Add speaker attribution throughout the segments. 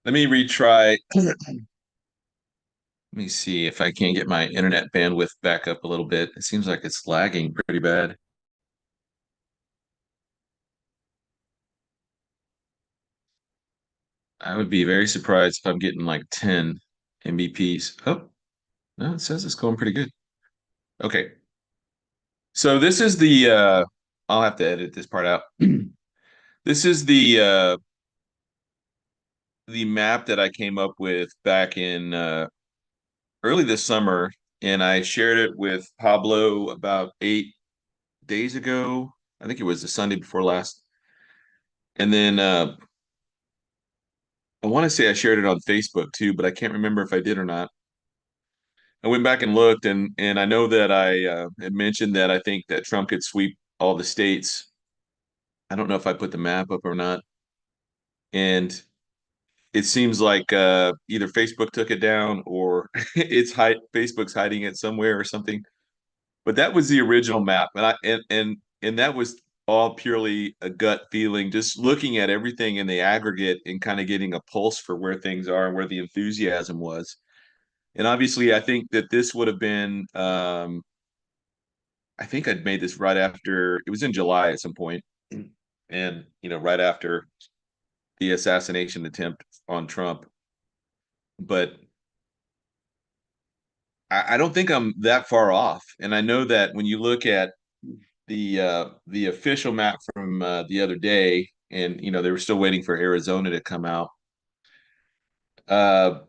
Speaker 1: Let me retry. Let me see if I can get my internet bandwidth back up a little bit. It seems like it's lagging pretty bad. I would be very surprised if I'm getting like 10 MBPs. Oh, no, it says it's going pretty good. Okay. So this is I'll have to edit this part out. This is the map that I came up with back in early this summer, and I shared it with Pablo about 8 days ago. I think it was the Sunday before last. And then I want to say I shared it on Facebook too, but I can't remember if I did or not. I went back and looked, and I know that I had mentioned that I think that Trump could sweep all the states. I don't know if I put the map up or not, and it seems like either Facebook took it down or Facebook's hiding it somewhere or something. But that was the original map, and that was all purely a gut feeling, just looking at everything in the aggregate and kind of getting a pulse for where things are and where the enthusiasm was. And obviously, I think that this would have been, I think I'd made this right after, it was in July at some point, and, right after the assassination attempt on Trump. But I don't think I'm that far off. And I know that when you look at the official map from the other day, and they were still waiting for Arizona to come out. Uh,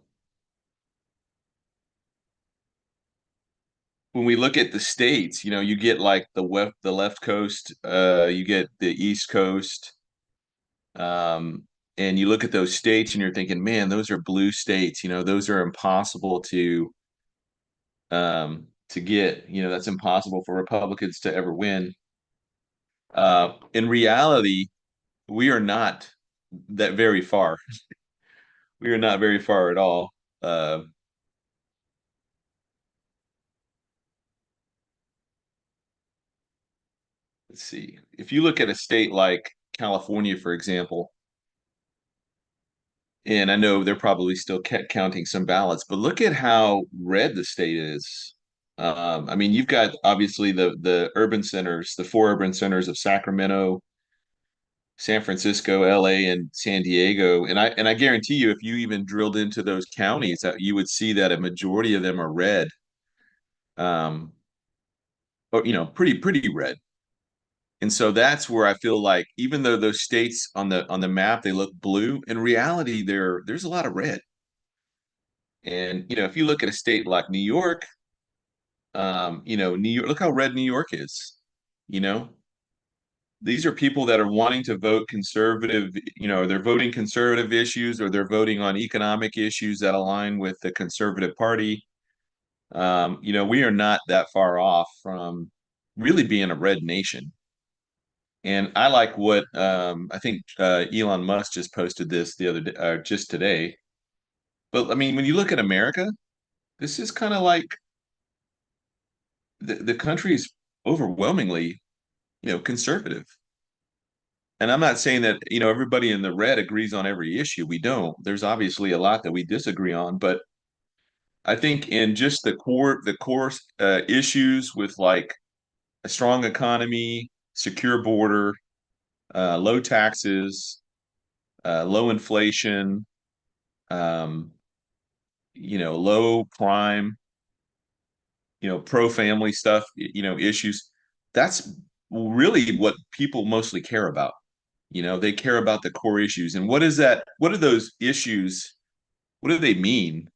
Speaker 1: when we look at the states, you get like the left coast, you get the East Coast, um, and you look at those states, and you're thinking, man, those are blue states. Those are impossible to get. That's impossible for Republicans to ever win. In reality, we are not that very far. We are not very far at all. Uh, let's see. If you look at a state like California, for example, and I know they're probably still counting some ballots, but look at how red the state is. I mean, you've got obviously the urban centers, the four urban centers of Sacramento, San Francisco, LA, and San Diego, and I guarantee you, if you even drilled into those counties, that you would see that a majority of them are red, um, or pretty red. And so that's where I feel like even though those states on the map they look blue, in reality there's a lot of red. And if you look at a state like New York, New York, look how red New York is. You know, these are people that are wanting to vote conservative, they're voting conservative issues or they're voting on economic issues that align with the conservative party. We are not that far off from really being a red nation. And I like what I think Elon Musk just posted this the other day, just today. But I mean, when you look at America, this is kind of like the country is overwhelmingly, conservative. And I'm not saying that, everybody in the red agrees on every issue. We don't. There's obviously a lot that we disagree on, but I think in just the core issues with like a strong economy, secure border, low taxes, low inflation, um, low crime, pro family stuff, issues. That's really what people mostly care about. They care about the core issues. And what is that? What are those issues? What do they mean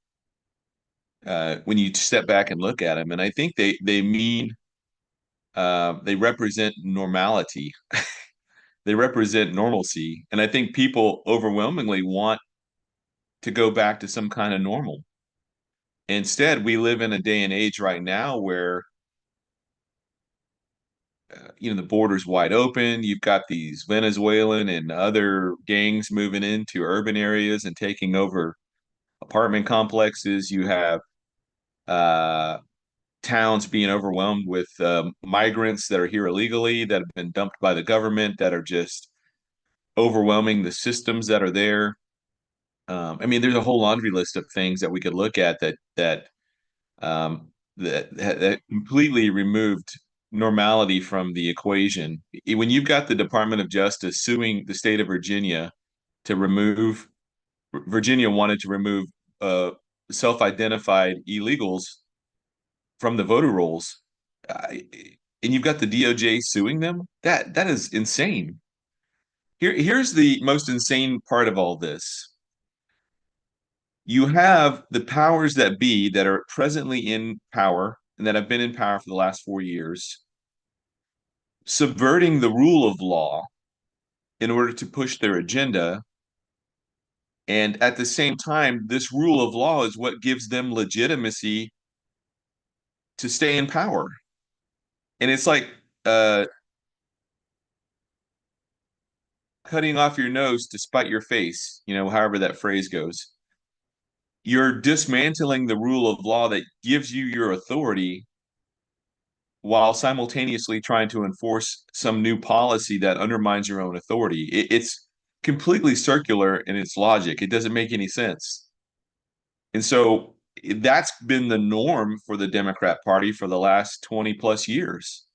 Speaker 1: when you step back and look at them? And I think they mean they represent normality. They represent normalcy. And I think people overwhelmingly want to go back to some kind of normal. Instead, we live in a day and age right now where the border's wide open. You've got these Venezuelan and other gangs moving into urban areas and taking over apartment complexes. You have uh, towns being overwhelmed with migrants that are here illegally, that have been dumped by the government, that are just overwhelming the systems that are there. I mean, there's a whole laundry list of things that we could look at that completely removed normality from the equation. When you've got the Department of Justice suing the state of Virginia to remove, Virginia wanted to remove uh, self-identified illegals from the voter rolls, and you've got the DOJ suing them. That is insane. Here's the most insane part of all this. You have the powers that be that are presently in power and that have been in power for the last 4 years, subverting the rule of law in order to push their agenda. And at the same time, this rule of law is what gives them legitimacy to stay in power. And it's like cutting off your nose to spite your face, however that phrase goes. You're dismantling the rule of law that gives you your authority while simultaneously trying to enforce some new policy that undermines your own authority. It's completely circular in its logic. It doesn't make any sense. And so that's been the norm for the Democrat Party for the last 20 plus years.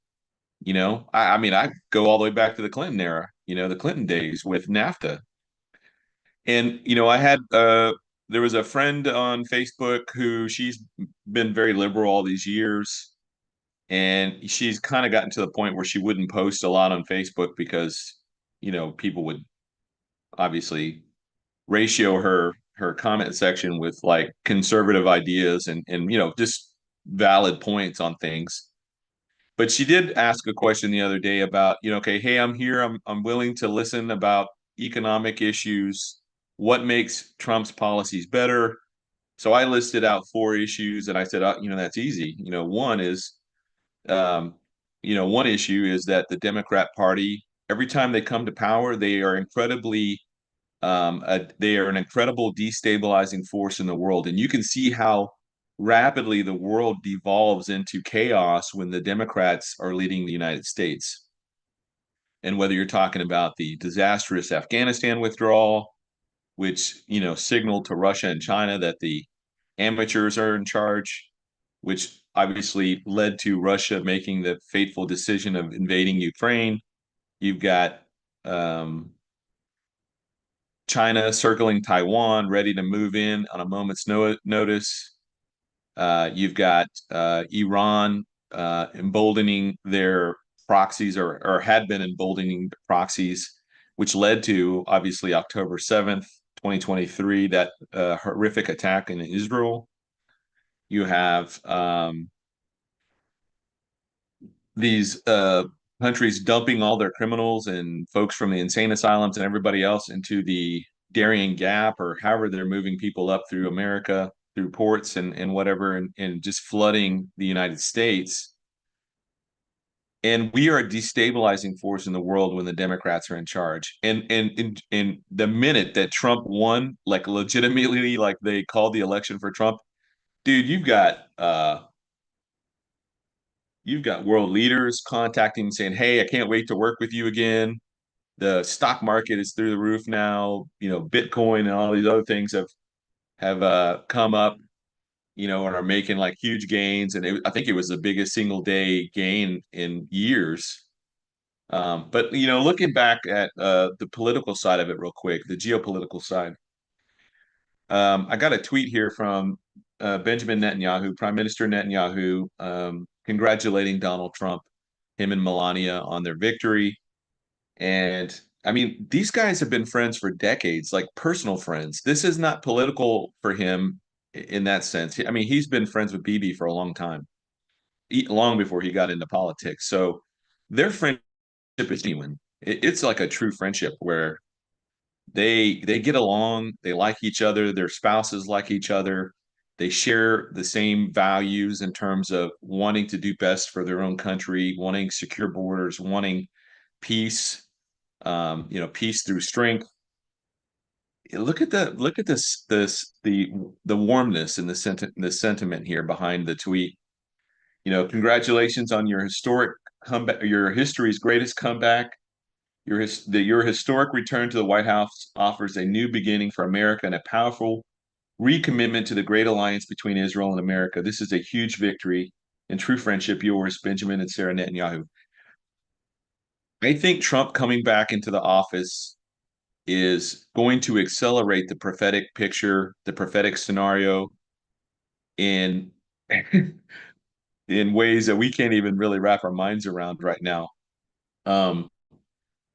Speaker 1: I mean, I go all the way back to the Clinton era, the Clinton days with NAFTA. And, I had, there was a friend on Facebook who she's been very liberal all these years. And she's kind of gotten to the point where she wouldn't post a lot on Facebook because, people would obviously ratio her comment section with like conservative ideas and just valid points on things. But she did ask a question the other day about, okay, hey, I'm here. I'm willing to listen about economic issues. What makes Trump's policies better? So I listed out 4 issues and I said, that's easy. Um, one issue is that the Democrat Party, every time they come to power, they are an incredible destabilizing force in the world. And you can see how rapidly the world devolves into chaos when the Democrats are leading the United States. And whether you're talking about the disastrous Afghanistan withdrawal, which, signaled to Russia and China that the amateurs are in charge, which obviously led to Russia making the fateful decision of invading Ukraine. You've got um, China circling Taiwan, ready to move in on a moment's notice. You've got Iran emboldening their proxies or had been emboldening the proxies, which led to obviously October 7th, 2023, that horrific attack in Israel. You have these countries dumping all their criminals and folks from the insane asylums and everybody else into the Darien Gap or however they're moving people up through America, through ports and whatever, and just flooding the United States. And we are a destabilizing force in the world when the Democrats are in charge. And the minute that Trump won, like legitimately, like they called the election for Trump, dude, you've got world leaders contacting saying, "Hey, I can't wait to work with you again. The stock market is through the roof now. Bitcoin and all these other things have come up, and are making like huge gains. And I think it was the biggest single day gain in years. But looking back at the political side of it, real quick, the geopolitical side, I got a tweet here from Benjamin Netanyahu, Prime Minister Netanyahu, congratulating Donald Trump, him and Melania on their victory. And I mean, these guys have been friends for decades, like personal friends. This is not political for him in that sense. I mean, he's been friends with Bibi for a long time, long before he got into politics. So their friendship is genuine. It's like a true friendship where they get along, they like each other, their spouses like each other. They share the same values in terms of wanting to do best for their own country, wanting secure borders, wanting peace, peace through strength. Look at the warmness and the sentiment here behind the tweet. Congratulations on your historic comeback, your history's greatest comeback. Your historic return to the White House offers a new beginning for America and a powerful recommitment to the great alliance between Israel and America. This is a huge victory and true friendship, yours, Benjamin and Sarah Netanyahu. I think Trump coming back into the office is going to accelerate the prophetic picture, the prophetic scenario in in ways that we can't even really wrap our minds around right now. Um,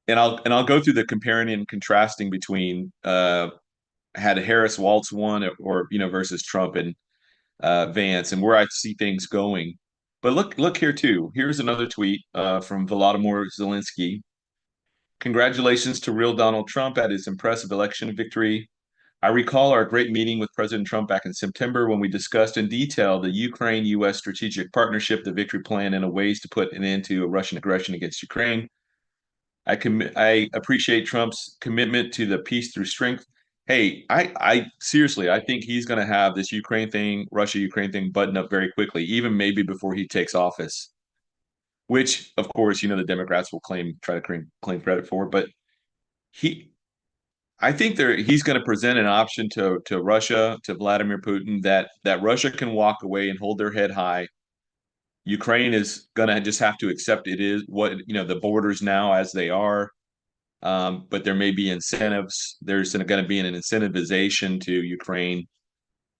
Speaker 1: and I'll go through the comparing and contrasting between had Harris Waltz won or versus Trump and Vance and where I see things going. But look here too. Here's another tweet from Volodymyr Zelensky. Congratulations to real Donald Trump at his impressive election victory. I recall our great meeting with President Trump back in September when we discussed in detail the Ukraine-U.S. strategic partnership, the victory plan, and ways to put an end to a Russian aggression against Ukraine. I appreciate Trump's commitment to the peace through strength. Hey, I seriously, I think he's going to have this Ukraine thing, Russia-Ukraine thing buttoned up very quickly, even maybe before he takes office, which, of course, the Democrats will try to claim credit for. But he, I think he's going to present an option to Russia, to Vladimir Putin, that Russia can walk away and hold their head high. Ukraine is going to just have to accept it is what the borders now as they are. But there may be incentives. There's going to be an incentivization to Ukraine,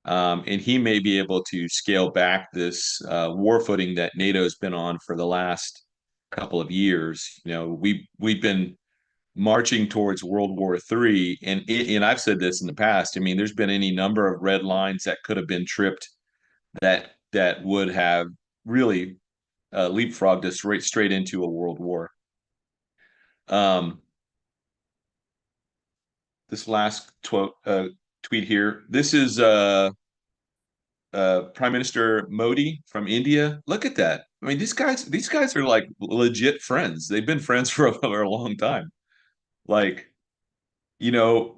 Speaker 1: and he may be able to scale back this war footing that NATO's been on for the last couple of years. We've been marching towards World War III, and I've said this in the past. I mean, there's been any number of red lines that could have been tripped that would have really leapfrogged us straight into a world war. Um, this last tweet here. This is Prime Minister Modi from India. Look at that. I mean, these guys are like legit friends. They've been friends for a long time. Like, you know,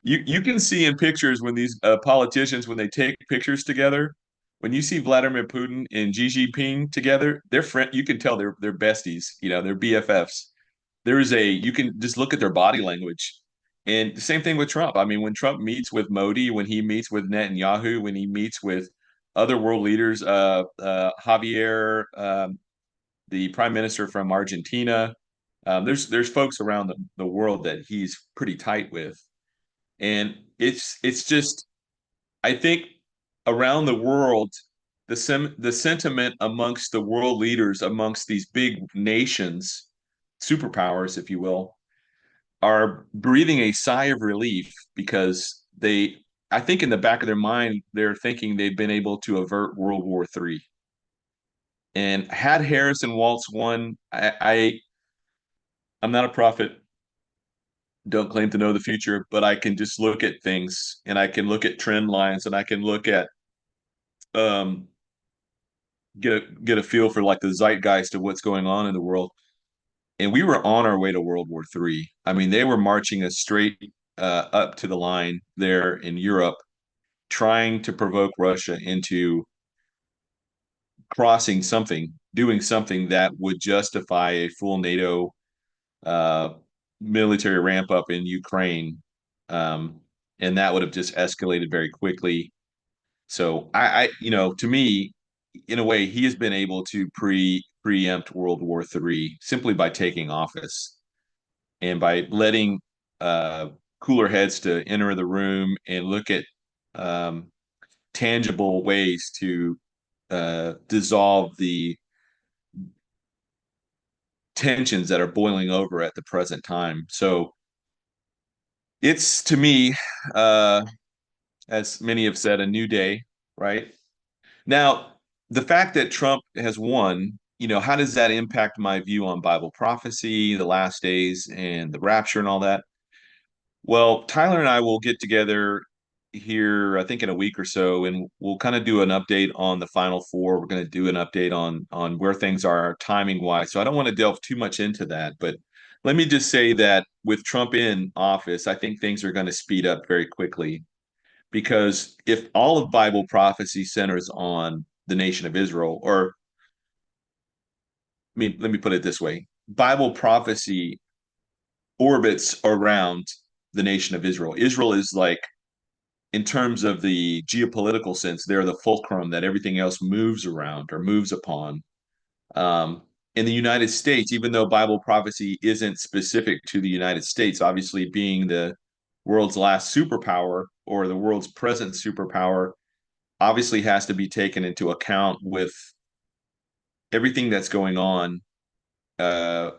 Speaker 1: you can see in pictures when these politicians when they take pictures together. When you see Vladimir Putin and Xi Jinping together, they're friend. You can tell they're besties. They're BFFs. You can just look at their body language. And the same thing with Trump. I mean, when Trump meets with Modi, when he meets with Netanyahu, when he meets with other world leaders, Javier, the prime minister from Argentina, there's folks around the world that he's pretty tight with. And it's just, I think around the world, the sentiment amongst the world leaders, amongst these big nations, superpowers, if you will, are breathing a sigh of relief because I think in the back of their mind, they're thinking they've been able to avert World War III. And had Harris and Waltz won, I'm not a prophet, don't claim to know the future, but I can just look at things and I can look at trend lines and I can look at um get a feel for like the zeitgeist of what's going on in the world. And we were on our way to World War III. I mean, they were marching us straight up to the line there in Europe, trying to provoke Russia into doing something that would justify a full NATO uh, military ramp up in Ukraine. Um, and that would have just escalated very quickly. So to me, in a way, he has been able to preempt World War III simply by taking office and by letting uh, cooler heads to enter the room and look at um, tangible ways to dissolve the tensions that are boiling over at the present time. So it's to me, uh, as many have said, a new day, right? Now, the fact that Trump has won, how does that impact my view on Bible prophecy, the last days, and the rapture and all that? Well, Tyler and I will get together here, I think in a week or so, and we'll kind of do an update on the Final Four. We're going to do an update on where things are timing wise. So I don't want to delve too much into that, but let me just say that with Trump in office, I think things are going to speed up very quickly because if all of Bible prophecy centers on the nation of Israel, or I mean, let me put it this way. Bible prophecy orbits around the nation of Israel. Israel is like, in terms of the geopolitical sense, they're the fulcrum that everything else moves around or moves upon. Um, in the United States, even though Bible prophecy isn't specific to the United States, obviously being the world's last superpower or the world's present superpower, obviously has to be taken into account with everything that's going on uh,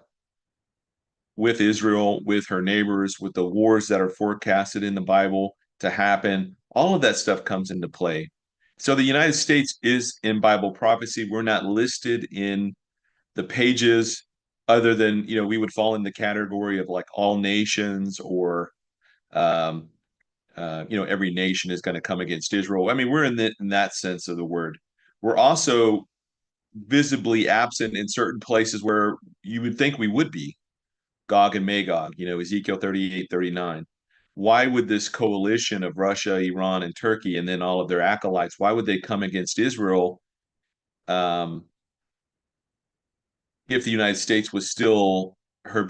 Speaker 1: with Israel, with her neighbors, with the wars that are forecasted in the Bible to happen. All of that stuff comes into play. So the United States is in Bible prophecy. We're not listed in the pages other than, we would fall in the category of like all nations or, um, every nation is going to come against Israel. I mean, we're in that sense of the word. We're also visibly absent in certain places where you would think we would be. Gog and Magog, Ezekiel 38, 39. Why would this coalition of Russia, Iran, and Turkey, and then all of their acolytes, why would they come against Israel um, if the United States was still her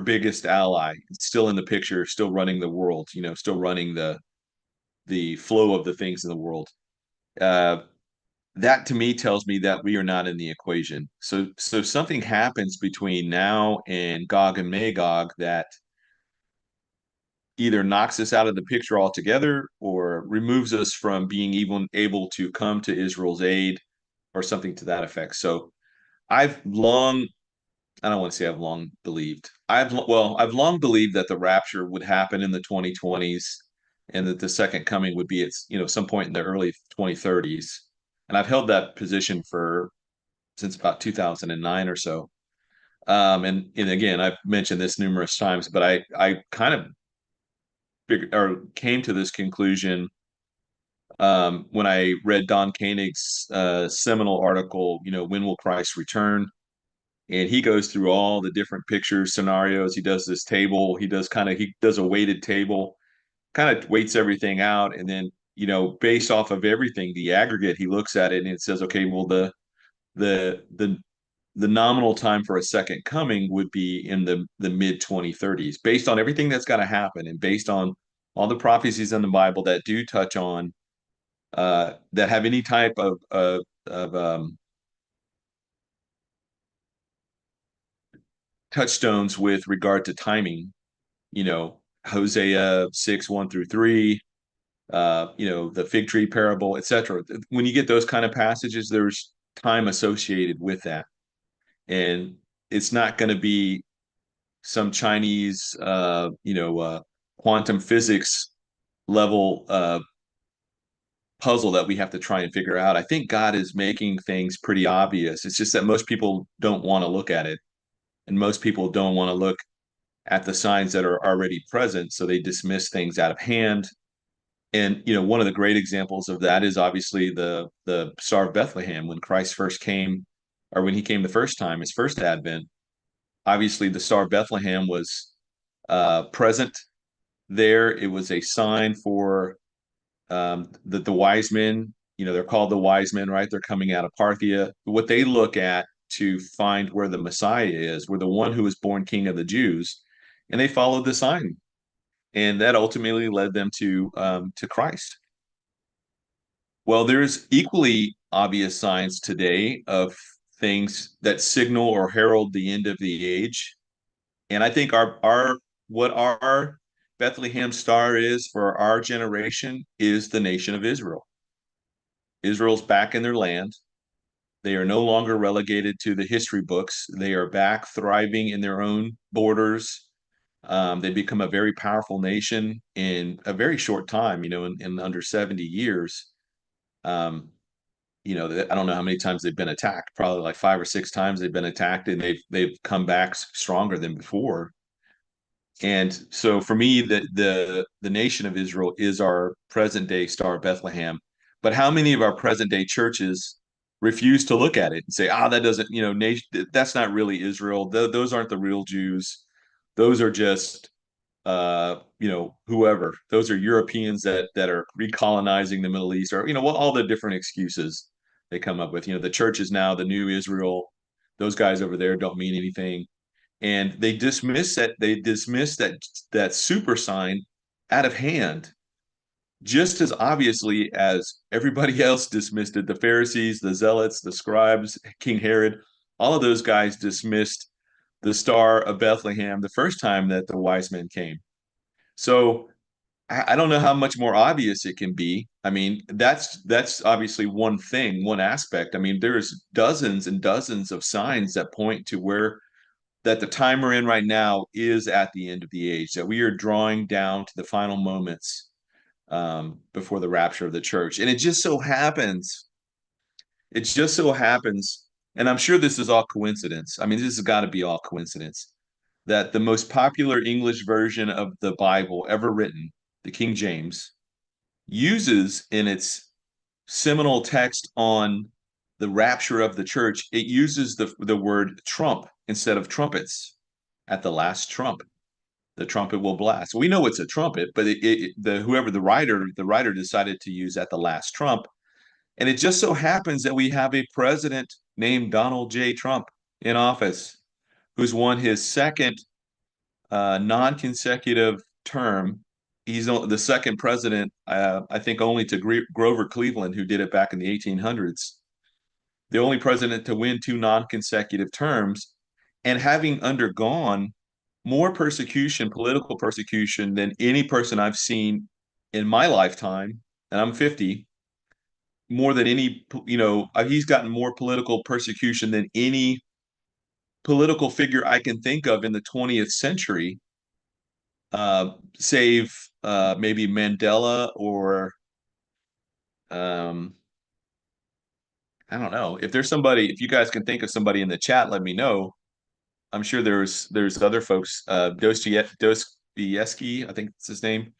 Speaker 1: biggest ally, still in the picture, still running the world, still running the flow of the things in the world? Uh, that to me tells me that we are not in the equation. So something happens between now and Gog and Magog that either knocks us out of the picture altogether or removes us from being even able to come to Israel's aid or something to that effect. So I've long, I don't want to say I've long believed. I've long believed that the rapture would happen in the 2020s and that the second coming would be at, some point in the early 2030s. And I've held that position for since about 2009 or so. And again, I've mentioned this numerous times, but I kind of or came to this conclusion when I read Don Koenig's seminal article, When Will Christ Return? And he goes through all the different pictures, scenarios. He does this table. He does a weighted table, kind of weights everything out. And then, based off of everything, the aggregate, he looks at it and it says, okay, well, the, the, the nominal time for a second coming would be in the mid 2030s, based on everything that's got to happen and based on all the prophecies in the Bible that do touch on that have any type of touchstones with regard to timing. Hosea 6, 1 through 3, the fig tree parable, etc. When you get those kind of passages, there's time associated with that. And it's not going to be some Chinese, quantum physics level puzzle that we have to try and figure out. I think God is making things pretty obvious. It's just that most people don't want to look at it, and most people don't want to look at the signs that are already present, so they dismiss things out of hand. And one of the great examples of that is obviously the Star of Bethlehem when Christ first came, or when he came the first time, his first advent. Obviously, the Star of Bethlehem was present there. It was a sign for the wise men. They're called the wise men, right? They're coming out of Parthia. What they look at to find where the Messiah is, where the one who was born King of the Jews, and they followed the sign, and that ultimately led them to Christ. Well, there's equally obvious signs today of things that signal or herald the end of the age, and I think our what our Bethlehem star is for our generation is the nation of Israel. Israel's back in their land. They are no longer relegated to the history books. They are back thriving in their own borders. They become a very powerful nation in a very short time, in under 70 years. Um, I don't know how many times they've been attacked, probably like 5 or 6 times they've been attacked, and they've come back stronger than before. And so for me, the nation of Israel is our present day Star of Bethlehem. But how many of our present day churches refuse to look at it and say, that doesn't, nation, that's not really Israel. Those aren't the real Jews. Those are just whoever. Those are Europeans that are recolonizing the Middle East, or all the different excuses they come up with. The church is now the new Israel. Those guys over there don't mean anything. and they dismiss that super sign out of hand, just as obviously as everybody else dismissed it. The Pharisees, the Zealots, the scribes, King Herod, all of those guys dismissed the Star of Bethlehem the first time that the wise men came. So I don't know how much more obvious it can be. I mean, that's obviously one thing, one aspect. I mean, there's dozens and dozens of signs that point to where that the time we're in right now is at the end of the age, that we are drawing down to the final moments before the rapture of the church. And it just so happens, and I'm sure this is all coincidence. I mean, this has got to be all coincidence, that the most popular English version of the Bible ever written, the King James, uses in its seminal text on the rapture of the church, it uses the word trump instead of trumpets. At the last trump, the trumpet will blast. We know it's a trumpet, but the writer decided to use at the last trump. And it just so happens that we have a president named Donald J. Trump in office, who's won his second non-consecutive term. He's the second president, I think, only to Grover Cleveland, who did it back in the 1800s. The only president to win two non-consecutive terms, and having undergone more persecution, political persecution, than any person I've seen in my lifetime, and I'm 50, more than any, he's gotten more political persecution than any political figure I can think of in the 20th century, save maybe Mandela or um, I don't know. If there's somebody, if you guys can think of somebody in the chat, let me know. I'm sure there's other folks. Dostoevsky, I think that's his name.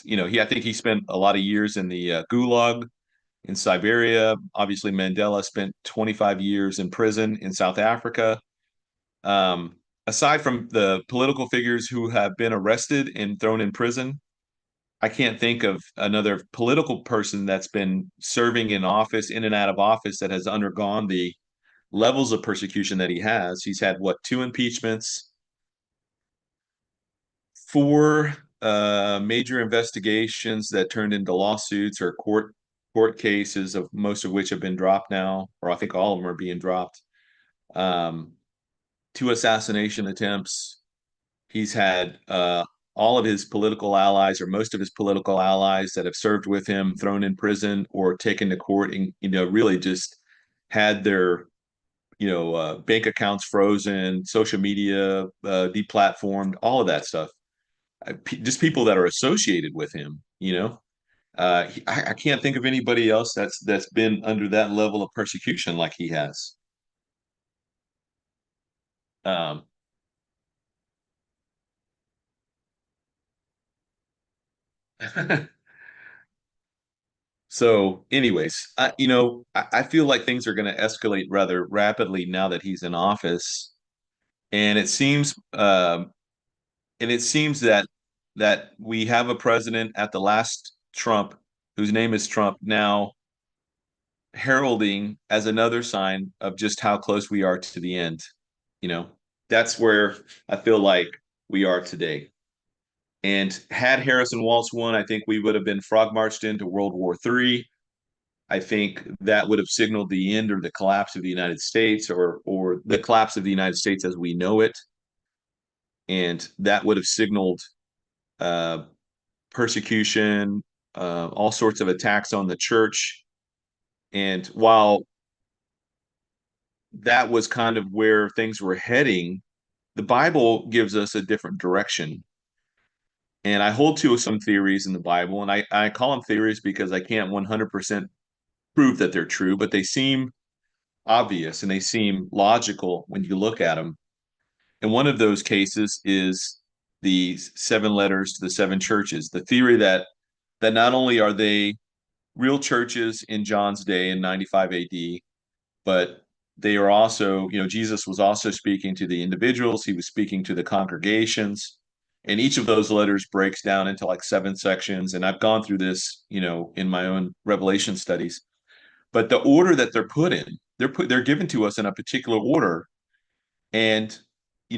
Speaker 1: I think he spent a lot of years in the Gulag in Siberia. Obviously, Mandela spent 25 years in prison in South Africa. Aside from the political figures who have been arrested and thrown in prison, I can't think of another political person that's been serving in office, in and out of office, that has undergone the levels of persecution that he has. He's had what, two impeachments, four major investigations that turned into lawsuits or court cases, of most of which have been dropped now, or I think all of them are being dropped. Um, Two assassination attempts. He's had all of his political allies, or most of his political allies that have served with him, thrown in prison or taken to court, and really just had their bank accounts frozen, social media deplatformed, all of that stuff. Just people that are associated with him. I can't think of anybody else that's been under that level of persecution like he has. Um, So, anyways, I feel like things are going to escalate rather rapidly now that he's in office, and it seems that we have a president at the last Trump, whose name is Trump, now heralding as another sign of just how close we are to the end. You know, that's where I feel like we are today. And had Harrison Waltz won, I think we would have been frog marched into World War III. I think that would have signaled the end or the collapse of the United States, or the collapse of the United States as we know it, and that would have signaled uh, persecution, all sorts of attacks on the church. And while that was kind of where things were heading, the Bible gives us a different direction. And I hold to some theories in the Bible, and I call them theories because I can't 100% prove that they're true, but they seem obvious and they seem logical when you look at them. And one of those cases is the seven letters to the seven churches. The theory that not only are they real churches in John's day in 95 AD, but they are also, Jesus was also speaking to the individuals, he was speaking to the congregations. And each of those letters breaks down into like seven sections. And I've gone through this, in my own Revelation studies. But the order that they're put in, they're given to us in a particular order. And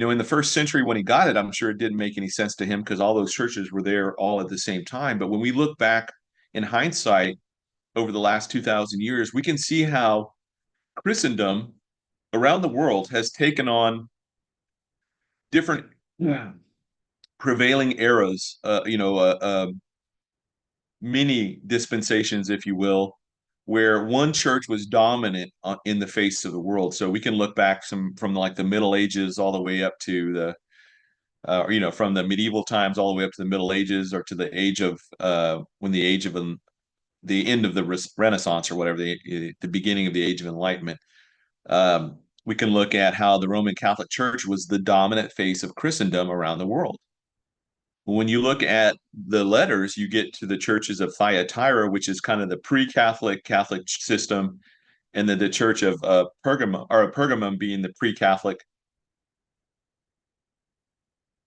Speaker 1: in the first century when he got it, I'm sure it didn't make any sense to him because all those churches were there all at the same time. But when we look back in hindsight over the last 2,000 years, we can see how Christendom around the world has taken on different prevailing eras, mini dispensations, if you will, where one church was dominant in the face of the world. So we can look back from like the Middle Ages all the way up to from the medieval times all the way up to the Middle Ages, or to the age of when the age of the end of the Renaissance, or whatever, the beginning of the Age of Enlightenment. We can look at how the Roman Catholic Church was the dominant face of Christendom around the world. When you look at the letters, you get to the churches of Thyatira, which is kind of the pre-Catholic Catholic system, and then the church of Pergamum being the pre-Catholic,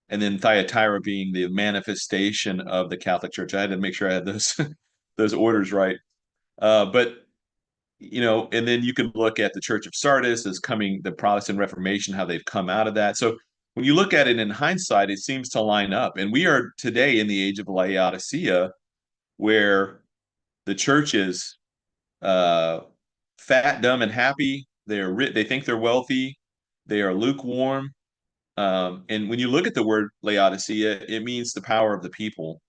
Speaker 1: and then Thyatira being the manifestation of the Catholic Church. I had to make sure I had those those orders right. But and then you can look at the Church of Sardis as coming, the Protestant Reformation, how they've come out of that. So when you look at it in hindsight, it seems to line up. And we are today in the age of Laodicea, where the church is fat, dumb, and happy. They think they're wealthy. They are lukewarm. And when you look at the word Laodicea, it means the power of the people,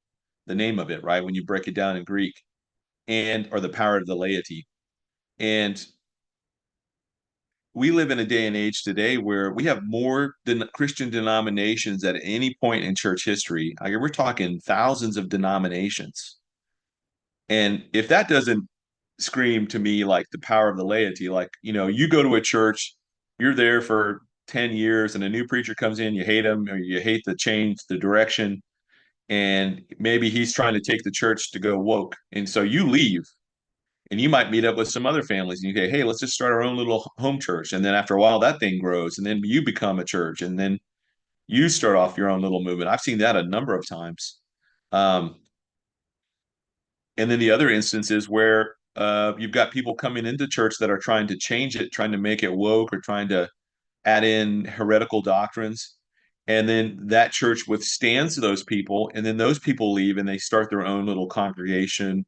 Speaker 1: the name of it, right? When you break it down in Greek, or the power of the laity. And we live in a day and age today where we have more than Christian denominations at any point in church history. We're talking thousands of denominations. And if that doesn't scream to me like the power of the laity, like, you go to a church, you're there for 10 years, and a new preacher comes in, you hate him, or you hate the change, the direction, and maybe he's trying to take the church to go woke. And so you leave, and you might meet up with some other families, and you say, hey, let's just start our own little home church. And then after a while, that thing grows, and then you become a church, and then you start off your own little movement. I've seen that a number of times. And then the other instances where you've got people coming into church that are trying to change it, trying to make it woke, or trying to add in heretical doctrines. And then that church withstands those people, and then those people leave and they start their own little congregation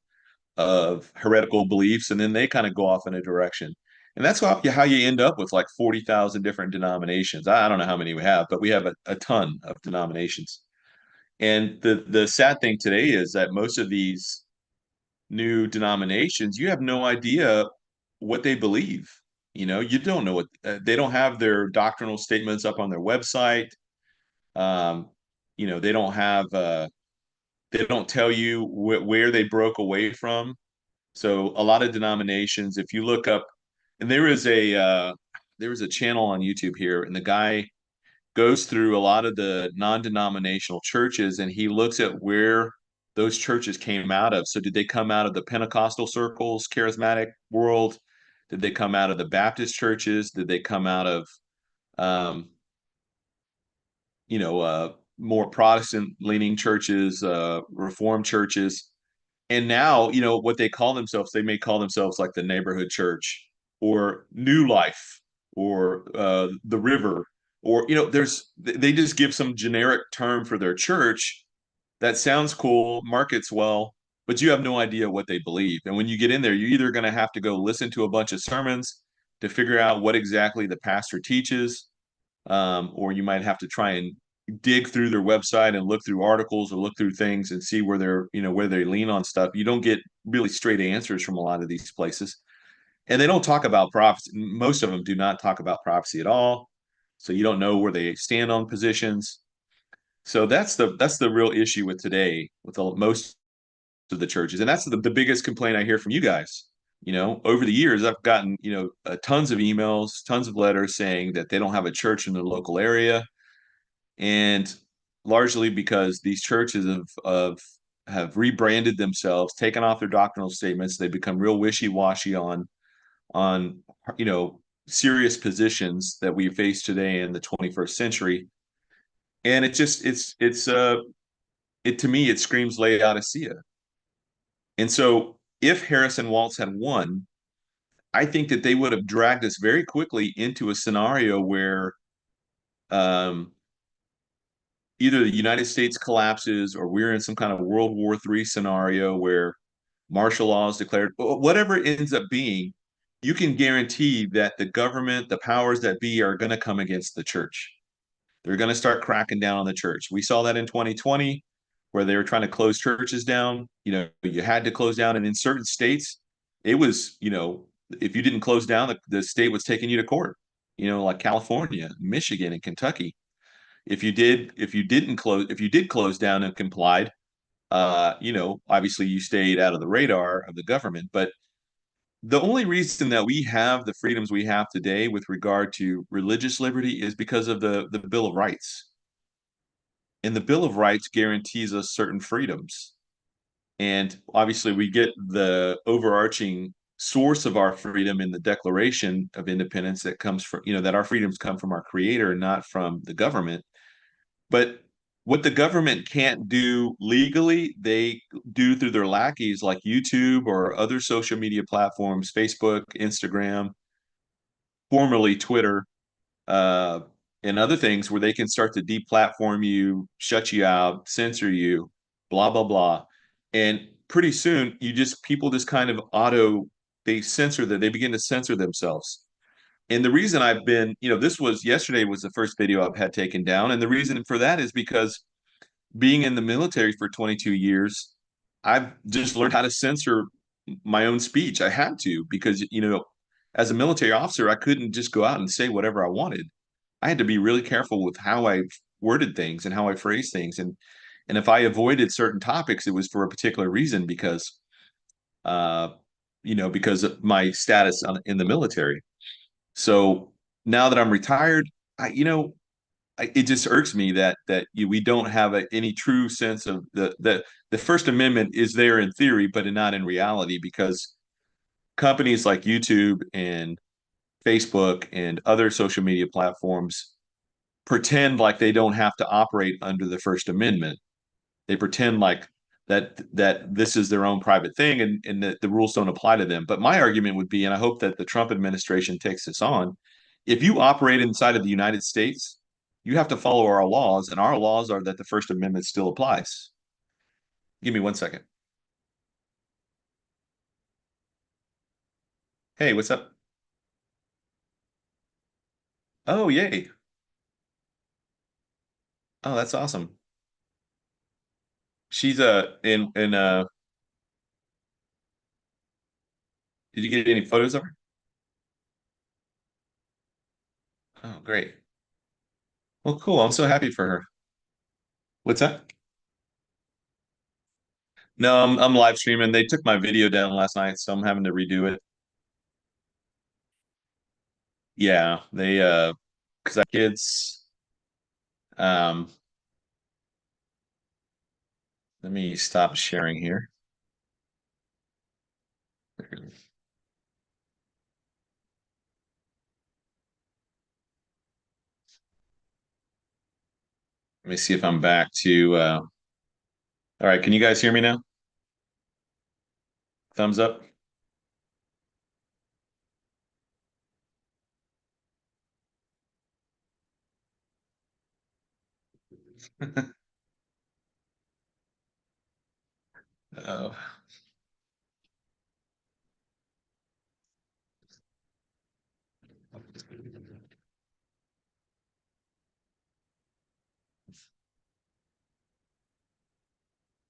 Speaker 1: of heretical beliefs, and then they kind of go off in a direction. And that's how you end up with like 40,000 different denominations. I don't know how many we have, but we have a ton of denominations. And the sad thing today is that most of these new denominations, you have no idea what they believe. You don't know what they don't have their doctrinal statements up on their website. Um, they don't have they don't tell you where they broke away from. So a lot of denominations, if you look up, and there was a channel on YouTube here, and the guy goes through a lot of the non-denominational churches, and he looks at where those churches came out of. So did they come out of the Pentecostal circles, charismatic world? Did they come out of the Baptist churches? Did they come out of um, more Protestant leaning churches, Reformed churches? And now, what they call themselves, they may call themselves like the neighborhood church, or New Life, or the River, or they just give some generic term for their church that sounds cool, markets well, but you have no idea what they believe. And when you get in there, you're either going to have to go listen to a bunch of sermons to figure out what exactly the pastor teaches, or you might have to try and dig through their website and look through articles or look through things and see where where they lean on stuff. You don't get really straight answers from a lot of these places. And they don't talk about prophecy. Most of them do not talk about prophecy at all. So you don't know where they stand on positions. So that's the real issue with today with most of the churches. And that's the biggest complaint I hear from you guys. Over the years, I've gotten, tons of emails, tons of letters saying that they don't have a church in their local area. And largely because these churches have rebranded themselves, taken off their doctrinal statements. They become real wishy-washy on serious positions that we face today in the 21st century. And it to me, it screams Laodicea. And so if Harris and Waltz had won, I think that they would have dragged us very quickly into a scenario where um, either the United States collapses or we're in some kind of World War III scenario where martial law is declared, whatever it ends up being, you can guarantee that the government, the powers that be, are going to come against the church. They're going to start cracking down on the church. We saw that in 2020, where they were trying to close churches down. You had to close down, and in certain states, it was, if you didn't close down, the state was taking you to court. Like California, Michigan, and Kentucky. If you did close down and complied, obviously you stayed out of the radar of the government. But the only reason that we have the freedoms we have today with regard to religious liberty is because of the Bill of Rights. And the Bill of Rights guarantees us certain freedoms. And obviously, we get the overarching source of our freedom in the Declaration of Independence that comes from, that our freedoms come from our Creator, not from the government. But what the government can't do legally, they do through their lackeys like YouTube or other social media platforms, Facebook, Instagram, formerly Twitter, uh, and other things where they can start to deplatform you, shut you out, censor you, blah, blah, blah. And pretty soon, people just kind of they begin to censor themselves. And the reason I've been, this was yesterday was the first video I've had taken down. And the reason for that is because being in the military for 22 years, I've just learned how to censor my own speech. I had to because, as a military officer, I couldn't just go out and say whatever I wanted. I had to be really careful with how I worded things and how I phrased things. And if I avoided certain topics, it was for a particular reason uh, because of my status in the military. So now that I'm retired, it just irks me that we don't have any true sense of the First Amendment is there in theory, but not in reality, because companies like YouTube and Facebook and other social media platforms pretend like they don't have to operate under the First Amendment. They pretend like that this is their own private thing and that the rules don't apply to them. But my argument would be, and I hope that the Trump administration takes this on, if you operate inside of the United States, you have to follow our laws, and our laws are that the First Amendment still applies. Give me 1 second. Hey, what's up? Oh, yay. Oh, that's awesome. She's in did you get any photos of her? Oh, great. Well, cool. I'm so happy for her. What's that? No, I'm live streaming. They took my video down last night, so I'm having to redo it. Yeah, they because I kids. Um, let me stop sharing here. Let me see if I'm back to all right, can you guys hear me now? Thumbs up. Uh,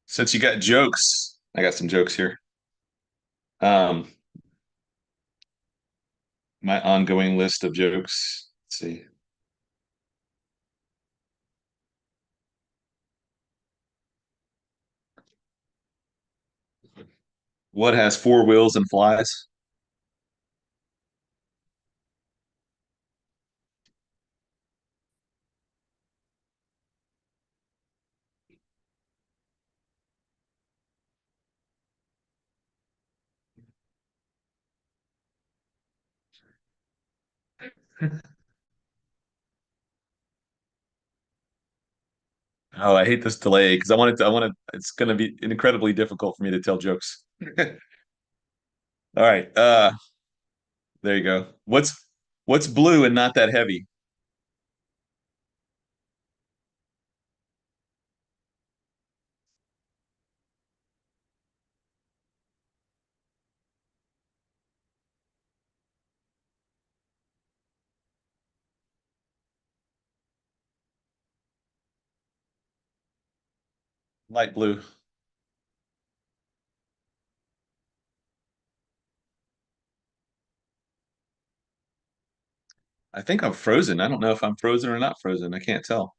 Speaker 1: since you got jokes, I got some jokes here. Um, my ongoing list of jokes. Let's see. What has four wheels and flies? Oh, I hate this delay because it's going to be incredibly difficult for me to tell jokes. All right. There you go. What's blue and not that heavy? Light blue. I think I'm frozen. I don't know if I'm frozen or not frozen. I can't tell.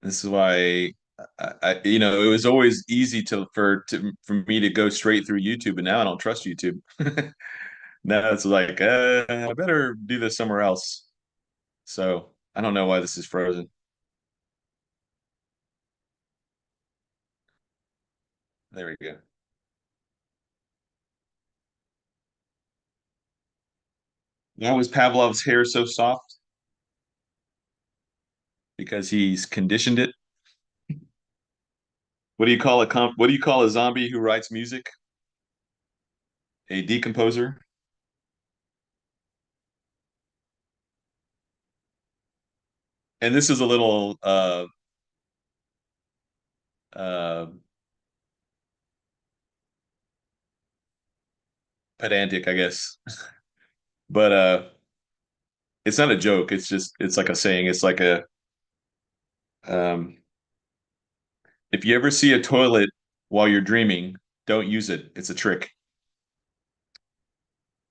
Speaker 1: This is why it was always easy for me to go straight through YouTube, and now I don't trust YouTube. Now it's like, I better do this somewhere else. So I don't know why this is frozen. There we go. Why was Pavlov's hair so soft? Because he's conditioned it. What do you call a zombie who writes music? A decomposer. And this is a little uh pedantic, I guess. But it's not a joke. It's like a saying. It's like a um if you ever see a toilet while you're dreaming, don't use it. It's a trick.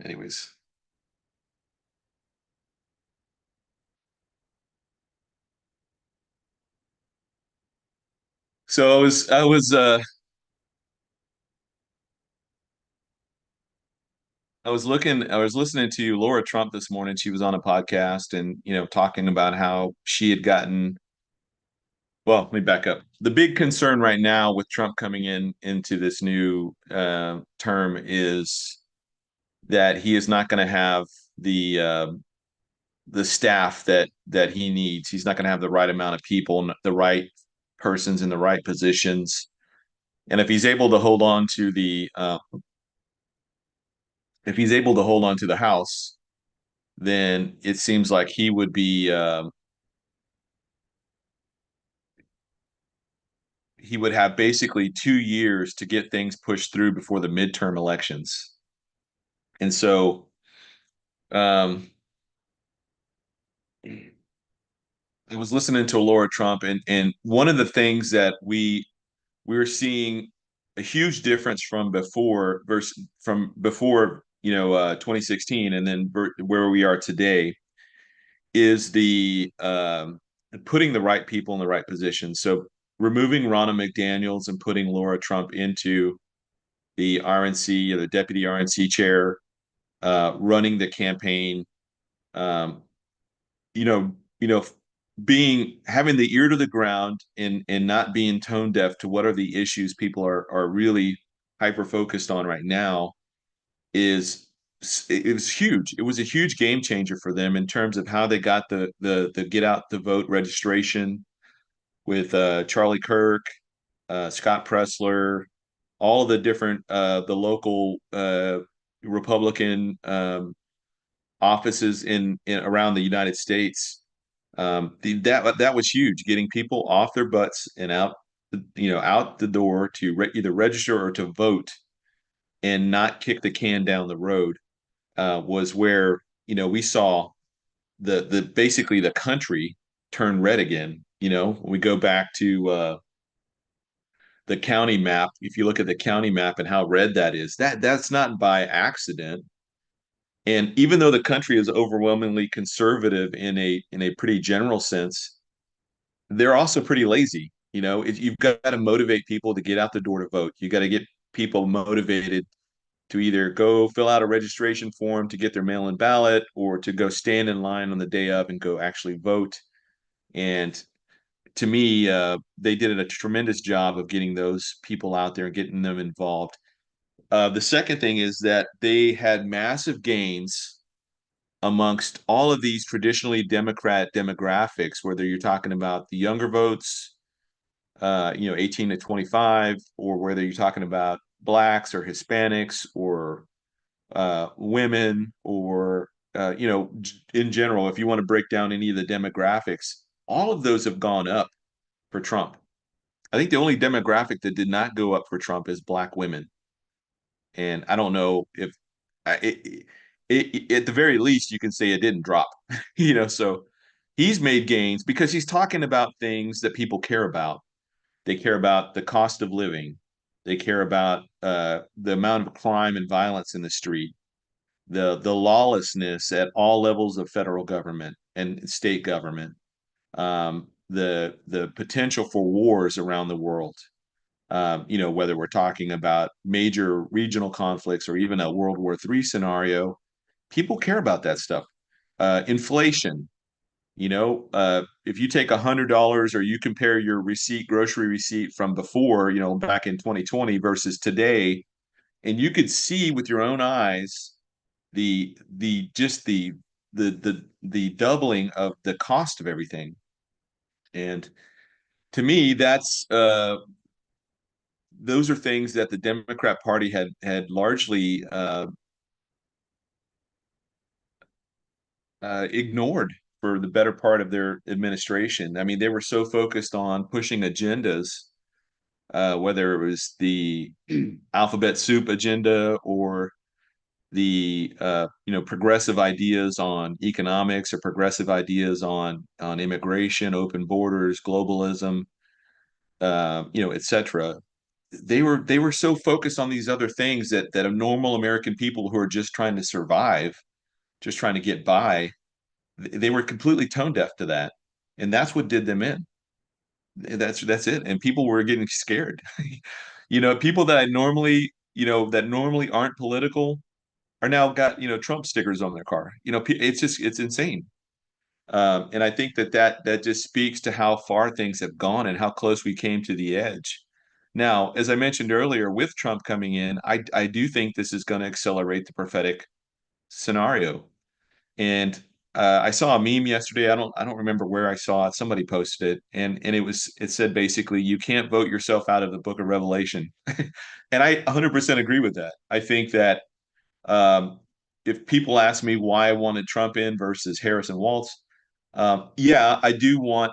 Speaker 1: Anyways. So I was listening to Laura Trump this morning. She was on a podcast and, talking about how she had gotten, well, let me back up. The big concern right now with Trump coming into this new term is that he is not going to have the staff that he needs. He's not going to have the right amount of people, the right persons in the right positions. And if he's able to hold on to the House, then it seems like he would have basically 2 years to get things pushed through before the midterm elections. And so, um, I was listening to Laura Trump, and one of the things that we're seeing a huge difference from before 2016 and then where we are today is the putting the right people in the right position. So removing Ronna McDaniels and putting Laura Trump into the RNC or the deputy RNC chair, running the campaign, um, you know, being having the ear to the ground and not being tone deaf to what are the issues people are really hyper focused on right now is it was huge. It was a huge game changer for them in terms of how they got the get out the vote registration with Charlie Kirk, Scott Pressler, all of the different the local Republican offices in around the United States. That was huge, getting people off their butts and out the door to either register or to vote and not kick the can down the road. Was where we saw the basically the country turn red again. We go back to the county map. If you look at the county map and how red that is, that's not by accident. And even though the country is overwhelmingly conservative in a pretty general sense, they're also pretty lazy. You've got to motivate people to get out the door to vote. You got to get people motivated to either go fill out a registration form to get their mail-in ballot or to go stand in line on the day of and go actually vote. And to me, they did a tremendous job of getting those people out there and getting them involved. The second thing is that they had massive gains amongst all of these traditionally Democrat demographics, whether you're talking about the younger votes, 18 to 25, or whether you're talking about blacks or Hispanics or women or, in general, if you want to break down any of the demographics, all of those have gone up for Trump. I think the only demographic that did not go up for Trump is black women. And I don't know if at the very least you can say it didn't drop. So he's made gains because he's talking about things that people care about. They care about the cost of living. They care about the amount of crime and violence in the street, the lawlessness at all levels of federal government and state government, the potential for wars around the world. Whether we're talking about major regional conflicts or even a World War III scenario, people care about that stuff. Inflation, if you take $100 or you compare your grocery receipt from before, back in 2020 versus today, and you could see with your own eyes the doubling of the cost of everything. And to me, those are things that the Democrat Party had largely ignored for the better part of their administration. I mean, they were so focused on pushing agendas, whether it was the alphabet soup agenda or the progressive ideas on economics or progressive ideas on immigration, open borders, globalism, etc. They were so focused on these other things that a normal American people who are just trying to survive, just trying to get by, they were completely tone deaf to that, and that's what did them in. That's it. And people were getting scared. People that normally aren't political are now got Trump stickers on their car. It's insane. And I think that just speaks to how far things have gone and how close we came to the edge. Now, as I mentioned earlier, with Trump coming in, I do think this is going to accelerate the prophetic scenario. And I saw a meme yesterday. I don't remember where I saw it. Somebody posted it, and it said basically you can't vote yourself out of the Book of Revelation, and I 100% agree with that. I think that um, if people ask me why I wanted Trump in versus Harrison Waltz, yeah, I do want,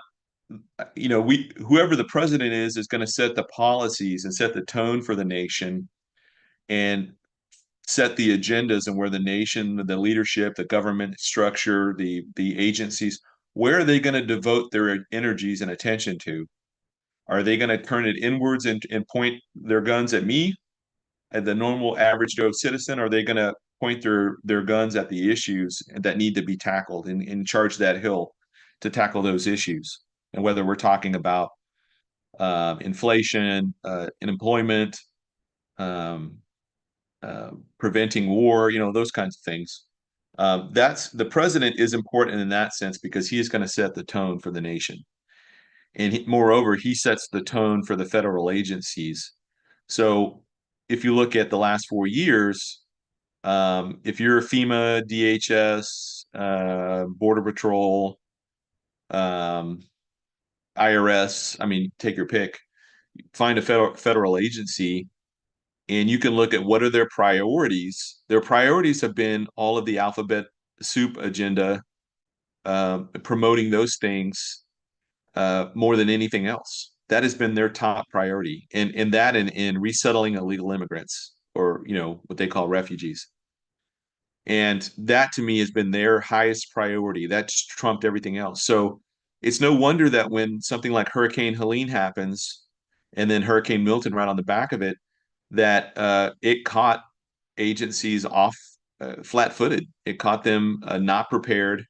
Speaker 1: we whoever the president is going to set the policies and set the tone for the nation and set the agendas and where the nation, the leadership, the government structure, the agencies, where are they going to devote their energies and attention to? Are they going to turn it inwards and point their guns at me, at the normal average Joe citizen? Or are they going to point their guns at the issues that need to be tackled and charge that hill to tackle those issues? And whether we're talking about inflation, unemployment, um, preventing war, those kinds of things. That's the president is important in that sense because he is going to set the tone for the nation. And moreover, he sets the tone for the federal agencies. So if you look at the last 4 years, if you're FEMA, DHS, Border Patrol, um, IRS, I mean, take your pick, find a federal agency and you can look at what are their priorities. Their priorities have been all of the alphabet soup agenda, promoting those things more than anything else. That has been their top priority, and that in resettling illegal immigrants or what they call refugees. And that to me has been their highest priority. That's trumped everything else. So it's no wonder that when something like Hurricane Helene happens, and then Hurricane Milton right on the back of it, that it caught agencies off flat-footed. It caught them not prepared.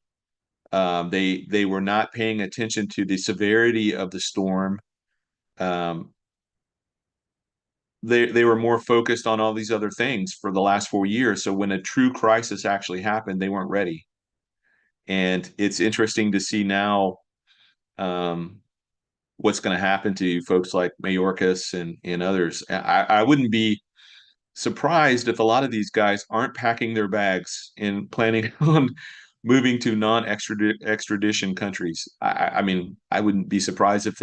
Speaker 1: They were not paying attention to the severity of the storm. Um, they were more focused on all these other things for the last 4 years. So when a true crisis actually happened, they weren't ready. And it's interesting to see now um, what's going to happen to folks like Mayorkas and others. I wouldn't be surprised if a lot of these guys aren't packing their bags and planning on moving to non-extradition countries. I mean, I wouldn't be surprised if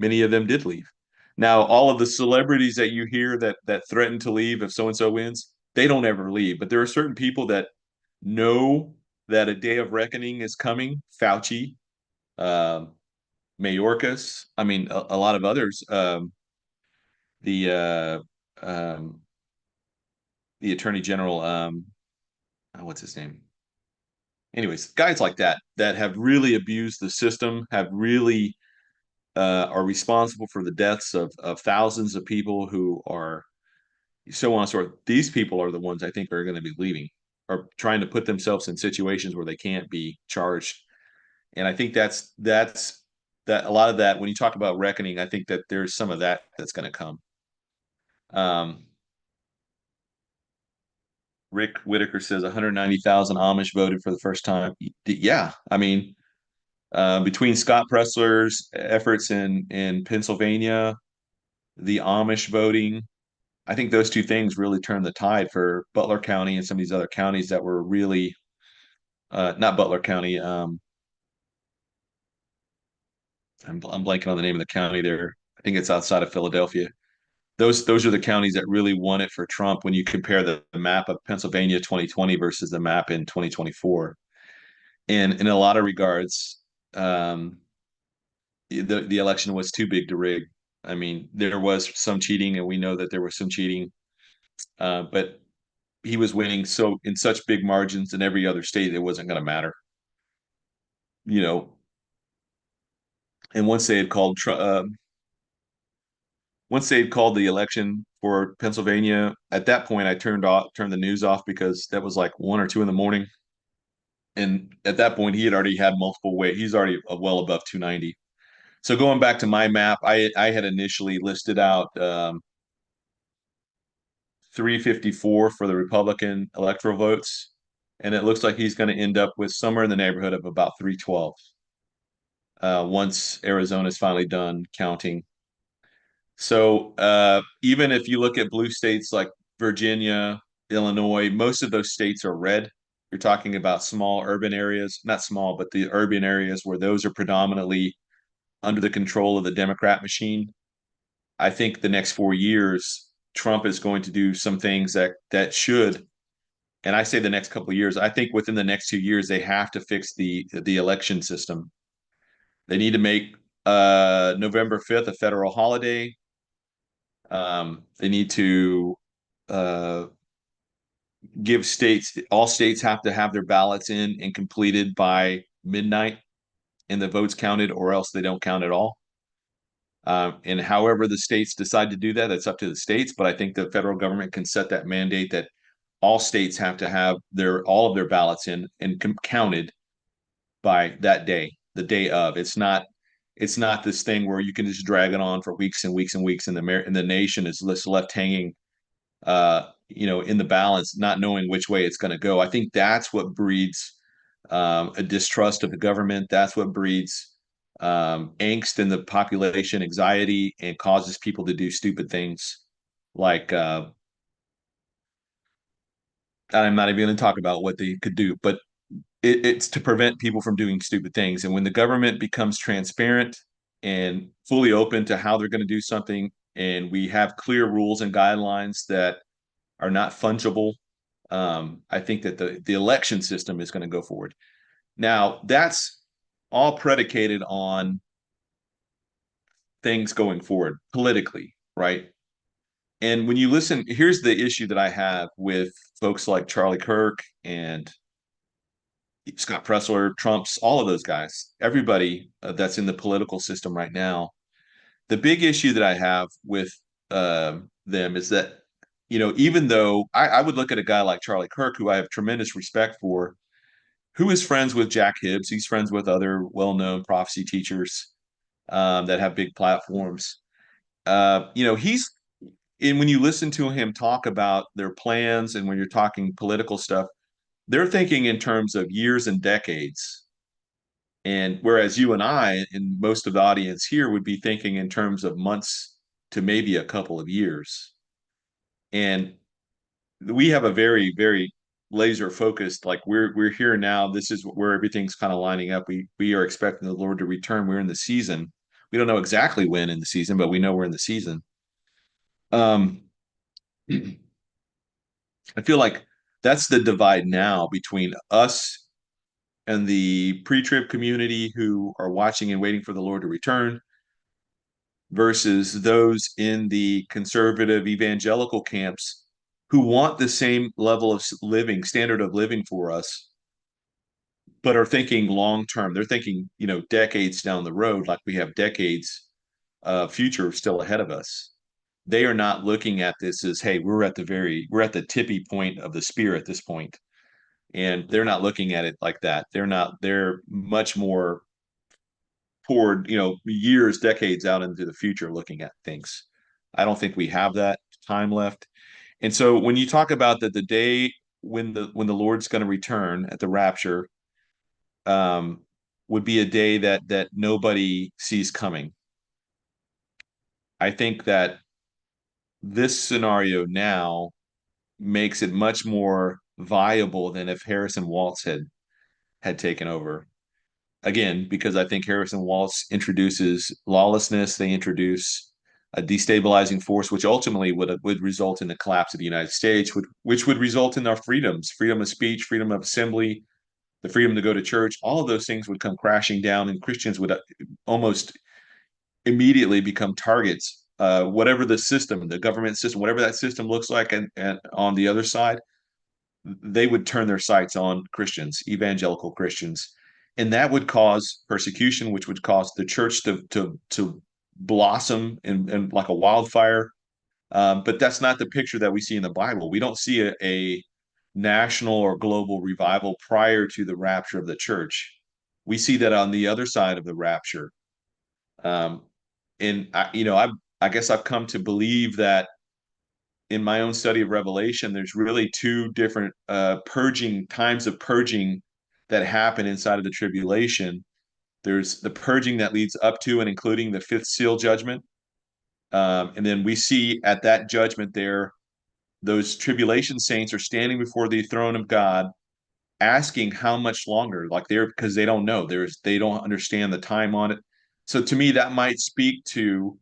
Speaker 1: many of them did leave. Now, all of the celebrities that you hear that threaten to leave if so and so wins, they don't ever leave. But there are certain people that know that a day of reckoning is coming. Fauci, um, Mayorkas, I mean, a lot of others. The um, the Attorney General, what's his name? Anyways, guys like that have really abused the system, have really are responsible for the deaths of thousands of people who are so on and so forth. These people are the ones I think are going to be leaving, or trying to put themselves in situations where they can't be charged. And I think that's that a lot of that when you talk about reckoning, I think that there's some of that that's going to come. Um, Rick Whitaker says 190,000 Amish voted for the first time. Yeah, I mean, between Scott Pressler's efforts in Pennsylvania, the Amish voting, I think those two things really turned the tide for Butler County and some of these other counties that were really not Butler County. I'm blanking on the name of the county there. I think it's outside of Philadelphia. Those are the counties that really won it for Trump when you compare the map of Pennsylvania 2020 versus the map in 2024. And in a lot of regards, um, the election was too big to rig. I mean, there was some cheating, and we know that there was some cheating, but he was winning so in such big margins in every other state, it wasn't going to matter, you know. And once they had called the election for Pennsylvania, at that point, I turned the news off because that was like 1 or 2 in the morning, and at that point, he had already had multiple weight. He's already well above 290. So going back to my map, I had initially listed out 354 for the Republican electoral votes, and it looks like he's going to end up with somewhere in the neighborhood of about 312 once Arizona's finally done counting. So even if you look at blue states like Virginia, Illinois, most of those states are red. You're talking about small urban areas, not small, but the urban areas where those are predominantly under the control of the Democrat machine. I think the next 4 years, Trump is going to do some things that should, and I say the next couple of years. I think within the next 2 years, they have to fix the election system. They need to make November 5th a federal holiday. They need to uh, give all states have to have their ballots in and completed by midnight and the votes counted, or else they don't count at all. And however the states decide to do that, that's up to the states. But I think the federal government can set that mandate that all states have to have all of their ballots in and counted by that day, the day of. It's not this thing where you can just drag it on for weeks and weeks and weeks, and the nation is just left hanging, in the balance, not knowing which way it's going to go. I think that's what breeds a distrust of the government. That's what breeds angst in the population, anxiety, and causes people to do stupid things. Like I'm not even going to talk about what they could do, but it's to prevent people from doing stupid things. And when the government becomes transparent and fully open to how they're going to do something, and we have clear rules and guidelines that are not fungible, I think that the election system is going to go forward. Now, that's all predicated on things going forward politically, right? And when you listen, here's the issue that I have with folks like Charlie Kirk and Scott Pressler, Trump's, all of those guys, everybody that's in the political system right now. The big issue that I have with them is that, even though I would look at a guy like Charlie Kirk, who I have tremendous respect for, who is friends with Jack Hibbs, he's friends with other well-known prophecy teachers that have big platforms. He's and when you listen to him talk about their plans and when you're talking political stuff, they're thinking in terms of years and decades. And whereas you and I and most of the audience here would be thinking in terms of months to maybe a couple of years. And we have a very, very laser focused, like we're here now. This is where everything's kind of lining up. We are expecting the Lord to return. We're in the season. We don't know exactly when in the season, but we know we're in the season. Um, I feel like that's the divide now between us and the pre-trib community who are watching and waiting for the Lord to return versus those in the conservative evangelical camps who want the same level of living, standard of living for us, but are thinking long term. They're thinking, decades down the road, like we have decades future still ahead of us. They are not looking at this as, hey, we're at the tippy point of the spear at this point, and they're not looking at it like that. They're much more poured, years, decades out into the future looking at things. I don't think we have that time left. And so when you talk about that the day when the Lord's going to return at the rapture, um, would be a day that nobody sees coming. I think that this scenario now makes it much more viable than if Harrison Waltz had taken over. Again, because I think Harrison Waltz introduces lawlessness, they introduce a destabilizing force, which ultimately would result in the collapse of the United States, which would result in our freedoms, freedom of speech, freedom of assembly, the freedom to go to church. All of those things would come crashing down, and Christians would almost immediately become targets. Whatever the system, the government system, whatever that system looks like, and on the other side, they would turn their sights on Christians, evangelical Christians, and that would cause persecution, which would cause the church to blossom in like a wildfire. But that's not the picture that we see in the Bible. We don't see a national or global revival prior to the rapture of the church. We see that on the other side of the rapture. Um, and I guess I've come to believe that in my own study of Revelation, there's really two different purging times of purging that happen inside of the tribulation. There's the purging that leads up to and including the fifth seal judgment. And then we see at that judgment there, those tribulation saints are standing before the throne of God, asking how much longer, like because they don't know. They don't understand the time on it. So to me, that might speak to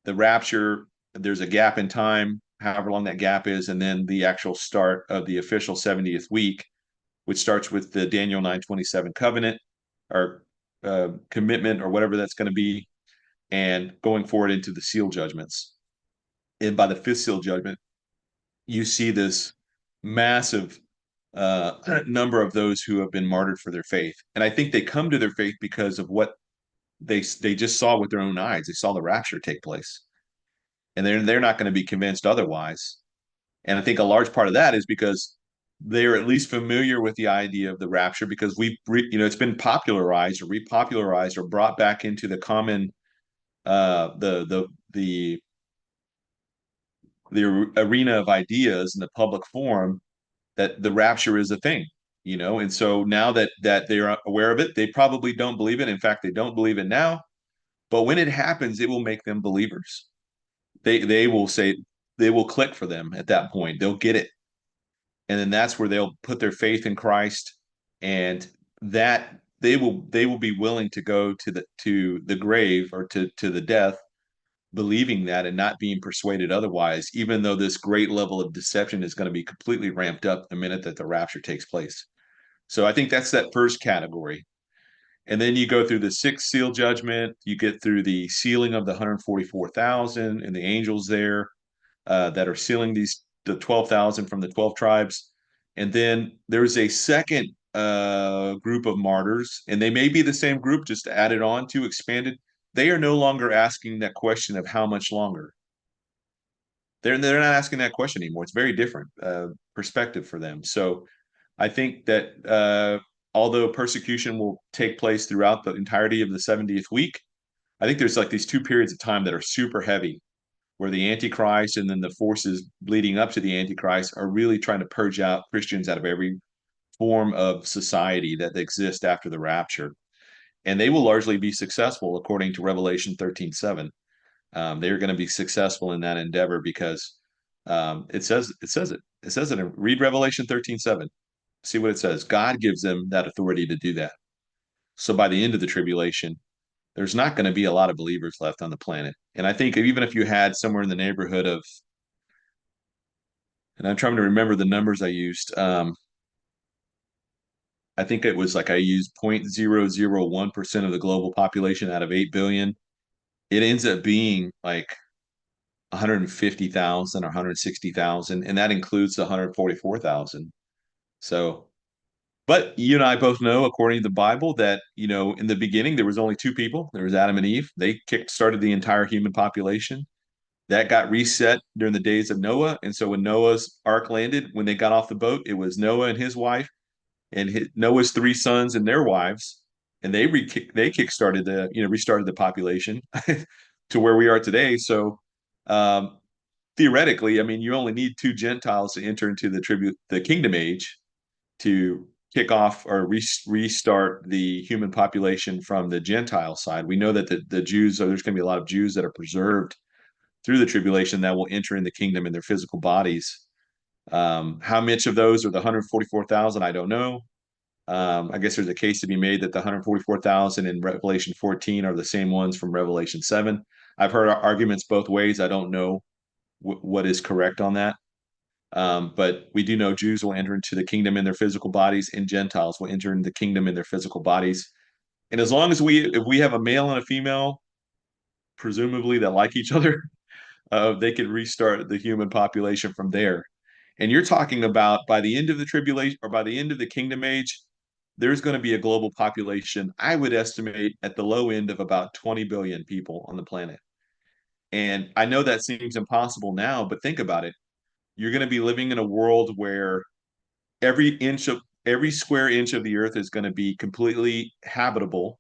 Speaker 1: the rapture. There's a gap in time, however long that gap is, and then the actual start of the official 70th week, which starts with the Daniel 9:27 covenant or commitment or whatever that's going to be, and going forward into the seal judgments. And by the fifth seal judgment, you see this massive number of those who have been martyred for their faith. And I think they come to their faith because of what they just saw with their own eyes. They saw the rapture take place, and they're not going to be convinced otherwise. And I think a large part of that is because they're at least familiar with the idea of the rapture because it's been popularized or repopularized or brought back into the common the arena of ideas in the public forum that the rapture is a thing, and so now that they're aware of it, they probably don't believe it. In fact, they don't believe it now, but when it happens, it will make them believers. They will say, they will click for them at that point. They'll get it, and then that's where they'll put their faith in Christ, and that they will be willing to go to the grave or to the death, believing that and not being persuaded otherwise, even though this great level of deception is going to be completely ramped up the minute that the rapture takes place. So I think that's that first category. And then you go through the sixth seal judgment, you get through the sealing of the 144,000 and the angels there that are sealing the 12,000 from the 12 tribes. And then there's a second group of martyrs, and they may be the same group, just added on to, expanded. They are no longer asking that question of how much longer. They're not asking that question anymore. It's very different perspective for them. So I think that although persecution will take place throughout the entirety of the 70th week, I think there's like these two periods of time that are super heavy, where the Antichrist and then the forces leading up to the Antichrist are really trying to purge out Christians out of every form of society that exists after the rapture. And they will largely be successful according to Revelation 13:7. They're going to be successful in that endeavor because it says it. Read Revelation 13:7. See what it says. God gives them that authority to do that. So by the end of the tribulation, there's not going to be a lot of believers left on the planet. And I think even if you had somewhere in the neighborhood of, and I'm trying to remember the numbers I used, I think it was like I used 0.001% of the global population out of 8 billion. It ends up being like 150,000 or 160,000, and that includes the 144,000. So But you and I both know, according to the Bible, that in the beginning there was only two people. There was Adam and Eve. They kick started the entire human population. That got reset during the days of Noah. And so when Noah's ark landed, when they got off the boat, it was Noah and his wife and Noah's three sons and their wives, and they kick-started the restarted the population to where we are today. So um, theoretically, I mean, you only need two Gentiles to enter into the kingdom age to kick off or restart the human population from the Gentile side. We know that the Jews, there's going to be a lot of Jews that are preserved through the tribulation that will enter in the kingdom in their physical bodies. How much of those are the 144,000? I don't know. I guess there's a case to be made that the 144,000 in Revelation 14 are the same ones from Revelation 7. I've heard arguments both ways. I don't know what is correct on that. But we do know Jews will enter into the kingdom in their physical bodies, and Gentiles will enter into the kingdom in their physical bodies. And as long as if we have a male and a female, presumably that like each other, they could restart the human population from there. And you're talking about by the end of the tribulation or by the end of the kingdom age, there's going to be a global population, I would estimate at the low end of about 20 billion people on the planet. And I know that seems impossible now, but think about it. You're going to be living in a world where every square inch of the earth is going to be completely inhabitable.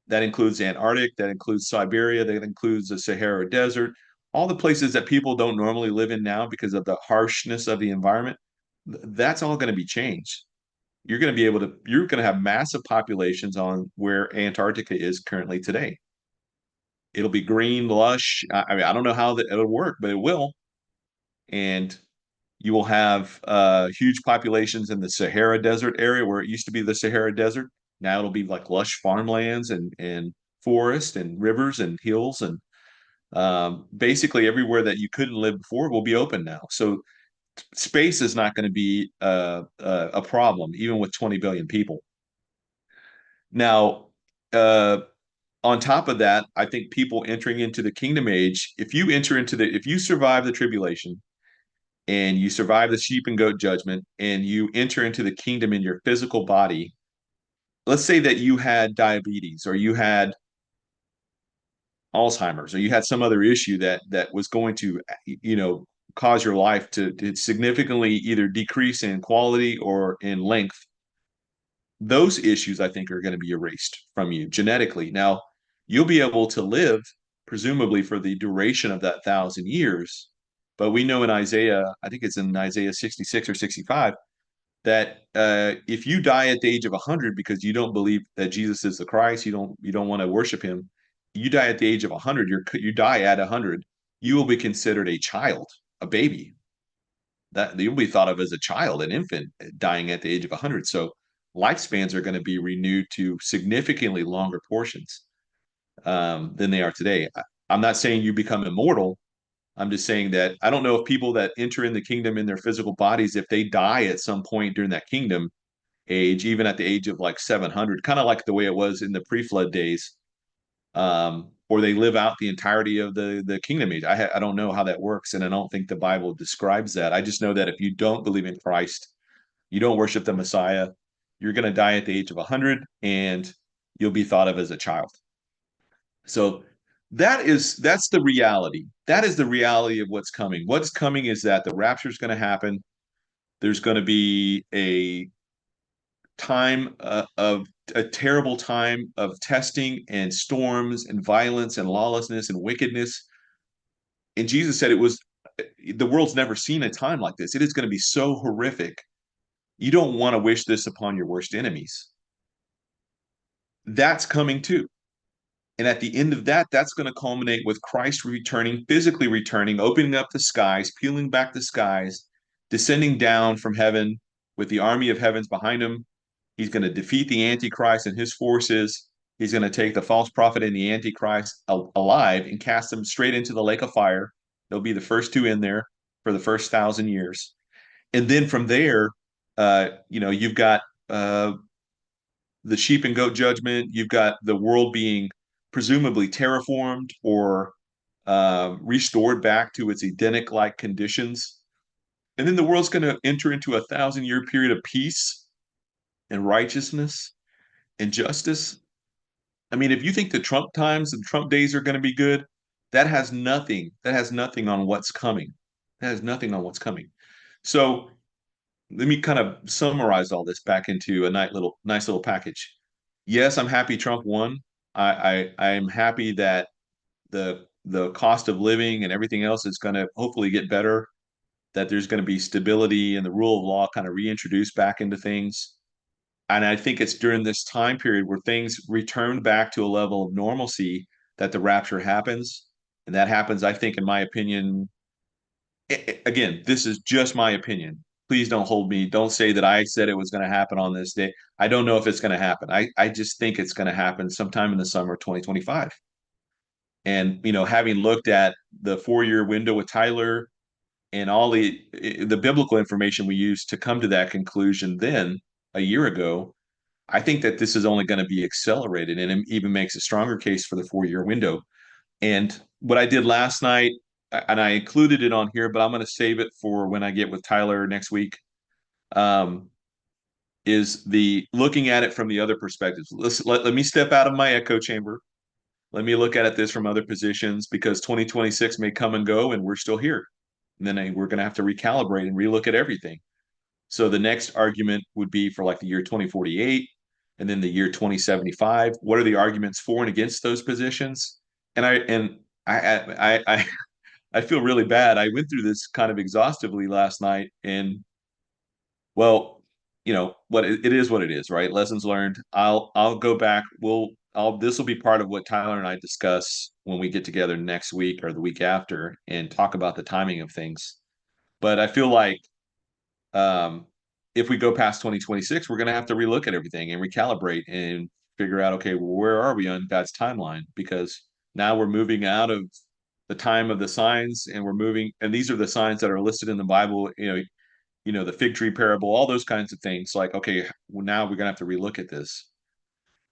Speaker 1: That includes Antarctic, that includes Siberia, that includes the Sahara Desert, all the places that people don't normally live in now because of the harshness of the environment. That's all going to be changed. You're going to have massive populations on where Antarctica is currently today. It'll be green, lush. I mean, I don't know how that it'll work, but it will. And you will have huge populations in the Sahara Desert area where it used to be the Sahara Desert. Now it'll be like lush farmlands and forest and rivers and hills and basically everywhere that you couldn't live before will be open now. So space is not going to be a problem, even with 20 billion people. Now, uh, on top of that, I think people entering into the kingdom age, if you survive the tribulation and you survive the sheep and goat judgment and you enter into the kingdom in your physical body, let's say that you had diabetes or you had Alzheimer's or you had some other issue that was going to, cause your life to significantly either decrease in quality or in length. Those issues I think are going to be erased from you genetically. Now, you'll be able to live presumably for the duration of that 1,000 years. But we know in Isaiah, I think it's in Isaiah 66 or 65, that if you die at the age of 100 because you don't believe that Jesus is the Christ, you don't want to worship him, you die at the age of 100, you die at 100, you will be considered a child, a baby. That you'll be thought of as a child, an infant dying at the age of 100. So lifespans are going to be renewed to significantly longer portions than they are today. I'm not saying you become immortal. I'm just saying that I don't know if people that enter in the kingdom in their physical bodies, if they die at some point during that kingdom age, even at the age of like 700, kind of like the way it was in the pre-flood days, or they live out the entirety of the kingdom age. I don't know how that works, and I don't think the Bible describes that. I just know that if you don't believe in Christ, you don't worship the Messiah, you're going to die at the age of 100, and you'll be thought of as a child. So that's the reality. That is the reality of what's coming. What's coming is that the rapture is going to happen. There's going to be a terrible time of testing and storms and violence and lawlessness and wickedness. And Jesus said the world's never seen a time like this. It is going to be so horrific. You don't want to wish this upon your worst enemies. That's coming too. And at the end of that, that's going to culminate with Christ returning, physically returning, opening up the skies, peeling back the skies, descending down from heaven with the army of heavens behind him. He's going to defeat the Antichrist and his forces. He's going to take the false prophet and the Antichrist alive and cast them straight into the lake of fire. They'll be the first two in there for the first 1,000 years. And then from there, you've got the sheep and goat judgment. You've got the world being presumably terraformed or restored back to its Edenic-like conditions. And then the world's going to enter into a 1,000-year period of peace and righteousness and justice. I mean, if you think the Trump times and Trump days are going to be good, that has nothing on what's coming. That has nothing on what's coming. So let me kind of summarize all this back into a nice little package. Yes, I'm happy Trump won. I'm happy that the cost of living and everything else is going to hopefully get better, that there's going to be stability and the rule of law kind of reintroduced back into things. And I think it's during this time period where things return back to a level of normalcy that the rapture happens. And that happens, I think, in my opinion. Again, this is just my opinion. Please don't hold me. Don't say that I said it was going to happen on this day. I don't know if it's going to happen. I just think it's going to happen sometime in the summer of 2025. And, having looked at the 4-year window with Tyler and all the biblical information we used to come to that conclusion then a year ago, I think that this is only going to be accelerated, and it even makes a stronger case for the 4-year window. And what I did last night, and I included it on here, but I'm going to save it for when I get with Tyler next week, um, is the looking at it from the other perspectives. Let me step out of my echo chamber. Let me look at this from other positions, because 2026 may come and go and we're still here. And then we're going to have to recalibrate and relook at everything. So the next argument would be for like the year 2048 and then the year 2075. What are the arguments for and against those positions? And I feel really bad. I went through this kind of exhaustively last night, and well, what it is what it is, right? Lessons learned. I'll go back. I'll this will be part of what Tyler and I discuss when we get together next week or the week after and talk about the timing of things. But I feel like um, if we go past 2026, we're going to have to relook at everything and recalibrate and figure out, okay, well, where are we on God's timeline? Because now we're moving out of the time of the signs, and we're moving, and these are the signs that are listed in the Bible. The fig tree parable, all those kinds of things. Like, okay, well, now we're going to have to relook at this.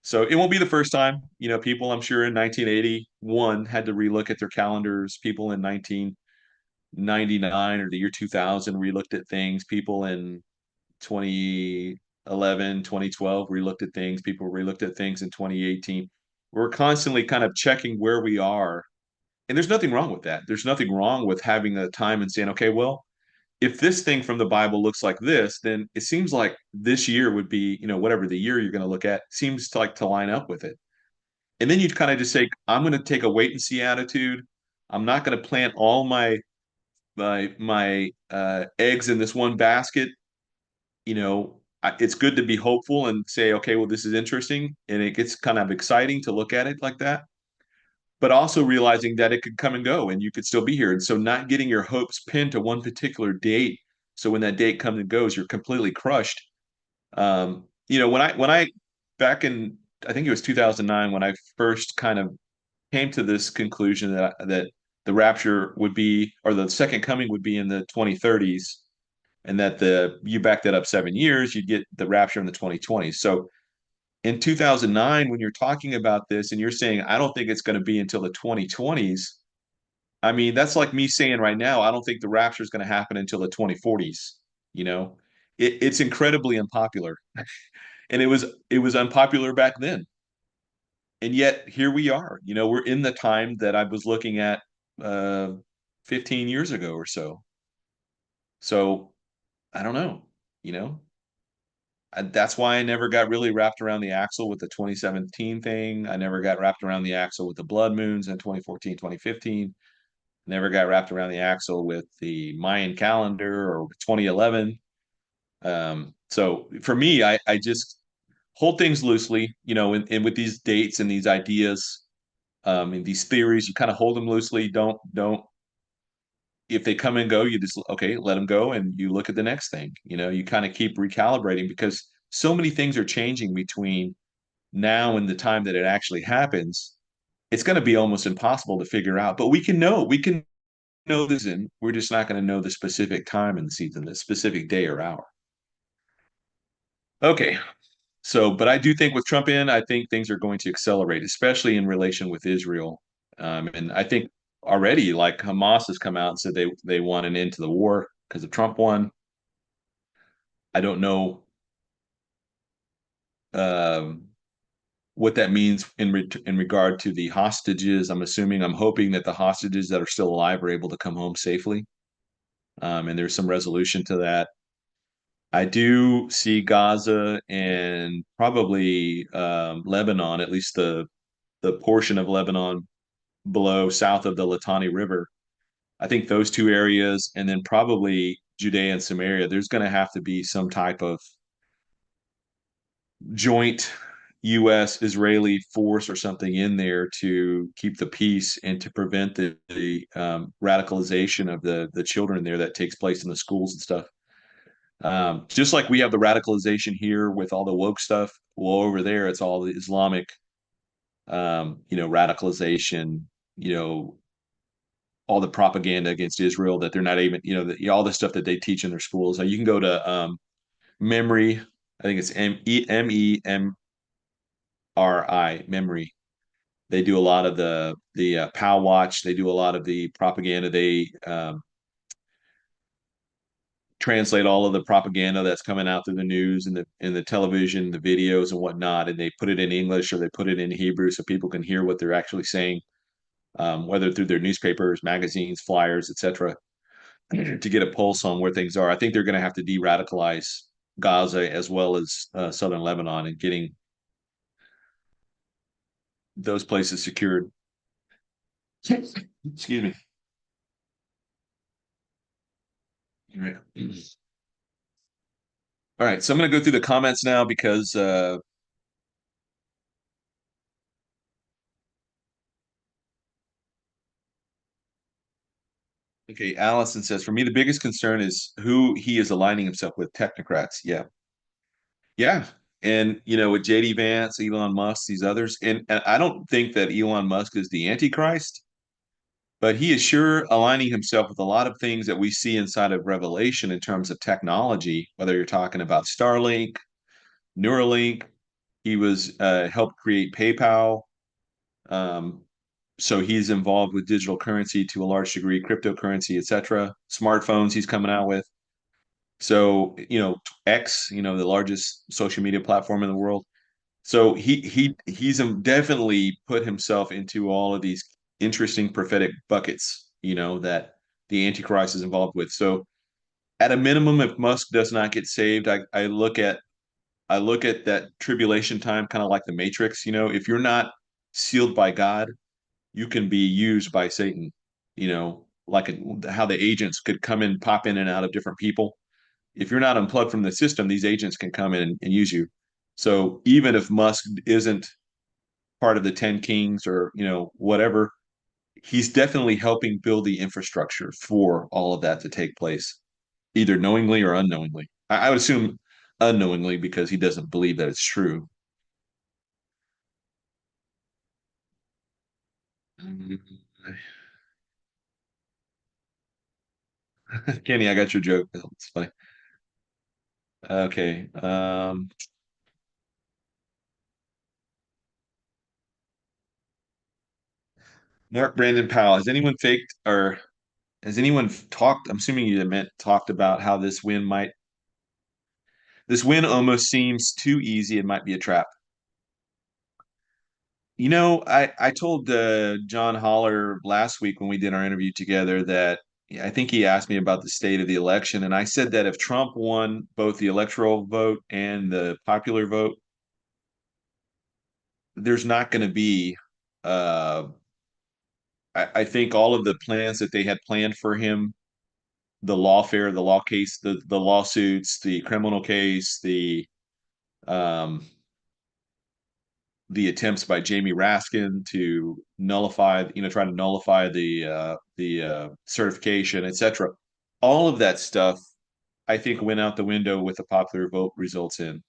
Speaker 1: So it won't be the first time. People, I'm sure, in 1981 had to relook at their calendars. People in 1999 or the year 2000 relooked at things. People in 2011, 2012, relooked at things. People relooked at things in 2018. We're constantly kind of checking where we are. And there's nothing wrong with that. There's nothing wrong with having a time and saying, okay, well, if this thing from the Bible looks like this, then it seems like this year would be, whatever the year you're going to look at seems to like to line up with it. And then you'd kind of just say, I'm going to take a wait and see attitude. I'm not going to plant all my eggs in this one basket. It's good to be hopeful and say, okay, well, this is interesting, and it gets kind of exciting to look at it like that. But also realizing that it could come and go, and you could still be here. And so, not getting your hopes pinned to one particular date. So when that date comes and goes, you're completely crushed. When I back in, I think it was 2009, when I first kind of came to this conclusion that the rapture would be, or the second coming would be in the 2030s, and that you back that up 7 years, you'd get the rapture in the 2020s. So in 2009, when you're talking about this and you're saying, I don't think it's going to be until the 2020s, I mean, that's like me saying right now, I don't think the rapture is going to happen until the 2040s. You know, it's incredibly unpopular. And it was unpopular back then. And yet here we are. We're in the time that I was looking at uh, 15 years ago or so. So I don't know, you know, that's why I never got really wrapped around the axle with the 2017 thing. I never got wrapped around the axle with the blood moons in 2014, 2015. Never got wrapped around the axle with the Mayan calendar or 2011. So for me, I just hold things loosely, and with these dates and these ideas, and these theories, you kind of hold them loosely. Don't if they come and go, you just okay, let them go, and you look at the next thing. You kind of keep recalibrating, because so many things are changing between now and the time that it actually happens. It's going to be almost impossible to figure out, but we can know this, and we're just not going to know the specific time in the season, the specific day or hour. Okay, so but I do think with Trump in, I think things are going to accelerate, especially in relation with Israel. And I think already, like, Hamas has come out and said they want an end to the war because of Trump won. I don't know. um, what that means in regard to the hostages. I'm hoping that the hostages that are still alive are able to come home safely, and there's some resolution to that. I do see Gaza and probably Lebanon, at least the portion of Lebanon below south of the Litani River. I think those two areas, and then probably Judea and Samaria, there's going to have to be some type of joint U.S. Israeli force or something in there to keep the peace and to prevent the radicalization of the children there that takes place in the schools and stuff. Just like we have the radicalization here with all the woke stuff, well, over there it's all the Islamic, radicalization, you know, all the propaganda against Israel that they're not even, all the stuff that they teach in their schools. You can go to Memory. I think it's MEMRI, Memory. They do a lot of the POW Watch. They do a lot of the propaganda. They translate all of the propaganda that's coming out through the news and the television, the videos and whatnot, and they put it in English or they put it in Hebrew so people can hear what they're actually saying, whether through their newspapers, magazines, flyers, etc., to get a pulse on where things are. I think they're going to have to de-radicalize Gaza as well as southern Lebanon and getting those places secured. Excuse me. Right. All right, so I'm going to go through the comments now because okay, Allison says, for me, the biggest concern is who he is aligning himself with, technocrats. Yeah. Yeah. And, with JD Vance, Elon Musk, these others, and I don't think that Elon Musk is the Antichrist, but he is sure aligning himself with a lot of things that we see inside of Revelation in terms of technology, whether you're talking about Starlink, Neuralink. He was helped create PayPal. Um, so he's involved with digital currency to a large degree, cryptocurrency, etc. Smartphones he's coming out with. So, X, the largest social media platform in the world. So he's definitely put himself into all of these interesting prophetic buckets, that the Antichrist is involved with. So at a minimum, if Musk does not get saved, I look at that tribulation time kind of like the Matrix. If you're not sealed by God, you can be used by Satan. Like how the agents could come in, pop in and out of different people. If you're not unplugged from the system, these agents can come in and use you. So even if Musk isn't part of the 10 kings or, whatever, he's definitely helping build the infrastructure for all of that to take place, either knowingly or unknowingly. I would assume unknowingly because he doesn't believe that it's true. Kenny, I got your joke. It's funny. Okay. Mark Brandon Powell. Has anyone faked or has anyone talked? I'm assuming you meant talked about how this win almost seems too easy. It might be a trap. I told John Holler last week when we did our interview together that I think he asked me about the state of the election, and I said that if Trump won both the electoral vote and the popular vote, there's not going to be. Uh, I think all of the plans that they had planned for him, the lawfare, the law case, the lawsuits, the criminal case, um, the attempts by Jamie Raskin to nullify, try to nullify the certification, etc. All of that stuff, I think, went out the window with the popular vote results in,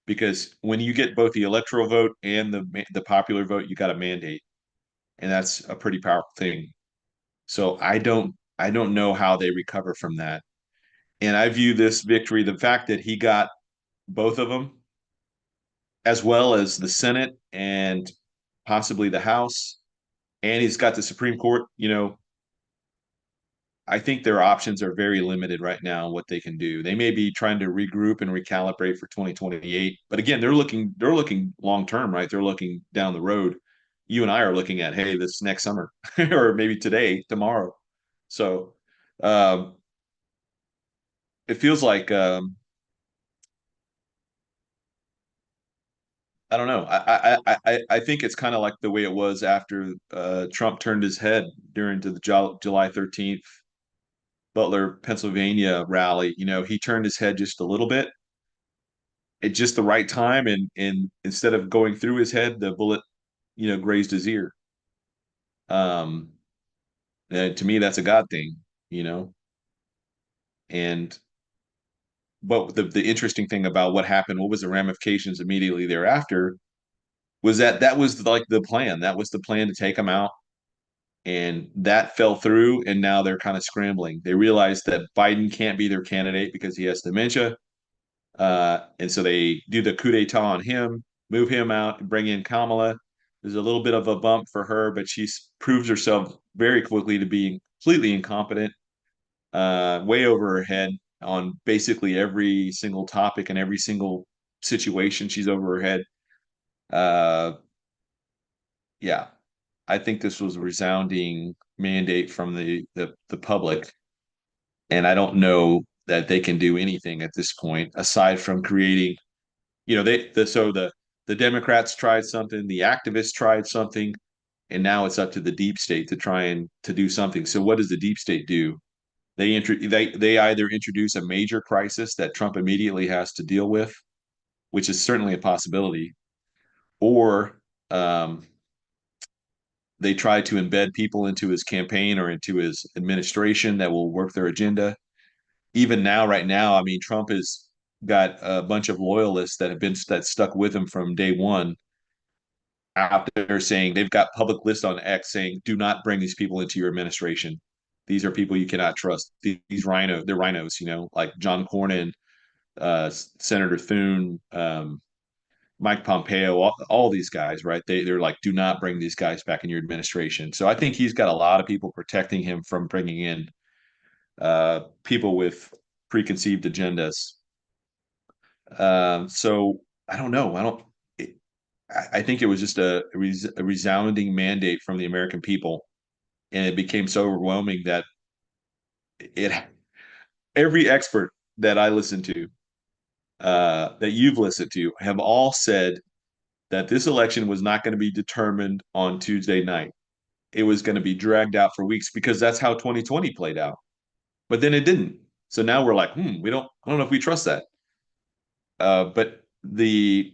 Speaker 1: because when you get both the electoral vote and the popular vote, you got a mandate, and that's a pretty powerful thing. So I don't know how they recover from that, and I view this victory, the fact that he got both of them, as well as the Senate and possibly the House, and he's got the Supreme Court, I think their options are very limited right now, what they can do. They may be trying to regroup and recalibrate for 2028, but again, they're looking long term, right? They're looking down the road. You and I are looking at, hey, this next summer, or maybe today, tomorrow. So um, it feels like I don't know. I think it's kind of like the way it was after Trump turned his head during the July 13th Butler, Pennsylvania rally. He turned his head just a little bit at just the right time, and instead of going through his head, the bullet, grazed his ear. Um, and to me, that's a God thing, you know. And but the interesting thing about what happened, what was the ramifications immediately thereafter, was that was like the plan. That was the plan to take him out, and that fell through. And now they're kind of scrambling. They realized that Biden can't be their candidate because he has dementia. And so they do the coup d'etat on him, move him out, and bring in Kamala. There's a little bit of a bump for her, but she proves herself very quickly to be completely incompetent, way over her head on basically every single topic and every single situation. She's over her head. Uh, yeah, I think this was a resounding mandate from the public, and I don't know that they can do anything at this point aside from creating. The Democrats tried something, the activists tried something, and now it's up to the deep state to try and to do something. So what does the deep state do? They either introduce a major crisis that Trump immediately has to deal with, which is certainly a possibility, or um, they try to embed people into his campaign or into his administration that will work their agenda. Even now, right now, I mean, Trump has got a bunch of loyalists that stuck with him from day one out there saying they've got public lists on X saying, do not bring these people into your administration. These are people you cannot trust. They're rhinos, like John Cornyn, Senator Thune, Mike Pompeo, all these guys, right? They're like, do not bring these guys back in your administration. So I think he's got a lot of people protecting him from bringing in people with preconceived agendas. So I don't know. I think it was just a resounding mandate from the American people, and it became so overwhelming that it every expert that I listened to, that you've listened to, have all said that this election was not going to be determined on Tuesday night. It was going to be dragged out for weeks because that's how 2020 played out. But then it didn't. So now we're like, I don't know if we trust that. But the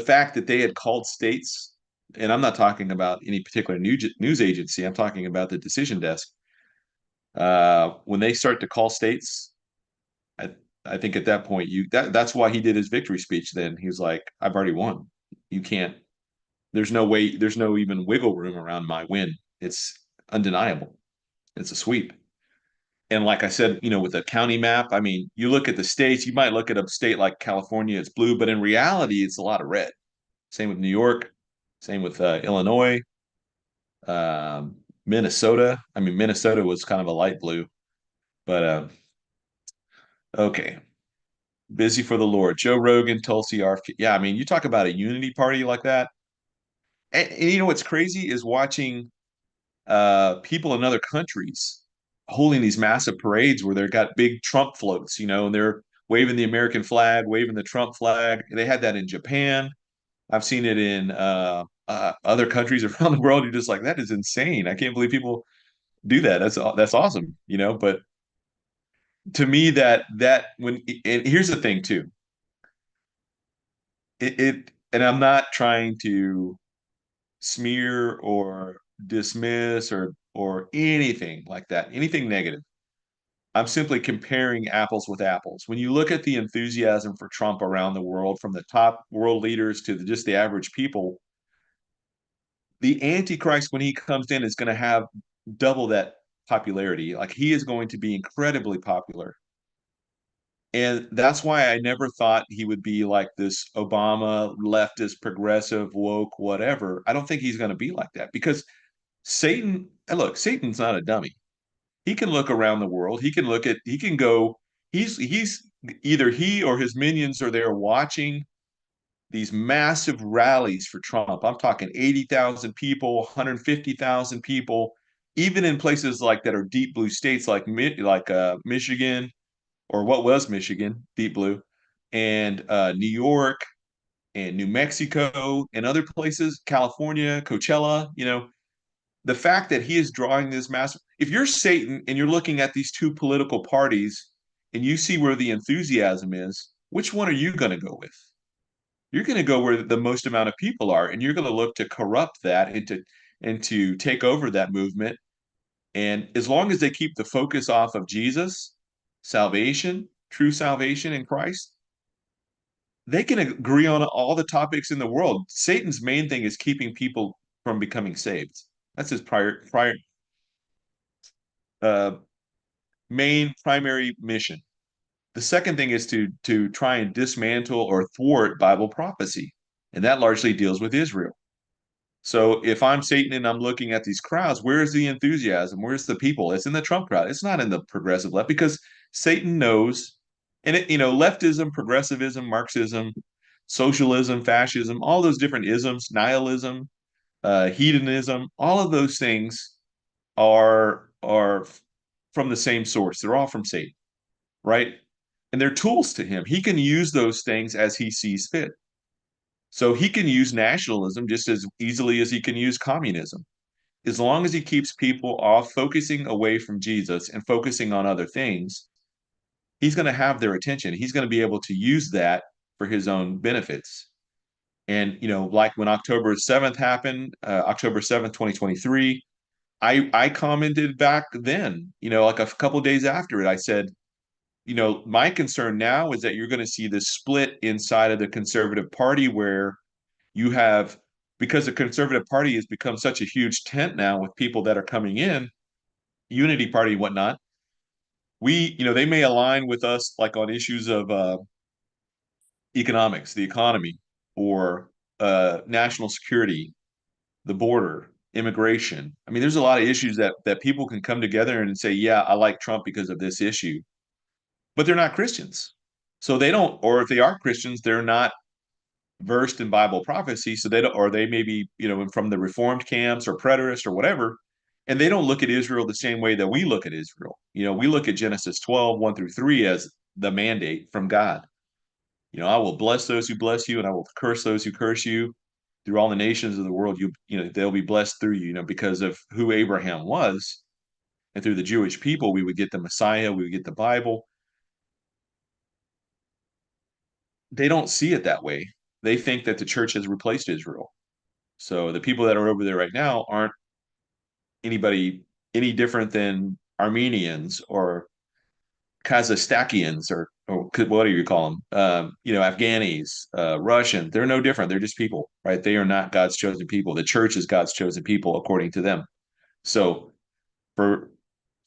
Speaker 1: fact that they had called states, and I'm not talking about any particular news agency, I'm talking about the decision desk. When they start to call states, I, I think at that point that's why he did his victory speech. Then he was like, "I've already won. You can't. There's no way. There's no even wiggle room around my win. It's undeniable. It's a sweep." And like I said, with the county map, I mean, you look at the states, you might look at a state like California, it's blue, but in reality, it's a lot of red. Same with New York, same with Illinois, Minnesota. I mean, Minnesota was kind of a light blue, but okay. Busy for the Lord. Joe Rogan, Tulsi RFK. Yeah, I mean, you talk about a unity party like that. And you know what's crazy is watching people in other countries holding these massive parades where they've got big Trump floats, and they're waving the American flag, waving the Trump flag. They had that in Japan. I've seen it in other countries around the world. You're just like, that is insane. I can't believe people do that. That's awesome, But to me, that when and here's the thing too, and I'm not trying to smear or dismiss or anything like that, anything negative. I'm simply comparing apples with apples. When you look at the enthusiasm for Trump around the world, from the top world leaders to just the average people, the Antichrist, when he comes in, is going to have double that popularity. Like, he is going to be incredibly popular. And that's why I never thought he would be like this Obama leftist, progressive, woke, whatever. I don't think he's going to be like that because Satan, and look, Satan's not a dummy. He can look around the world. He can go, he's either he or his minions are there watching these massive rallies for Trump. I'm talking 80,000 people, 150,000 people, even in places like that are deep blue states like Michigan, or what was Michigan, deep blue, and New York and New Mexico and other places, California, Coachella, the fact that he is drawing this massive, if you're Satan and you're looking at these two political parties and you see where the enthusiasm is, which one are you going to go with? You're going to go where the most amount of people are, and you're going to look to corrupt that and to take over that movement. And as long as they keep the focus off of Jesus, salvation, true salvation in Christ, they can agree on all the topics in the world. Satan's main thing is keeping people from becoming saved. That's his prior uh, main primary mission. The second thing is to try and dismantle or thwart Bible prophecy, and that largely deals with Israel. So if I'm Satan and I'm looking at these crowds, where's the enthusiasm? Where's the people? It's in the Trump crowd. It's not in the progressive left because Satan knows, and leftism, progressivism, Marxism, socialism, fascism, all those different isms, nihilism, hedonism, all of those things are from the same source. They're all from Satan, right? And they're tools to him. He can use those things as he sees fit. So he can use nationalism just as easily as he can use communism. As long as he keeps people off focusing away from Jesus and focusing on other things, he's going to have their attention. He's going to be able to use that for his own benefits. And, like when October 7th happened, October 7th, 2023, I commented back then, like a couple of days after it, I said, my concern now is that you're going to see this split inside of the conservative party where you have, because the conservative party has become such a huge tent now with people that are coming in, unity party and whatnot. They may align with us like on issues of economics, the economy, or national security, the border, immigration. I mean, there's a lot of issues that people can come together and say, yeah, I like Trump because of this issue, but they're not Christians. So they don't, or if they are Christians, they're not versed in Bible prophecy. So they don't, or they may be, from the Reformed camps or preterist or whatever, and they don't look at Israel the same way that we look at Israel. We look at Genesis 12, 1 through 3 as the mandate from God. I will bless those who bless you, and I will curse those who curse you. Through all the nations of the world, they'll be blessed through you, because of who Abraham was, and through the Jewish people, we would get the Messiah, we would get the Bible. They don't see it that way. They think that the church has replaced Israel. So the people that are over there right now aren't anybody any different than Armenians or Kazakhstanians or what do you call them? Afghanis, Russians. They're no different. They're just people, right? They are not God's chosen people. The church is God's chosen people, according to them. So for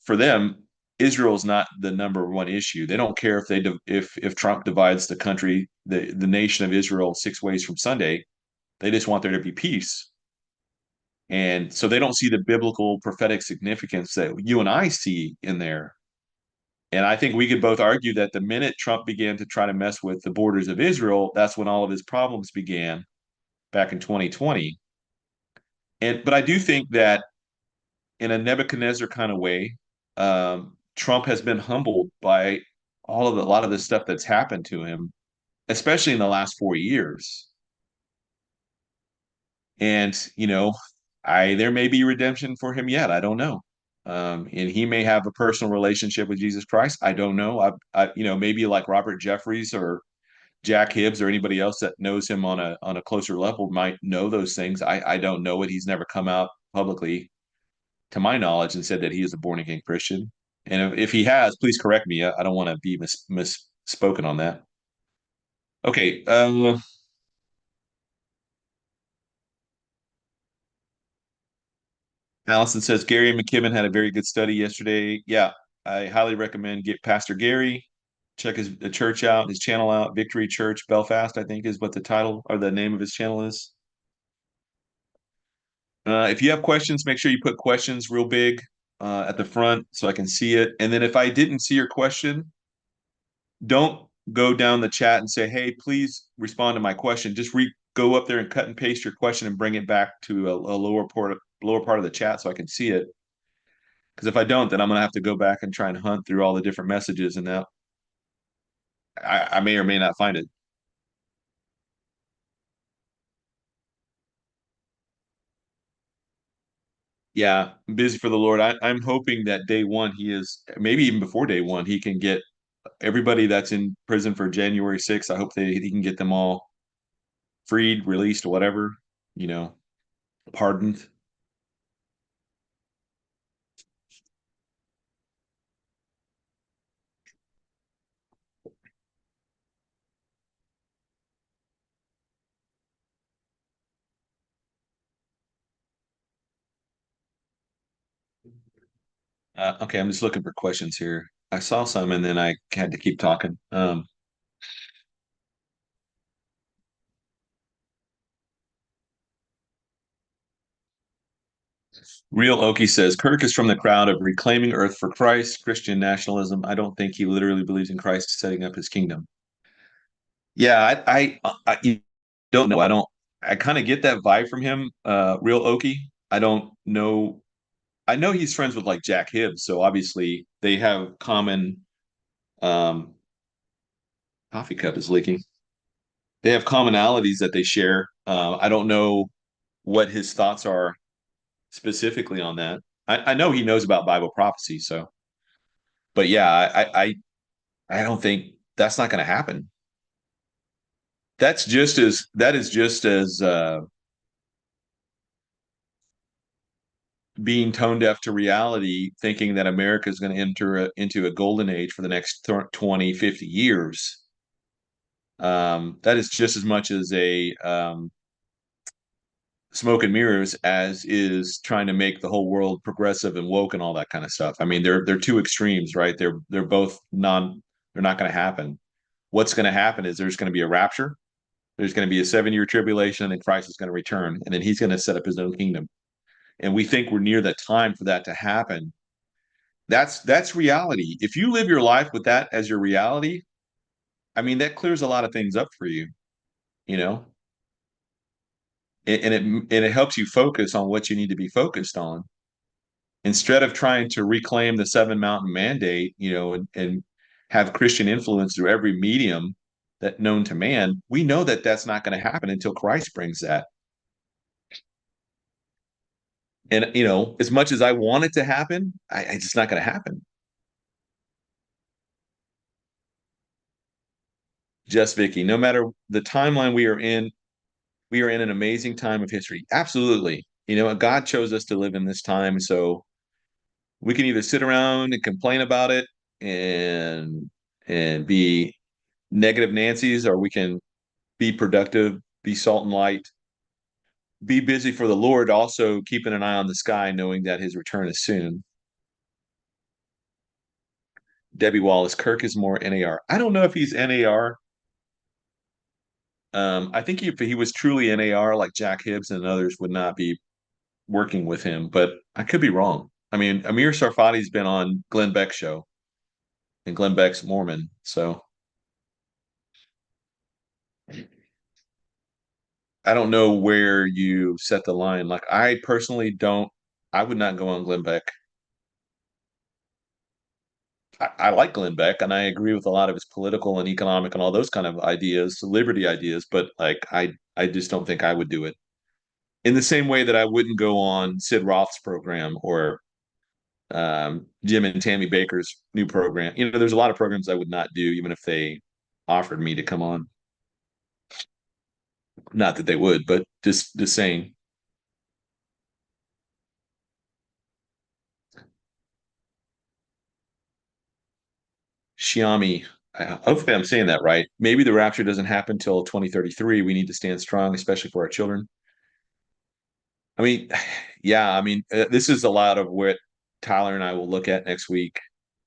Speaker 1: for them, Israel is not the number one issue. They don't care if Trump divides the country, the nation of Israel, 6 ways from Sunday. They just want there to be peace. And so they don't see the biblical prophetic significance that you and I see in there. And I think we could both argue that the minute Trump began to try to mess with the borders of Israel, that's when all of his problems began back in 2020. But I do think that in a Nebuchadnezzar kind of way, Trump has been humbled by a lot of the stuff that's happened to him, especially in the last 4 years. And there may be redemption for him yet. I don't know. And he may have a personal relationship with Jesus Christ. I don't know. Maybe like Robert Jeffries or Jack Hibbs or anybody else that knows him on a closer level might know those things. I don't know it. He's never come out publicly, to my knowledge, and said that he is a born again Christian. And if he has, please correct me. I don't want to be misspoken on that. Okay. Allison says Gary McKibben had a very good study yesterday. Yeah, I highly recommend get Pastor Gary. Check his church out, his channel out. Victory Church Belfast, I think, is what the title or the name of his channel is. If you have questions, make sure you put questions real big. at the front so I can see it. And then if I didn't see your question, don't go down the chat and say, "Hey, please respond to my question." Just go up there and cut and paste your question and bring it back to a lower part of the chat so I can see it. Because if I don't, then I'm gonna have to go back and try and hunt through all the different messages, and now I may or may not find it. Yeah, I'm busy for the Lord. I'm hoping that day one he is, maybe even before day one, he can get everybody that's in prison for January 6th. I hope he can get them all freed, released, whatever, you know, pardoned. Okay, I'm just looking for questions here. I saw some and then I had to keep talking. Real Okie says Kirk is from the crowd of reclaiming Earth for Christ, Christian nationalism. I don't think he literally believes in Christ setting up his kingdom. Yeah, you don't know. I don't. I kind of get that vibe from him. Real Okie. I don't know. I know he's friends with like Jack Hibbs, so obviously they have common. Um, Coffee cup is leaking. They have commonalities that they share. I don't know what his thoughts are specifically on that. I know he knows about Bible prophecy, so but yeah, I don't think that's not going to happen. That is just as being tone deaf to reality, thinking that America is going to enter into a golden age for the next 20, 50 years. That is just as much as a smoke and mirrors as is trying to make the whole world progressive and woke and all that kind of stuff. I mean, they're two extremes, right? They're both they're not going to happen. What's going to happen is there's going to be a rapture, there's going to be a 7 year tribulation, and then Christ is going to return, and then he's going to set up his own kingdom. And we think we're near the time for that to happen. That's reality. If you live your life with that as your reality, I mean, that clears a lot of things up for you, you know, and it helps you focus on what you need to be focused on instead of trying to reclaim the seven mountain mandate, and have Christian influence through every medium that known to man. We know that that's not going to happen until Christ brings that. And as much as I want it to happen, it's just not going to happen. Just Vicky, no matter the timeline we are in an amazing time of history. Absolutely. God chose us to live in this time. So we can either sit around and complain about it and be negative Nancy's, or we can be productive, be salt and light, be busy for the Lord, also keeping an eye on the sky, knowing that his return is soon. Debbie Wallace, Kirk is more NAR. I don't know if he's NAR. I think if he was truly NAR, like Jack Hibbs and others would not be working with him, but I could be wrong. I mean, Amir Sarfati's been on Glenn Beck's show, and Glenn Beck's Mormon, so I don't know where you set the line. Like, I personally don't. I would not go on Glenn Beck. I like Glenn Beck, and I agree with a lot of his political and economic and all those kind of ideas, liberty ideas. But like, I just don't think I would do it in the same way that I wouldn't go on Sid Roth's program or Jim and Tammy Baker's new program. There's a lot of programs I would not do, even if they offered me to come on. Not that they would, but just saying. Xiaomi, hopefully I'm saying that right. Maybe the rapture doesn't happen till 2033. We need to stand strong, especially for our children. I mean, yeah, I mean, this is a lot of what Tyler and I will look at next week,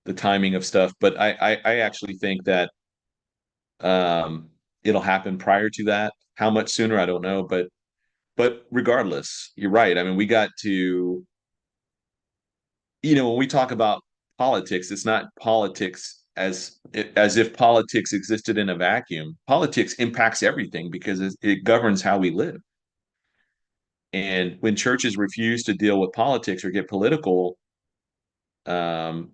Speaker 1: the timing of stuff. But I actually think that it'll happen prior to that. How much sooner, I don't know. But regardless, you're right. I mean, we got to when we talk about politics, it's not politics as if politics existed in a vacuum. Politics impacts everything because it governs how we live. And when churches refuse to deal with politics or get political, um,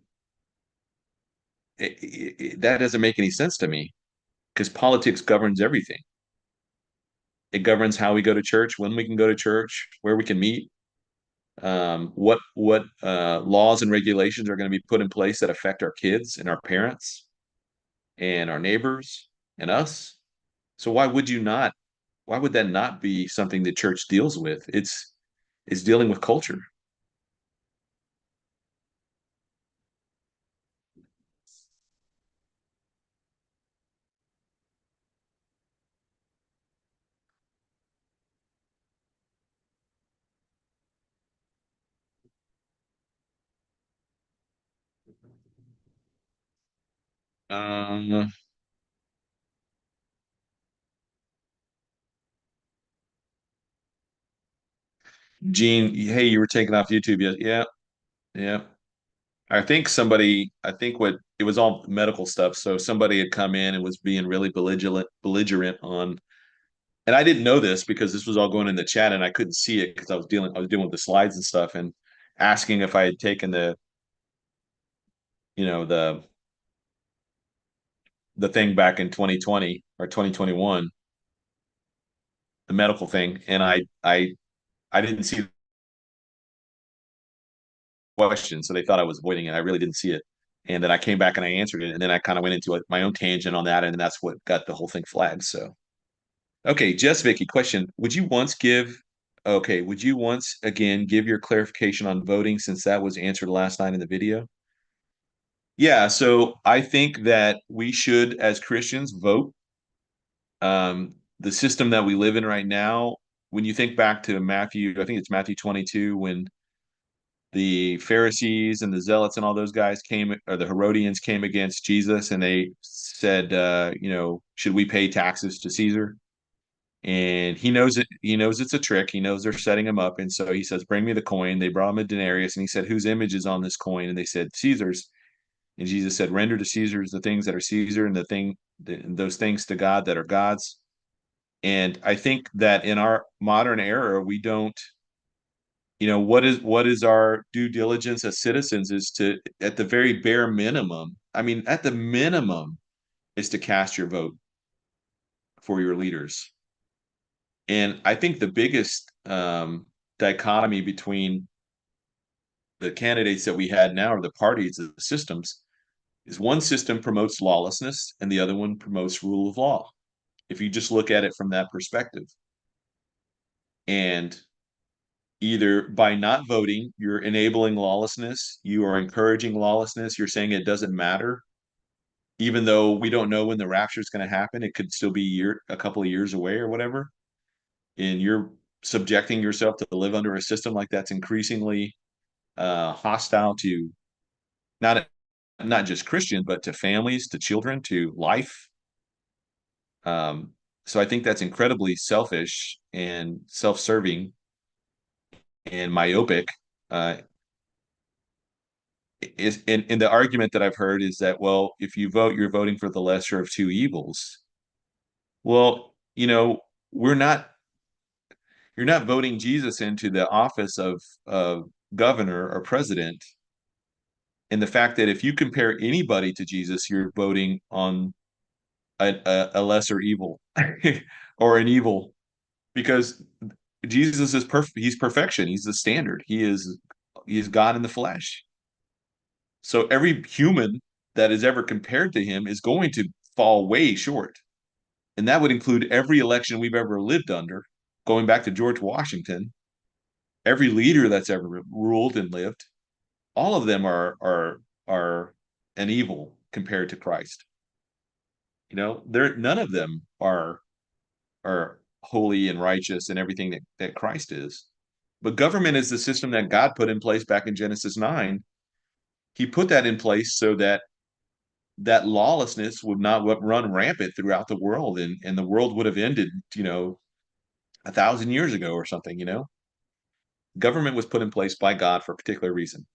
Speaker 1: that doesn't make any sense to me because politics governs everything. It governs how we go to church, when we can go to church, where we can meet, what laws and regulations are going to be put in place that affect our kids and our parents and our neighbors and us. So why would that not be something the church deals with? It's dealing with culture. Um, Gene, hey, you were taken off YouTube yet? Yeah, yeah. I think what it was all medical stuff. So somebody had come in and was being really belligerent on, and I didn't know this because this was all going in the chat and I couldn't see it because I was dealing with the slides and stuff and asking if I had taken you know, the thing back in 2020 or 2021, the medical thing, and I didn't see the question, so they thought I was avoiding it. I really didn't see it. And then I came back and I answered it, and then I kind of went into my own tangent on that, and that's what got the whole thing flagged. So, okay, Jess Vicky, question: would you once again give your clarification on voting since that was answered last night in the video? Yeah, so I think that we should, as Christians, vote. The system that we live in right now, when you think back to Matthew, I think it's Matthew 22, when the Pharisees and the Zealots and all those guys came, or the Herodians came against Jesus, and they said, should we pay taxes to Caesar? And he knows it. He knows it's a trick. He knows they're setting him up, and so he says, "Bring me the coin." They brought him a denarius, and he said, "Whose image is on this coin?" And they said, "Caesar's." And Jesus said, "Render to Caesar's the things that are Caesar, and those things to God that are God's." And I think that in our modern era, we don't, what is our due diligence as citizens is to, at the very bare minimum, I mean, at the minimum, is to cast your vote for your leaders. And I think the biggest dichotomy between the candidates that we had now, or the parties, the systems, is one system promotes lawlessness and the other one promotes rule of law. If you just look at it from that perspective. And either by not voting, you're enabling lawlessness, you are encouraging lawlessness, you're saying it doesn't matter, even though we don't know when the rapture is going to happen. It could still be a couple of years away or whatever. And you're subjecting yourself to live under a system like that's increasingly hostile to not not just Christians, but to families, to children, to life. So I think that's incredibly selfish and self-serving and myopic. Uh, and the argument that I've heard is that, well, if you vote, you're voting for the lesser of two evils. Well, we're not you're not voting Jesus into the office of governor or president. And the fact that if you compare anybody to Jesus, you're voting on a lesser evil or an evil, because Jesus is perfect. He's perfection. He's the standard. He's God in the flesh. So every human that is ever compared to him is going to fall way short. And that would include every election we've ever lived under, going back to George Washington, every leader that's ever ruled and lived. All of them are an evil compared to Christ. There none of them are holy and righteous and everything that Christ is. But government is the system that God put in place back in Genesis 9. He put that in place so that lawlessness would not run rampant throughout the world, and the world would have ended, 1,000 years ago or something. Government was put in place by God for a particular reason.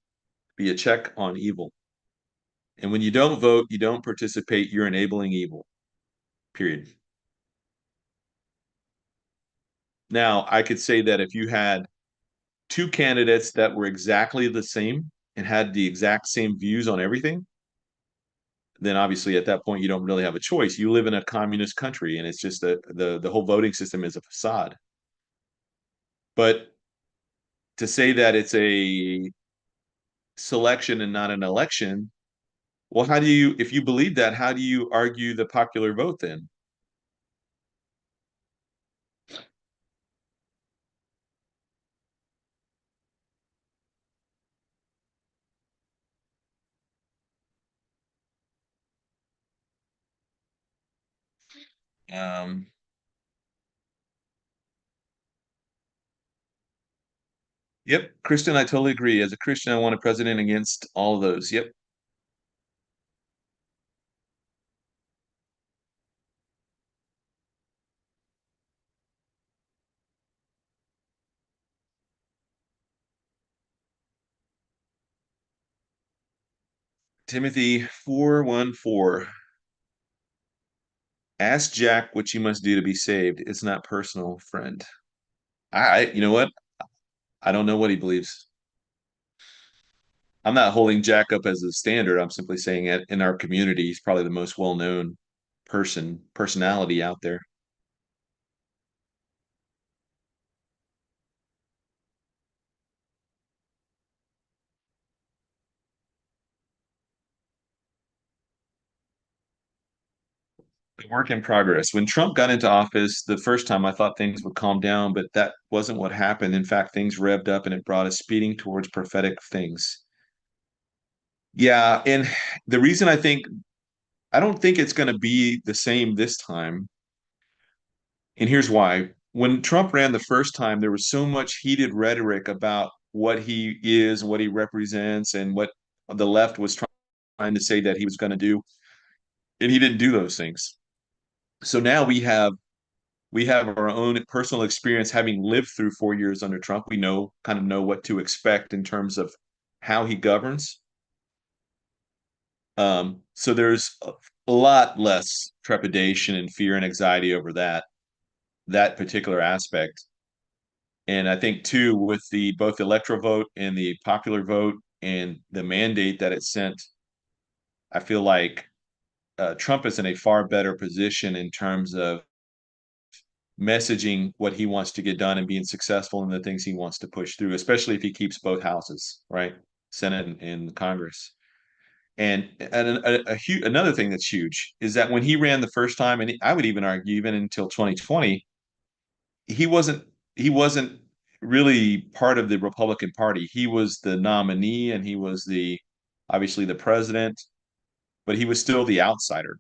Speaker 1: be a check on evil. And when you don't vote, you don't participate, you're enabling evil, period. Now, I could say that if you had two candidates that were exactly the same and had the exact same views on everything, then obviously at that point you don't really have a choice. You live in a communist country, and it's just the whole voting system is a facade. But to say that it's a selection and not an election, well, how do you, if you believe that, how do you argue the popular vote then? Um, yep, Christian, I totally agree. As a Christian, I want a president against all of those. Yep. Timothy 4:14. Ask Jack what you must do to be saved. It's not personal, friend. You know what? I don't know what he believes. I'm not holding Jack up as a standard. I'm simply saying that in our community, he's probably the most well-known personality out there. A work in progress. When Trump got into office the first time, I thought things would calm down, but that wasn't what happened. In fact, things revved up and it brought us speeding towards prophetic things. Yeah, and the reason I don't think it's going to be the same this time. And here's why. When Trump ran the first time, there was so much heated rhetoric about what he is, what he represents, and what the left was trying to say that he was going to do. And he didn't do those things. So now we have our own personal experience having lived through 4 years under Trump. We know what to expect in terms of how he governs. So there's a lot less trepidation and fear and anxiety over that particular aspect. And I think too, with the both the electoral vote and the popular vote and the mandate that it sent, I feel like Trump is in a far better position in terms of messaging what he wants to get done and being successful in the things he wants to push through, especially if he keeps both houses, right? Senate and Congress. And another thing that's huge is that when he ran the first time, and I would even argue even until 2020, he wasn't he wasn't really part of the Republican Party. He was the nominee and he was the obviously the president, but he was still the outsider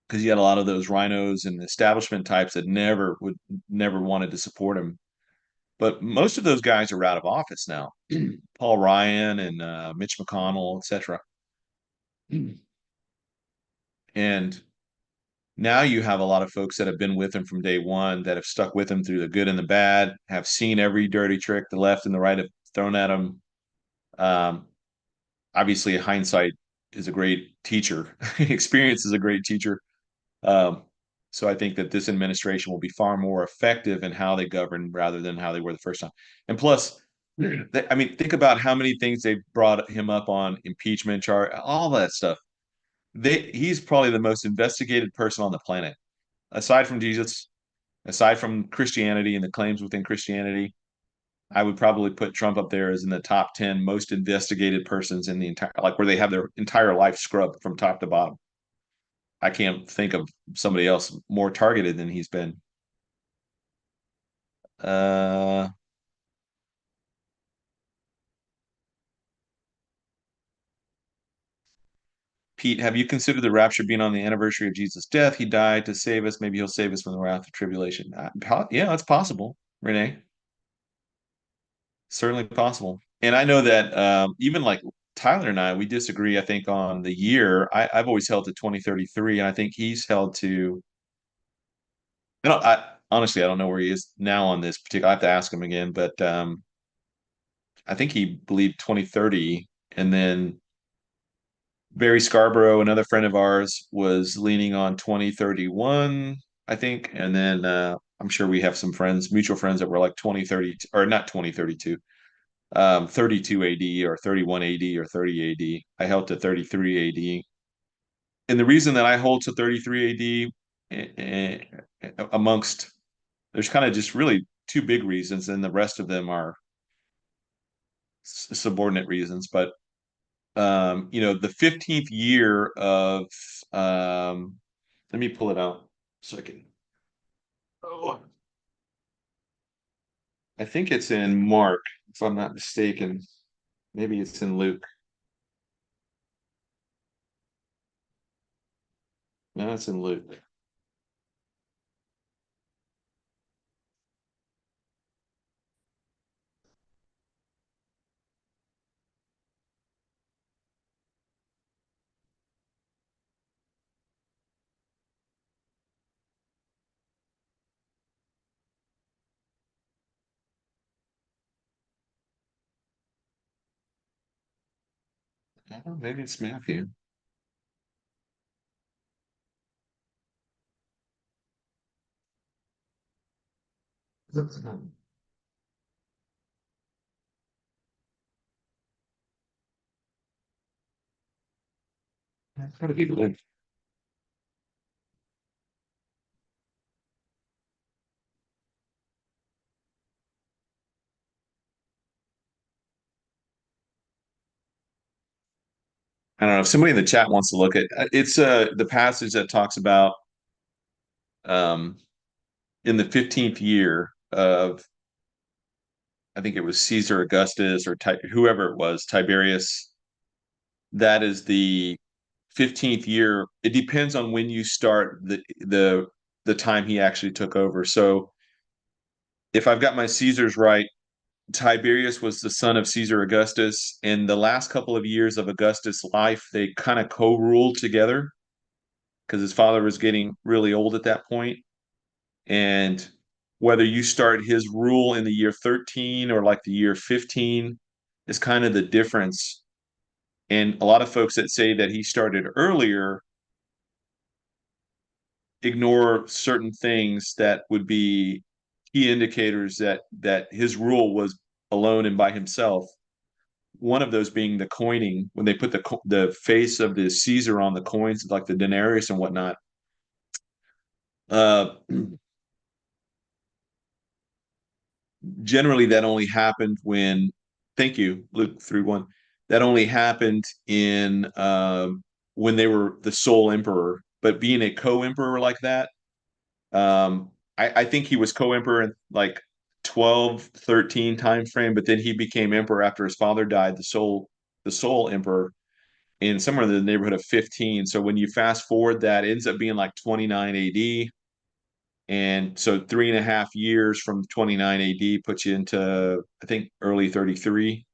Speaker 1: because you had a lot of those rhinos and establishment types that never wanted to support him. But most of those guys are out of office now. Paul Ryan and Mitch McConnell, etc. And now you have a lot of folks that have been with him from day one that have stuck with him through the good and the bad, have seen every dirty trick the left and the right have thrown at him. Um, Obviously, hindsight is a great teacher. Experience is a great teacher. Um, so I think that this administration will be far more effective in how they govern rather than how they were the first time. And plus, I mean, think about how many things they brought him up on impeachment chart, all that stuff. He's probably the most investigated person on the planet, aside from Jesus, aside from Christianity and the claims within Christianity. I would probably put Trump up there as in the top 10 most investigated persons in the entire, like where they have their entire life scrubbed from top to bottom. I can't think of somebody else more targeted than he's been. Uh, Pete, have you considered the rapture being on the anniversary of Jesus' death? He died to save us. Maybe he'll save us from the wrath of tribulation. Yeah, that's possible, Renee. Certainly possible. And I know that even like Tyler and I, we disagree, I think, on the year. I've always held to 2033, and I think he's held to, I honestly, I don't know where he is now on this particular, I have to ask him again, but I think he believed 2030, and then Barry Scarborough, another friend of ours, was leaning on 2031, I think. And then I'm sure we have some friends, mutual friends that were like 2030, or not 2032, 32 AD or 31 AD or 30 AD. I held to 33 AD. And the reason that I hold to 33 AD amongst, there's kind of just really two big reasons, and the rest of them are subordinate reasons. But the 15th year of um, let me pull it out so I can. Oh, I think it's in Mark, if I'm not mistaken. Maybe it's in Luke. No, it's in Luke. Oh, maybe it's Matthew. That's gotta be Luke. I don't know if somebody in the chat wants to look at it's the passage that talks about um in the 15th year of, I think it was Caesar Augustus or whoever it was, Tiberius. That is the 15th year. It depends on when you start the time he actually took over. So if I've got my Caesars right, Tiberius was the son of Caesar Augustus. In the last couple of years of Augustus' life, they kind of co-ruled together because his father was getting really old at that point. And whether you start his rule in the year 13 or like the year 15 is kind of the difference. And a lot of folks that say that he started earlier ignore certain things that would be key indicators that his rule was alone and by himself. One of those being the coining, when they put the face of the Caesar on the coins, like the denarius and whatnot. Uh, Generally, that only happened when. Thank you, Luke 3:1. That only happened in when they were the sole emperor. But being a co-emperor like that, I think he was co-emperor in like 12, 13 time frame, but then he became emperor after his father died, the sole emperor in somewhere in the neighborhood of 15. So when you fast forward that, it ends up being like 29 AD. And so 3.5 years from 29 AD puts you into, I think, early 33.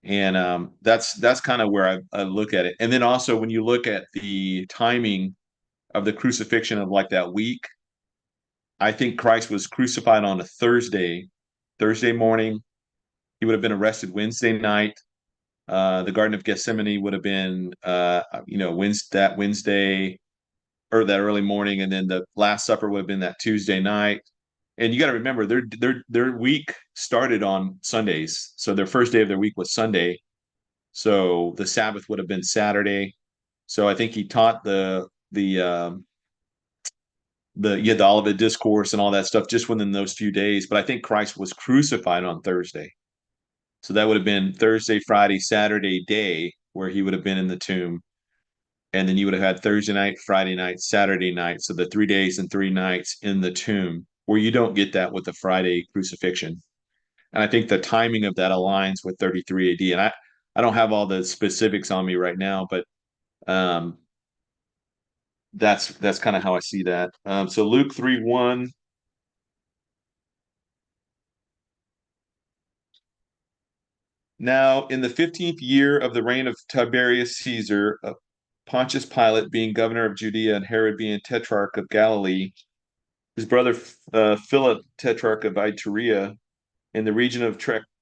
Speaker 1: And that's kind of where I look at it. And then also when you look at the timing of the crucifixion of like that week, I think Christ was crucified on a Thursday morning. He would have been arrested Wednesday night. The Garden of Gethsemane would have been, that Wednesday or that early morning, and then the Last Supper would have been that Tuesday night. And you got to remember, their week started on Sundays, so their first day of their week was Sunday. So the Sabbath would have been Saturday. So I think he taught the Olivet discourse and all that stuff just within those few days. But I think Christ was crucified on Thursday. So that would have been Thursday, Friday, Saturday day where he would have been in the tomb. And then you would have had Thursday night, Friday night, Saturday night. So the 3 days and 3 nights in the tomb, where you don't get that with the Friday crucifixion. And I think the timing of that aligns with 33 AD. And I don't have all the specifics on me right now, but um, that's kind of how I see that. So Luke 3:1. Now, in the 15th year of the reign of Tiberius Caesar, Pontius Pilate being governor of Judea and Herod being tetrarch of Galilee, his brother Philip, tetrarch of Iturea, in the region of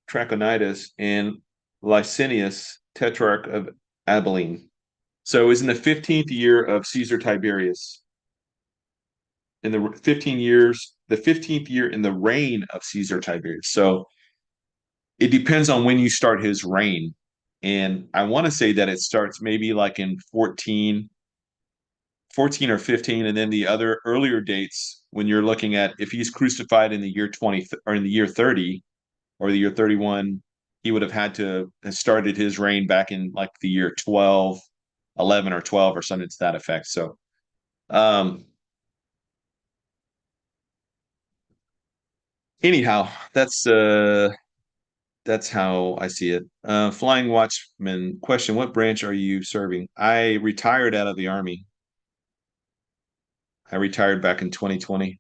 Speaker 1: Trachonitis, and Licinius, tetrarch of Abilene. So it was in the 15th year of Caesar Tiberius. In the 15 years, the 15th year in the reign of Caesar Tiberius. So it depends on when you start his reign. And I want to say that it starts maybe like in 14 or 15. And then the other earlier dates, when you're looking at if he's crucified in the year 20 or in the year 30 or the year 31, he would have had to have started his reign back in like the year 12, 11 or 12 or something to that effect. So, um, anyhow, that's how I see it. Flying Watchman question: what branch are you serving? I retired out of the Army. I retired back in 2020.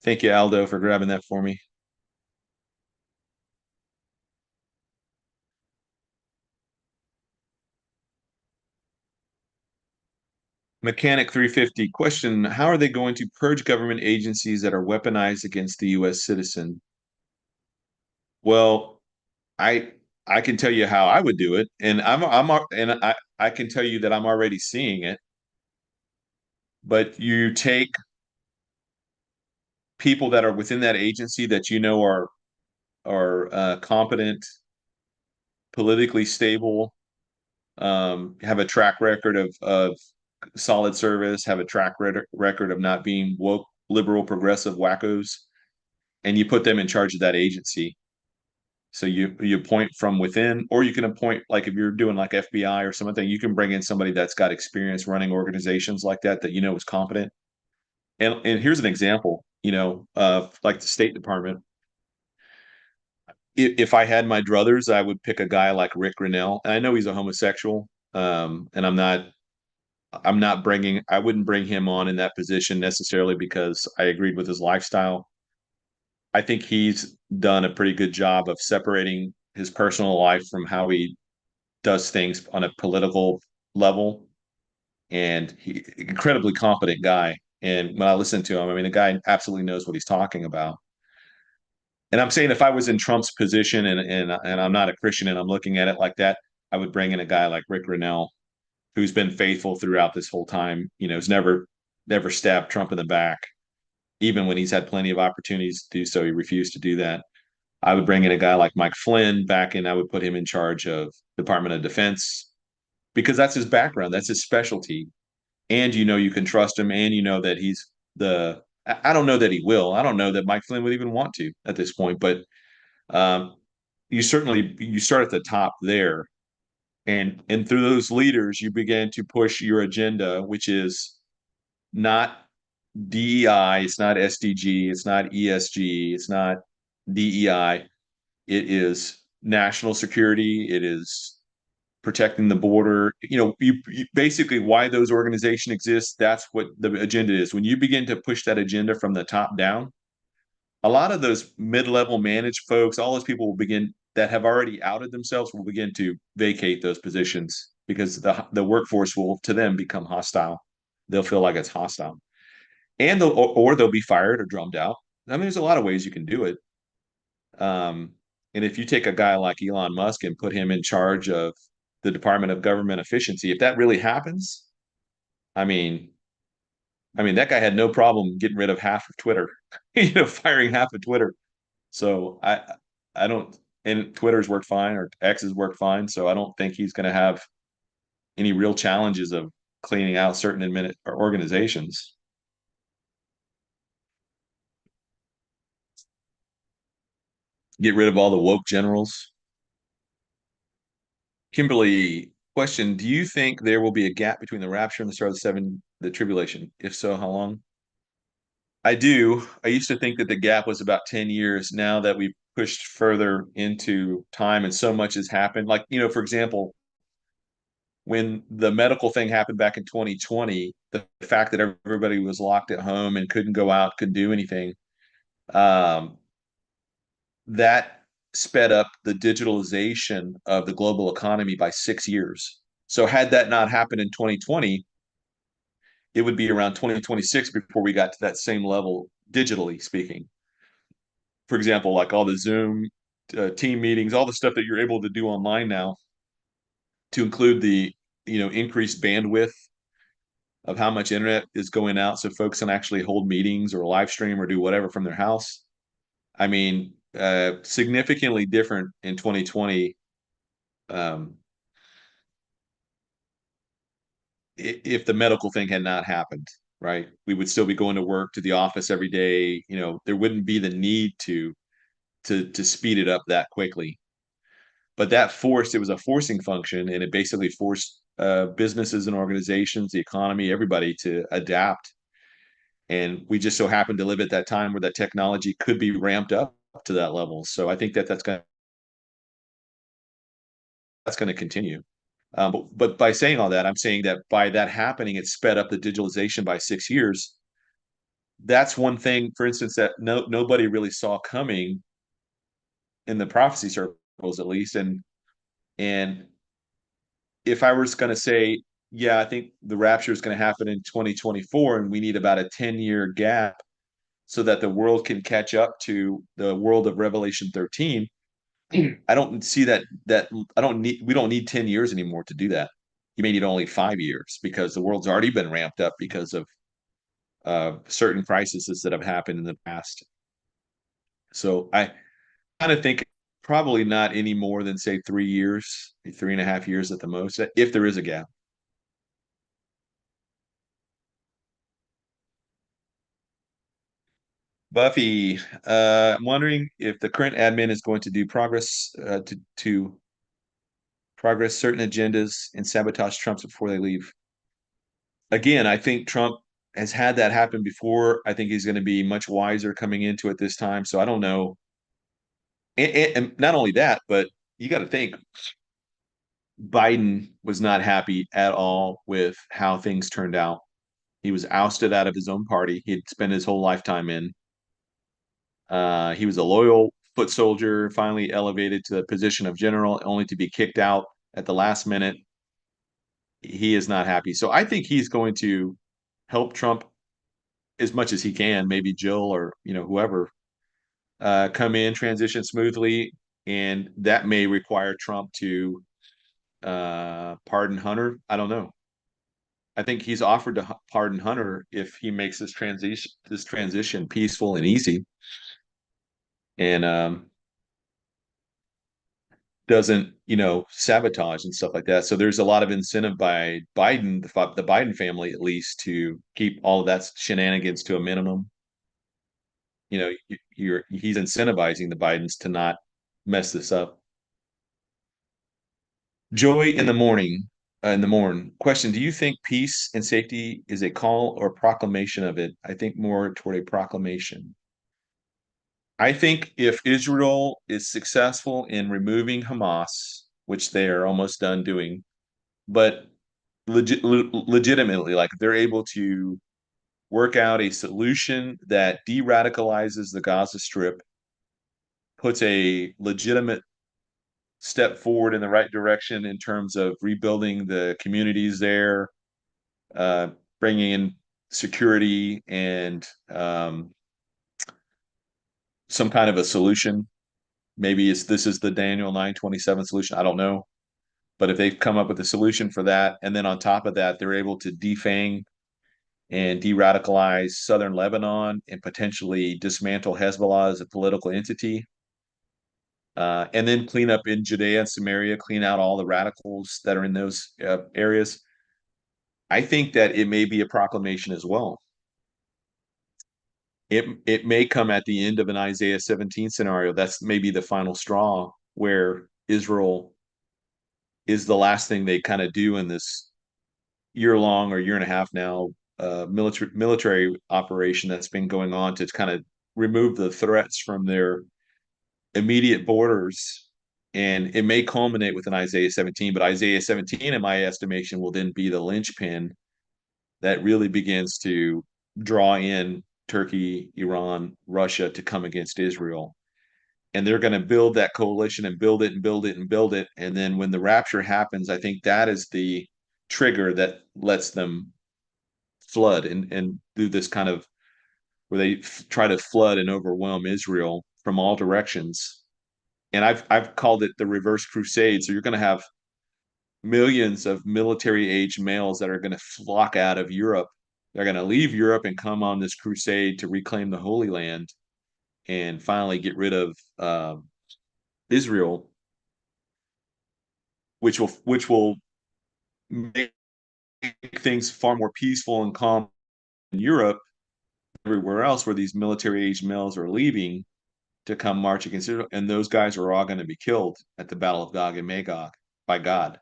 Speaker 1: Thank you, Aldo, for grabbing that for me. Mechanic 350 question: how are they going to purge government agencies that are weaponized against the U.S. citizen? Well, I I can tell you how I would do it, and I can tell you that I'm already seeing it. But you take people that are within that agency that you know are competent, politically stable, have a track record of solid service, have a record of not being woke, liberal, progressive wackos, and you put them in charge of that agency. So you appoint from within, or you can appoint like if you're doing like FBI or something, you can bring in somebody that's got experience running organizations like that you know is competent. And here's an example, of like the State Department. If I had my druthers, I would pick a guy like Rick Grinnell. And I know he's a homosexual, and I wouldn't bring him on in that position necessarily because I agreed with his lifestyle. I think he's done a pretty good job of separating his personal life from how he does things on a political level. And he incredibly competent guy. And when I listen to him, I mean, the guy absolutely knows what he's talking about. And I'm saying if I was in Trump's position and I'm not a Christian and I'm looking at it like that, I would bring in a guy like Rick Grinnell, who's been faithful throughout this whole time. Has never stabbed Trump in the back, even when he's had plenty of opportunities to do so. He refused to do that. I would bring in a guy like Mike Flynn back and I would put him in charge of Department of Defense because that's his background, that's his specialty. And you can trust him, and you know that he's the. I don't know that he will. I don't know that Mike Flynn would even want to at this point, but um, you start at the top there, and through those leaders, you begin to push your agenda, which is not DEI, it's not SDG, it's not ESG, it's not DEI. It is national security. It is protecting the border. You basically why those organizations exist. That's what the agenda is. When you begin to push that agenda from the top down, a lot of those mid-level managed folks, all those people will begin that have already outed themselves will begin to vacate those positions because the workforce will to them become hostile. They'll feel like it's hostile, and or they'll be fired or drummed out. I mean, there's a lot of ways you can do it. Um, and if you take a guy like Elon Musk and put him in charge of the Department of Government Efficiency, if that really happens, I mean, that guy had no problem getting rid of half of Twitter, firing half of Twitter. So I don't, and Twitter's worked fine or X has worked fine. So I don't think he's going to have any real challenges of cleaning out certain organizations. Get rid of all the woke generals. Kimberly, question: do you think there will be a gap between the rapture and the start of the tribulation? If so, how long? I do. I used to think that the gap was about 10 years. Now that we've pushed further into time and so much has happened, like, for example, when the medical thing happened back in 2020, the fact that everybody was locked at home and couldn't go out, couldn't do anything, um, that sped up the digitalization of the global economy by 6 years. So had that not happened in 2020, it would be around 2026 before we got to that same level, digitally speaking. for example, like all the Zoom team meetings, all the stuff that you're able to do online now, to include the increased bandwidth of how much internet is going out, so folks can actually hold meetings or live stream or do whatever from their house. I mean, significantly different in 2020. Um, if the medical thing had not happened, right, we would still be going to work, to the office every day. There wouldn't be the need to speed it up that quickly. But it was a forcing function, and it basically forced businesses and organizations, the economy, everybody to adapt. And we just so happened to live at that time where that technology could be ramped up to that level. So I think that that's going to continue. But by saying all that, I'm saying that by that happening, it sped up the digitalization by 6 years. That's one thing, for instance, that nobody really saw coming in the prophecy circles, at least. And if I was going to say, yeah, I think the rapture is going to happen in 2024, and we need about a 10-year gap so that the world can catch up to the world of Revelation 13. I don't see that we don't need 10 years anymore to do that. You may need only 5 years, because the world's already been ramped up because of certain crises that have happened in the past. So I kind of think probably not any more than, say, 3 years, 3.5 years at the most, if there is a gap. Buffy, I'm wondering if the current admin is going to do progress to progress certain agendas and sabotage Trump's before they leave. Again, I think Trump has had that happen before. I think he's going to be much wiser coming into it this time. So I don't know. And not only that, but you got to think Biden was not happy at all with how things turned out. He was ousted out of his own party. He'd spent his whole lifetime in. He was a loyal foot soldier, finally elevated to the position of general, only to be kicked out at the last minute. He is not happy. So I think he's going to help Trump as much as he can, maybe Jill or whoever, come in, transition smoothly, and that may require Trump to pardon Hunter. I don't know. I think he's offered to pardon Hunter if he makes this transition peaceful and easy, and doesn't sabotage and stuff like that. So there's a lot of incentive by Biden, the Biden family at least, to keep all of that shenanigans to a minimum. He's incentivizing the Bidens to not mess this up. Joy in the morning, in the morn. Question: do you think peace and safety is a call or proclamation of it? I think more toward a proclamation. I think if Israel is successful in removing Hamas, which they are almost done doing, but legitimately, like, if they're able to work out a solution that de-radicalizes the Gaza Strip, puts a legitimate step forward in the right direction in terms of rebuilding the communities there, uh, bringing in security and some kind of a solution. Maybe this is the Daniel 9:27 solution. I don't know. But if they've come up with a solution for that, and then on top of that, they're able to defang and de-radicalize southern Lebanon and potentially dismantle Hezbollah as a political entity, and then clean up in Judea and Samaria, clean out all the radicals that are in those areas. I think that it may be a proclamation as well. It may come at the end of an Isaiah 17 scenario. That's maybe the final straw, where Israel is the last thing they kind of do in this year long or year and a half now military operation that's been going on to kind of remove the threats from their immediate borders. And it may culminate with an Isaiah 17, but Isaiah 17, in my estimation, will then be the linchpin that really begins to draw in Turkey, Iran, Russia to come against Israel. And they're going to build that coalition and build it and build it and build it. And then when the rapture happens, I think that is the trigger that lets them flood and do this kind of, where they try to flood and overwhelm Israel. from all directions. And I've called it the reverse crusade. So you're going to have millions of military age males that are going to flock out of Europe. They're going to leave Europe and come on this crusade to reclaim the Holy Land and finally get rid of Israel, which will make things far more peaceful and calm in Europe, everywhere else where these military age males are leaving to come march against Israel, and those guys are all going to be killed at the Battle of Gog and Magog by God.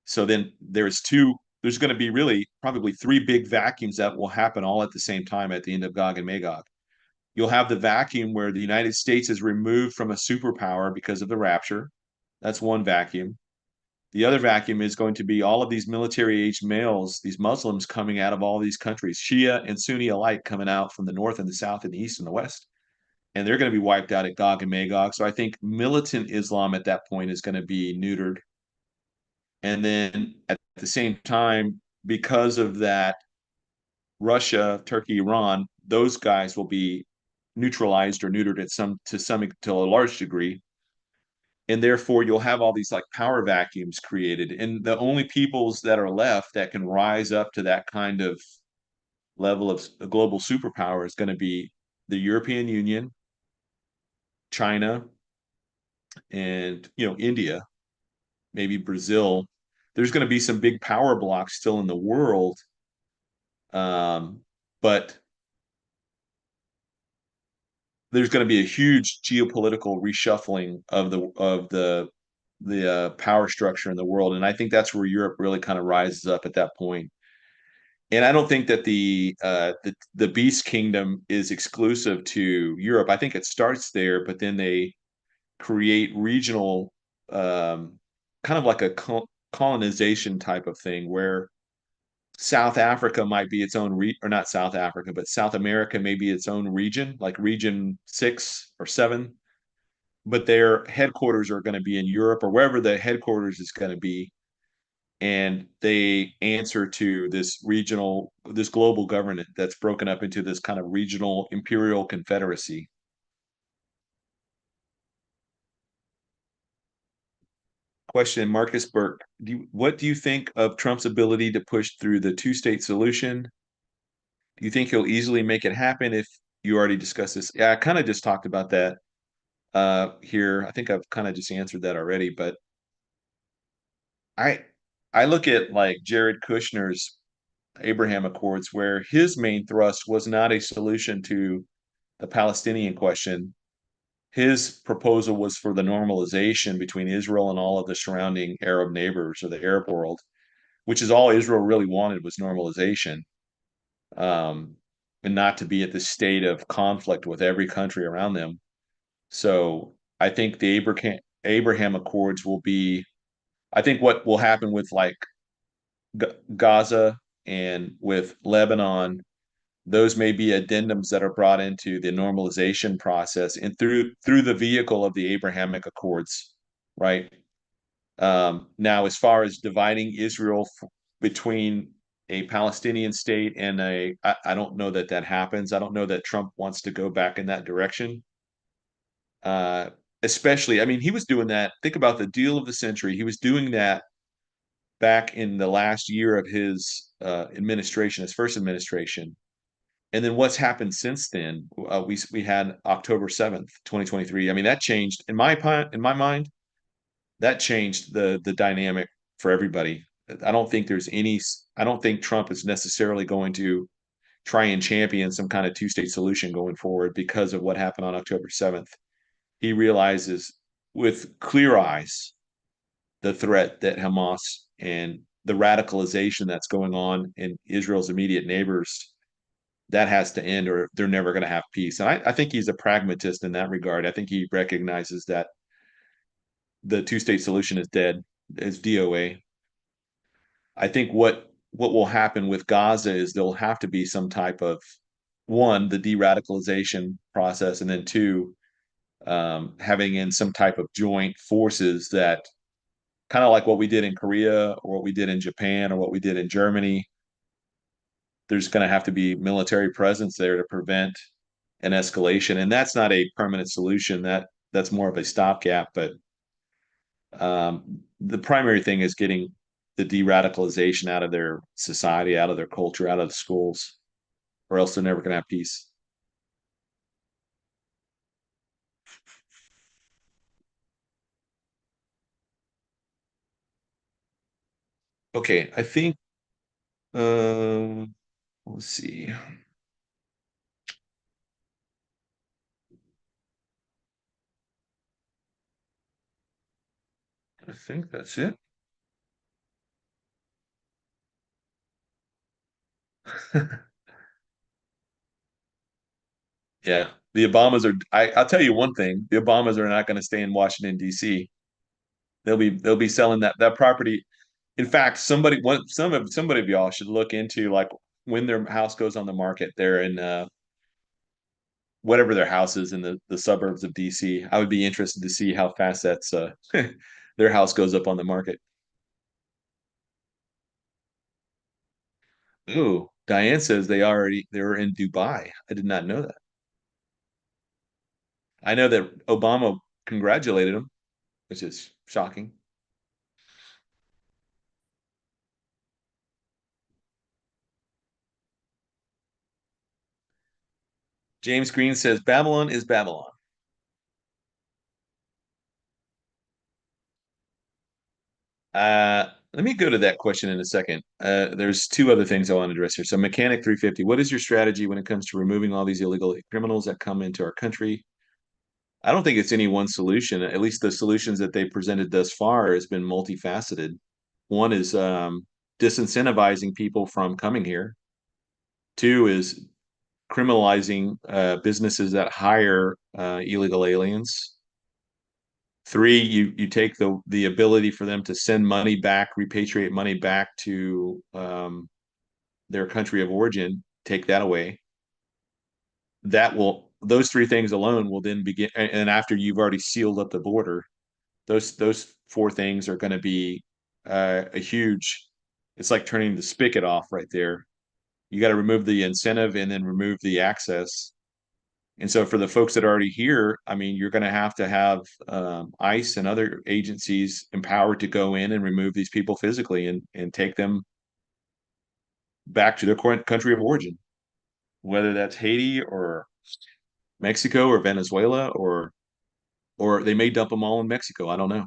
Speaker 1: So then there's going to be really probably three big vacuums that will happen all at the same time at the end of Gog and Magog. You'll have the vacuum where the United States is removed from a superpower because of the rapture. That's one vacuum. The other vacuum is going to be all of these military aged males, these Muslims coming out of all these countries, Shia and Sunni alike, coming out from the north and the south and the east and the west. And they're going to be wiped out at Gog and Magog. So I think militant Islam at that point is going to be neutered. And then at the same time, because of that, Russia, Turkey, Iran, those guys will be neutralized or neutered at to a large degree. And therefore you'll have all these like power vacuums created. And the only peoples that are left that can rise up to that kind of level of a global superpower is going to be the European Union, China, and India, maybe Brazil. There's going to be some big power blocks still in the world, but there's going to be a huge geopolitical reshuffling of the power structure in the world, and I think that's where Europe really kind of rises up at that point. And I don't think that the Beast Kingdom is exclusive to Europe. I think it starts there, but then they create regional, kind of like a colonization type of thing where South Africa might be its own or not South Africa, but South America may be its own region, like region 6 or 7, but their headquarters are going to be in Europe or wherever the headquarters is going to be. And they answer to this global government that's broken up into this kind of regional imperial confederacy. Question, Marcus Burke. What do you think of Trump's ability to push through the two-state solution? Do you think he'll easily make it happen? If you already discussed this, yeah, I kind of just talked about that here. I think I've kind of just answered that already, but I I look at like Jared Kushner's Abraham Accords, where his main thrust was not a solution to the Palestinian question. His proposal was for the normalization between Israel and all of the surrounding Arab neighbors or the Arab world, which is all Israel really wanted was normalization, um, and not to be at the state of conflict with every country around them. So I think the Abraham Accords will be. I think what will happen with like Gaza and with Lebanon, those may be addendums that are brought into the normalization process and through the vehicle of the Abrahamic Accords, right? Now, as far as dividing Israel between a Palestinian state and I don't know that that happens. I don't know that Trump wants to go back in that direction. Uh, Especially, I mean, he was doing that. Think about the deal of the century. He was doing that back in the last year of his administration, his first administration. And then what's happened since then? We had October 7th, 2023. I mean, that changed in my mind. That changed the dynamic for everybody. I don't think there's any. I don't think Trump is necessarily going to try and champion some kind of two-state solution going forward because of what happened on October 7th. He realizes with clear eyes the threat that Hamas and the radicalization that's going on in Israel's immediate neighbors, that has to end or they're never going to have peace. And I think he's a pragmatist in that regard. I think he recognizes that the two-state solution is dead, is DOA. I think what will happen with Gaza is there'll have to be some type of one, the de-radicalization process, and then two, having in some type of joint forces that kind of like what we did in Korea or what we did in Japan or what we did in Germany. There's going to have to be military presence there to prevent an escalation, and that's not a permanent solution. That's more of a stopgap. But the primary thing is getting the de-radicalization out of their society, out of their culture, out of the schools, or else they're never going to have peace. Okay, I think let's see. I think that's it. Yeah, the Obamas are. I'll tell you one thing: the Obamas are not going to stay in Washington D.C. They'll be selling that property. In fact, somebody of y'all should look into like when their house goes on the market. They're in whatever their house is in the suburbs of DC. I would be interested to see how fast that's their house goes up on the market. Ooh, Diane says they're in Dubai. I did not know that. I know that Obama congratulated him, which is shocking. James Green says Babylon is Babylon. Let me go to that question in a second. There's two other things I want to address here. So, Mechanic 350, what is your strategy when it comes to removing all these illegal criminals that come into our country? I don't think it's any one solution. At least the solutions that they presented thus far has been multifaceted. One is disincentivizing people from coming here. Two is criminalizing businesses that hire illegal aliens. Three, you take the ability for them to send money back, repatriate money back to their country of origin, take that away. Those three things alone will then begin, and after you've already sealed up the border, those four things are going to be a huge. It's like turning the spigot off right there. You got to remove the incentive and then remove the access. And so for the folks that are already here, I mean, you're going to have ICE and other agencies empowered to go in and remove these people physically and take them back to their current country of origin, whether that's Haiti or Mexico or Venezuela or they may dump them all in Mexico. I don't know.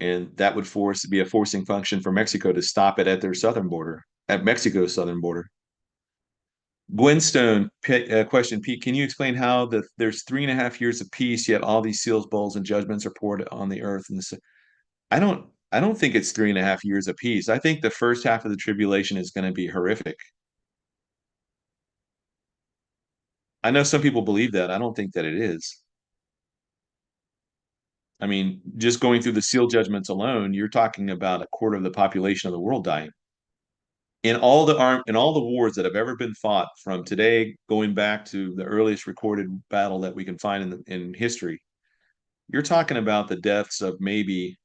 Speaker 1: And that would force be a forcing function for Mexico to stop it at their southern border, at Mexico's southern border. Gwenstone question, Pete, can you explain how there's 3.5 years of peace, yet all these seals, bowls, and judgments are poured on the earth? And I don't think it's 3.5 years of peace. I think the first half of the tribulation is going to be horrific. I know some people believe that. I don't think that it is. I mean, just going through the seal judgments alone, you're talking about a quarter of the population of the world dying. In all the wars that have ever been fought from today going back to the earliest recorded battle that we can find in history, you're talking about the deaths of maybe,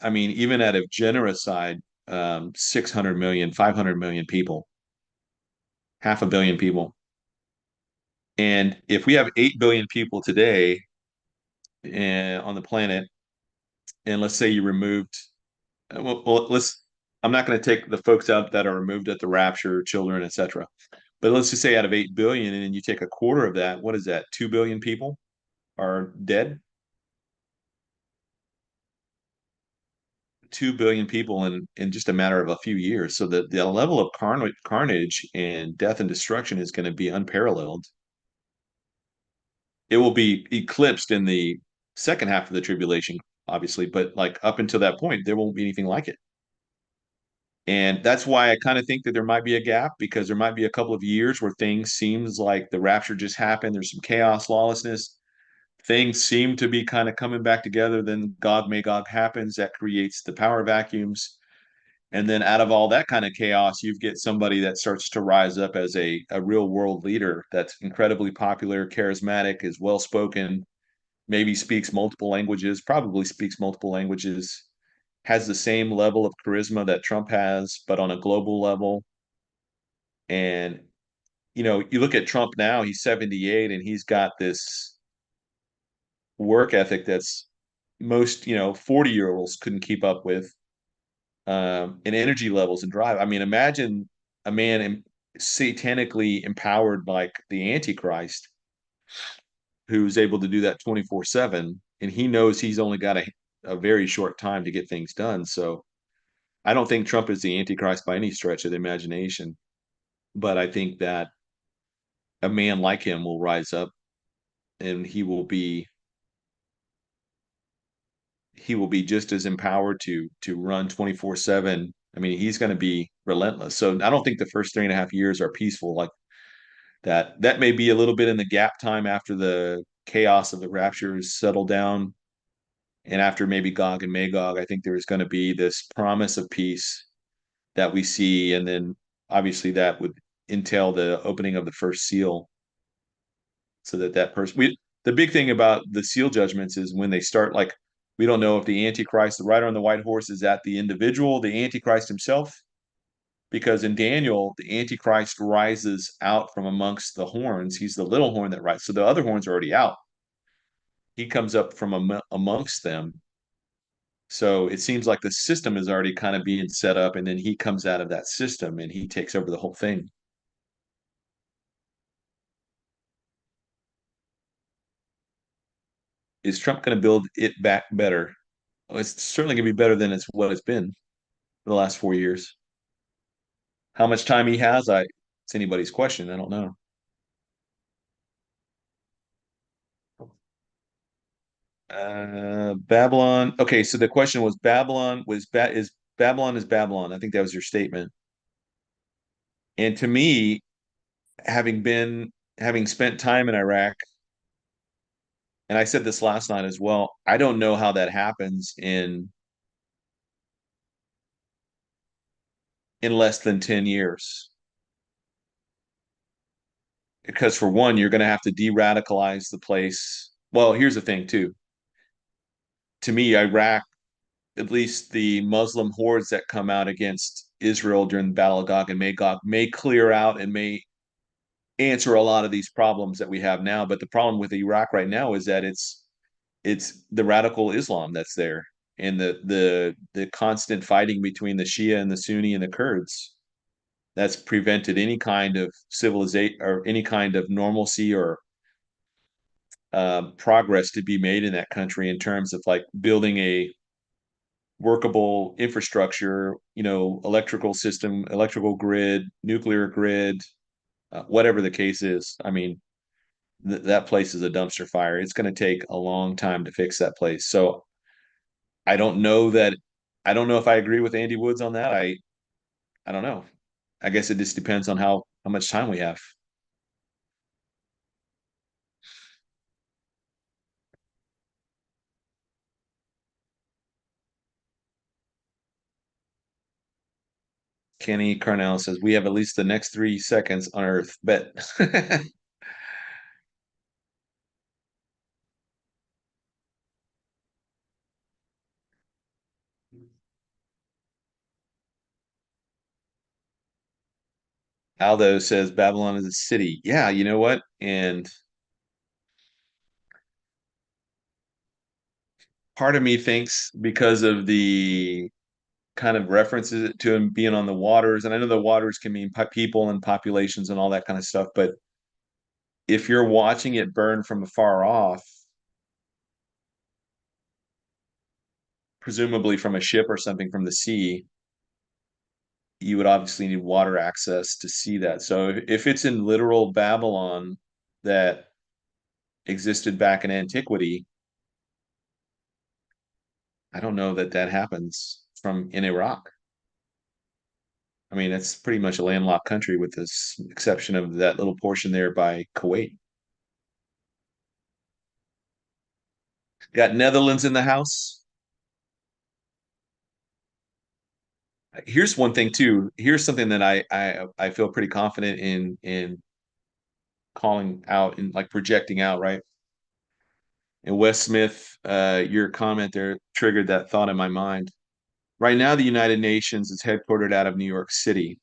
Speaker 1: I mean, even at a generous side, 600 million, 500 million people, half a billion people. And if we have 8 billion people today on the planet, and let's say you removed, I'm not going to take the folks out that are removed at the rapture, children, etc. But let's just say out of 8 billion, and you take a quarter of that, what is that? 2 billion people are dead. 2 billion people in just a matter of a few years. So the level of carnage and death and destruction is going to be unparalleled. It will be eclipsed in the second half of the tribulation, obviously, but like up until that point, there won't be anything like it. And that's why I kind of think that there might be a gap because there might be a couple of years where things seems like the rapture just happened. There's some chaos, lawlessness. Things seem to be kind of coming back together. Then Gog Magog happens. That creates the power vacuums. And then out of all that kind of chaos, you get somebody that starts to rise up as a real world leader that's incredibly popular, charismatic, is well spoken, maybe speaks multiple languages, probably speaks multiple languages, has the same level of charisma that Trump has, but on a global level. And you look at Trump now, he's 78 and he's got this work ethic that's most, 40-year-olds couldn't keep up with, and energy levels and drive. I mean, imagine a man satanically empowered like the Antichrist who's able to do that 24/7, and he knows he's only got a very short time to get things done. So I don't think Trump is the Antichrist by any stretch of the imagination, but I think that a man like him will rise up and he will be just as empowered to run 24/7. I mean, he's going to be relentless. So I don't think the first 3.5 years are peaceful like that. That may be a little bit in the gap time after the chaos of the rapture is settled down, and after maybe Gog and Magog. I think there's going to be this promise of peace that we see, and then obviously that would entail the opening of the first seal, so that person the big thing about the seal judgments is when they start, like, we don't know if the Antichrist, the rider on the white horse, is that the individual, the Antichrist himself, because in Daniel, the Antichrist rises out from amongst the horns. He's the little horn that rises. So the other horns are already out. He comes up from amongst them. So it seems like the system is already kind of being set up, and then he comes out of that system and he takes over the whole thing. Is Trump going to build it back better? Well, it's certainly going to be better than what it's been for the last 4 years. How much time he has, it's anybody's question. I don't know. Babylon. Okay, so the question was Babylon is Babylon. I think that was your statement. And to me, having spent time in Iraq, and I said this last night as well, I don't know how that happens in less than 10 years. Because for one, you're going to have to de-radicalize the place. Well, here's the thing too. To me, Iraq, at least the Muslim hordes that come out against Israel during the Battle of Gog and Magog, may clear out and may answer a lot of these problems that we have now. But the problem with Iraq right now is that it's the radical Islam that's there, and the constant fighting between the Shia and the Sunni and the Kurds that's prevented any kind of civilization or any kind of normalcy or progress to be made in that country in terms of like building a workable infrastructure, electrical system, electrical grid, nuclear grid, whatever the case is. I mean, that place is a dumpster fire. It's going to take a long time to fix that place. So I don't know that. I don't know if I agree with Andy Woods on that. I don't know. I guess it just depends on how much time we have. Kenny Carnell says we have at least the next 3 seconds on Earth. Bet. Aldo says Babylon is a city. Yeah, you know what? And part of me thinks because of the kind of references to him being on the waters, and I know the waters can mean people and populations and all that kind of stuff, but if you're watching it burn from afar off, presumably from a ship or something from the sea, you would obviously need water access to see that. So if it's in literal Babylon that existed back in antiquity, I don't know that that happens from in Iraq. I mean, it's pretty much a landlocked country with this exception of that little portion there by Kuwait. Got Netherlands in the house. Here's one thing too. Here's something that I feel pretty confident in calling out and like projecting out, right? And Wes Smith, your comment there triggered that thought in my mind. Right now, the United Nations is headquartered out of New York City.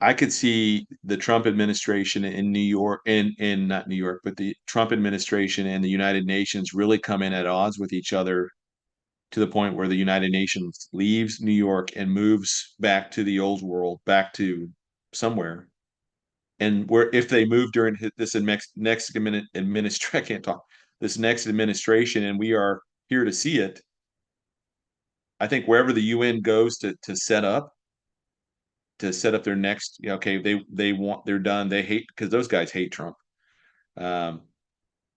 Speaker 1: I could see the Trump administration in New York, in not New York, but the Trump administration and the United Nations really come in at odds with each other to the point where the United Nations leaves New York and moves back to the old world, back to somewhere. And where if they move during this next administration, I can't talk, this next administration, and we are here to see it. I think wherever the UN goes to set up their next, okay, they want, they're done. They hate, because those guys hate Trump. Um,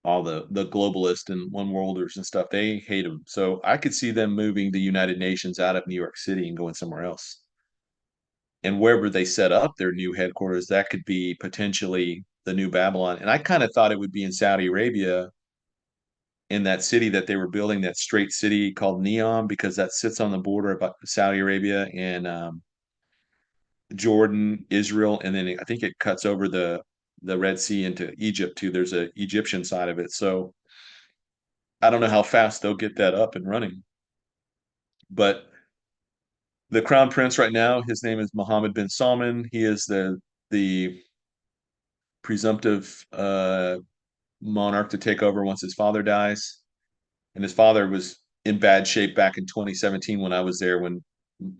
Speaker 1: all the globalists and one worlders and stuff, they hate him. So I could see them moving the United Nations out of New York City and going somewhere else. And wherever they set up their new headquarters, that could be potentially the new Babylon. And I kind of thought it would be in Saudi Arabia, in that city that they were building, that straight city called Neom, because that sits on the border of Saudi Arabia and Jordan, Israel, and then I think it cuts over the Red Sea into Egypt too. There's a Egyptian side of it. So I don't know how fast they'll get that up and running. But the crown prince right now, his name is Mohammed bin Salman. He is the presumptive monarch to take over once his father dies. And his father was in bad shape back in 2017 when I was there, when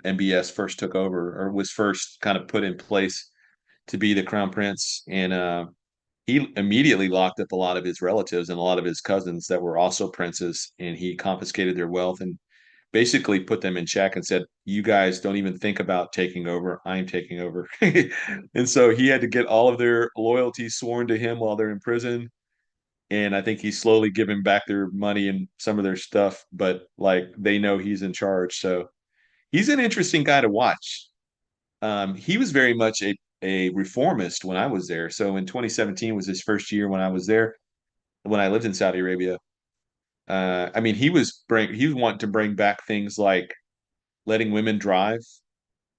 Speaker 1: MBS first took over, or was first kind of put in place to be the crown prince. And he immediately locked up a lot of his relatives and a lot of his cousins that were also princes, and he confiscated their wealth and basically put them in check and said, "You guys don't even think about taking over. I'm taking over." And so he had to get all of their loyalty sworn to him while they're in prison. And I think he's slowly giving back their money and some of their stuff, but like they know he's in charge. So he's an interesting guy to watch. He was very much a reformist when I was there. So in 2017 was his first year when I was there, when I lived in Saudi Arabia. I mean, he was wanting to bring back things like letting women drive,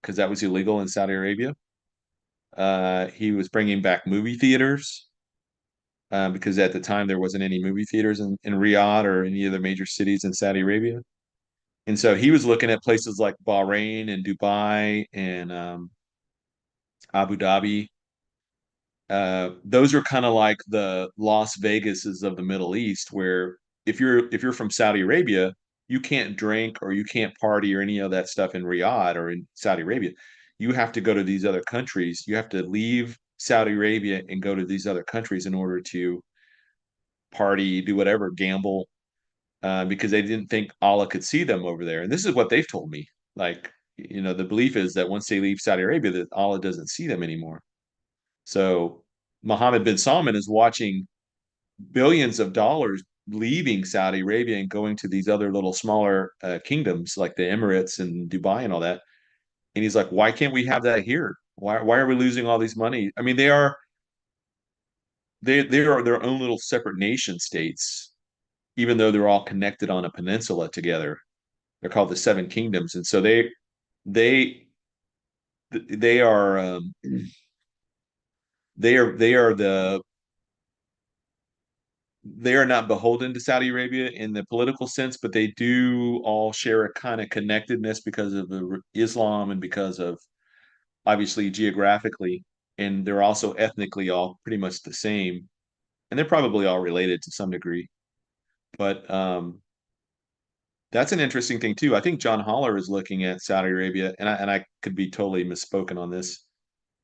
Speaker 1: because that was illegal in Saudi Arabia. He was bringing back movie theaters, because at the time there wasn't any movie theaters in Riyadh or any other major cities in Saudi Arabia. And so he was looking at places like Bahrain and Dubai and Abu Dhabi. Those are kind of like the Las Vegases of the Middle East, where if you're from Saudi Arabia, you can't drink or you can't party or any of that stuff in Riyadh or in Saudi Arabia. You have to go to these other countries. You have to leave Saudi Arabia and go to these other countries in order to party, do whatever, gamble, because they didn't think Allah could see them over there. And this is what they've told me. Like, the belief is that once they leave Saudi Arabia, that Allah doesn't see them anymore. So Mohammed bin Salman is watching billions of dollars leaving Saudi Arabia and going to these other little smaller kingdoms like the Emirates and Dubai and all that. And he's like, why can't we have that here? Why are we losing all these money? I mean, they are their own little separate nation states, even though they're all connected on a peninsula together. They're called the Seven Kingdoms, and so they they are they are they are not beholden to Saudi Arabia in the political sense, but they do all share a kind of connectedness because of Islam and because of, obviously, geographically, and they're also ethnically all pretty much the same, and they're probably all related to some degree. But that's an interesting thing too. I think John Holler is looking at Saudi Arabia, and I could be totally misspoken on this,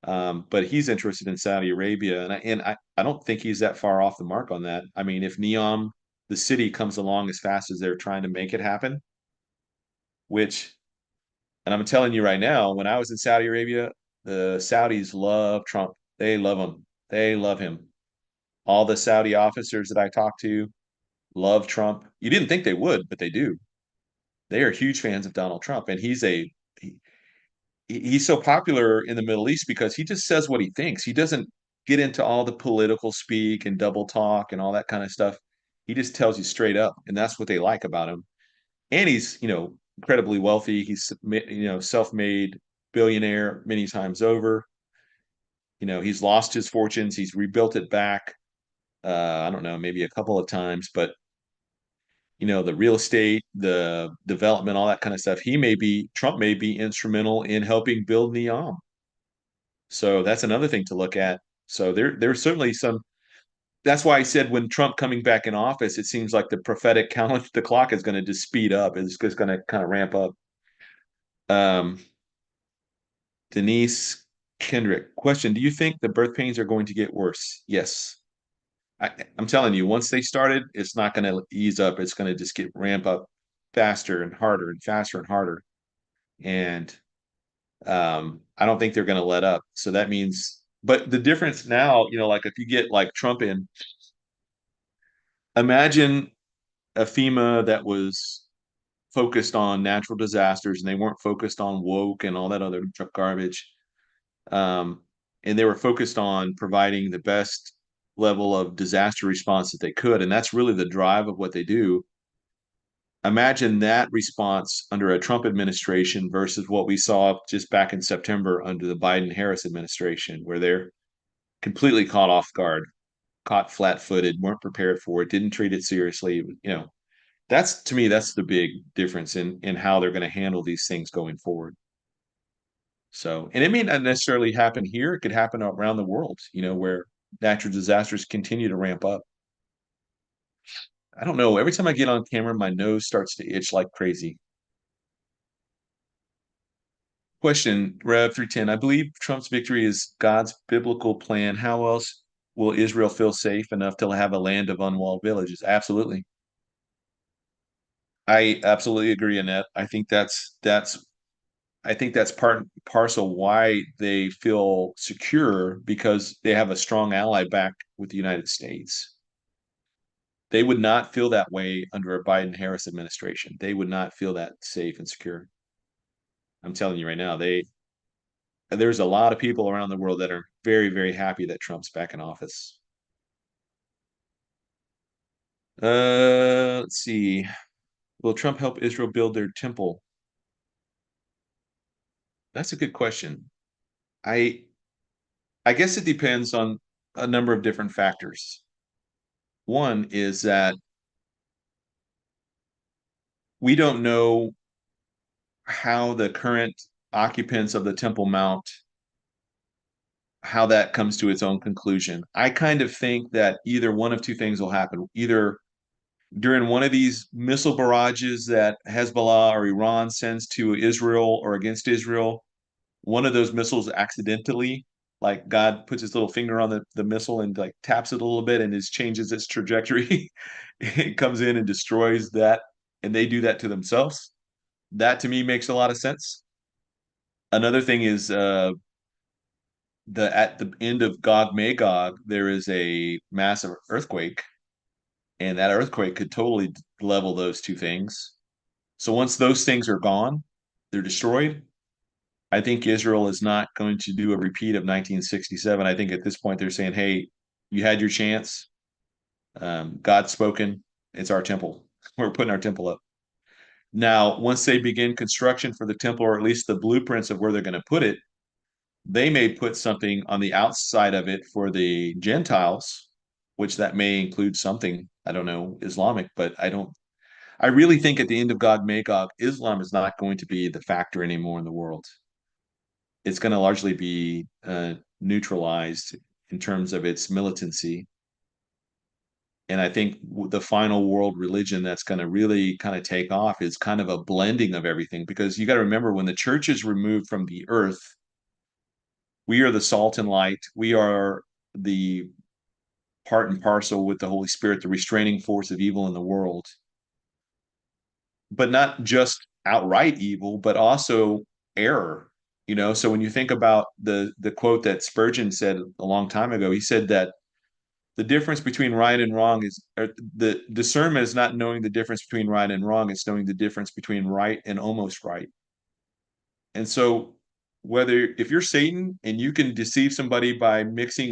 Speaker 1: but he's interested in Saudi Arabia, and I don't think he's that far off the mark on that. I mean, if Neom, the city, comes along as fast as they're trying to make it happen, which, and I'm telling you right now, when I was in Saudi Arabia, the Saudis love Trump. They love him. They love him. All the Saudi officers that I talked to love Trump. You didn't think they would, but they do. They are huge fans of Donald Trump, and he, he's so popular in the Middle East because he just says what he thinks. He doesn't get into all the political speak and double talk and all that kind of stuff. He just tells you straight up, and that's what they like about him. And he's, incredibly wealthy. He's, self-made billionaire many times over. He's lost his fortunes. He's rebuilt it back. I don't know, maybe a couple of times, but the real estate, the development, all that kind of stuff. Trump may be instrumental in helping build Neom. So that's another thing to look at. So there's certainly some. That's why I said when Trump coming back in office, it seems like the prophetic calendar, the clock is going to just speed up. It's just going to kind of ramp up. Um, Denise Kendrick, question: do you think the birth pains are going to get worse? Yes. I'm telling you, once they started, it's not going to ease up. It's going to just get ramp up faster and harder and faster and harder. And I don't think they're going to let up. So that means, but the difference now, like if you get like Trump in, imagine a FEMA that was focused on natural disasters and they weren't focused on woke and all that other garbage. Um, and they were focused on providing the best level of disaster response that they could. And that's really the drive of what they do. Imagine that response under a Trump administration versus what we saw just back in September under the Biden Harris administration, where they're completely caught off guard, caught flat footed, weren't prepared for it, didn't treat it seriously. That's to me, that's the big difference in how they're going to handle these things going forward. So, and it may not necessarily happen here. It could happen around the world, where natural disasters continue to ramp up. I don't know. Every time I get on camera, my nose starts to itch like crazy. Question, Rev 310. I believe Trump's victory is God's biblical plan. How else will Israel feel safe enough to have a land of unwalled villages? Absolutely. I absolutely agree, Annette. I think that's part and parcel why they feel secure because they have a strong ally back with the United States. They would not feel that way under a Biden Harris administration. They would not feel that safe and secure. I'm telling you right now, there's a lot of people around the world that are very, very happy that Trump's back in office. Let's see. Will Trump help Israel build their temple? That's a good question. I I guess it depends on a number of different factors. One is that we don't know how the current occupants of the Temple Mount, how that comes to its own conclusion. I kind of think that either one of two things will happen. Either during one of these missile barrages that Hezbollah or Iran sends to Israel or against Israel, one of those missiles accidentally, like God puts his little finger on the missile and like taps it a little bit and it changes its trajectory. It comes in and destroys that, and they do that to themselves. That to me makes a lot of sense. Another thing is the at the end of Gog Magog, there is a massive earthquake, and that earthquake could totally level those two things. So once those things are gone, they're destroyed. I think Israel is not going to do a repeat of 1967. I think at this point they're saying, "Hey, you had your chance. God's spoken. It's our temple. We're putting our temple up." Now, once they begin construction for the temple, or at least the blueprints of where they're going to put it, they may put something on the outside of it for the Gentiles, which that may include something, I don't know, Islamic, but I really think at the end of Gog Magog, Islam is not going to be the factor anymore in the world. It's going to largely be neutralized in terms of its militancy. And I think the final world religion that's going to really kind of take off is kind of a blending of everything because you got to remember when the church is removed from the earth, we are the salt and light. We are the part and parcel with the Holy Spirit, the restraining force of evil in the world, but not just outright evil, but also error. So when you think about the quote that Spurgeon said a long time ago, he said that the difference between right and wrong is or the discernment is not knowing the difference between right and wrong, it's knowing the difference between right and almost right. And so whether if you're Satan and you can deceive somebody by mixing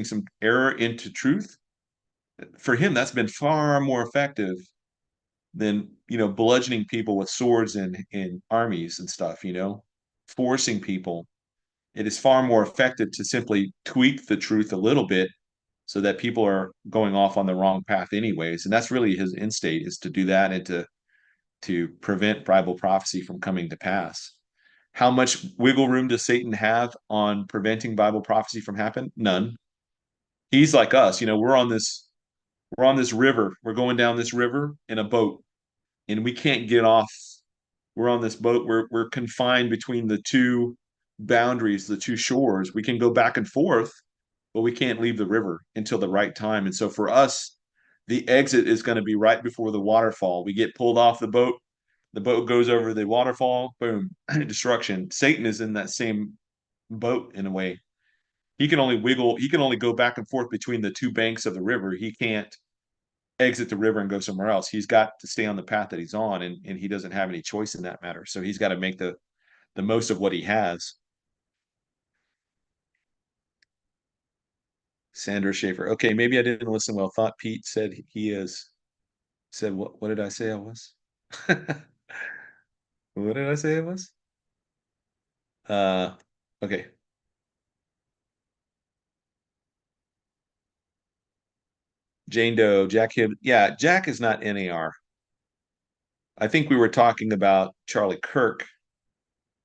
Speaker 1: some error into truth, for him that's been far more effective than bludgeoning people with swords in armies and stuff, forcing people. It is far more effective to simply tweak the truth a little bit so that people are going off on the wrong path anyways. And that's really his end state is to do that and to prevent Bible prophecy from coming to pass. How much wiggle room does Satan have on preventing Bible prophecy from happening? None. He's like us. We're on this river. We're going down this river in a boat, and we can't get off. We're on this boat. We're confined between the two boundaries, the two shores. We can go back and forth, but we can't leave the river until the right time. And so for us, the exit is going to be right before the waterfall. We get pulled off the boat goes over the waterfall, boom, destruction. Satan is in that same boat in a way. He can only go back and forth between the two banks of the river. He can't exit the river and go somewhere else. He's got to stay on the path that he's on, and he doesn't have any choice in that matter. So he's got to make the most of what he has. Sandra Schaefer. Okay, maybe I didn't listen well. Thought Pete said he is said what did I say I was? What did I say it was? Uh okay. Jane Doe, Jack Hibb. Yeah, Jack is not NAR. I think we were talking about Charlie Kirk,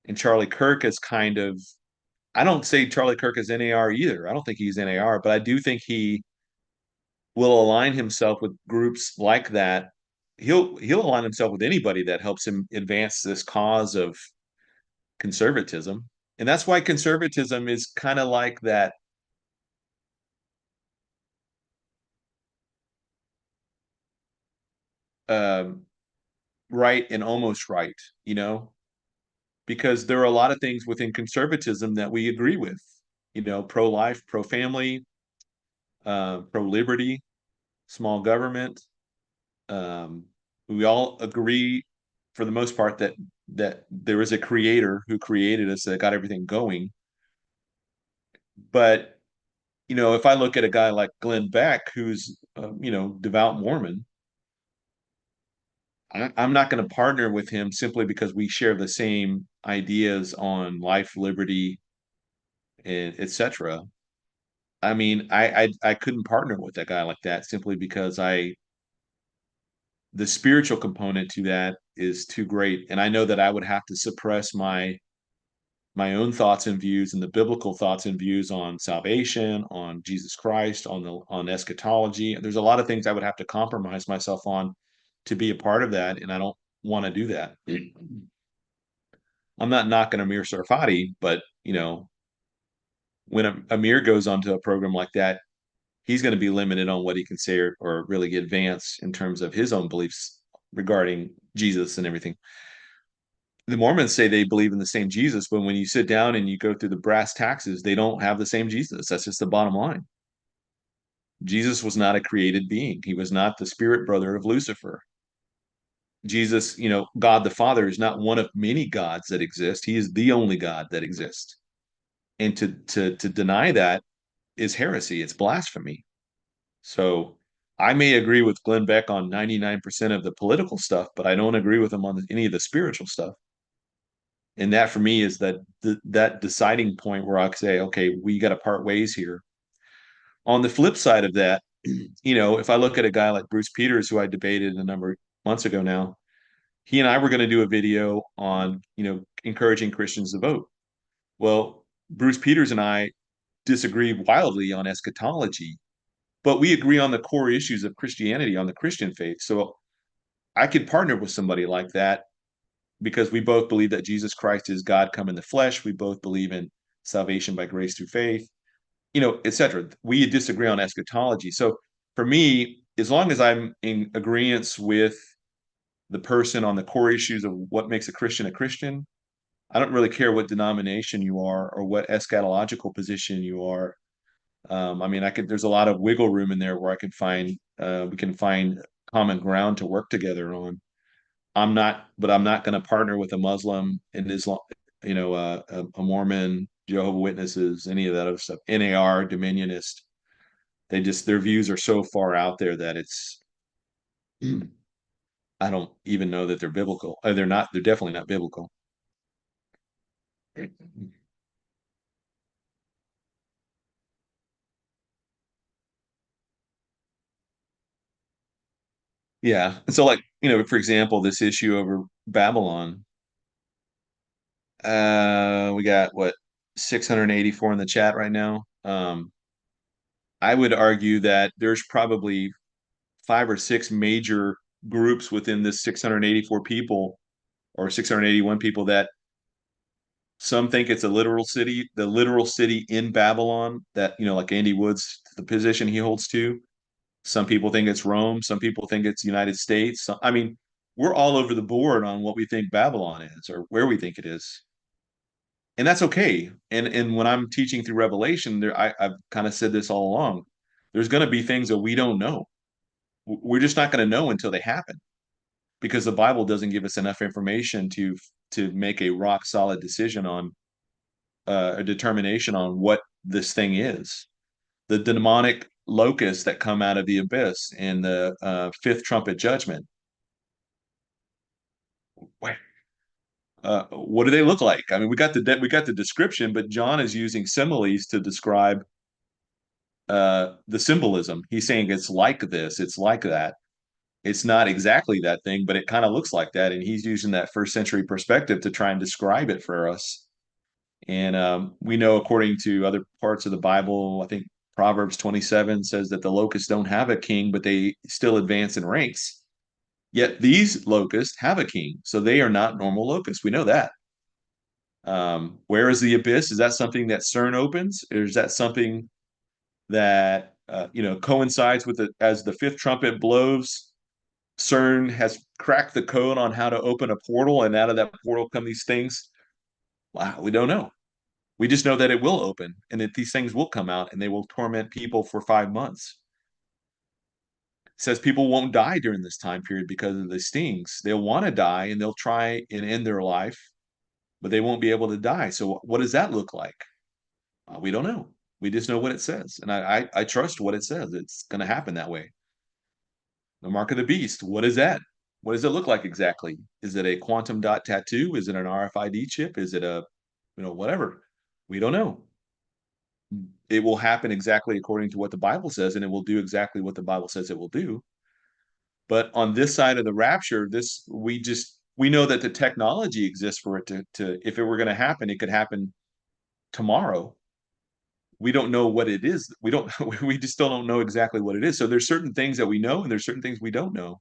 Speaker 1: and Charlie Kirk is kind of I don't say Charlie Kirk is NAR either. I don't think he's NAR, but I do think he will align himself with groups like that. He'll align himself with anybody that helps him advance this cause of conservatism. And that's why conservatism is kind of like that um, right and almost right, you know, because there are a lot of things within conservatism that we agree with, pro life, pro family, pro liberty, small government. Um, we all agree for the most part that there is a creator who created us that got everything going. But if I look at a guy like Glenn Beck, who's devout Mormon, I'm not going to partner with him simply because we share the same ideas on life, liberty, and etc. I mean, I couldn't partner with that guy like that simply because the spiritual component to that is too great, and I know that I would have to suppress my own thoughts and views and the biblical thoughts and views on salvation, on Jesus Christ, on eschatology. There's a lot of things I would have to compromise myself on to be a part of that, and I don't want to do that. I'm not knocking Amir Sarfati, but when Amir goes onto a program like that, he's going to be limited on what he can say or really advance in terms of his own beliefs regarding Jesus and everything. The Mormons say they believe in the same Jesus, but when you sit down and you go through the brass taxes, they don't have the same Jesus. That's just the bottom line. Jesus was not a created being. He was not the spirit brother of Lucifer. Jesus, God the Father is not one of many gods that exist. He is the only God that exists. And to deny that is heresy. It's blasphemy. So I may agree with Glenn Beck on 99% of the political stuff, but I don't agree with him on any of the spiritual stuff. And that for me is that deciding point where I say, okay, we got to part ways here. On the flip side of that, if I look at a guy like Bruce Peters, who I debated a number of months ago now, he and I were going to do a video on, encouraging Christians to vote. Well, Bruce Peters and I disagree wildly on eschatology, but we agree on the core issues of Christianity, on the Christian faith. So I could partner with somebody like that because we both believe that Jesus Christ is God come in the flesh. We both believe in salvation by grace through faith, etc. We disagree on eschatology. So for me, as long as I'm in agreement with the person on the core issues of what makes a Christian, I don't really care what denomination you are or what eschatological position you are. I mean, there's a lot of wiggle room in there where we can find common ground to work together on. I'm not going to partner with a Muslim and Islam, a Mormon, Jehovah Witnesses, any of that other stuff. NAR, Dominionist. Their views are so far out there that I don't even know that they're biblical. They're not. They're definitely not biblical. Yeah. And so, like, for example, this issue over Babylon. We got what 684 in the chat right now. I would argue that there's probably five or six major groups within this 684 people or 681 people that some think it's a literal city, the literal city in Babylon that, like Andy Woods, the position he holds to. Some people think it's Rome. Some people think it's the United States. I mean, we're all over the board on what we think Babylon is or where we think it is. And that's okay. And when I'm teaching through Revelation, I've kind of said this all along. There's going to be things that we don't know. We're just not going to know until they happen because the Bible doesn't give us enough information to make a rock solid decision on a determination on what this thing is. The demonic locusts that come out of the abyss in the fifth trumpet judgment. What do they look like? I mean, we got the description, but John is using similes to describe the symbolism. He's saying it's like this, it's like that. It's not exactly that thing, but it kind of looks like that. And he's using that first century perspective to try and describe it for us. And we know, according to other parts of the Bible, I think Proverbs 27 says that the locusts don't have a king, but they still advance in ranks. Yet these locusts have a king, so they are not normal locusts. We know that. Where is the abyss? Is that something that CERN opens, or is that something that coincides with it as the fifth trumpet blows? CERN has cracked the code on how to open a portal, and out of that portal come these things. Wow, we don't know. We just know that it will open and that these things will come out and they will torment people for 5 months. It says people won't die during this time period because of the stings. They'll want to die and they'll try and end their life, but they won't be able to die. So what does that look like? We don't know. We just know what it says, and I trust what it says. It's going to happen that way. The mark of the beast. What is that? What does it look like exactly? Is it a quantum dot tattoo? Is it an RFID chip? Is it a, whatever? We don't know. It will happen exactly according to what the Bible says, and it will do exactly what the Bible says it will do. But on this side of the rapture, we know that the technology exists for it to if it were going to happen, it could happen tomorrow. We don't know what it is. We just still don't know exactly what it is. So there's certain things that we know and there's certain things we don't know.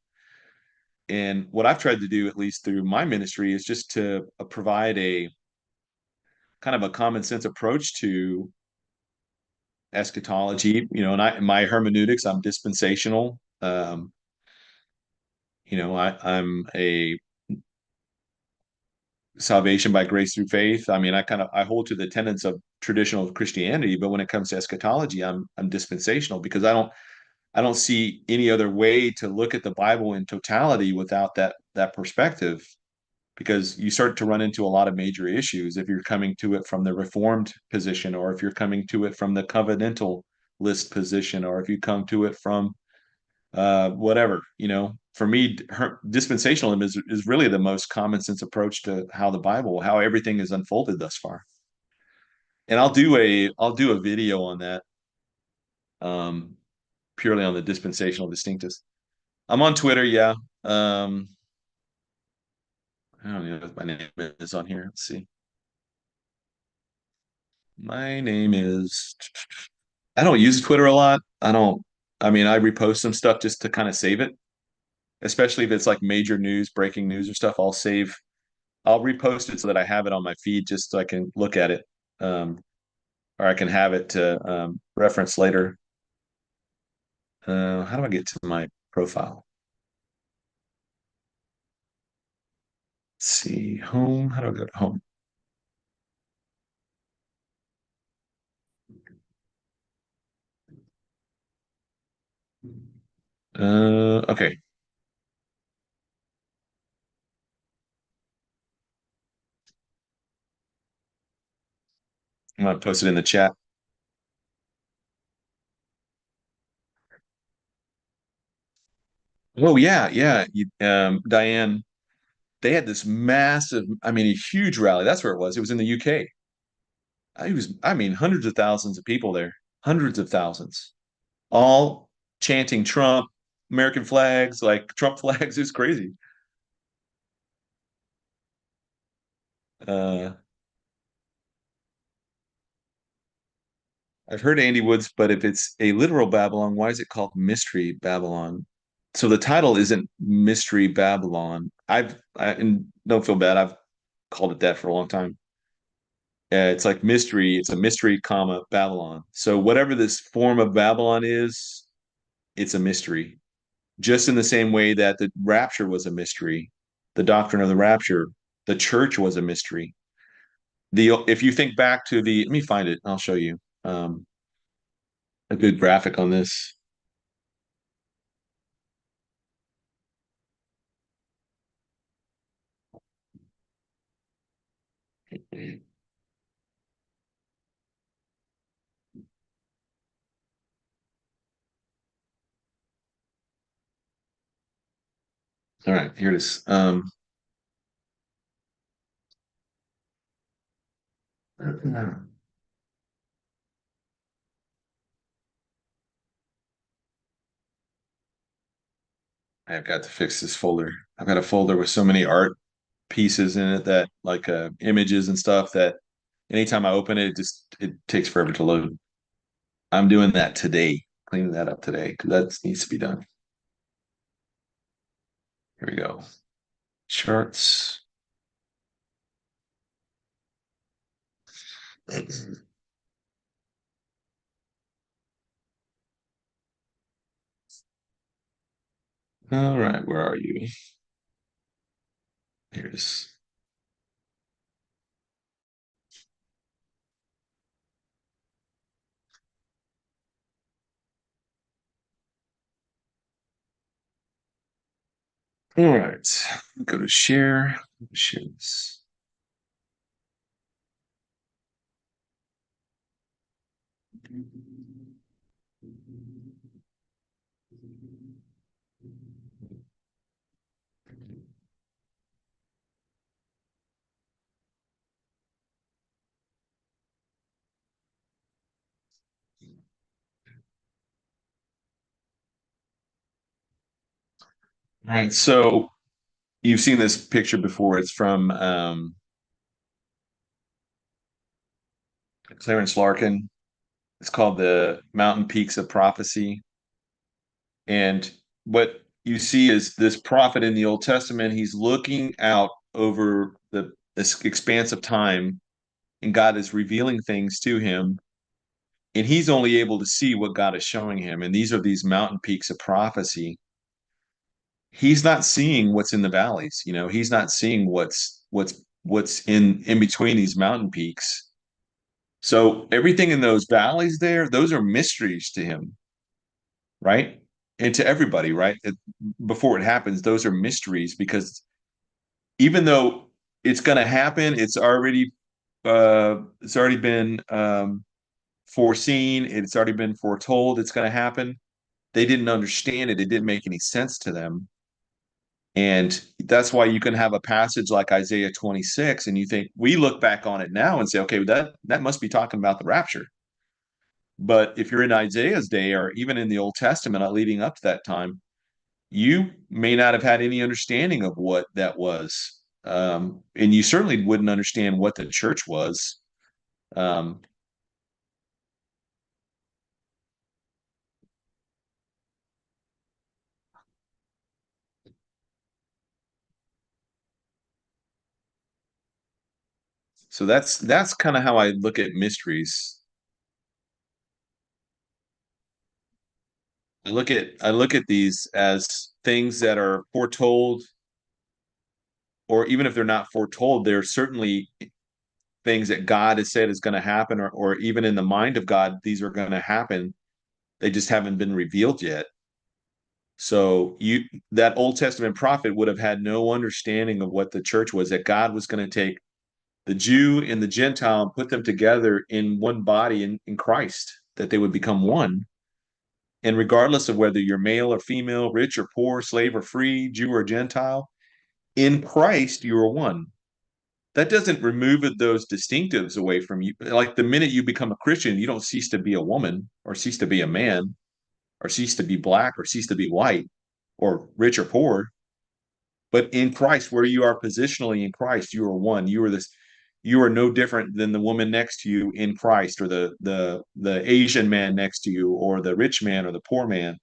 Speaker 1: And what I've tried to do, at least through my ministry, is just to provide a kind of a common sense approach to eschatology. And my hermeneutics, I'm dispensational. I'm a salvation by grace through faith. I mean, I hold to the tenets of traditional Christianity, but when it comes to eschatology, I'm dispensational because I don't see any other way to look at the Bible in totality without that perspective. Because you start to run into a lot of major issues if you're coming to it from the Reformed position, or if you're coming to it from the covenantal list position, or if you come to it from whatever. For me, dispensationalism is really the most common sense approach to how everything is unfolded thus far. And I'll do a video on that, um, purely on the dispensational distinctives. I'm on Twitter, yeah. I don't know if my name is on here. Let's see. My name is. I don't use Twitter a lot. I don't. I mean, I repost some stuff just to kind of save it, especially if it's like major news, breaking news or stuff. I'll repost it so that I have it on my feed just so I can look at it, um, or I can have it to reference later. How do I get to my profile? Let's see, home. How do I go to home? Okay. I'm gonna post it in the chat. Oh yeah, yeah. Diane, they had this massive, I mean, a huge rally. That's where it was. It was in the UK. I mean, hundreds of thousands of people there, hundreds of thousands, all chanting Trump, American flags, like Trump flags. It was crazy. I've heard Andy Woods, but if it's a literal Babylon, why is it called Mystery Babylon? So the title isn't Mystery Babylon. And don't feel bad, I've called it that for a long time. It's like mystery, it's a mystery, comma, Babylon. So whatever this form of Babylon is, it's a mystery. Just in the same way that the rapture was a mystery, the doctrine of the rapture, the church was a mystery. The If you think back to the, let me find it, I'll show you a good graphic on this. All right, here it is. I've got to fix this folder. I've got a folder with so many art pieces in it that like images and stuff that anytime I open it, it takes forever to load. I'm doing that today, cleaning that up today because that needs to be done. Here we go. Charts. All right, where are you? Here's. All right, go to share. Share this. All right, so you've seen this picture before. It's from Clarence Larkin. It's called the Mountain Peaks of Prophecy. And what you see is this prophet in the Old Testament, he's looking out over this expanse of time, and God is revealing things to him. And he's only able to see what God is showing him. And these are these mountain peaks of prophecy. He's not seeing what's in the valleys, he's not seeing what's in between these mountain peaks. So everything in those valleys there, those are mysteries to him, right? And to everybody, right? Before it happens, those are mysteries because even though it's going to happen, it's already been foreseen, it's already been foretold, it's going to happen. They didn't understand it; it didn't make any sense to them, and that's why you can have a passage like Isaiah 26, and you think we look back on it now and say, okay, that must be talking about the rapture. But if you're in Isaiah's day, or even in the Old Testament, leading up to that time, you may not have had any understanding of what that was. And you certainly wouldn't understand what the church was. Um, so that's kind of how I look at mysteries. I look at these as things that are foretold, or even if they're not foretold, they're certainly things that God has said is going to happen, or even in the mind of God, these are going to happen. They just haven't been revealed yet. So that Old Testament prophet would have had no understanding of what the church was, that God was going to take the Jew and the Gentile and put them together in one body in Christ, that they would become one. And regardless of whether you're male or female, rich or poor, slave or free, Jew or Gentile, in Christ you are one. That doesn't remove those distinctives away from you. Like the minute you become a Christian, you don't cease to be a woman or cease to be a man or cease to be black or cease to be white or rich or poor. But in Christ, where you are positionally in Christ, you are one. You are this. you are no different than the woman next to you in Christ, or the Asian man next to you, or the rich man or the poor man.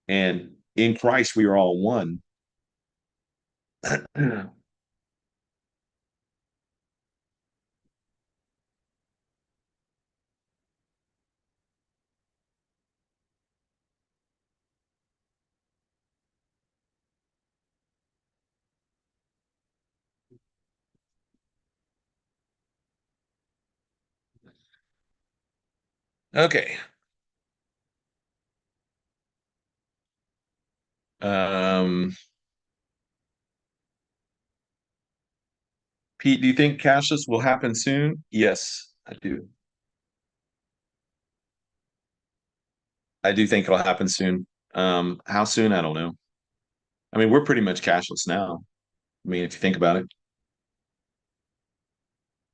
Speaker 1: And in Christ, we are all one. Okay. Um, Pete, do you think cashless will happen soon? Yes, I do. I do think it'll happen soon. How soon? I don't know. I mean, we're pretty much cashless now. I mean, if you think about it,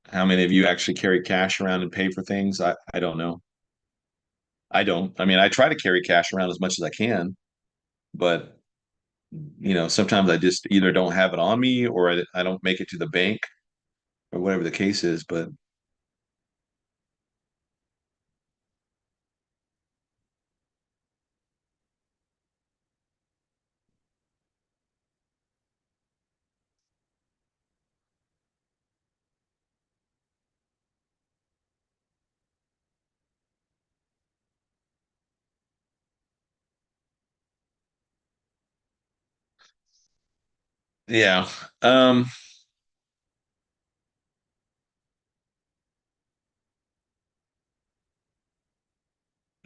Speaker 1: how many of you actually carry cash around and pay for things? I don't know. I don't. I mean, I try to carry cash around as much as I can, but sometimes I just either don't have it on me, or I don't make it to the bank, or whatever the case is. But yeah. Um,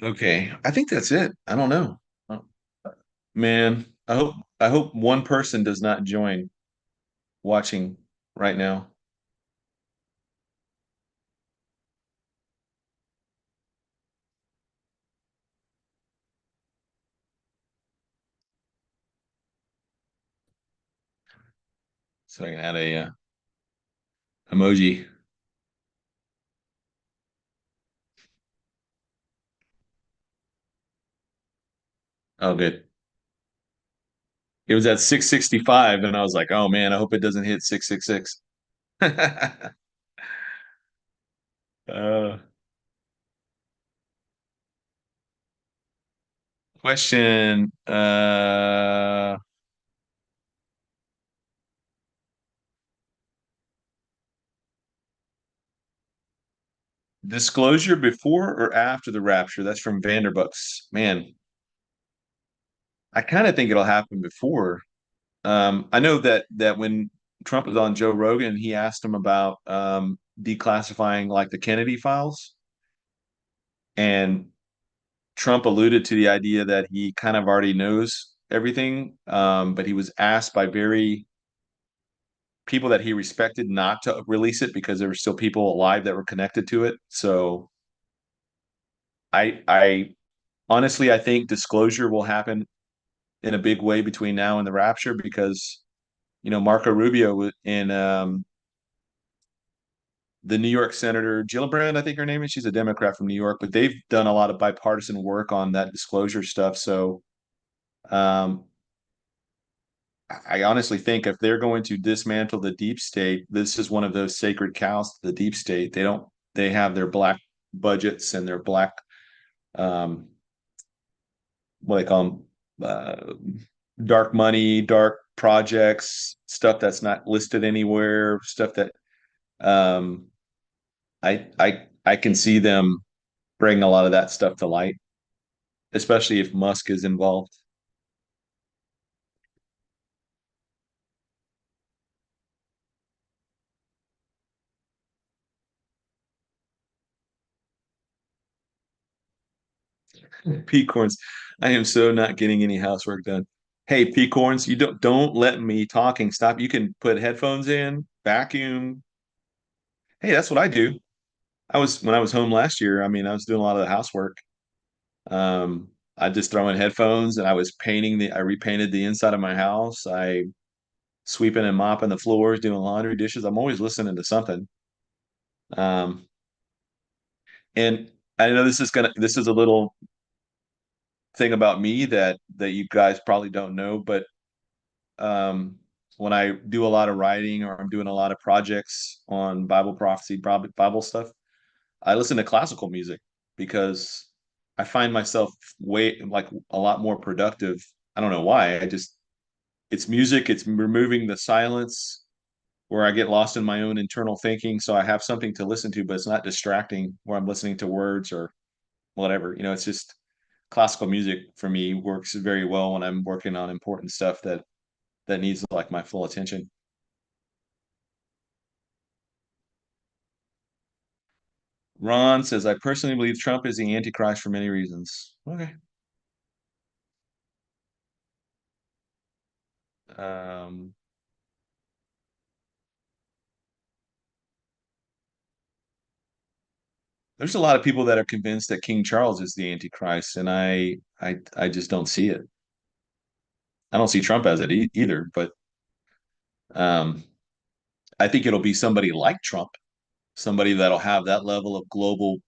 Speaker 1: okay. I think that's it. I don't know. Oh, man, I hope one person does not join watching right now. So I can add a emoji. Oh, good. It was at 665, and I was like, oh man, I hope it doesn't hit 666. uh, question. Disclosure before or after the rapture? That's from Vanderbucks. Man, I kind of think it'll happen before. I know that when Trump was on Joe Rogan, he asked him about declassifying like the Kennedy files, and Trump alluded to the idea that he kind of already knows everything, but he was asked by very people that he respected not to release it because there were still people alive that were connected to it. So I honestly I think disclosure will happen in a big way between now and the rapture, because Marco Rubio and the New York Senator Gillibrand, I think her name is. She's a Democrat from New York, but they've done a lot of bipartisan work on that disclosure stuff. So um, I honestly think if they're going to dismantle the deep state, this is one of those sacred cows to the deep state. They have their black budgets and their black, um, what they call them, dark money, dark projects, stuff that's not listed anywhere, stuff that um, I can see them bring a lot of that stuff to light, especially if Musk is involved. Peacorns, I am so not getting any housework done. Hey, Peacorns, you don't let me talking stop. You can put headphones in, vacuum. Hey, that's what I do. I was when I was home last year. I mean, I was doing a lot of the housework. I just throw in headphones, and I repainted the inside of my house. I sweeping and mopping the floors, doing laundry, dishes. I'm always listening to something. Um, and I know this is a little thing about me that you guys probably don't know, but um, when I do a lot of writing or I'm doing a lot of projects on Bible prophecy, Bible stuff, I listen to classical music because I find myself way like a lot more productive. I don't know why. I just it's music, it's removing the silence where I get lost in my own internal thinking. So I have something to listen to, but it's not distracting where I'm listening to words or whatever. It's just classical music for me works very well when I'm working on important stuff that needs like my full attention. Ron says, I personally believe Trump is the Antichrist for many reasons. Okay. Um, there's a lot of people that are convinced that King Charles is the Antichrist, and I just don't see it. I don't see Trump as it either, but um, I think it'll be somebody like Trump, somebody that'll have that level of global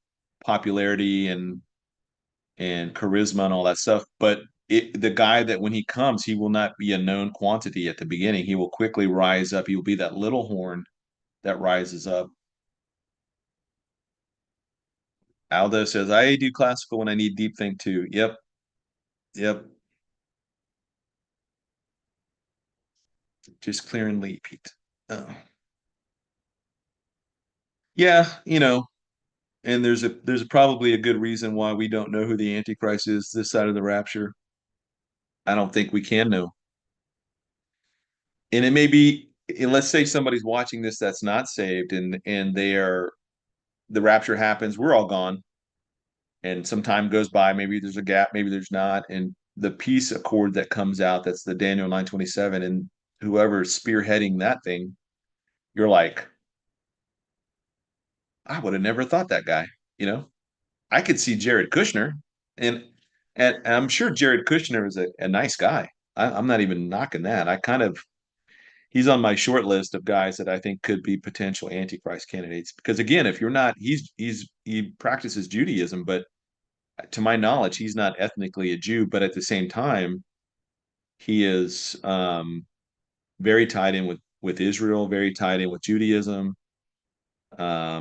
Speaker 1: popularity and charisma and all that stuff. But the guy that when he comes, he will not be a known quantity at the beginning. He will quickly rise up. He will be that little horn that rises up. Aldo says, I do classical when I need deep think too. Yep. Yep. Just clear and leap, Pete. Oh. Yeah, and there's probably a good reason why we don't know who the Antichrist is this side of the rapture. I don't think we can know. And it may be, and let's say somebody's watching this that's not saved and the rapture happens, we're all gone, and some time goes by, maybe there's a gap, maybe there's not, and the peace accord that comes out, that's the Daniel 9:27, and whoever's spearheading that thing, you're like, I would have never thought that guy, you know? I could see Jared Kushner, and and I'm sure Jared Kushner is a nice guy. I'm not even knocking that. He's on my short list of guys that I think could be potential Antichrist candidates. Because again, if you're not, he practices Judaism, but to my knowledge, he's not ethnically a Jew. But at the same time, he is very tied in with Israel, very tied in with Judaism.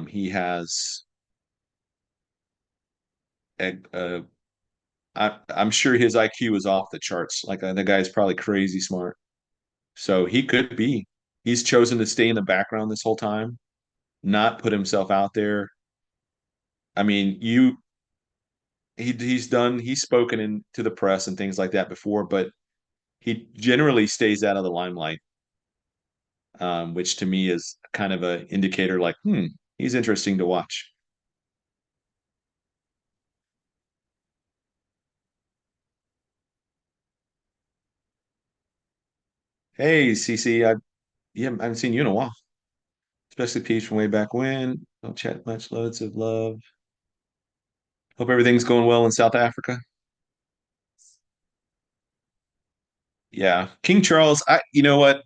Speaker 1: He has a I'm sure his IQ is off the charts. Like the guy's probably crazy smart. So he could be. He's chosen to stay in the background this whole time, not put himself out there. I mean, he's spoken to the press and things like that before, but he generally stays out of the limelight, which to me is kind of an indicator like, he's interesting to watch. Hey, CC, I haven't seen you in a while, especially Peach from way back when. Don't chat much. Loads of love. Hope everything's going well in South Africa. Yeah, King Charles. You know what?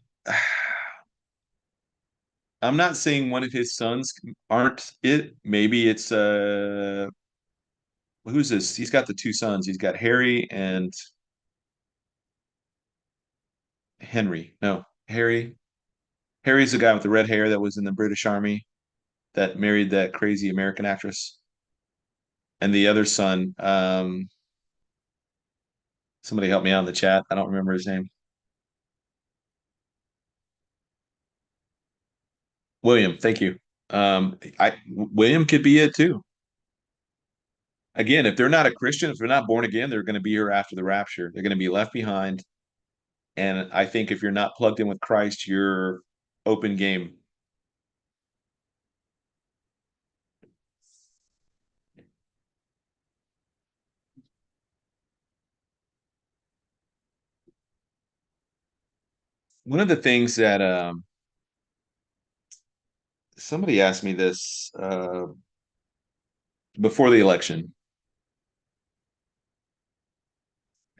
Speaker 1: I'm not saying one of his sons aren't it. Maybe it's who's this? He's got the two sons. He's got Harry and Henry. No, Harry. Harry's the guy with the red hair that was in the British Army that married that crazy American actress. And the other son, somebody help me out in the chat. I don't remember his name. William, thank you. William could be it too. Again, if they're not a Christian, if they're not born again, they're going to be here after the rapture. They're going to be left behind. And I think if you're not plugged in with Christ, you're open game. One of the things that somebody asked me this before the election,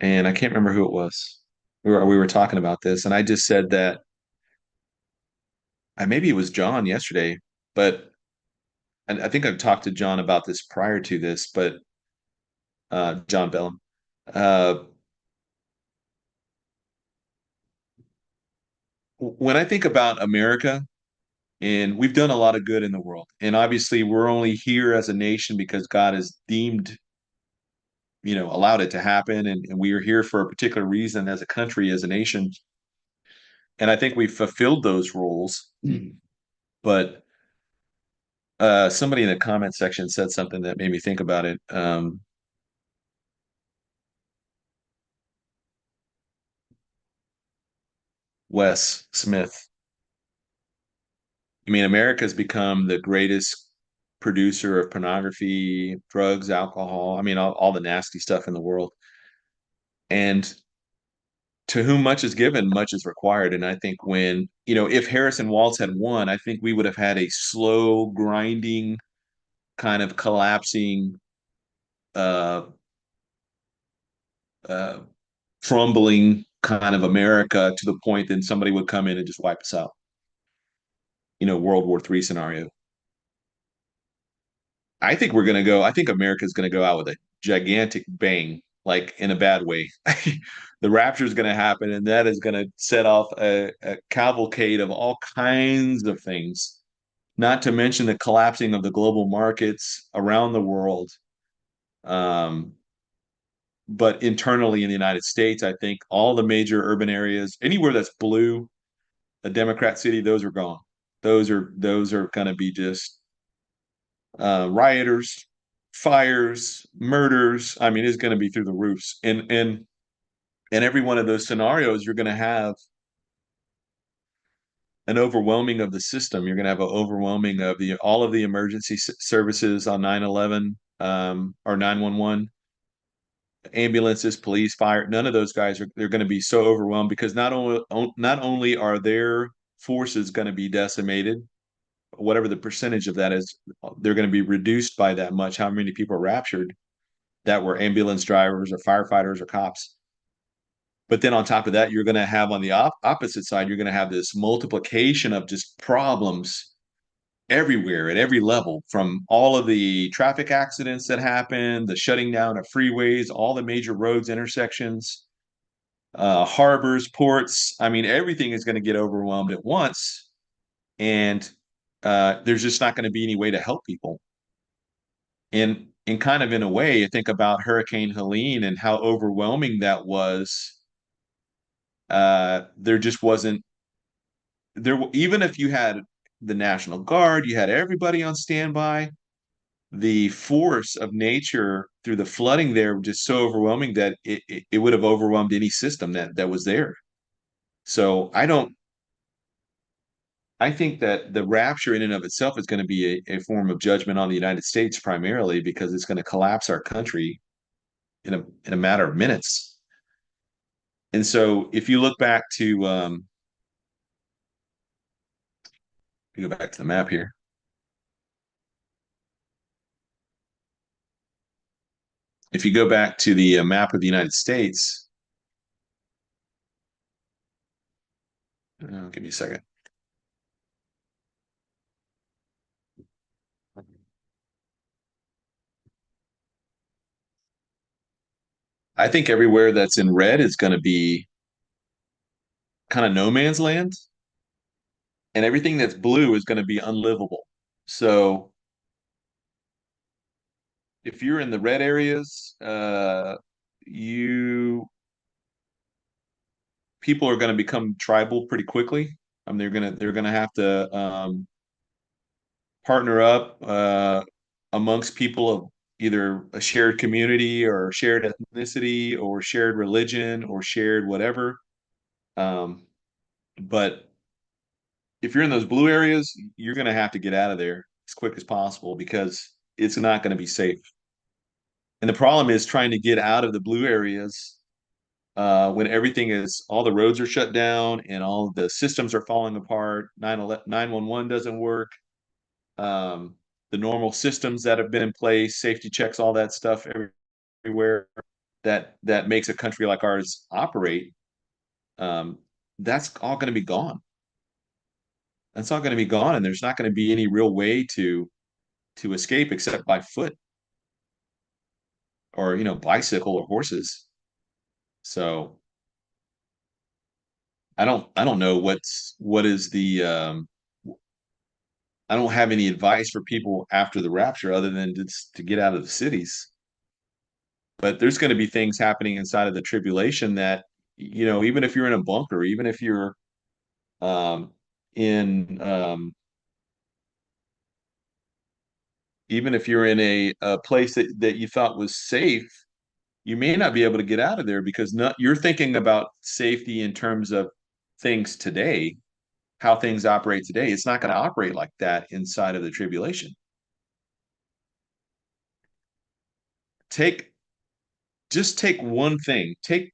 Speaker 1: and I can't remember who it was. We were talking about this, and I just said that maybe it was John yesterday, but I think I've talked to John about this prior to this, but John Bellum. Uh, when I think about America, and we've done a lot of good in the world, and obviously we're only here as a nation because God has deemed, allowed it to happen, and we are here for a particular reason as a country, as a nation, and I think we've fulfilled those roles. But somebody in the comment section said something that made me think about it. Wes Smith. I mean, America's become the greatest producer of pornography, drugs, alcohol. I mean, all the nasty stuff in the world. And to whom much is given, much is required. And I think if Harrison Waltz had won, I think we would have had a slow, grinding, kind of collapsing, uh, uh, crumbling kind of America to the point that somebody would come in and just wipe us out. World War III scenario. I think America's going to go out with a gigantic bang, like in a bad way. The rapture is going to happen, and that is going to set off a cavalcade of all kinds of things, not to mention the collapsing of the global markets around the world. Um, but internally in the United States, I think all the major urban areas, anywhere that's blue, a Democrat city, those are gone. Those are going to be just rioters, fires, murders. I mean, it's going to be through the roofs. And every one of those scenarios, you're going to have an overwhelming of the system. You're going to have an overwhelming of the all of the emergency services on 9/11 or 911, ambulances, police, fire. None of those guys they're going to be so overwhelmed because not only are their forces going to be decimated, whatever the percentage of that is, they're going to be reduced by that much. How many people are raptured that were ambulance drivers or firefighters or cops? But then on top of that, you're going to have on the opposite side, you're going to have this multiplication of just problems everywhere at every level, from all of the traffic accidents that happen, the shutting down of freeways, all the major roads, intersections, harbors, ports. I mean, everything is going to get overwhelmed at once. And there's just not going to be any way to help people. And kind of in a way, I think about Hurricane Helene and how overwhelming that was. There just wasn't there. Even if you had the National Guard, you had everybody on standby. The force of nature through the flooding there was just so overwhelming that it would have overwhelmed any system that was there. So I think that the rapture in and of itself is going to be a form of judgment on the United States primarily because it's going to collapse our country in a matter of minutes. And so if you look back to you go back to the map here. If you go back to the map of the United States, give me a second. I think everywhere that's in red is going to be kind of no man's land, and everything that's blue is going to be unlivable. So if you're in the red areas, you people are going to become tribal pretty quickly. They're gonna have to partner up amongst people of either a shared community or shared ethnicity or shared religion or shared whatever. Um, but if you're in those blue areas, you're going to have to get out of there as quick as possible because it's not going to be safe. And the problem is trying to get out of the blue areas when all the roads are shut down and all the systems are falling apart. 911 doesn't work. Um, the normal systems that have been in place, safety checks, all that stuff everywhere that makes a country like ours operate. Um, that's all going to be gone. That's all going to be gone, and there's not going to be any real way to escape except by foot or bicycle or horses. So I don't know what is the I don't have any advice for people after the rapture other than just to get out of the cities. But there's going to be things happening inside of the tribulation that, even if you're in a bunker, even if you're um, in even if you're in a place that you thought was safe, you may not be able to get out of there because not, you're thinking about safety in terms of things today, how things operate today. It's not going to operate like that inside of the tribulation. Take just take one thing. Take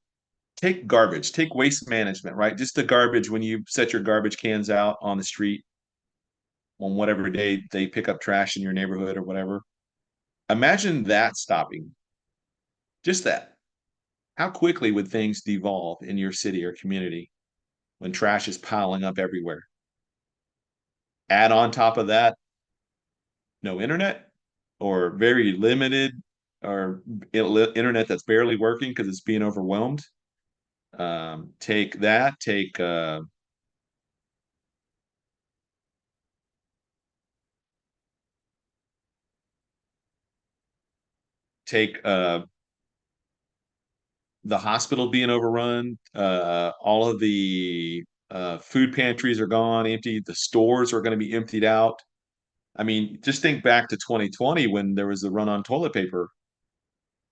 Speaker 1: garbage, take waste management, right? Just the garbage when you set your garbage cans out on the street on whatever day they pick up trash in your neighborhood or whatever. Imagine that stopping. Just that. How quickly would things devolve in your city or community when trash is piling up everywhere? Add on top of that, no internet or very limited or internet that's barely working because it's being overwhelmed. Take that, take the hospital being overrun, all of the food pantries are gone, empty. The stores are going to be emptied out. I mean, just think back to 2020 when there was the run on toilet paper.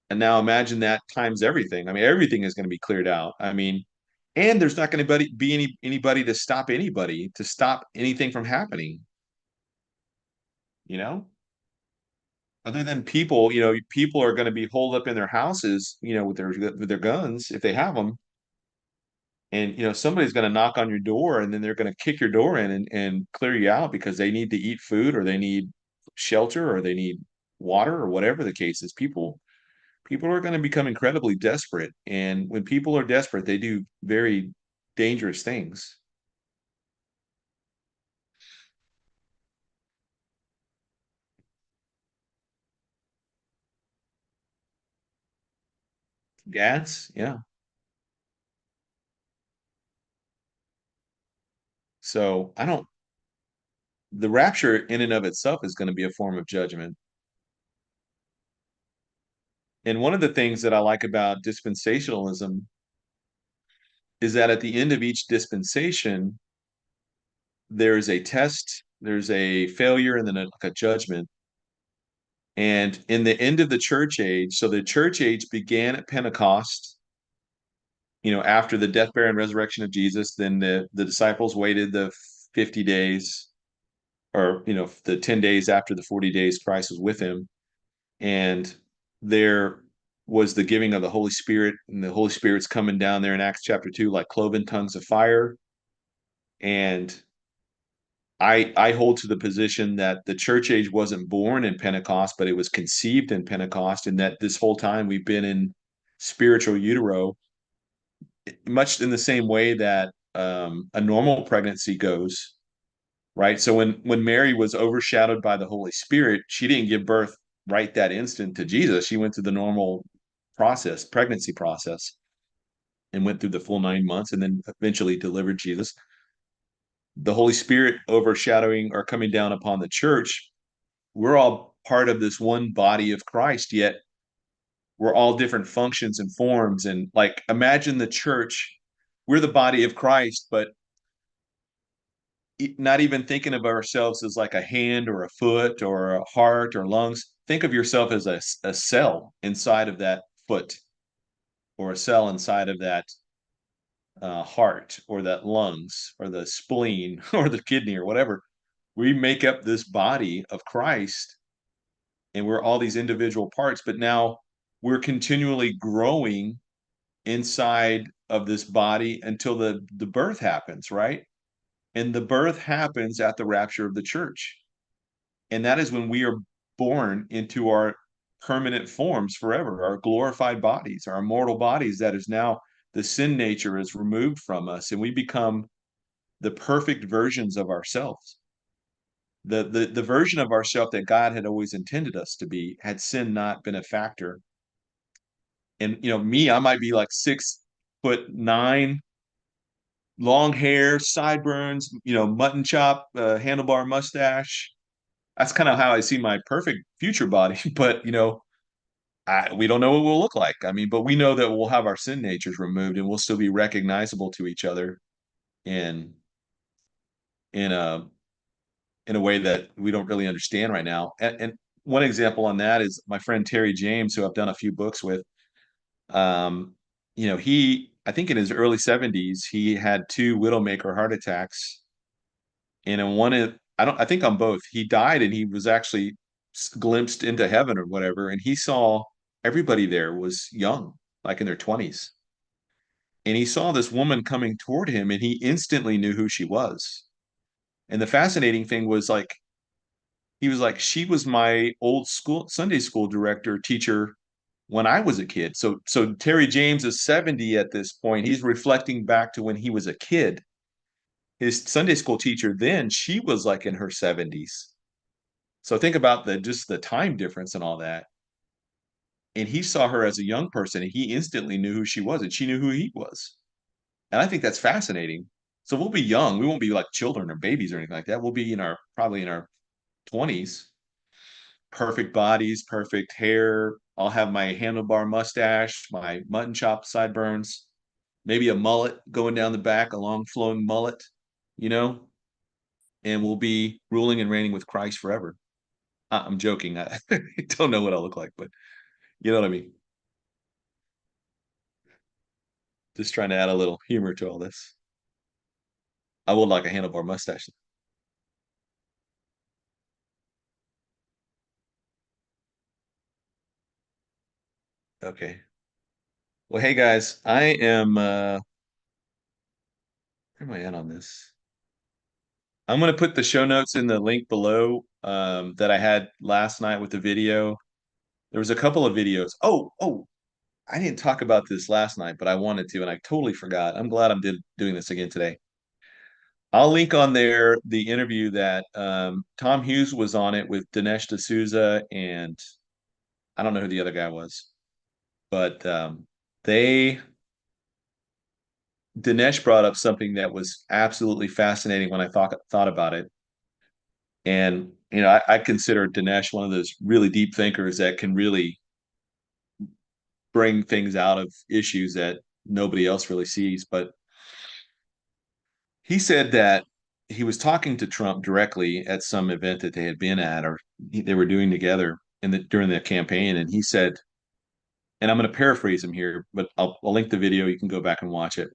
Speaker 1: And now imagine that times everything. I mean, everything is going to be cleared out. I mean, and there's not going to be anybody to stop anybody, to stop anything from happening, you know? Other than people, people are going to be holed up in their houses, with their guns if they have them, and somebody's going to knock on your door and then they're going to kick your door in and clear you out because they need to eat food or they need shelter or they need water or whatever the case is. People are going to become incredibly desperate, and when people are desperate they do very dangerous things. Gas, yeah. So I don't the rapture in and of itself is going to be a form of judgment. And one of the things that I like about dispensationalism is that at the end of each dispensation there's a test, there's a failure, and then like a judgment. And in the end of the church age, so the church age began at Pentecost, after the death, burial, and resurrection of Jesus. Then the disciples waited the 50 days, or, the 10 days after the 40 days Christ was with him. And there was the giving of the Holy Spirit, and the Holy Spirit's coming down there in Acts chapter 2, like cloven tongues of fire. And I hold to the position that the church age wasn't born in Pentecost, but it was conceived in Pentecost, and that this whole time we've been in spiritual utero, much in the same way that a normal pregnancy goes, right? So when Mary was overshadowed by the Holy Spirit, she didn't give birth right that instant to Jesus. She went through the normal pregnancy process, and went through the full 9 months, and then eventually delivered Jesus. The Holy Spirit overshadowing or coming down upon the church, we're all part of this one body of Christ, yet we're all different functions and forms. And like, imagine the church, we're the body of Christ, but not even thinking of ourselves as like a hand or a foot or a heart or lungs. Think of yourself as a cell inside of that foot, or a cell inside of that heart, or that lungs, or the spleen, or the kidney, or whatever. We make up this body of Christ, and we're all these individual parts, but now we're continually growing inside of this body until the birth happens, right? And the birth happens at the rapture of the church. And that is when we are born into our permanent forms forever, our glorified bodies, our immortal bodies, that is now the sin nature is removed from us, and we become the perfect versions of ourselves. The version of ourselves that God had always intended us to be, had sin not been a factor. And me, I might be like 6'9", long hair, sideburns, mutton chop, handlebar mustache. That's kind of how I see my perfect future body. But we don't know what we'll look like. I mean, but we know that we'll have our sin natures removed, and we'll still be recognizable to each other in in a in a way that we don't really understand right now. And one example on that is my friend Terry James, who I've done a few books with. Um, he I think in his early 70s, he had two widowmaker heart attacks, and in one of I think on both, he died, and he was actually glimpsed into heaven or whatever, and he saw everybody there was young, like in their 20s. And he saw this woman coming toward him, and he instantly knew who she was. And the fascinating thing was, like, he was like, she was my old school Sunday school director teacher when I was a kid. So Terry James is 70 at this point. He's reflecting back to when he was a kid. His Sunday school teacher then, she was like in her 70s. So think about the just the time difference and all that. And he saw her as a young person, and he instantly knew who she was, and she knew who he was. And I think that's fascinating. So we'll be young. We won't be like children or babies or anything like that. We'll be in our probably in our 20s, perfect bodies, perfect hair. I'll have my handlebar mustache, my mutton chop sideburns, maybe a mullet going down the back, a long flowing mullet, you know, and we'll be ruling and reigning with Christ forever. I'm joking. I don't know what I'll look like, but you know what I mean. Just trying to add a little humor to all this. I would like a handlebar mustache. Okay. Well, hey guys, I am where am I at on this? I'm going to put the show notes in the link below that I had last night with the video. There was a couple of videos. Oh, I didn't talk about this last night, but I wanted to, and I totally forgot. I'm glad doing this again today. I'll link on there the interview that Tom Hughes was on it with Dinesh D'Souza, and I don't know who the other guy was, but they Dinesh brought up something that was absolutely fascinating when I thought about it. And I consider Dinesh one of those really deep thinkers that can really bring things out of issues that nobody else really sees. But he said that he was talking to Trump directly at some event that they had been at, or they were doing together during the campaign, and he said, and I'm going to paraphrase him here, but I'll link the video. You can go back and watch it.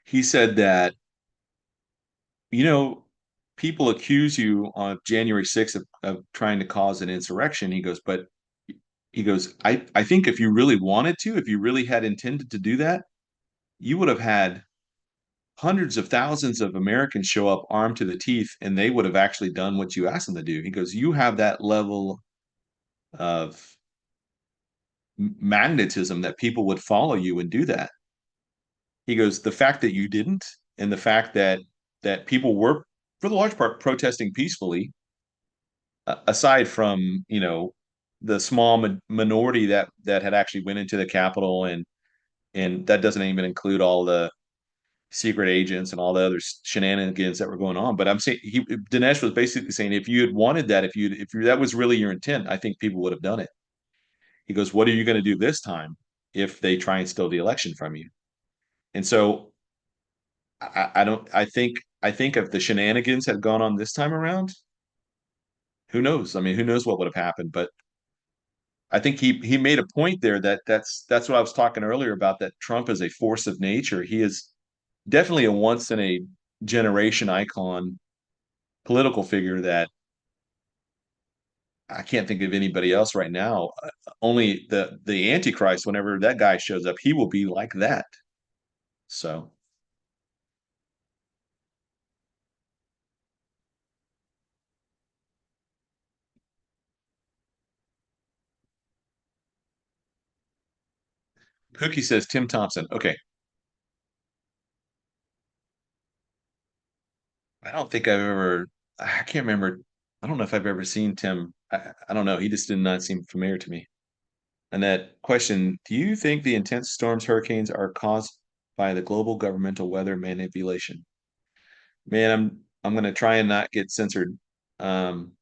Speaker 1: He said that you know, people accuse you on January 6th of trying to cause an insurrection. He goes, but he goes, I think if you really wanted to, if you really had intended to do that, you would have had hundreds of thousands of Americans show up armed to the teeth, and they would have actually done what you asked them to do. He goes, you have that level of magnetism that people would follow you and do that. He goes, the fact that you didn't, and the fact that people were, for the large part, protesting peacefully, aside from the small minority that had actually went into the Capitol, and that doesn't even include all the secret agents and all the other shenanigans that were going on. But I'm saying Dinesh was basically saying if you had wanted that, if you that was really your intent, I think people would have done it. He goes, what are you going to do this time if they try and steal the election from you? And so I don't I think if the shenanigans had gone on this time around, who knows? I mean, who knows what would have happened? But I think he made a point there that's what I was talking earlier about, that Trump is a force of nature. He is definitely a once in a generation icon, political figure that I can't think of anybody else right now. Only the Antichrist, whenever that guy shows up, he will be like that. So Pookie says Tim Thompson. Okay, I don't think I've ever. I can't remember. I don't know if I've ever seen Tim. I don't know. He just did not seem familiar to me. And that question: do you think the intense storms, hurricanes are caused by the global governmental weather manipulation. Man, I'm gonna try and not get censored. Um,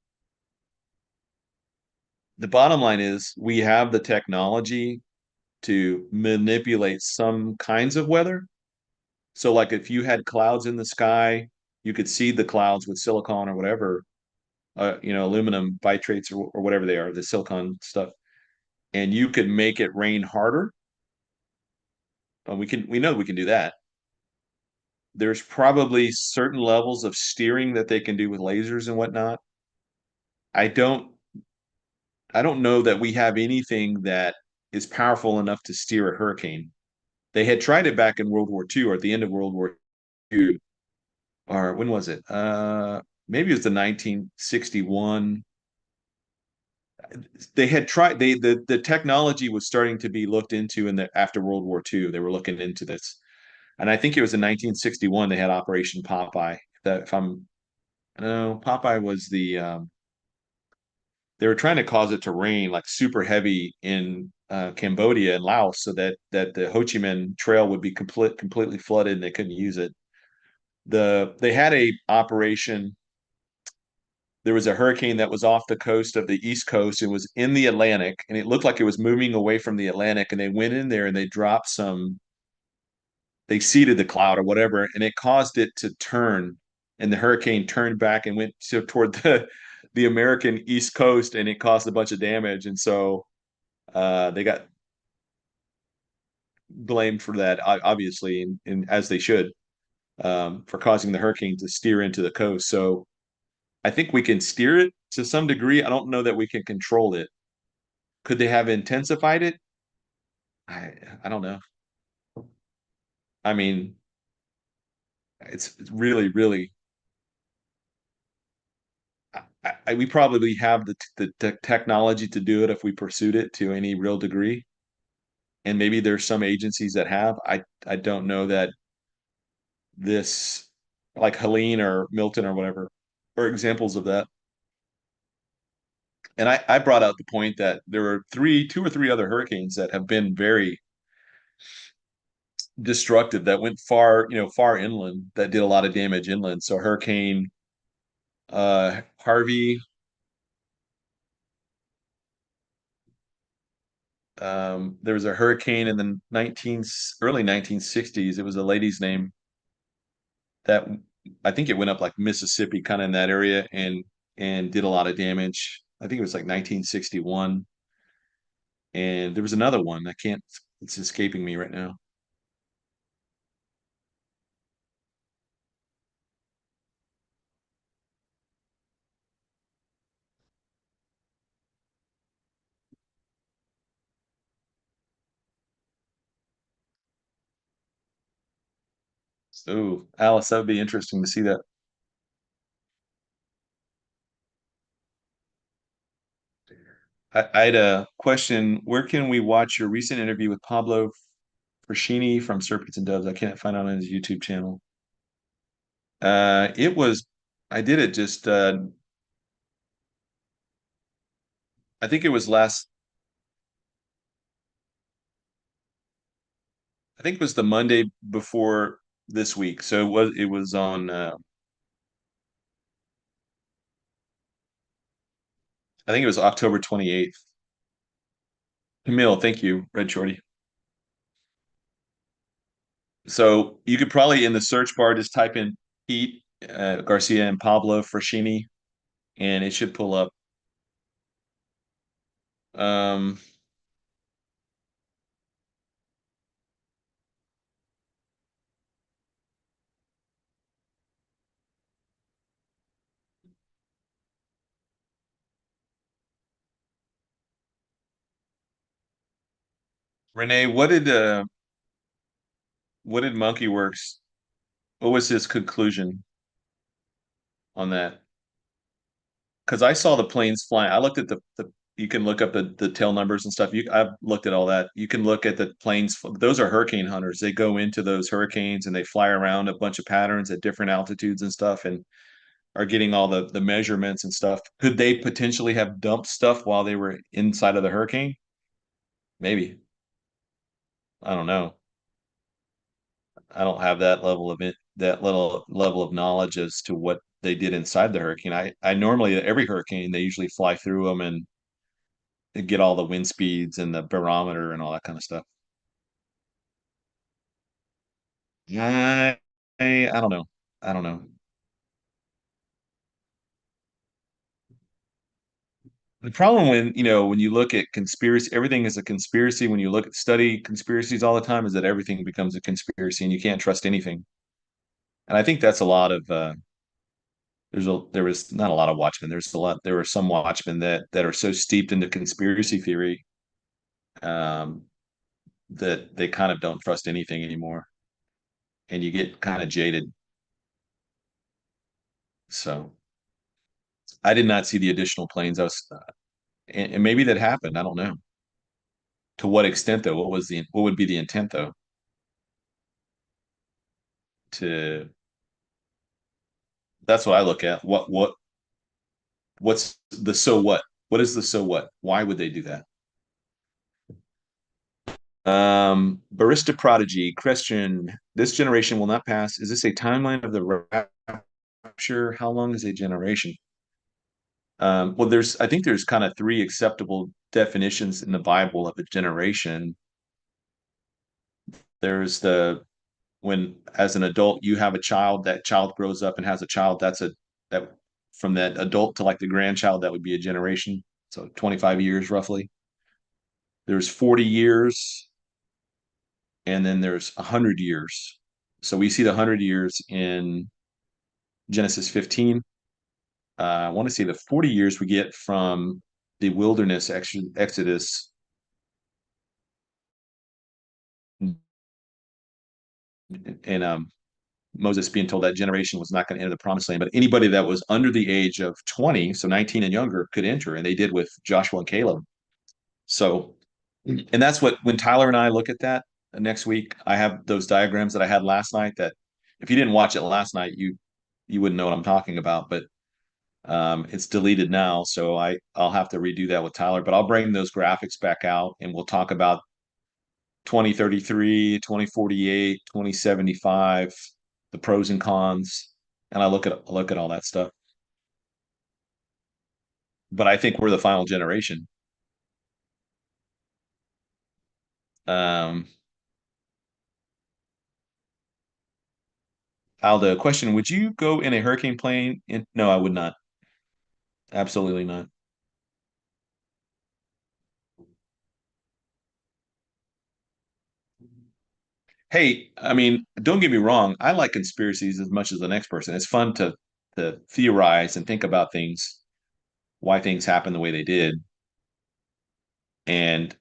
Speaker 1: the bottom line is we have the technology to manipulate some kinds of weather. So, like if you had clouds in the sky, you could see the clouds with silicon or whatever, aluminum bitrates or whatever they are, the silicon stuff, and you could make it rain harder. We know we can do that. There's probably certain levels of steering that they can do with lasers and whatnot. I don't I don't know that we have anything that is powerful enough to steer a hurricane. They had tried it back in World War II or at the end of World War II, or when was it? Maybe it was the 1961. They had tried the technology was starting to be looked into in the after World War II. They were looking into this. And I think it was in 1961 they had Operation Popeye. That if I'm no, Popeye was they were trying to cause it to rain like super heavy in Cambodia and Laos so that the Ho Chi Minh Trail would be completely flooded and they couldn't use it. They had a operation. There was a hurricane that was off the coast of the East Coast and was in the Atlantic, and it looked like it was moving away from the Atlantic. And they went in there and they dropped they seeded the cloud or whatever, and it caused it to turn. And the hurricane turned back and went toward the American East Coast, and it caused a bunch of damage. And so they got blamed for that, obviously, and as they should, for causing the hurricane to steer into the coast. So I think we can steer it to some degree. I don't know that we can control it. Could they have intensified it? I don't know. I mean, it's really, really. We probably have the technology to do it if we pursued it to any real degree. And maybe there's some agencies that have. I don't know that this, like Helene or Milton or whatever, are examples of that. And I brought out the point that there were two or three other hurricanes that have been very destructive that went far inland that did a lot of damage inland. So Hurricane Harvey, there was a hurricane in the early 1960s. It was a lady's name that I think it went up like Mississippi, kind of in that area, and did a lot of damage. I think it was like 1961. And there was another one. It's escaping me right now. So, Alice, that would be interesting to see that. I had a question. Where can we watch your recent interview with Pablo Frashini from Serpents and Doves? I can't find it on his YouTube channel. It was, I did it just, I think it was I think it was the Monday before this week. So it was on, I think it was October 28th. Camille, thank you, Red Shorty. So you could probably in the search bar just type in Pete Garcia and Pablo Frashini, and it should pull up. Um, Renee, what did Monkeyworks? What was his conclusion on that? Because I saw the planes flying. I looked at the you can look up the tail numbers and stuff. I've looked at all that. You can look at the planes. Those are hurricane hunters. They go into those hurricanes and they fly around a bunch of patterns at different altitudes and stuff and are getting all the measurements and stuff. Could they potentially have dumped stuff while they were inside of the hurricane? Maybe. I don't know. I don't have that level of that little level of knowledge as to what they did inside the hurricane. I normally every hurricane they usually fly through them and get all the wind speeds and the barometer and all that kind of stuff. I I don't know. I don't know. The problem when when you look at conspiracy, everything is a conspiracy. When you look at study conspiracies all the time, is that everything becomes a conspiracy and you can't trust anything. And I think that's a lot of there was not a lot of watchmen. There were some watchmen that are so steeped into conspiracy theory um, that they kind of don't trust anything anymore, and you get kind of jaded. So I did not see the additional planes. And maybe that happened. I don't know to what extent though. What would be the intent though? To That's what I look at. What's the so what? What is the so what? Why would they do that? Barista Prodigy question. This generation will not pass. Is this a timeline of the rapture? How long is a generation? Well, I think there's kind of three acceptable definitions in the Bible of a generation. There's the when as an adult you have a child, that child grows up and has a child, that from that adult to like the grandchild, that would be a generation. So 25 years roughly. There's 40 years, and then there's 100 years. So we see the 100 years in Genesis 15. I want to say the 40 years we get from the wilderness exodus, and Moses being told that generation was not going to enter the promised land, but anybody that was under the age of 20, so 19 and younger, could enter, and they did with Joshua and Caleb. So, and that's what when Tyler and I look at that next week, I have those diagrams that I had last night. That if you didn't watch it last night, you wouldn't know what I'm talking about, but it's deleted now, so I'll have to redo that with Tyler. But I'll bring those graphics back out, and we'll talk about 2033, 2048, 2075, the pros and cons, and I look at all that stuff. But I think we're the final generation. Um, Aldo, question: would you go in a hurricane plane? No, I would not. Absolutely not. Hey, I mean, don't get me wrong. I like conspiracies as much as the next person. It's fun to theorize and think about things, why things happen the way they did. And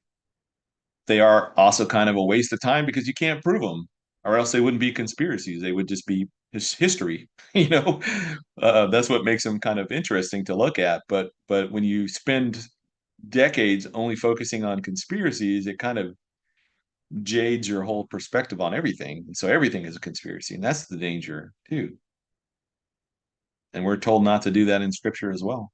Speaker 1: they are also kind of a waste of time because you can't prove them, or else they wouldn't be conspiracies. They would just be history. That's what makes them kind of interesting to look at. But when you spend decades only focusing on conspiracies, it kind of jades your whole perspective on everything. And so everything is a conspiracy, and that's the danger too. And we're told not to do that in scripture as well.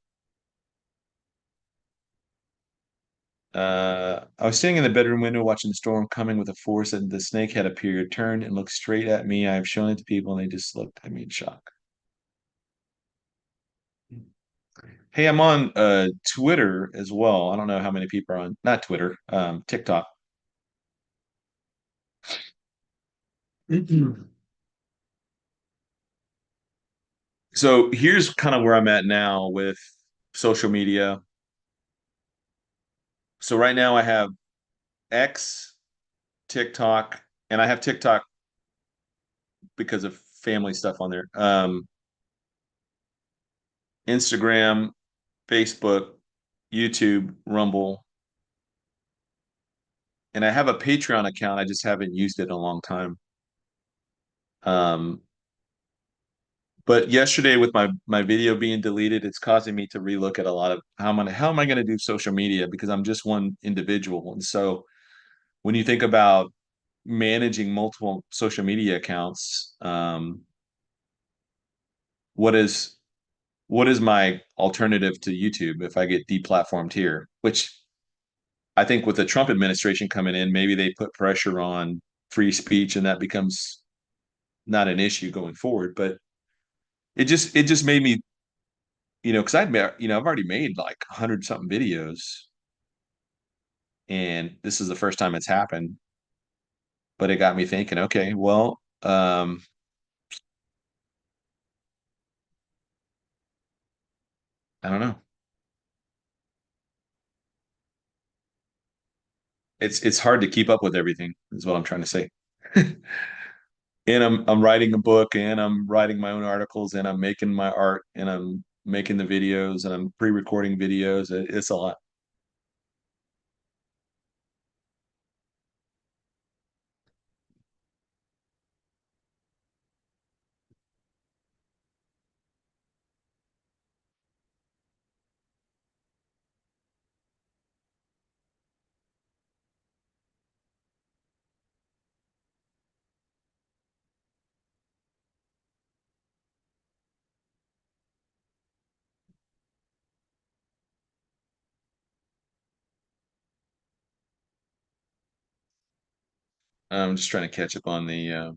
Speaker 1: I was sitting in the bedroom window watching the storm coming with a force, and the snake had appeared, turned, and looked straight at me. I have shown it to people, and they just looked at me in shock. Hey, I'm on Twitter as well. I don't know how many people are on, not Twitter, TikTok. So here's kind of where I'm at now with social media. So right now I have X, TikTok, and I have TikTok because of family stuff on there. Instagram, Facebook, YouTube, Rumble, and I have a Patreon account. I just haven't used it in a long time. Um, but yesterday, with my video being deleted, it's causing me to relook at a lot of how am I going to do social media, because I'm just one individual. And so when you think about managing multiple social media accounts, what is what is my alternative to YouTube if I get deplatformed here? Which I think with the Trump administration coming in, maybe they put pressure on free speech, and that becomes not an issue going forward. But it just made me, because I've already made like 100 something videos, and this is the first time it's happened. But it got me thinking, okay, well, I don't know. It's hard to keep up with everything, is what I'm trying to say. And I'm writing a book, and I'm writing my own articles, and I'm making my art, and I'm making the videos, and I'm pre-recording videos. It's a lot. I'm just trying to catch up on the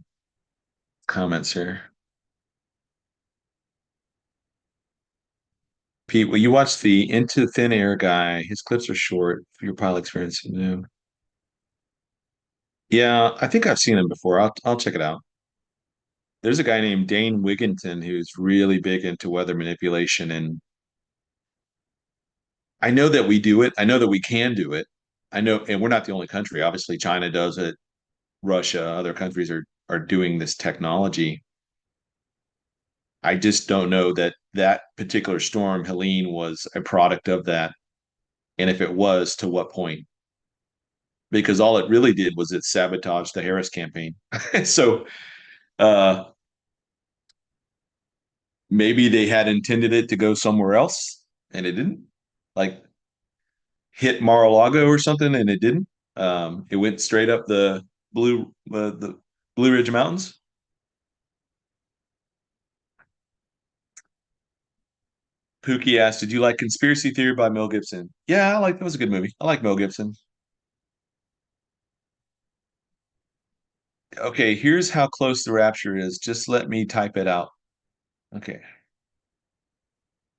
Speaker 1: comments here. Pete, well, you watched the Into Thin Air guy. His clips are short for your pilot experience. Yeah, I think I've seen him before. I'll check it out. There's a guy named Dane Wigington who's really big into weather manipulation, and I know that we do it. I know that we can do it. I know, and we're not the only country. Obviously, China does it. Russia, other countries are doing this technology. I just don't know that that particular storm, Helene, was a product of that, and if it was, to what point? Because all it really did was it sabotaged the Harris campaign. So uh, maybe they had intended it to go somewhere else, and it didn't. Like hit Mar-a-Lago or something, and it didn't. It went straight up the Blue Ridge Mountains. Pookie asked, "Did you like Conspiracy Theory by Mel Gibson?" Yeah, I like that was a good movie. I like Mel Gibson. Okay, here's how close the rapture is. Just let me type it out. Okay.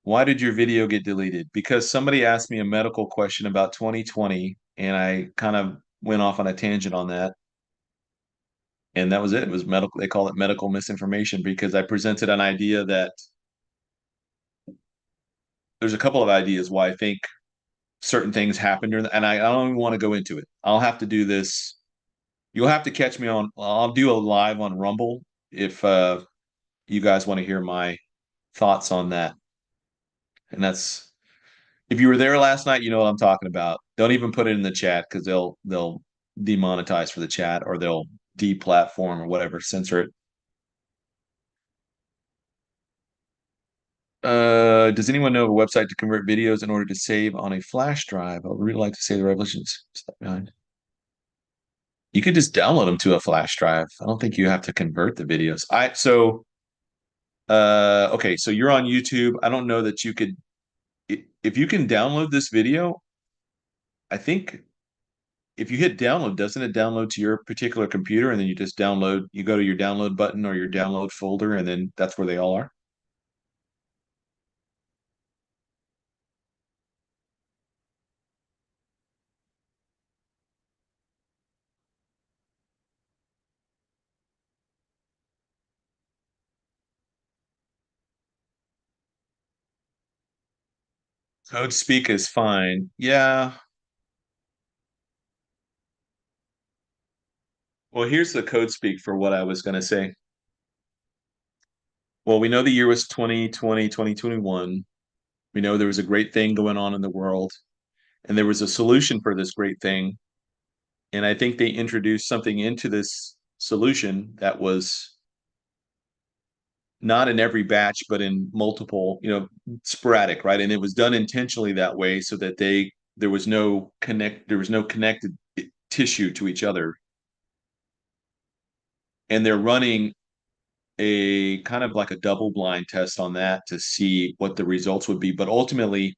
Speaker 1: Why did your video get deleted? Because somebody asked me a medical question about 2020, and I kind of went off on a tangent on that. And that was it. It was medical. They call it medical misinformation because I presented an idea that there's a couple of ideas why I think certain things happen during and I don't even want to go into it. I'll have to do this. You'll have to catch me on. I'll do a live on Rumble if you guys want to hear my thoughts on that. And that's if you were there last night, you know what I'm talking about. Don't even put it in the chat because they'll demonetize for the chat or they'll deplatform or whatever, censor it. Does anyone know of a website to convert videos in order to save on a flash drive? I would really like to say the revelations stuff behind. You could just download them to a flash drive. I don't think you have to convert the videos. Okay, so you're on YouTube. I don't know that you could if you can download this video, I think if you hit download, doesn't it download to your particular computer and then you just download, you go to your download button or your download folder and then that's where they all are? Code speak is fine. Yeah. Well, here's the code speak for what I was going to say. Well, we know the year was 2020, 2021. We know there was a great thing going on in the world, and there was a solution for this great thing. And I think they introduced something into this solution that was not in every batch, but in multiple, sporadic, right? And it was done intentionally that way so that there was no connected tissue to each other. And they're running a kind of like a double blind test on that to see what the results would be. But ultimately,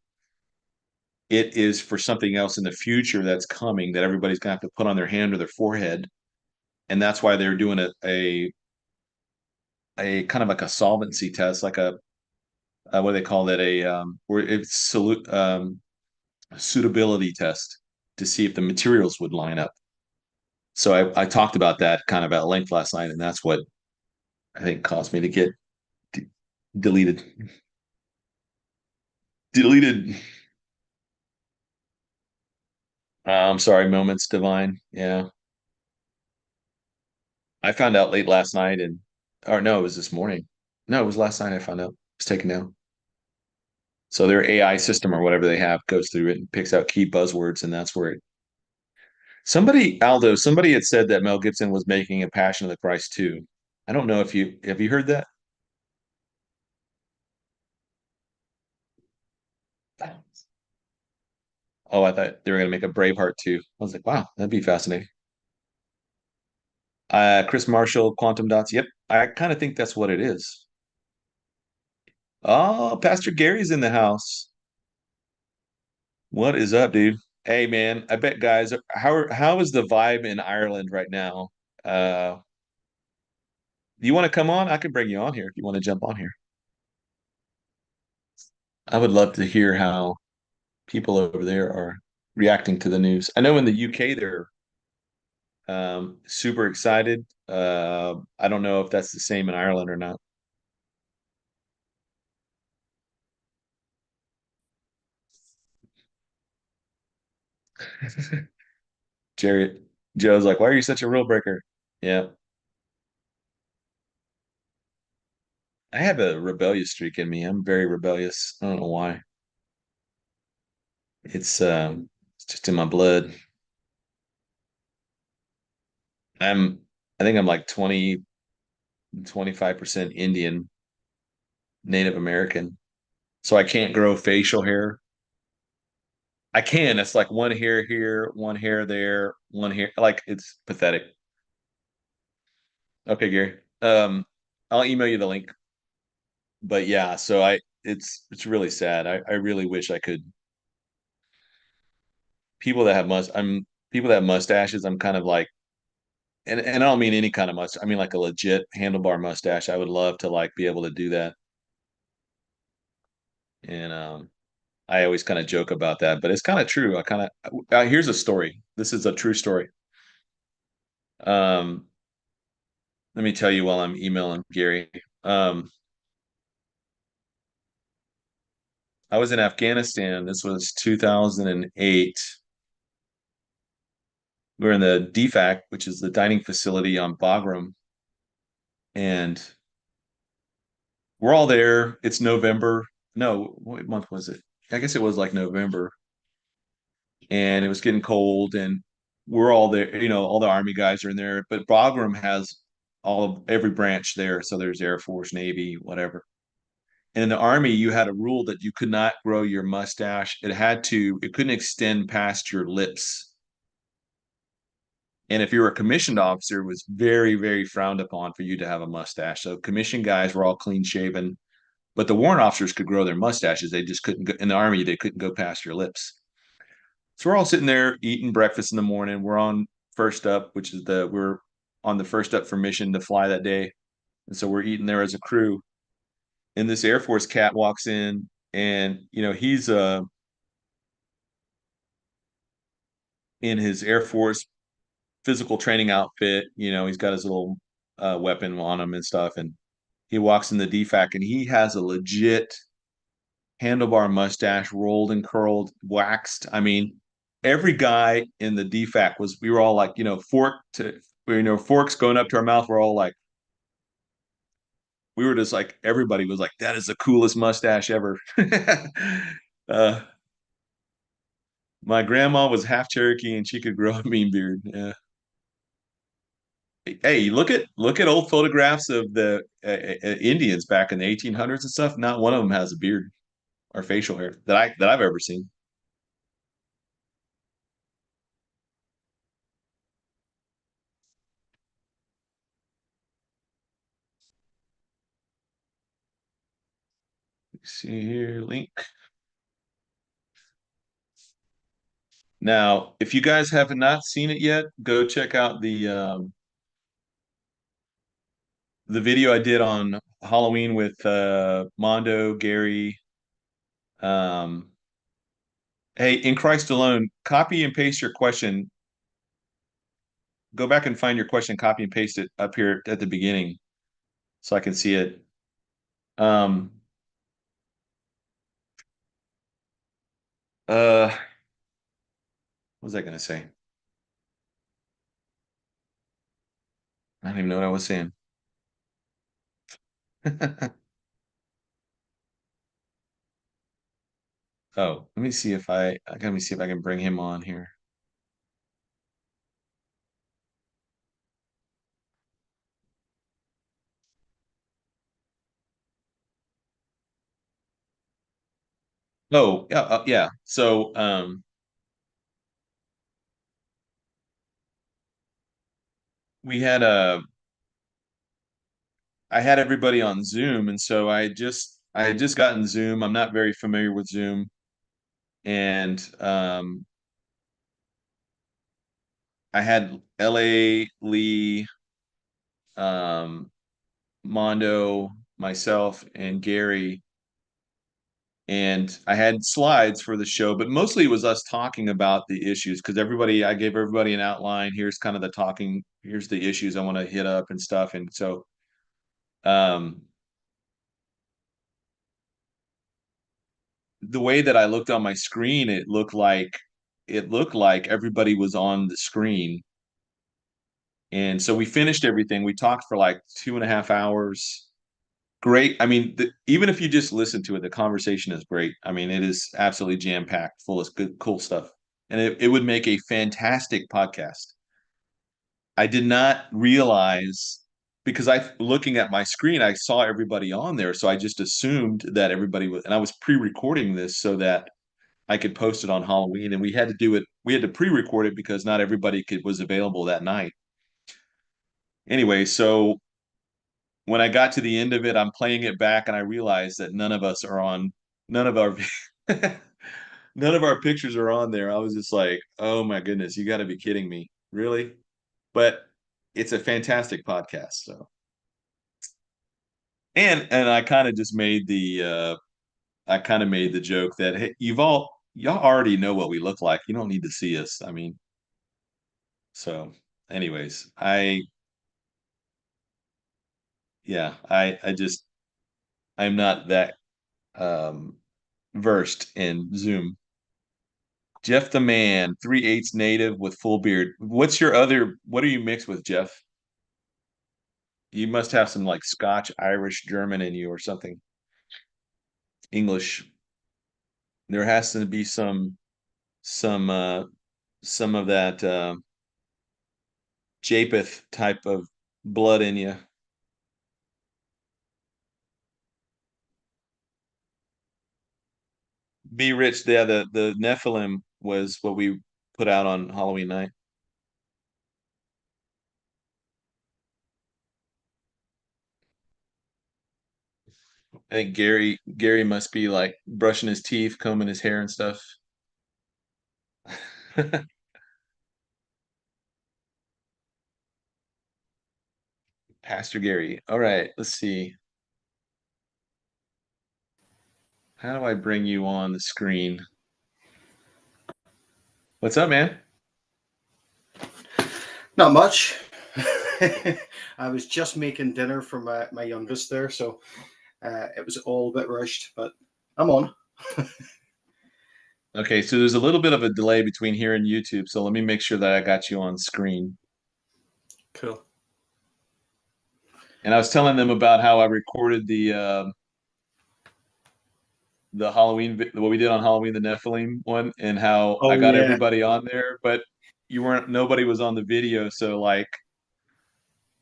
Speaker 1: it is for something else in the future that's coming that everybody's gonna have to put on their hand or their forehead. And that's why they're doing a a kind of like a solvency test, like a what do they call that? A where it's suitability test to see if the materials would line up. So I talked about that kind of at length last night, and that's what I think caused me to get d- deleted. Deleted. I'm sorry, moments divine. Yeah, I found out late last night, and or no, it was this morning. No, it was last night. I found out it was taken down. So their AI system or whatever they have goes through it and picks out key buzzwords, and that's where it. Somebody, Aldo, somebody had said that Mel Gibson was making a Passion of the Christ too. I don't know if you have you heard that. Oh, I thought they were going to make a Braveheart too. I was like, wow, that'd be fascinating. Chris Marshall, Quantum Dots. Yep, I kind of think that's what it is. Oh, Pastor Gary's in the house. What is up, dude? Hey, man, I bet guys, how is the vibe in Ireland right now? Uh, you want to come on? I can bring you on here if you want to jump on here. I would love to hear how people over there are reacting to the news. I know in the UK they're super excited. I don't know if that's the same in Ireland or not. Jared, Joe's like, why are you such a rule breaker? Yeah, I have a rebellious streak in me. I'm very rebellious. I don't know why. It's just in my blood. I'm I think I'm like 25% Indian, Native American. So I can't grow facial hair. I can. It's like one hair here, one hair there, one hair. Like it's pathetic. Okay, Gary. I'll email you the link. But yeah, so it's really sad. I really wish I could people that have mustaches, I'm kind of like and I don't mean any kind of mustache. I mean like a legit handlebar mustache. I would love to like be able to do that. And I always kind of joke about that, but it's kind of true. I kind of here's a story. This is a true story. Um, let me tell you while I'm emailing Gary. Um, I was in Afghanistan. This was 2008. We were in the DFAC, which is the dining facility on Bagram, and we're all there. It's November. No, what month was it? I guess it was like November, and it was getting cold, and we're all there. All the army guys are in there, but Bagram has all of every branch there. So there's Air Force, Navy, whatever. And in the army, you had a rule that you could not grow your mustache. It couldn't extend past your lips. And if you were a commissioned officer, it was very, very frowned upon for you to have a mustache. So commissioned guys were all clean shaven, but the warrant officers could grow their mustaches. They just couldn't go in the army. They couldn't go past your lips. So we're all sitting there eating breakfast in the morning. We're on first up, which is we're on the first up for mission to fly that day. And so we're eating there as a crew. And this Air Force cat walks in and he's in his Air Force physical training outfit. He's got his little weapon on him and stuff. And he walks in the DFAC and he has a legit handlebar mustache, rolled and curled, waxed. I mean, every guy in the DFAC we were all like, forks going up to our mouth. We're all like, we were just like, everybody was like, that is the coolest mustache ever. uh, my grandma was half Cherokee and she could grow a mean beard. Yeah. Hey, look at old photographs of the Indians back in the 1800s and stuff. Not one of them has a beard or facial hair that I've ever seen. Let's see here, link. Now, if you guys have not seen it yet, go check out the video I did on Halloween with Mondo, Gary. Um, hey, in Christ alone, copy and paste your question. Go back and find your question, copy and paste it up here at the beginning so I can see it. Um, what was I going to say? I don't even know what I was saying. Oh, let me see if let me see if I can bring him on here. Oh, yeah, yeah. So, we had I had everybody on Zoom, and so I had just gotten Zoom. I'm not very familiar with Zoom, and I had LA, Lee, um, Mondo, myself, and Gary, and I had slides for the show, but mostly it was us talking about the issues because I gave everybody an outline. Here's kind of the talking. Here's the issues I want to hit up and stuff, and so um, the way that I looked on my screen, it looked like everybody was on the screen. And so we finished everything. We talked for like 2.5 hours. Great. I mean, even if you just listen to it, the conversation is great. I mean, it is absolutely jam-packed, full of good, cool stuff. And it would make a fantastic podcast. I did not realize because looking at my screen, I saw everybody on there. So I just assumed that everybody was, and I was pre-recording this so that I could post it on Halloween, and we had to pre-record it because not everybody was available that night. Anyway, so when I got to the end of it, I'm playing it back and I realized that none of our none of our pictures are on there. I was just like, "Oh my goodness, you got to be kidding me." Really? But it's a fantastic podcast, so. And I kind of just made the I kind of made the joke that hey, y'all already know what we look like. You don't need to see us. I mean, so, anyways, I just I'm not that um versed in Zoom. Jeff the man, 3/8 native with full beard. What are you mixed with, Jeff? You must have some like Scotch, Irish, German in you or something. English. There has to be some some of that Japheth type of blood in you. Be rich. Yeah, the Nephilim was what we put out on Halloween night. I think Gary must be like brushing his teeth, combing his hair and stuff. Pastor Gary. All right, let's see. How do I bring you on the screen? What's up, man?
Speaker 2: Not much. I was just making dinner for my youngest there, so it was all a bit rushed, but I'm on.
Speaker 1: Okay, so there's a little bit of a delay between here and YouTube, so let me make sure that I got you on screen.
Speaker 2: Cool.
Speaker 1: And I was telling them about how I recorded the what we did on Halloween, the Nephilim one, and how I
Speaker 2: Oh
Speaker 1: got
Speaker 2: yeah.
Speaker 1: everybody on there, but nobody was on the video, so like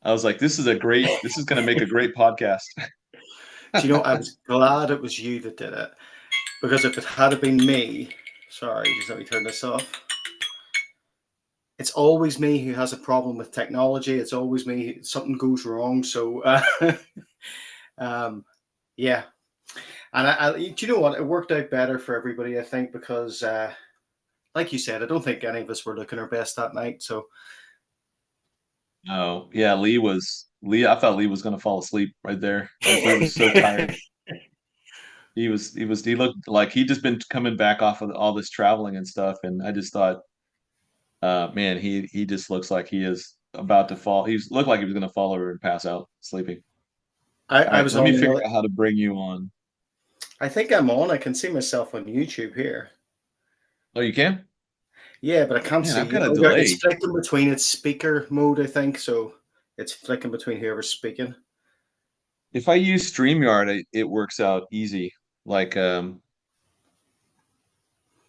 Speaker 1: I was like, this is going to make a great podcast.
Speaker 2: Do you know, I was glad it was you that did it, because if it had been me, sorry, just let me turn this off. It's always me who has a problem with technology. It's always me. Something goes wrong. So, um, yeah. And do you know what? It worked out better for everybody, I think, because, like you said, I don't think any of us were looking our best that night. So,
Speaker 1: Oh, yeah, Lee. I thought Lee was going to fall asleep right there. Like he was so tired. He looked like he'd just been coming back off of all this traveling and stuff, and I just thought, man, he just looks like he is about to fall. He looked like he was going to fall over and pass out sleeping. All
Speaker 2: I
Speaker 1: right,
Speaker 2: was
Speaker 1: let me
Speaker 2: on
Speaker 1: figure
Speaker 2: the.
Speaker 1: out how to bring you on.
Speaker 2: I think I'm on. I can see myself on YouTube here.
Speaker 1: Oh, you can?
Speaker 2: Yeah, but I can't
Speaker 1: Man,
Speaker 2: see
Speaker 1: I've
Speaker 2: you.
Speaker 1: got a
Speaker 2: Oh, there, it's
Speaker 1: delay.
Speaker 2: flicking between its speaker mode, I think. So it's flicking between whoever's speaking.
Speaker 1: If I use StreamYard, it works out easy. Like I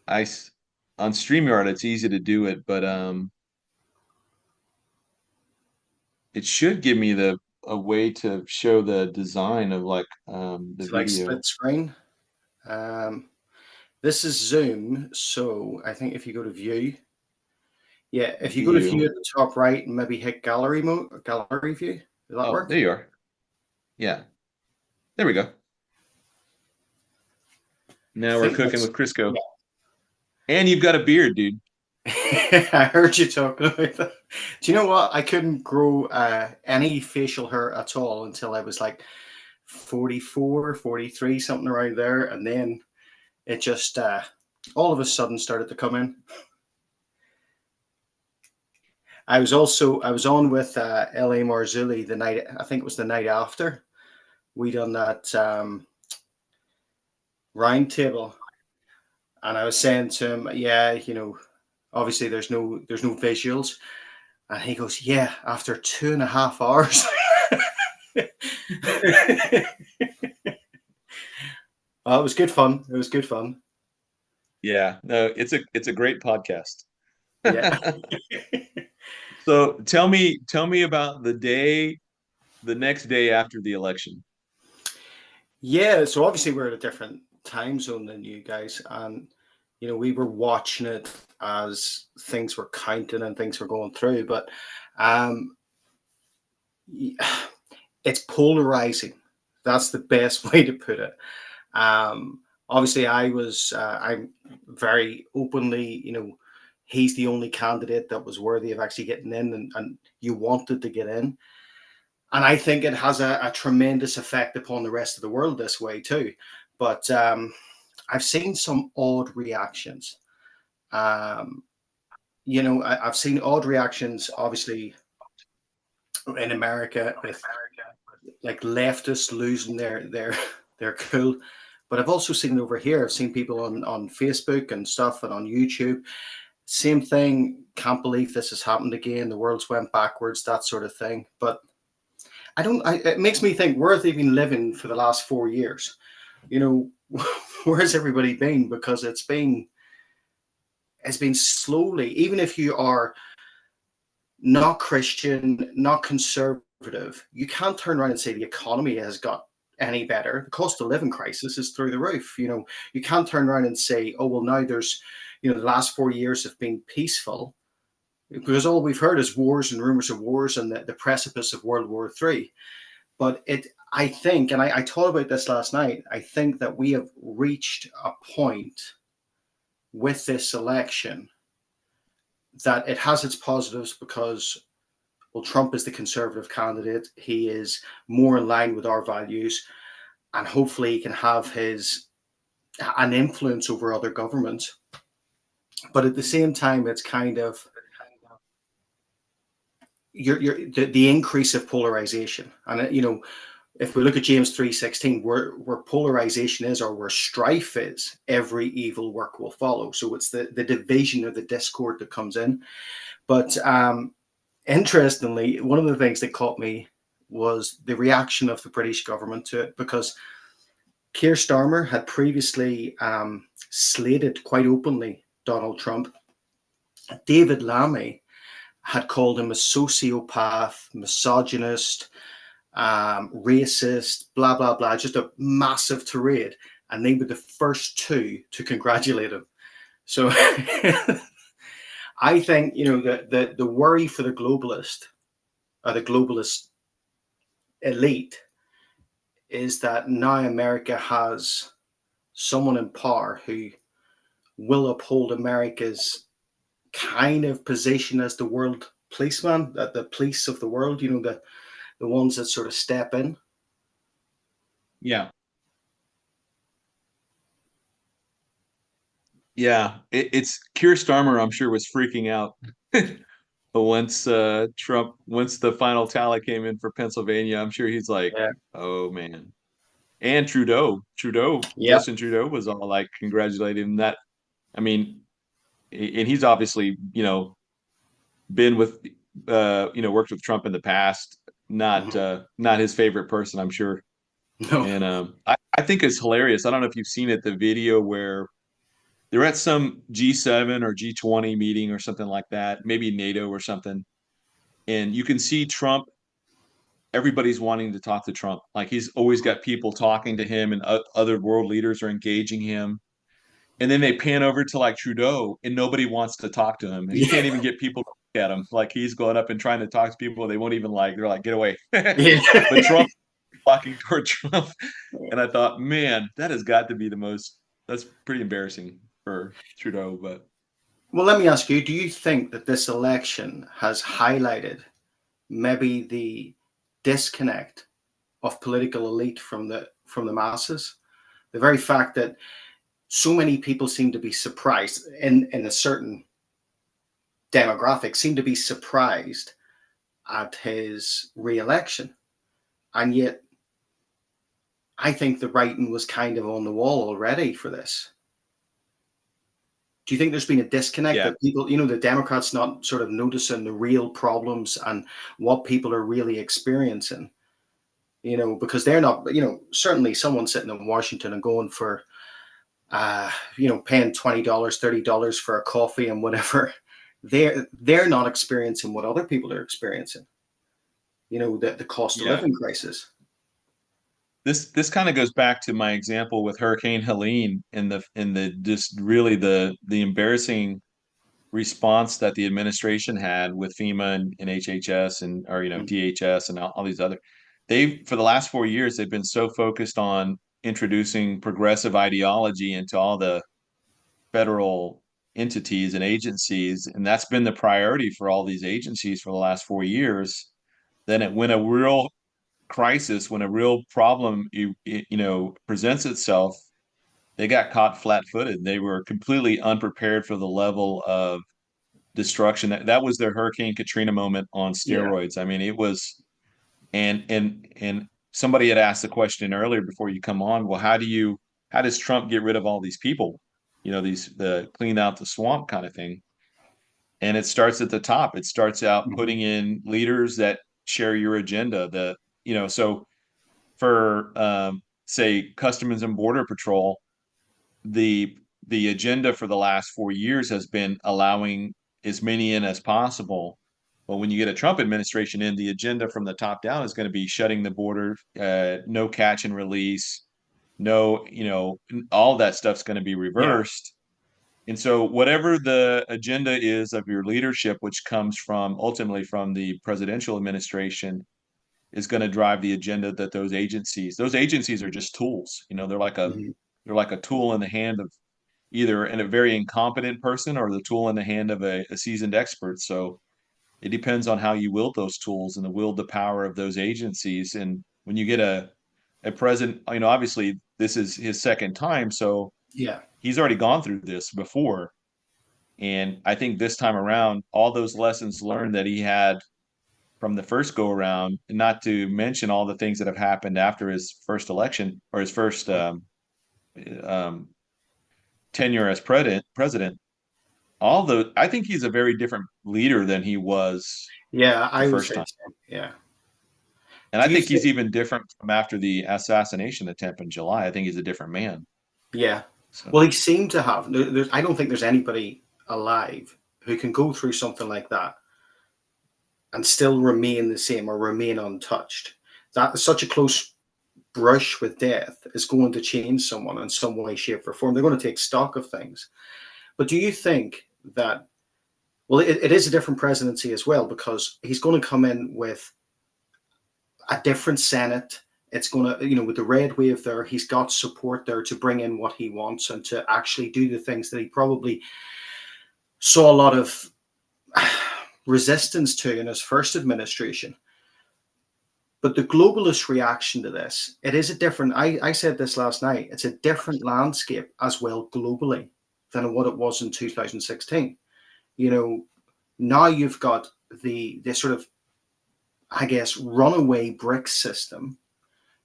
Speaker 1: s- on StreamYard, it's easy to do it, but it should give me the a way to show the design of like the
Speaker 2: It's like
Speaker 1: video
Speaker 2: split screen. Um, this is Zoom, so I think if you go to View, yeah, if you go to View
Speaker 1: view.
Speaker 2: at the top right and maybe hit Gallery mode, Gallery View, does that
Speaker 1: Oh,
Speaker 2: work?
Speaker 1: there you are. Yeah, there we go.
Speaker 2: I
Speaker 1: Now we're
Speaker 2: think
Speaker 1: cooking
Speaker 2: that's
Speaker 1: with Crisco.
Speaker 2: yeah.
Speaker 1: And you've got a beard, dude.
Speaker 2: I heard you talking about that. Do you know what? I couldn't grow any facial hair at all until I was like 44, 43, something around there. And then it just all of a sudden started to come in. I was on with L.A. Marzulli the night, I think it was the night after we done that round table. And I was saying to him, yeah, obviously there's no visuals. And he goes, yeah, after 2.5 hours. It was good fun. It was good fun.
Speaker 1: Yeah, no, it's a great podcast.
Speaker 2: Yeah.
Speaker 1: So tell me about the next day after the election.
Speaker 2: Yeah. So obviously we're at a different time zone than you guys. And, we were watching it as things were counting and things were going through. But um, it's polarizing. That's the best way to put it. Obviously, I'm very openly, he's the only candidate that was worthy of actually getting in, and you wanted to get in. And I think it has a tremendous effect upon the rest of the world this way too. But I've seen some odd reactions. Um, I've seen odd reactions, obviously, in America with like leftists losing their cool. But I've also seen it over here. I've seen people on Facebook and stuff and on YouTube. Same thing. Can't believe this has happened again. The world's went backwards, that sort of thing. But I don't. It makes me think, where have they been living for the last 4 years? You know, where has everybody been? Because it's been slowly. Even if you are not Christian, not conservative, you can't turn around and say the economy has got any better. The cost of living crisis is through the roof. You can't turn around and say, oh, well, now there's, the last 4 years have been peaceful, because all we've heard is wars and rumors of wars and the precipice of World War III. But I think, and I thought about this last night, I think that we have reached a point with this election that it has its positives because, well, Trump is the conservative candidate. He is more in line with our values, and hopefully he can have an influence over other governments. But at the same time, it's kind of the increase of polarization, and if we look at James 3:16, where polarization is, or where strife is, every evil work will follow. So it's the division or the discord that comes in. But interestingly, one of the things that caught me was the reaction of the British government to it, because Keir Starmer had previously slated quite openly Donald Trump. David Lammy had called him a sociopath, misogynist, racist, blah, blah, blah, just a massive tirade. And they were the first two to congratulate him. So I think, the worry for the globalist elite, is that now America has someone in power who will uphold America's kind of position as the world policeman, the police of the world, the ones that sort of step in.
Speaker 1: Yeah. Yeah. It's Keir Starmer, I'm sure, was freaking out. But once once the final tally came in for Pennsylvania, I'm sure he's like,
Speaker 2: Yeah.
Speaker 1: oh man. And Trudeau,
Speaker 2: Yep.
Speaker 1: Justin Trudeau was all like congratulating him. That, I mean, and he's obviously, been with, worked with Trump in the past.
Speaker 2: Mhm.
Speaker 1: Not his favorite person, I'm sure.
Speaker 2: No.
Speaker 1: And I think it's hilarious. I don't know if you've seen it, the video where they're at some G7 or G20 meeting or something like that, maybe NATO or something. And you can see Trump, everybody's wanting to talk to Trump. Like he's always got people talking to him, and other world leaders are engaging him. And then they pan over to like Trudeau, and nobody wants to talk to him. He
Speaker 2: Yeah.
Speaker 1: can't even get people to look at him. Like he's going up and trying to talk to people. They won't even like, they're like, get away.
Speaker 2: Yeah.
Speaker 1: But Trump walking toward Trump. And I thought, man, that has got to be that's pretty embarrassing for Trudeau. But
Speaker 2: Well, let me ask you, do you think that this election has highlighted maybe the disconnect of political elite from the masses? The very fact that so many people seem to be surprised in a certain demographic seem to be surprised at his re-election, and yet I think the writing was kind of on the wall already for this. Do you think there's been a disconnect
Speaker 1: yeah,
Speaker 2: that people, the Democrats not sort of noticing the real problems and what people are really experiencing? Because they're not, certainly someone sitting in Washington and going for, paying $20, $30 for a coffee and whatever, they're not experiencing what other people are experiencing. The cost of
Speaker 1: yeah.
Speaker 2: living crisis.
Speaker 1: This kind of goes back to my example with Hurricane Helene, and the just really the embarrassing response that the administration had with FEMA and HHS and, or
Speaker 2: Mhm.
Speaker 1: DHS and all these other. They, for the last 4 years, they've been so focused on introducing progressive ideology into all the federal entities and agencies, and that's been the priority for all these agencies for the last 4 years. Then when a real crisis, when a real problem presents itself, they got caught flat-footed. They were completely unprepared for the level of destruction. That was their Hurricane Katrina moment on
Speaker 2: Yeah.
Speaker 1: steroids. I mean, it was. And somebody had asked the question earlier before you come on, well, how does Trump get rid of all these people? The clean out the swamp kind of thing. And it starts at the top. It starts out
Speaker 2: Mhm.
Speaker 1: putting in leaders that share your agenda. So for say Customs and Border Patrol, the the agenda for the last 4 years has been allowing as many in as possible. But when you get a Trump administration in, the agenda from the top down is going to be shutting the border, no catch and release, no, all that stuff's going to be
Speaker 2: Yeah.
Speaker 1: reversed. And so whatever the agenda is of your leadership, which comes from ultimately from the presidential administration, is going to drive the agenda that those agencies are just tools.
Speaker 2: Mhm.
Speaker 1: They're like a tool in the hand of either in a very incompetent person or the tool in the hand of a seasoned expert. So it depends on how you wield those tools and the power of those agencies. And when you get a president, obviously this is his second time, so
Speaker 2: Yeah.
Speaker 1: he's already gone through this before. And I think this time around, all those lessons learned that he had from the first go around, not to mention all the things that have happened after his first election or his first um, tenure as president, I think he's a very different leader than he was
Speaker 2: Yeah,
Speaker 1: the
Speaker 2: I would
Speaker 1: first
Speaker 2: say
Speaker 1: time.
Speaker 2: the same. Yeah.
Speaker 1: And I
Speaker 2: Do you
Speaker 1: think he's
Speaker 2: think?
Speaker 1: even different from after the assassination attempt in July. I think he's a different man.
Speaker 2: Yeah. Well,
Speaker 1: So
Speaker 2: he seemed to have. I don't think there's anybody alive who can go through something like that and still remain the same or remain untouched. That such a close brush with death is going to change someone in some way, shape, or form. They're going to take stock of things. But do you think that? Well, it is a different presidency as well because he's going to come in with a different Senate. It's going to, with the red wave there, he's got support there to bring in what he wants and to actually do the things that he probably saw a lot of resistance to in his first administration. But the globalist reaction to this, it is a different, I said this last night, it's a different landscape as well globally than what it was in 2016. You know, now you've got the sort of, I guess, runaway BRICS system,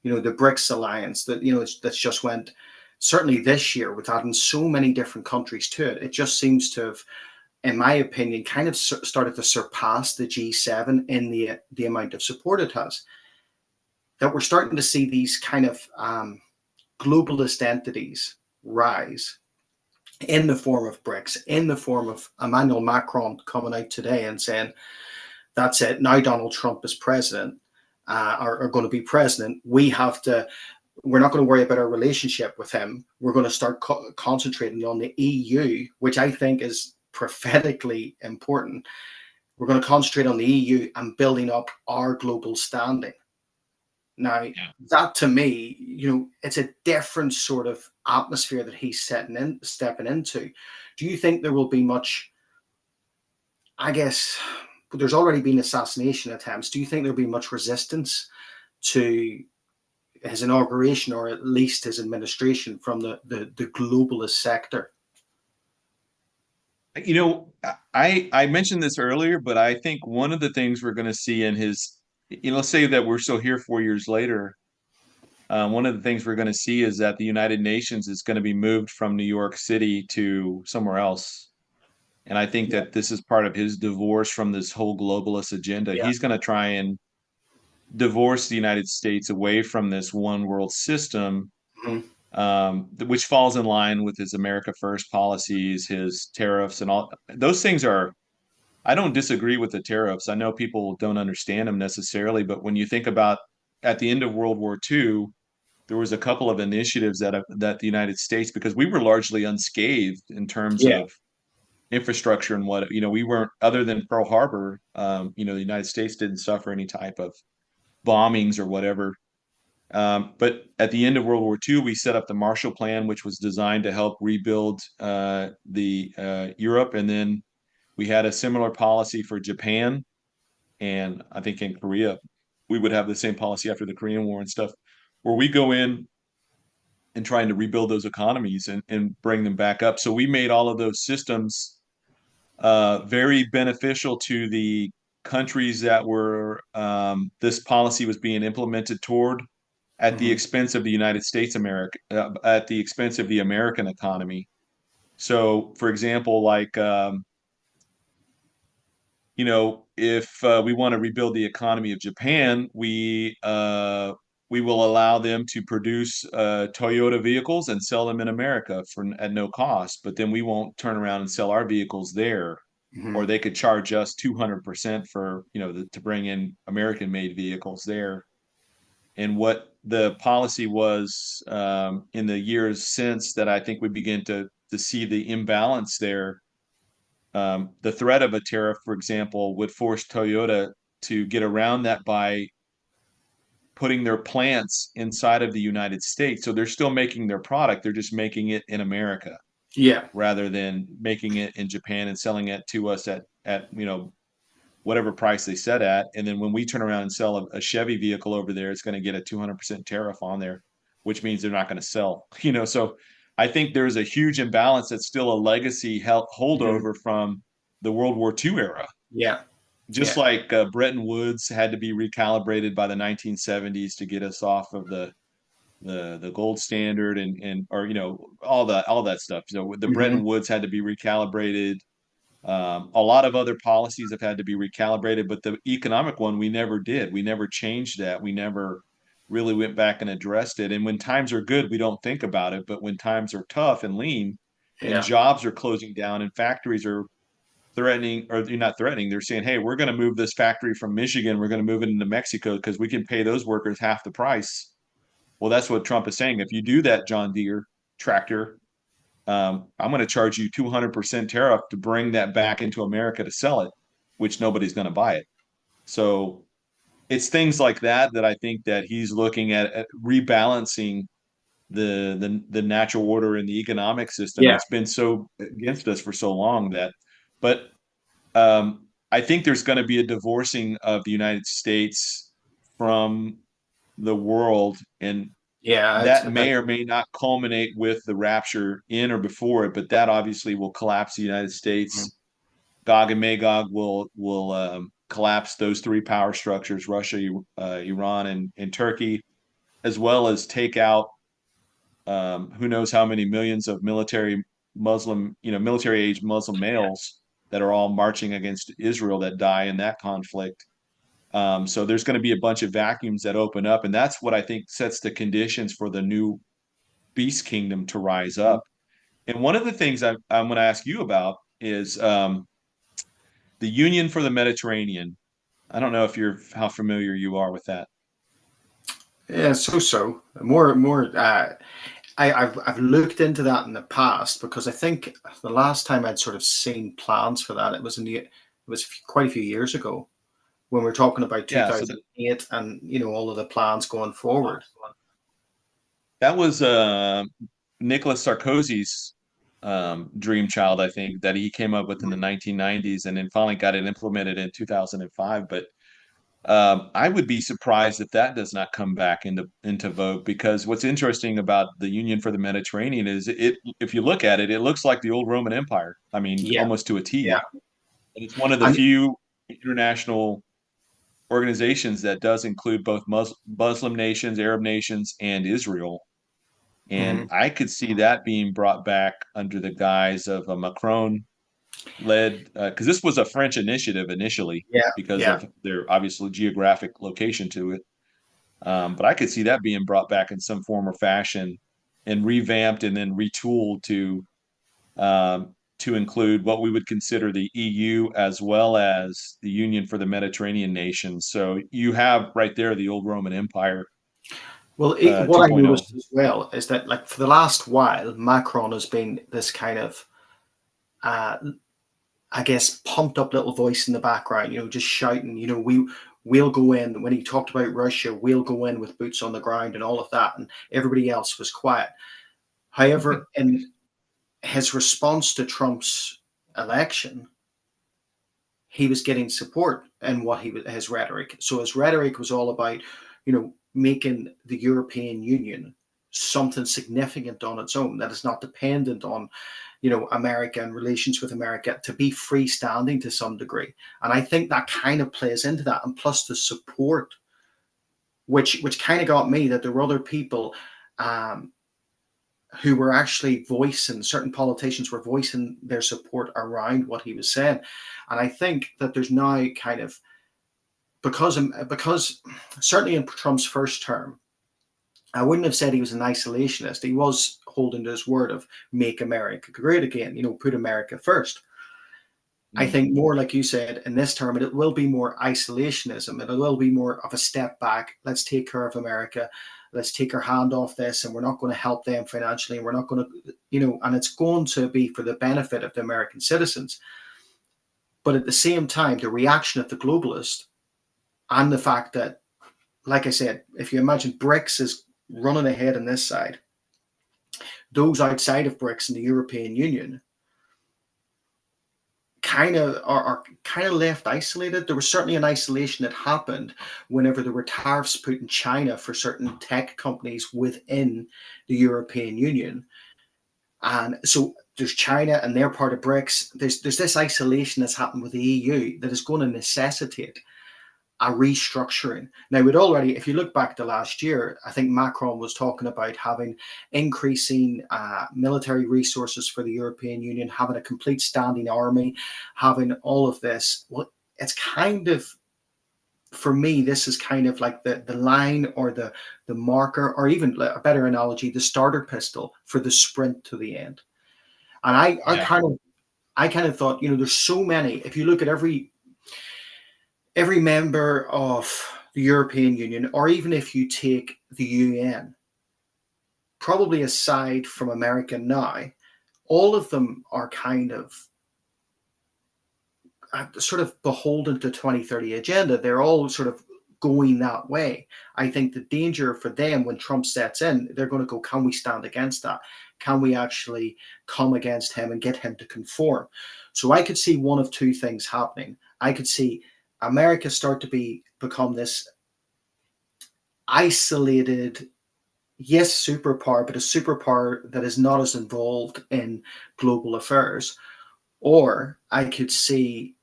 Speaker 2: you know, the BRICS alliance that, you know, that's just went, certainly this year, with adding so many different countries to it, it just seems to have, in my opinion, kind of started to surpass the G7 in the amount of support it has. That we're starting to see these kind of globalist entities rise in the form of BRICS, in the form of Emmanuel Macron coming out today and saying, that's it, now Donald Trump is president, are going to be president. We're not going to worry about our relationship with him. We're going to start concentrating on the EU, which I think is prophetically important. We're going to concentrate on the EU and building up our global standing. Now,
Speaker 1: Yeah.
Speaker 2: that to me, you know, it's a different sort of atmosphere that he's stepping into. Do you think there will be much, I guess, there's already been assassination attempts. Do you think there'll be much resistance to his inauguration, or at least his administration, from the globalist sector?
Speaker 1: You know, I mentioned this earlier, but I think one of the things we're going to see in his, you know, let's say that we're still here 4 years later. One of the things we're going to see is that the United Nations is going to be moved from New York City to somewhere else. And I think
Speaker 2: Yeah,
Speaker 1: that this is part of his divorce from this whole globalist agenda.
Speaker 2: yeah,
Speaker 1: He's going to try and divorce the United States away from this one world system,
Speaker 2: mhm,
Speaker 1: which falls in line with his America First policies, his tariffs, and all those things are. I don't disagree with the tariffs. I know people don't understand them necessarily, but when you think about at the end of World War II, there was a couple of initiatives that the United States, because we were largely unscathed in terms
Speaker 2: yeah,
Speaker 1: of infrastructure and what, you know, we weren't, other than Pearl Harbor, you know, the United States didn't suffer any type of bombings or whatever. But at the end of World War II, we set up the Marshall Plan, which was designed to help rebuild the Europe, and then we had a similar policy for Japan, and I think in Korea, we would have the same policy after the Korean War and stuff, where we go in and trying to rebuild those economies and bring them back up. So we made all of those systems very beneficial to the countries that were this policy was being implemented toward at the
Speaker 2: mhm,
Speaker 1: expense of the United States America, at the expense of the American economy. So, for example, like you know, if we want to rebuild the economy of Japan, we will allow them to produce Toyota vehicles and sell them in America for at no cost. But then we won't turn around and sell our vehicles there,
Speaker 2: mhm,
Speaker 1: or they could charge us 200% for, you know, to bring in American-made vehicles there. And what the policy was in the years since that, I think we begin to see the imbalance there. The threat of a tariff, for example, would force Toyota to get around that by putting their plants inside of the United States. So they're still making their product, they're just making it in America
Speaker 2: yeah,
Speaker 1: rather than making it in Japan and selling it to us at you know, whatever price they set at. And then when we turn around and sell a Chevy vehicle over there, it's going to get a 200% tariff on there, which means they're not going to sell. You know, so I think there's a huge imbalance that's still a legacy
Speaker 2: mhm,
Speaker 1: holdover from the World War II era.
Speaker 2: yeah,
Speaker 1: Just
Speaker 2: yeah,
Speaker 1: like Bretton Woods had to be recalibrated by the 1970s to get us off of the gold standard and or you know all that stuff. So the
Speaker 2: mhm,
Speaker 1: Bretton Woods had to be recalibrated. A lot of other policies have had to be recalibrated, but the economic one we never did. We never changed that. We never really went back and addressed it. And when times are good, we don't think about it. But when times are tough and lean, and
Speaker 2: yeah,
Speaker 1: jobs are closing down, and factories are threatening, or they're not threatening, they're saying, "Hey, we're going to move this factory from Michigan. We're going to move it into Mexico because we can pay those workers half the price." Well, that's what Trump is saying. If you do that, John Deere tractor, I'm going to charge you 200% tariff to bring that back into America to sell it, which nobody's going to buy it. So it's things like that that I think that he's looking at rebalancing the natural order in the economic system.
Speaker 2: yeah,
Speaker 1: It's been so against us for so long that, but I think there's going to be a divorcing of the United States from the world, and
Speaker 2: Yeah,
Speaker 1: that may or may not culminate with the rapture in or before it, but that obviously will collapse the United States. Gog and Magog will collapse those three power structures: Russia, Iran, and Turkey, as well as take out who knows how many millions of military age Muslim males that are all marching against Israel that die in that conflict. So there's going to be a bunch of vacuums that open up, and that's what I think sets the conditions for the new beast kingdom to rise up. And one of the things I'm going to ask you about is the Union for the Mediterranean. I don't know if you're how familiar you are with that.
Speaker 2: yeah, so more. I've looked into that in the past because I think the last time I'd sort of seen plans for that, it was quite a few years ago when we're talking about
Speaker 1: Yeah, so
Speaker 2: 2008 and all of the plans going forward.
Speaker 1: that was Nicolas Sarkozy's dream child, I think, that he came up with in the 1990s, and then finally got it implemented in 2005. But I would be surprised if that does not come back into vogue, because what's interesting about the Union for the Mediterranean is it, if you look at it, it looks like the old Roman Empire. I mean,
Speaker 2: Yeah,
Speaker 1: almost to a
Speaker 2: yeah,
Speaker 1: T. And it's one of the
Speaker 2: and
Speaker 1: few international organizations that does include both Muslim nations, Arab nations, and Israel. And
Speaker 2: mhm.
Speaker 1: I could see that being brought back under the guise of a Macron led, because this was a French initiative initially
Speaker 2: Yeah,
Speaker 1: because
Speaker 2: yeah.
Speaker 1: of their obviously geographic location to it. But I could see that being brought back in some form or fashion and revamped and then retooled to include what we would consider the EU as well as the Union for the Mediterranean nations. So you have right there the old Roman Empire
Speaker 2: Well, what I
Speaker 1: 2.0.
Speaker 2: noticed as well is that, like, for the last while, Macron has been this kind of, uh, I guess, pumped up little voice in the background, just shouting, we'll go in. When he talked about Russia, we'll go in with boots on the ground and all of that, and everybody else was quiet. However, in his response to Trump's election, he was getting support in what his rhetoric. So his rhetoric was all about, making the European Union something significant on its own that is not dependent on, America and relations with America, to be freestanding to some degree. And I think that kind of plays into that. And plus the support, which kind of got me, that there were other people um, who were actually voicing, certain politicians were voicing their support around what he was saying. And I think that there's now kind of, because certainly in Trump's first term, I wouldn't have said he was an isolationist. He was holding to his word of make America great again, put America first. I
Speaker 1: Mm.
Speaker 2: think more like you said, in this term, it will be more isolationism. It will be more of a step back. Let's take care of America. Let's take our hand off this, and we're not going to help them financially. And we're not going to, and it's going to be for the benefit of the American citizens. But at the same time, the reaction of the globalists and the fact that, like I said, if you imagine BRICS is running ahead on this side, those outside of BRICS in the European Union kind of are kind of left isolated. There was certainly an isolation that happened whenever there were tariffs put in China for certain tech companies within the European Union. And so there's China and they're part of BRICS. There's this isolation that's happened with the EU that is going to necessitate a restructuring. Now, we'd already, if you look back to last year, I think Macron was talking about having increasing military resources for the European Union, having a complete standing army, having all of this. Well, it's kind of, for me, this is kind of like the line or the marker, or even a better analogy, the starter pistol for the sprint to the end. And
Speaker 1: Yeah.
Speaker 2: I kind of thought, there's so many. If you look at every member of the European Union, or even if you take the UN, probably aside from America now, all of them are kind of sort of beholden to 2030 agenda. They're all sort of going that way. I think the danger for them when Trump sets in, they're going to go, can we stand against that? Can we actually come against him and get him to conform? So I could see one of two things happening. I could see America start to become this isolated, yes, superpower, but a superpower that is not as involved in global affairs. Or I could see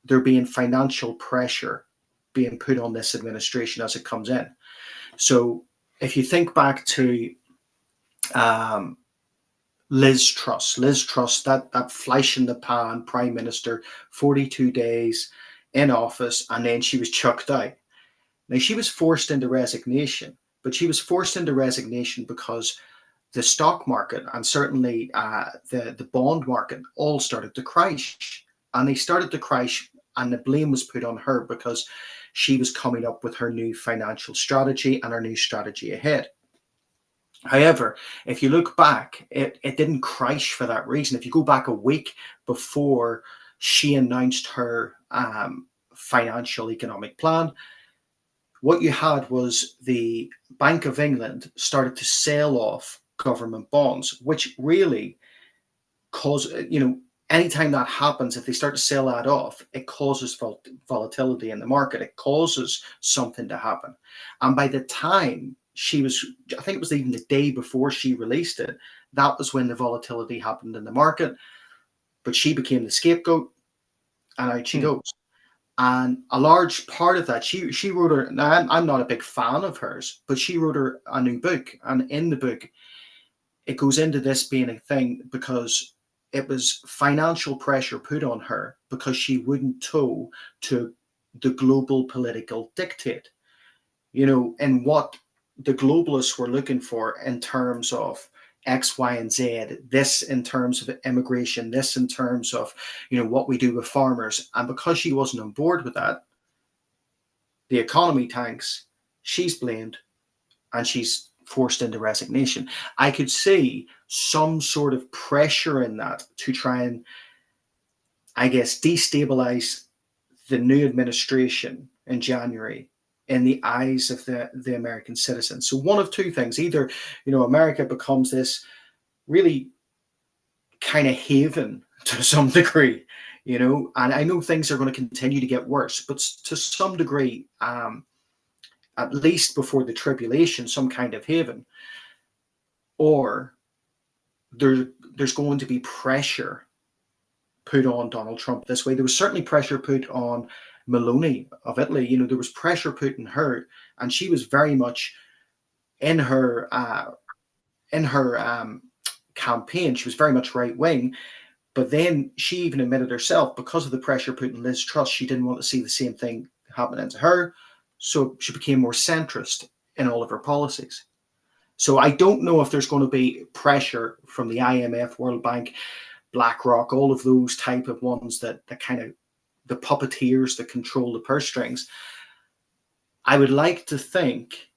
Speaker 2: there being financial pressure being put on this administration as it comes in. So if you think back to um, Liz Truss, that flash in the pan prime minister, 42 days in office, and then she was chucked out. Now she was forced into resignation, but she was forced into resignation because the stock market and certainly the bond market all started to crash, and they started to crash, and the blame was put on her because she was coming up with her new financial strategy and her new strategy ahead. However, if you look back, it didn't crash for that reason. If you go back a week before she announced her financial economic plan, what you had was the Bank of England started to sell off government bonds, which really cause, anytime that happens, if they start to sell that off, it causes volatility in the market. It causes something to happen. And by the time she was, I think it was even the day before she released it, that was when the volatility happened in the market. But she became the scapegoat, and out she
Speaker 1: Hmm.
Speaker 2: goes. And a large part of that, she wrote her. Now, I'm not a big fan of hers, but she wrote her a new book, and in the book, it goes into this being a thing because it was financial pressure put on her because she wouldn't toe to the global political dictate, and what the globalists were looking for in terms of X, Y, and Z, this in terms of immigration, this in terms of, what we do with farmers. And because she wasn't on board with that, the economy tanks, she's blamed, and she's forced into resignation. I could see some sort of pressure in that to try and, I guess, destabilize the new administration in January in the eyes of the American citizens. So one of two things: either, America becomes this really kind of haven to some degree, and I know things are going to continue to get worse, but to some degree, at least before the tribulation, some kind of haven, or there's going to be pressure put on Donald Trump this way. There was certainly pressure put on Meloni of Italy. There was pressure put on her, and she was very much in her campaign. She was very much right wing, but then she even admitted herself, because of the pressure put on Liz Truss, she didn't want to see the same thing happening to her, so she became more centrist in all of her policies. So I don't know if there's going to be pressure from the IMF, World Bank, BlackRock, all of those type of ones that kind of the puppeteers that control the purse strings. I would like to think,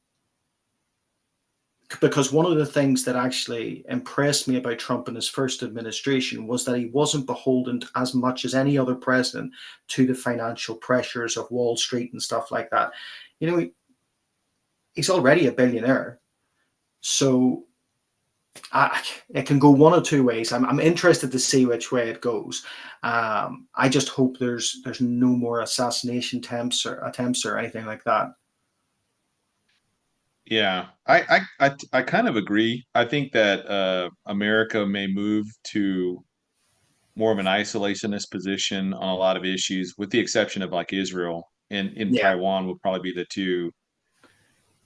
Speaker 2: because one of the things that actually impressed me about Trump in his first administration was that he wasn't beholden as much as any other president to the financial pressures of Wall Street and stuff like that. He's already a billionaire. So it can go one or two ways. I'm interested to see which way it goes. I just hope there's no more assassination attempts or anything like that.
Speaker 1: Yeah, I kind of agree. I think that America may move to more of an isolationist position on a lot of issues, with the exception of like Israel and in
Speaker 2: Yeah.
Speaker 1: Taiwan will probably be the two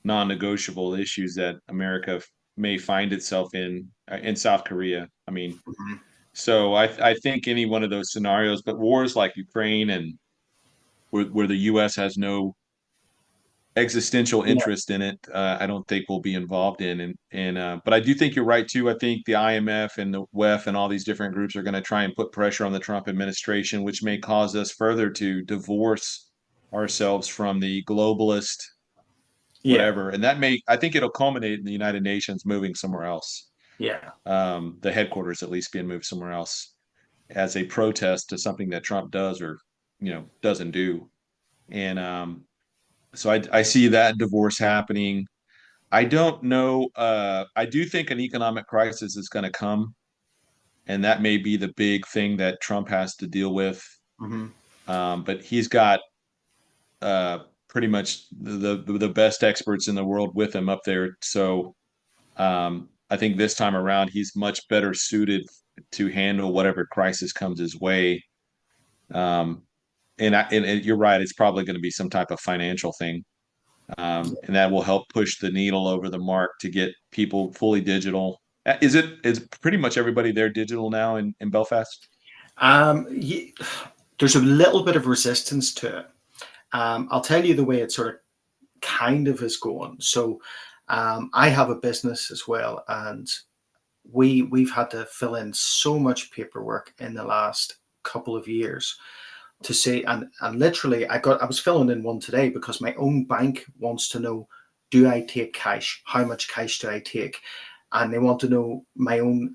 Speaker 1: non-negotiable issues that America may find itself in South Korea. I mean,
Speaker 2: Mhm.
Speaker 1: so I think any one of those scenarios, but wars like Ukraine and where the U.S. has no existential
Speaker 2: Yeah.
Speaker 1: interest in it, I don't think we'll be involved in. And but I do think you're right too. I think the IMF and the WEF and all these different groups are going to try and put pressure on the Trump administration, which may cause us further to divorce ourselves from the globalist
Speaker 2: Yeah.
Speaker 1: whatever. And that may, I think it'll culminate in the United Nations moving somewhere else.
Speaker 2: Yeah.
Speaker 1: The headquarters at least being moved somewhere else as a protest to something that Trump does or doesn't do. And so I see that divorce happening. I don't know. I do think an economic crisis is going to come, and that may be the big thing that Trump has to deal with.
Speaker 2: Hmm.
Speaker 1: But he's got pretty much the best experts in the world with him up there. So I think this time around he's much better suited to handle whatever crisis comes his way. Um, and you're right, it's probably going to be some type of financial thing, and that will help push the needle over the mark to get people fully digital. Is pretty much everybody there digital now in Belfast?
Speaker 2: Yeah, there's a little bit of resistance to it. I'll tell you the way it sort of kind of is going. So I have a business as well, and we've had to fill in so much paperwork in the last couple of years to say, and literally I was filling in one today because my own bank wants to know, do I take cash? How much cash do I take? And they want to know my own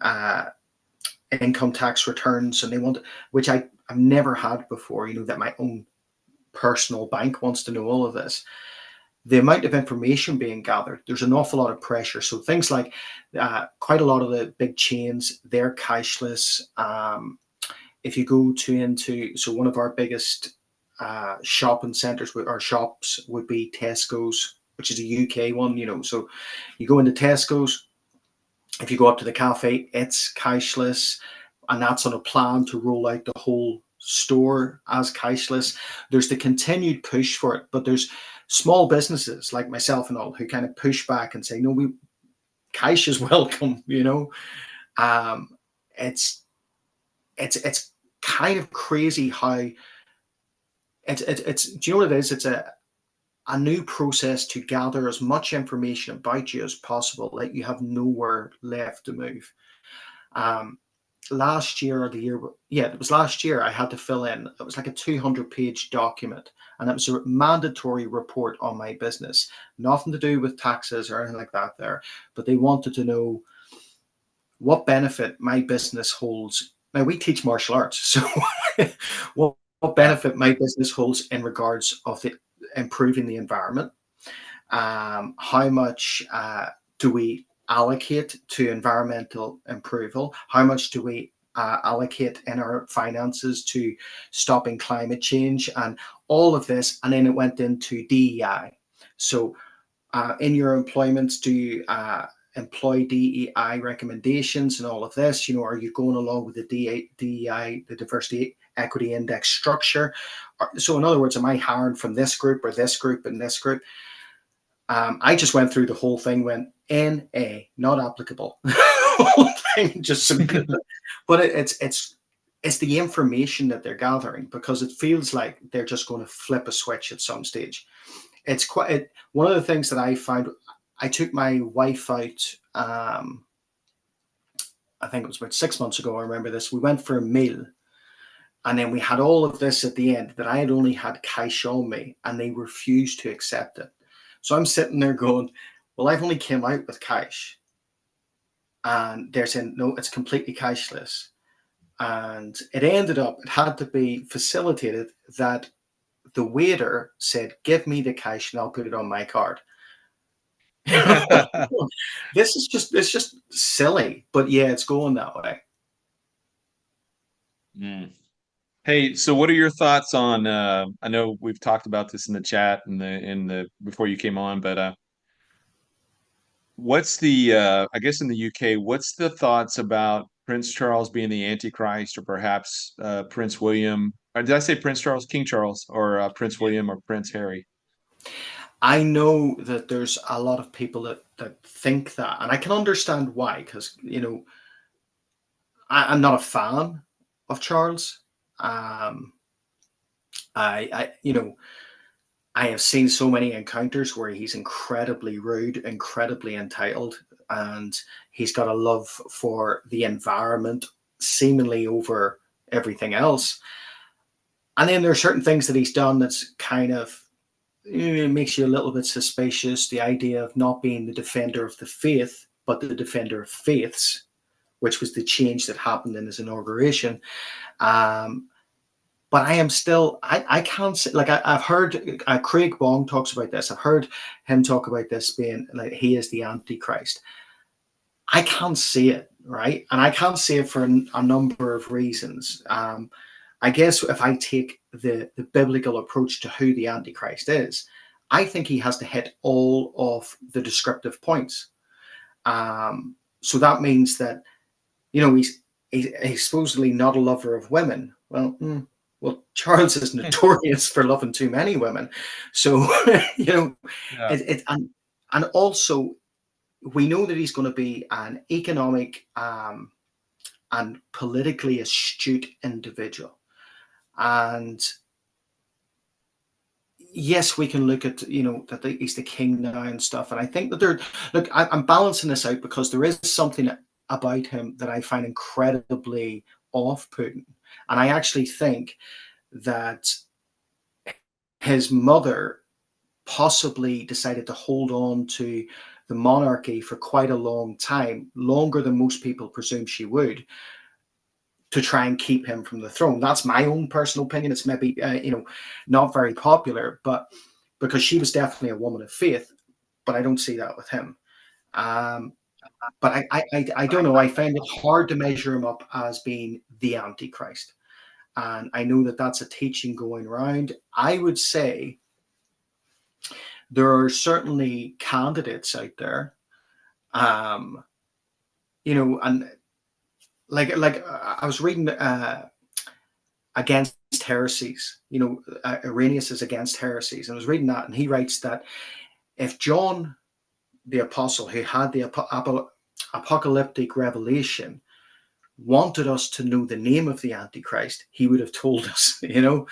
Speaker 2: income tax returns, and they want, which I've never had before, that my own personal bank wants to know all of this. The amount of information being gathered, there's an awful lot of pressure. So things like quite a lot of the big chains, they're cashless. If you go so one of our biggest shopping centres, our shops would be Tesco's, which is a UK one. So you go into Tesco's, if you go up to the cafe, it's cashless, and that's on a plan to roll out the whole store as cashless. There's the continued push for it, but there's small businesses like myself and all who kind of push back and say, no, cash is welcome. Um, it's it's kind of crazy how it's. Do you know what it is? It's a new process to gather as much information about you as possible that you have nowhere left to move. Um, Last year or the year, yeah, it was last year, I had to fill in, it was like a 200-page document, and it was a mandatory report on my business, nothing to do with taxes or anything like that there, but they wanted to know what benefit my business holds. Now, we teach martial arts, so what
Speaker 1: Yeah.
Speaker 2: benefit my business holds in regards of the improving the environment. How much do we allocate to environmental approval? How much do we allocate in our finances to stopping climate change and all of this? And then it went into DEI. So in your employments, do you employ DEI recommendations and all of this? Are you going along with the DEI, the diversity equity index structure? So in other words, am I hiring from this group or this group and this group? I just went through the whole thing, went NA, not applicable. The whole thing, just submitted it. But it's the information that they're gathering, because it feels like they're just going to flip a switch at some stage. It's one of the things that I found. I took my wife out. I think it was about 6 months ago. I remember this. We went for a meal, and then we had all of this at the end that I had only had cash on me, and they refused to accept it. So I'm sitting there going, well, I've only came out with cash. And they're saying, no, it's completely cashless. And it ended up, it had to be facilitated that the waiter said, give me the cash and I'll put it on my card. It's just silly, but yeah, it's going that way.
Speaker 1: Mm. Hey, so what are your thoughts on I know we've talked about this in the chat and the before you came on, but what's the I guess in the UK, what's the thoughts about Prince Charles being the Antichrist, or perhaps Prince William? Or did I say Prince Charles, King Charles, or Prince William or Prince Harry?
Speaker 2: I know that there's a lot of people that think that, and I can understand why, because I'm not a fan of Charles. Um, I have seen so many encounters where he's incredibly rude, incredibly entitled, and he's got a love for the environment, seemingly over everything else. And then there are certain things that he's done that's kind of makes you a little bit suspicious. The idea of not being the defender of the faith, but the defender of faiths, which was the change that happened in his inauguration. Um, but I am still, I can't say, like, I've heard Craig Bong talks about this. I've heard him talk about this being like he is the Antichrist. I can't see it, right? And I can't see it for a number of reasons. I guess if I take the biblical approach to who the Antichrist is, I think he has to hit all of the descriptive points. So that means that, he's supposedly not a lover of women. Well, Charles is notorious for loving too many women. So,
Speaker 1: Yeah.
Speaker 2: and also we know that he's going to be an economic and politically astute individual. And yes, we can look at, that he's the king now and stuff. And I think that I'm balancing this out because there is something about him that I find incredibly off-putting. And I actually think that his mother possibly decided to hold on to the monarchy for quite a long time, longer than most people presume she would, to try and keep him from the throne. That's my own personal opinion. It's maybe not very popular, but because she was definitely a woman of faith, but I don't see that with him. But I don't know. I find it hard to measure him up as being the Antichrist. And I know that that's a teaching going around. I would say there are certainly candidates out there, and like I was reading against heresies. Irenaeus is against heresies, and I was reading that, and he writes that if John the apostle, who had the apocalyptic revelation, wanted us to know the name of the Antichrist, he would have told us.
Speaker 1: Mhm.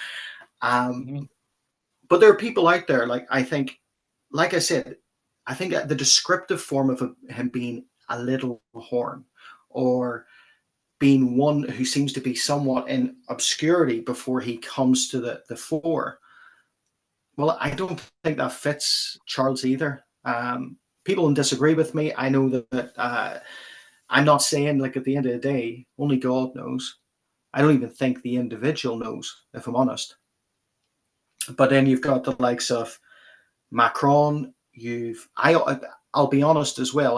Speaker 2: But there are people out there, I think, like I said, I think the descriptive form of him being a little horn, or being one who seems to be somewhat in obscurity before he comes to the fore. Well, I don't think that fits Charles either. People can disagree with me. I know that I'm not saying, like, at the end of the day, only God knows. I don't even think the individual knows, if I'm honest. But then you've got the likes of Macron. I'll be honest as well.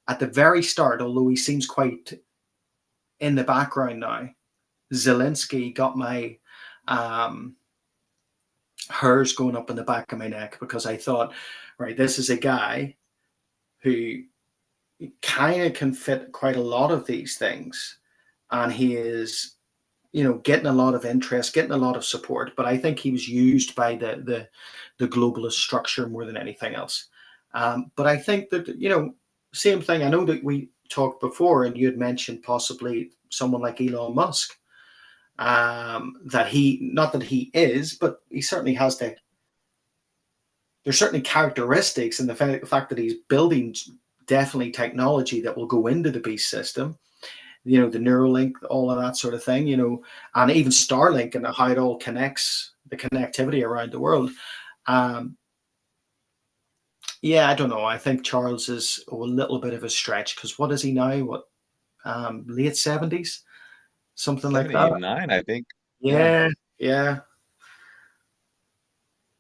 Speaker 2: At the very start, although he seems quite in the background now, Zelensky got my hairs going up in the back of my neck, because I thought, right, this is a guy who kind of can fit quite a lot of these things, and he is, getting a lot of interest, getting a lot of support. But I think he was used by the globalist structure more than anything else. But I think that, same thing. I know that we talked before, and you had mentioned possibly someone like Elon Musk. That he, not that he is, but he certainly has there's certainly characteristics in the fact that he's building definitely technology that will go into the beast system, the Neuralink, all of that sort of thing, and even Starlink and how it all connects, the connectivity around the world. Yeah, I don't know. I think Charles is a little bit of a stretch, because what is he now? What, late 70s? Something like that.
Speaker 1: 79, I think. Yeah.
Speaker 2: Yeah,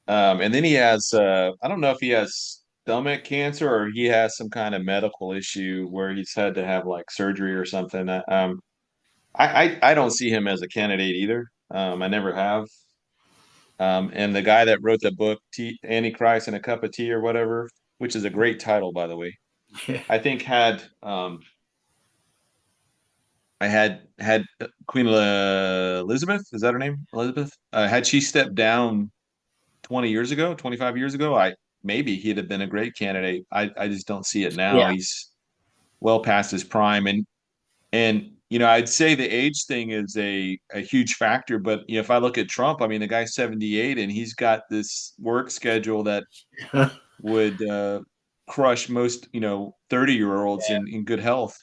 Speaker 2: yeah.
Speaker 1: And then he has I don't know if he has stomach cancer or he has some kind of medical issue where he's had to have like surgery or something. I don't see him as a candidate either. I never have. And the guy that wrote the book Antichrist and a Cup of Tea or whatever, which is a great title, by the way,
Speaker 2: Yeah.
Speaker 1: I think had I had Queen Elizabeth, is that her name? Elizabeth? Had she stepped down 20 years ago, 25 years ago, I maybe he'd have been a great candidate. I just don't see it now.
Speaker 2: Yeah.
Speaker 1: He's well past his prime, and I'd say the age thing is a huge factor, but if I look at Trump, I mean the guy's 78 and he's got this work schedule that would crush most 30-year-olds in good health.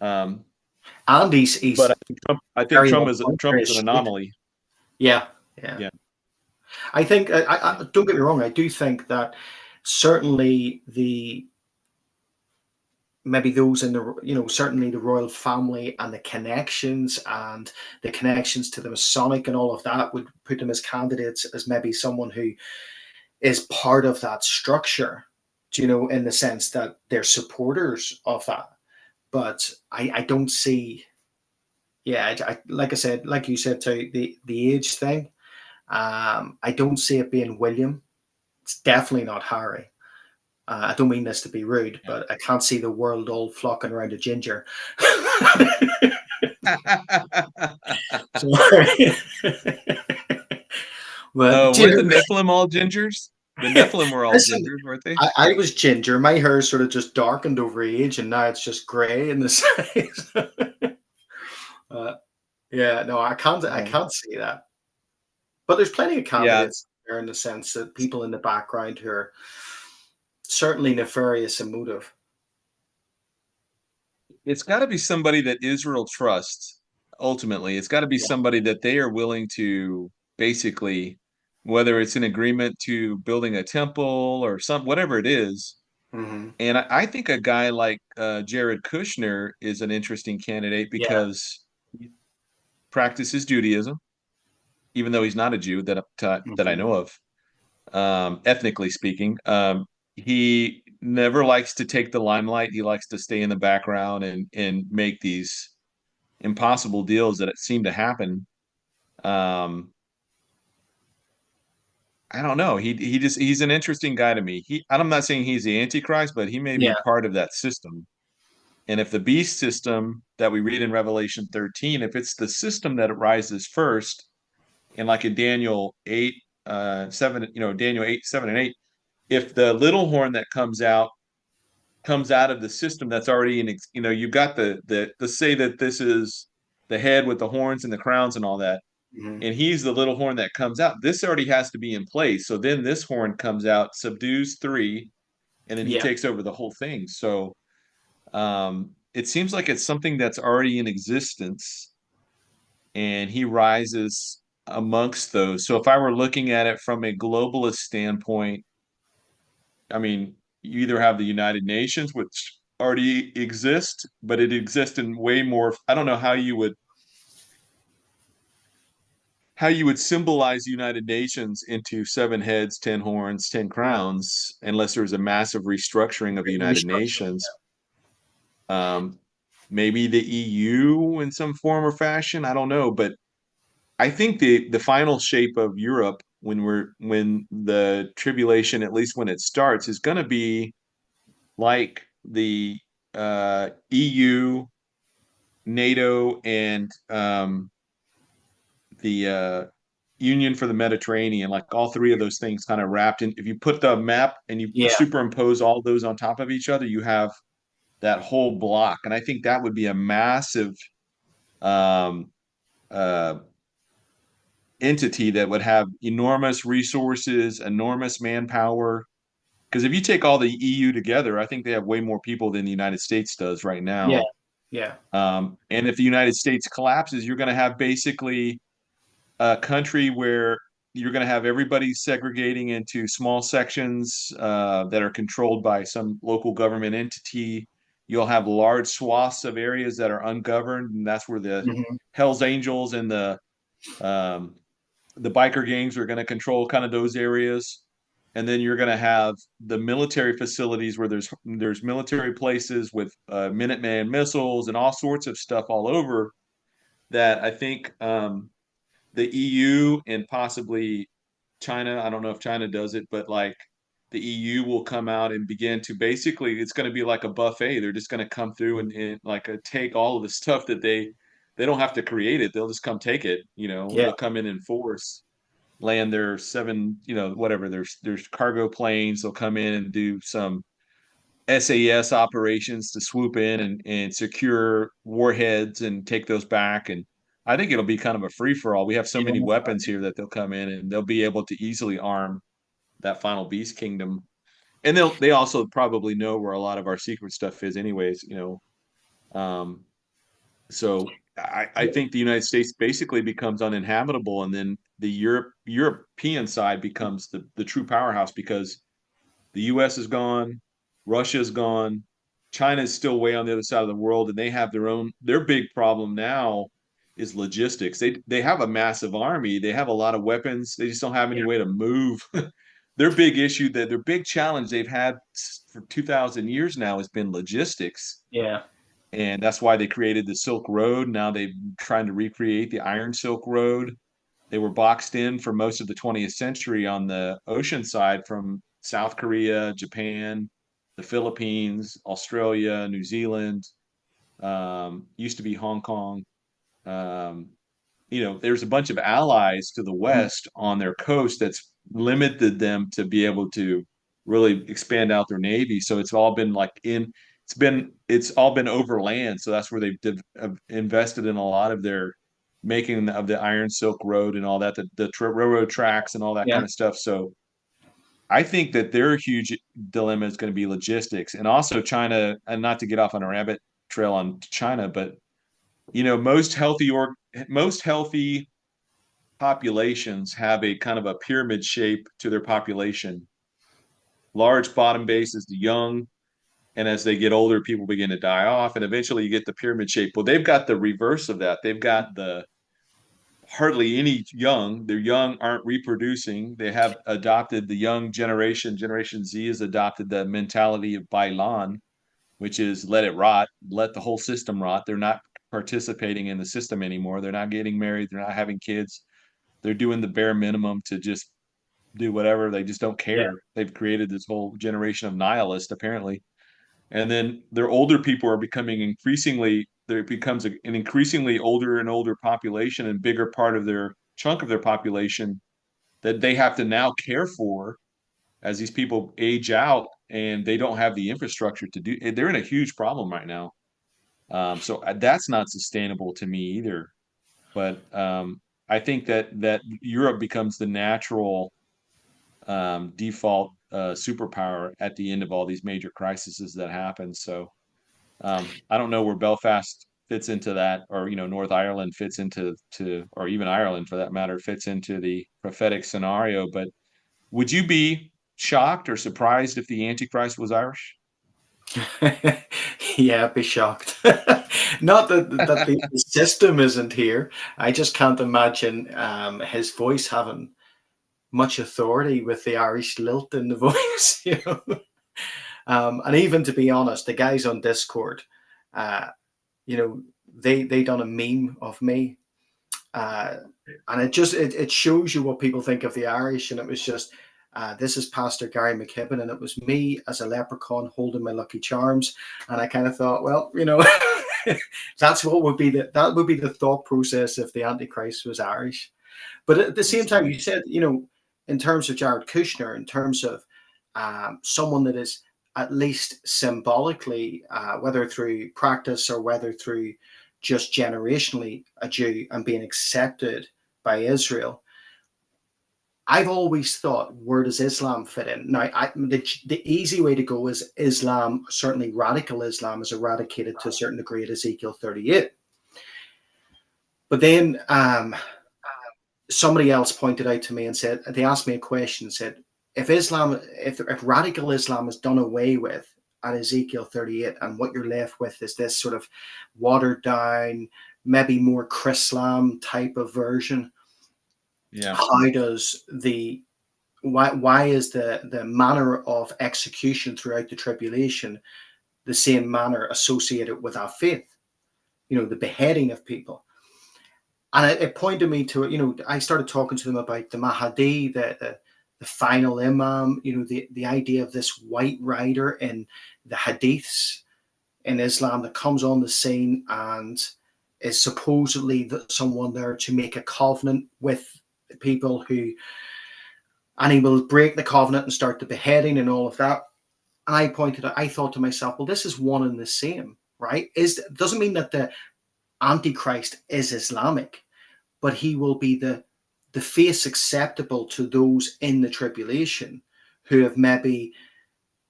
Speaker 1: Um,
Speaker 2: And
Speaker 1: but
Speaker 2: he's
Speaker 1: I think
Speaker 2: very
Speaker 1: Trump
Speaker 2: much
Speaker 1: is
Speaker 2: very
Speaker 1: Trump is an
Speaker 2: astute.
Speaker 1: anomaly.
Speaker 2: Yeah, yeah.
Speaker 1: Yeah.
Speaker 2: I think,
Speaker 1: Yeah.
Speaker 2: don't get me wrong, I do think that certainly maybe those in the, certainly the royal family and the connections to the Masonic and all of that would put them as candidates, as maybe someone who is part of that structure, in the sense that they're supporters of that. But I don't see, yeah, like I said, like you said too, the age thing. I don't see it being William. It's definitely not Harry. I don't mean this to be rude,
Speaker 1: Yeah.
Speaker 2: but I can't see the world all flocking around a ginger. Sorry. But
Speaker 1: Oh,
Speaker 2: you
Speaker 1: weren't the
Speaker 2: know,
Speaker 1: Nephilim all gingers? The Nephilim were all
Speaker 2: listen,
Speaker 1: gingers, weren't they?
Speaker 2: I was ginger. My hair sort of just darkened over age, and now it's just grey in the sides. uh, yeah, no, I
Speaker 1: Oh,
Speaker 2: can't see that. But there's plenty of
Speaker 1: yeah.
Speaker 2: candidates there in the sense that people in the background who are certainly nefarious in motive.
Speaker 1: It's got to be somebody that Israel trusts. Ultimately, it's got to be
Speaker 2: Yeah.
Speaker 1: somebody that they are willing to basically, whether it's an agreement to building a temple or some whatever it is.
Speaker 2: Hmm.
Speaker 1: And I think a guy like Jared Kushner is an interesting candidate
Speaker 2: Yeah.
Speaker 1: because he practices Judaism, even though he's not a Jew that I
Speaker 2: Hmm.
Speaker 1: know of, ethnically speaking. He never likes to take the limelight. He likes to stay in the background and make these impossible deals that seem to happen. Um, I don't know. He's an interesting guy to me. I'm not saying he's the Antichrist, but he may be
Speaker 2: Yeah.
Speaker 1: part of that system. And if the beast system that we read in Revelation 13, if it's the system that rises first, and like in Daniel 8, 7, Daniel 8, 7 and 8, if the little horn that comes out of the system that's already in, you've got the say that this is the head with the horns and the crowns and all that,
Speaker 2: Hmm.
Speaker 1: and he's the little horn that comes out. This already has to be in place. So then this horn comes out, subdues three, and then he
Speaker 2: Yeah.
Speaker 1: takes over the whole thing. So it seems like it's something that's already in existence, and he rises amongst those. So if I were looking at it from a globalist standpoint, I mean, you either have the United Nations, which already exist, but it exists in way more. I don't know how you would symbolize the United Nations into seven heads, 10 horns, 10 crowns, unless there's a massive restructuring of the United
Speaker 2: Restructuring.
Speaker 1: Nations. Um, Maybe the EU in some form or fashion. I don't know, but I think the final shape of Europe when the tribulation, at least when it starts, is going to be like the EU, NATO, and the Union for the Mediterranean, like all three of those things kind of wrapped in. If you put the map and you
Speaker 2: Yeah.
Speaker 1: superimpose all those on top of each other, you have that whole block. And I think that would be a massive um, uh, entity that would have enormous resources, enormous manpower. Because if you take all the EU together, I think they have way more people than the United States does right
Speaker 2: Yeah.
Speaker 1: now.
Speaker 2: Yeah.
Speaker 1: And if the United States collapses, you're going to have basically a country where you're going to have everybody segregating into small sections that are controlled by some local government entity. You'll have large swaths of areas that are ungoverned, and that's where the
Speaker 2: Hmm.
Speaker 1: Hell's Angels and um, the biker gangs are going to control kind of those areas. And then you're going to have the military facilities where there's military places with Minuteman missiles and all sorts of stuff all over that I think the EU and possibly China, I don't know if China does it, but like the EU will come out and begin to basically, it's going to be like a buffet. They're just going to come through and like take all of the stuff that they don't have to create it. They'll just come take it.
Speaker 2: Yeah.
Speaker 1: They'll come in force, land their seven, whatever. There's cargo planes. They'll come in and do some SAS operations to swoop in and secure warheads and take those back. And I think it'll be kind of a free for all. We have so
Speaker 2: Yeah.
Speaker 1: many weapons here that they'll come in and they'll be able to easily arm that final beast kingdom. And they also probably know where a lot of our secret stuff is, anyways. Um, so I think the United States basically becomes uninhabitable, and then the European side becomes the true powerhouse because the US is gone, Russia is gone, China is still way on the other side of the world, and they have their big problem now is logistics. They have a massive army, they have a lot of weapons, they just don't have any way to move. Their big challenge they've had for 2,000 years now has been logistics.
Speaker 2: Yeah.
Speaker 1: And that's why they created the Silk Road. Now they're trying to recreate the Iron Silk Road. they were boxed in for most of the 20th century on the ocean side from South Korea, Japan, the Philippines, Australia, New Zealand, used to be Hong Kong. Um, there's a bunch of allies to the west on their coast that's limited them to be able to really expand out their navy. So it's all been it's all been overland. So that's where they've invested in a lot of their making of the Iron Silk Road and all that, the railroad tracks and all that
Speaker 2: Yeah.
Speaker 1: kind of stuff. So I think that their huge dilemma is going to be logistics, and also China. And not to get off on a rabbit trail on China, but most healthy populations have a kind of a pyramid shape to their population. Large bottom base is the young, and as they get older, people begin to die off, and eventually you get the pyramid shape. Well, they've got the reverse of that. They've got the hardly any young. Their young aren't reproducing. They have adopted the young generation. Generation Z has adopted the mentality of Bailan, which is let it rot, let the whole system rot. They're not participating in the system anymore. They're not getting married. They're not having kids. They're doing the bare minimum to just do whatever. They just don't
Speaker 2: Yeah.
Speaker 1: care. They've created this whole generation of nihilists, apparently. And then their older people are becoming increasingly, there becomes an increasingly older and older population and bigger part of their chunk of their population that they have to now care for as these people age out, and they don't have the infrastructure to do. They're in a huge problem right now. So that's not sustainable to me either. But I think that Europe becomes the natural default superpower at the end of all these major crises that happen. So I don't know where Belfast fits into that, or North Ireland fits or even Ireland for that matter, fits into the prophetic scenario. But would you be shocked or surprised if the Antichrist was Irish?
Speaker 2: Yeah, I'd be shocked. Not that the system isn't here. I just can't imagine his voice having much authority with the Irish lilt in the voice, and even to be honest, the guys on Discord, uh, they done a meme of me, uh, and it shows you what people think of the Irish, and it was just. This is Pastor Gary McKibben, and it was me as a leprechaun holding my Lucky Charms, and I kind of thought, well, that would be the thought process if the Antichrist was Irish. But at the
Speaker 1: That's
Speaker 2: same time,
Speaker 1: funny.
Speaker 2: you said, in terms of Jared Kushner, in terms of someone that is at least symbolically, whether through practice or whether through just generationally a Jew and being accepted by Israel. I've always thought, where does Islam fit in? Now, the easy way to go is Islam, certainly radical Islam, is eradicated to a certain degree at Ezekiel 38. But then somebody else pointed out to me and said, they asked me a question and said, if radical Islam is done away with at Ezekiel 38, and what you're left with is this sort of watered down, maybe more Chrislam type of version,
Speaker 1: Yeah.
Speaker 2: how does why is the manner of execution throughout the tribulation the same manner associated with our faith? The beheading of people. And it pointed me to it. I started talking to them about the Mahdi, the final Imam. The idea of this white rider in the Hadiths in Islam that comes on the scene and is supposedly someone there to make a covenant with people and he will break the covenant and start the beheading and all of that. And I thought to myself, well, this is one and the same, right? Doesn't mean that the Antichrist is Islamic, but he will be the face acceptable to those in the tribulation who have maybe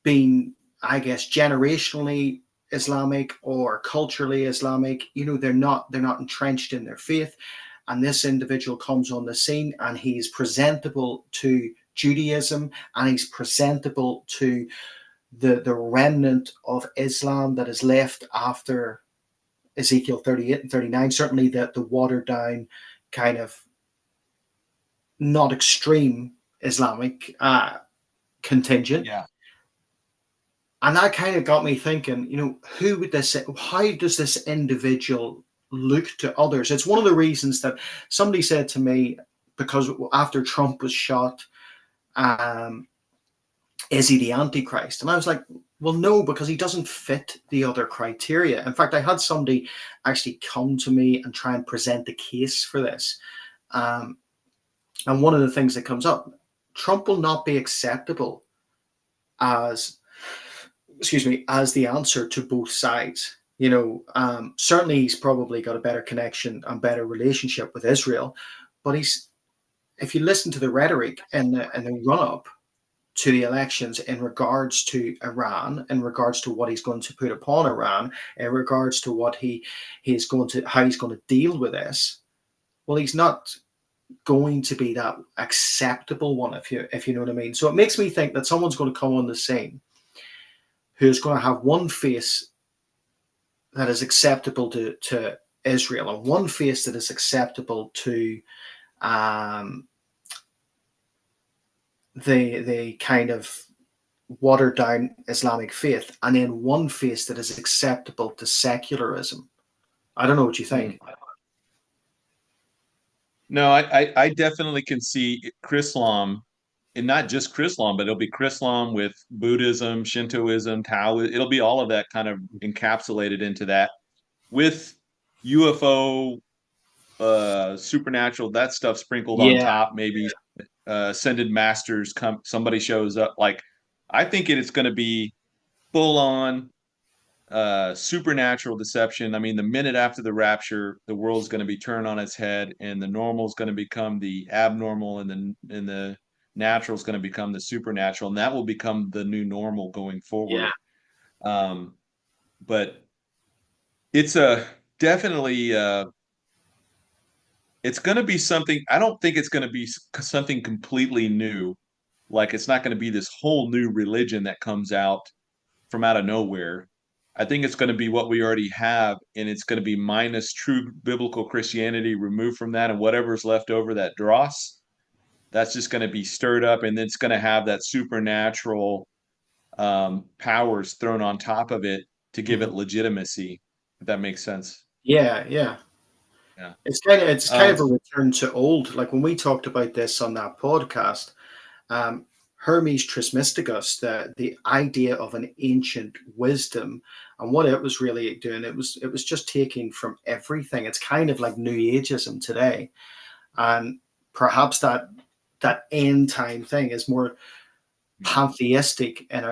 Speaker 2: been, I guess, generationally Islamic or culturally Islamic. They're not entrenched in their faith. And this individual comes on the scene and he's presentable to Judaism, and he's presentable to the remnant of Islam that is left after Ezekiel 38 and 39. Certainly the watered down kind of not extreme Islamic contingent.
Speaker 1: Yeah.
Speaker 2: And that kind of got me thinking, how does this individual look to others? It's one of the reasons that somebody said to me because after Trump was shot, um, is he the Antichrist? And I was like, well, no, because he doesn't fit the other criteria. In fact, I had somebody actually come to me and try and present the case for this. Um, and one of the things that comes up, Trump will not be acceptable as, excuse me, as the answer to both sides. Certainly he's probably got a better connection and better relationship with Israel, but if you listen to the rhetoric and the run up to the elections in regards to Iran, in regards to what he's going to put upon Iran, in regards to what he's going to how he's going to deal with this, well, he's not going to be that acceptable one, if you know what I mean. So it makes me think that someone's going to come on the scene who's going to have one face that is acceptable to Israel and one face that is acceptable to um, the kind of watered down Islamic faith, and then one face that is acceptable to secularism. I don't know what you
Speaker 1: Mm.
Speaker 2: think.
Speaker 1: No, I definitely can see Chrislam, and not just Chrislam, but it'll be Chrislam with Buddhism, Shintoism, Taoism. It'll be all of that kind of encapsulated into that with UFO, supernatural, that stuff sprinkled on
Speaker 2: Yeah,
Speaker 1: top. Maybe ascended masters come, somebody shows up. Like, I think it's going to be full on supernatural deception. I mean, the minute after the rapture, the world's going to be turned on its head, and the normal is going to become the abnormal, and the natural is going to become the supernatural, and that will become the new normal going
Speaker 2: yeah,
Speaker 1: forward. Um, but it's a definitely it's going to be something. I don't think it's going to be something completely new. Like, it's not going to be this whole new religion that comes out of nowhere. I think it's going to be what we already have, and it's going to be minus true biblical Christianity removed from that, and whatever's left over, that dross, that's just going to be stirred up, and it's going to have that supernatural powers thrown on top of it to give
Speaker 2: mhm.
Speaker 1: it legitimacy. If that makes sense.
Speaker 2: Yeah, yeah.
Speaker 1: Yeah.
Speaker 2: It's kind of
Speaker 1: Um,
Speaker 2: a return to old. Like when we talked about this on that podcast, um, Hermes Trismegistus, the idea of an ancient wisdom, and what it was really doing, it was just taking from everything. It's kind of like New Ageism today, and perhaps that end time thing is more pantheistic, and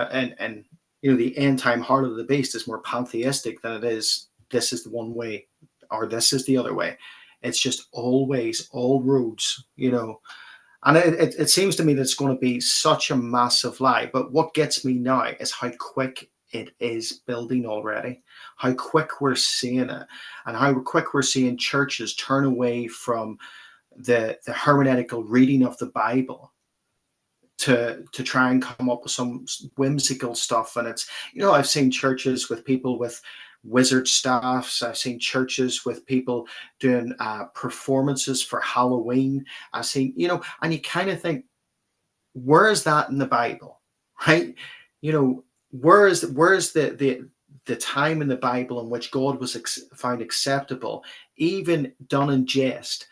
Speaker 2: the end time heart of the beast is more pantheistic than it is this is the one way or this is the other way. It's just always all roads, and it seems to me that it's going to be such a massive lie. But what gets me now is how quick it is building already, how quick we're seeing it, and how quick we're seeing churches turn away from the hermeneutical reading of the Bible to try and come up with some whimsical stuff. And it's, I've seen churches with people with wizard staffs. I've seen churches with people doing performances for Halloween. I've seen, and you kind of think, where is that in the Bible, right? Where is the time in the Bible in which God was found acceptable, even done in jest,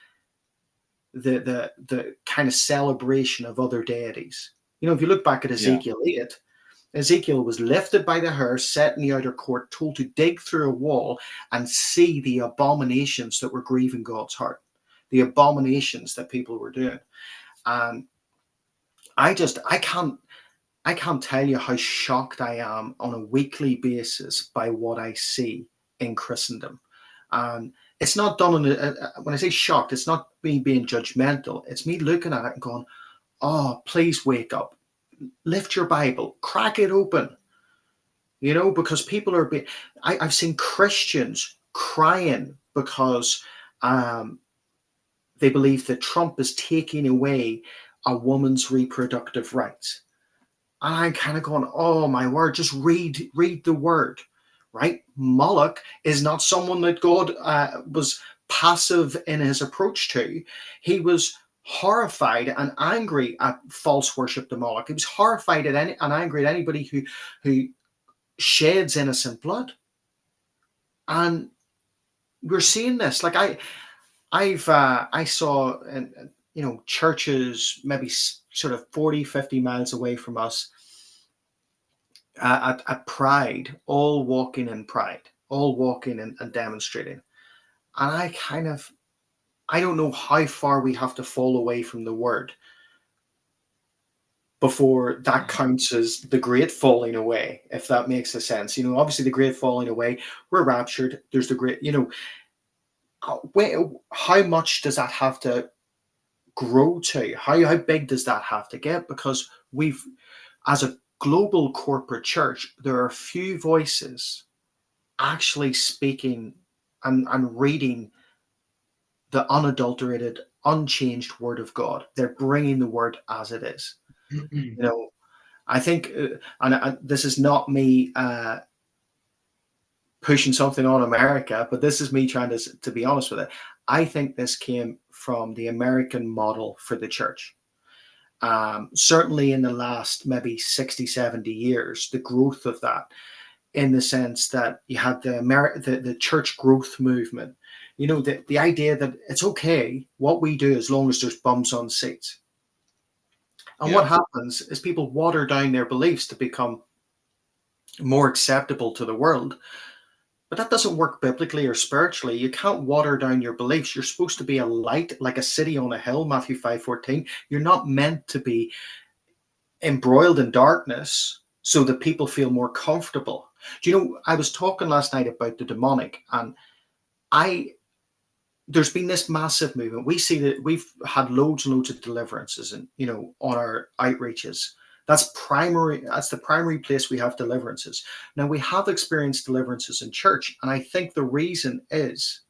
Speaker 2: the kind of celebration of other deities. If you look back at
Speaker 1: yeah.
Speaker 2: Ezekiel 8, Ezekiel was lifted by the hair, set in the outer court, told to dig through a wall and see the abominations that were grieving God's heart, the abominations that people were doing. And I can't tell you how shocked I am on a weekly basis by what I see in Christendom. And it's not done when I say shocked, it's not me being judgmental. It's me looking at it and going, oh, please wake up, lift your Bible, crack it open, because people are being, I've seen Christians crying because um, they believe that Trump is taking away a woman's reproductive rights. And I'm kind of going, oh my word, just read the word, right? Moloch is not someone that God was passive in his approach to. He was horrified and angry at false worship to Moloch. He was horrified and angry at anybody who sheds innocent blood. And we're seeing this. Like I saw churches maybe sort of 40, 50 miles away from us at Pride, all walking in pride, all walking and demonstrating. And I don't know how far we have to fall away from the word before that counts as the great falling away, if that makes a sense. Obviously the great falling away, we're raptured. There's the great, how much does that have to grow to? How big does that have to get? Because as a global corporate church, there are few voices actually speaking and reading the unadulterated, unchanged word of God. They're bringing the word as it is. I think, and this is not me pushing something on America, but this is me trying to be honest with it. I think this came from the American model for the church. Certainly in the last maybe 60, 70 years, the growth of that, in the sense that you had the church growth movement, the idea that it's okay what we do as long as there's bums on seats. And what happens is people water down their beliefs to become more acceptable to the world. But that doesn't work biblically or spiritually. You can't water down your beliefs. You're supposed to be a light, like a city on a hill, Matthew 5:14. You're not meant to be embroiled in darkness so that people feel more comfortable. Do you know, I was talking last night about the demonic, and there's been this massive movement. We see that we've had loads and loads of deliverances, and on our outreaches. That's the primary place we have deliverances. Now, we have experienced deliverances in church, and I think the reason is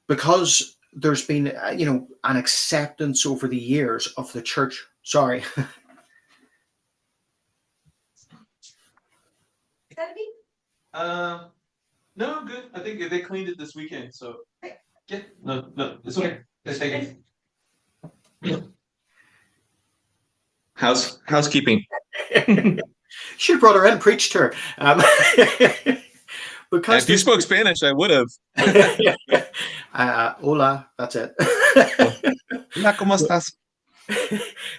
Speaker 2: because there's been an acceptance over the years of the church. Sorry.
Speaker 1: No, good. I think they cleaned it this weekend, so yeah, no, it's okay. Let's take it. Housekeeping.
Speaker 2: Should have brought her in and preached to her. Because
Speaker 1: if you spoke Spanish, I would have.
Speaker 2: Hola, that's it.
Speaker 1: Hola, ¿cómo estás?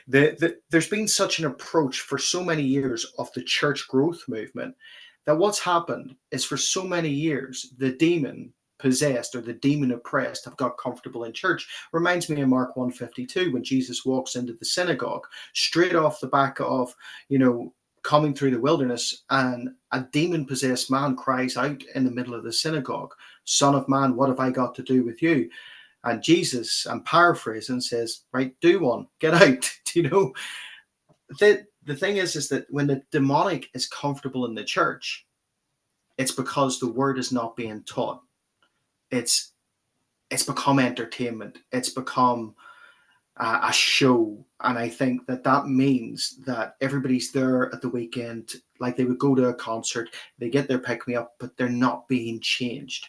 Speaker 2: There's been such an approach for so many years of the church growth movement that what's happened is for so many years, the demon possessed or the demon oppressed have got comfortable in church. Reminds me of Mark 1:52 when Jesus walks into the synagogue straight off the back of, coming through the wilderness, and a demon possessed man cries out in the middle of the synagogue, "Son of man, what have I got to do with you?" And Jesus, I'm paraphrasing, says, "Right, do one, get out." The thing is that when the demonic is comfortable in the church, it's because the word is not being taught. It's become entertainment. It's become a show. And I think that means that everybody's there at the weekend, like they would go to a concert, they get their pick-me-up, but they're not being changed.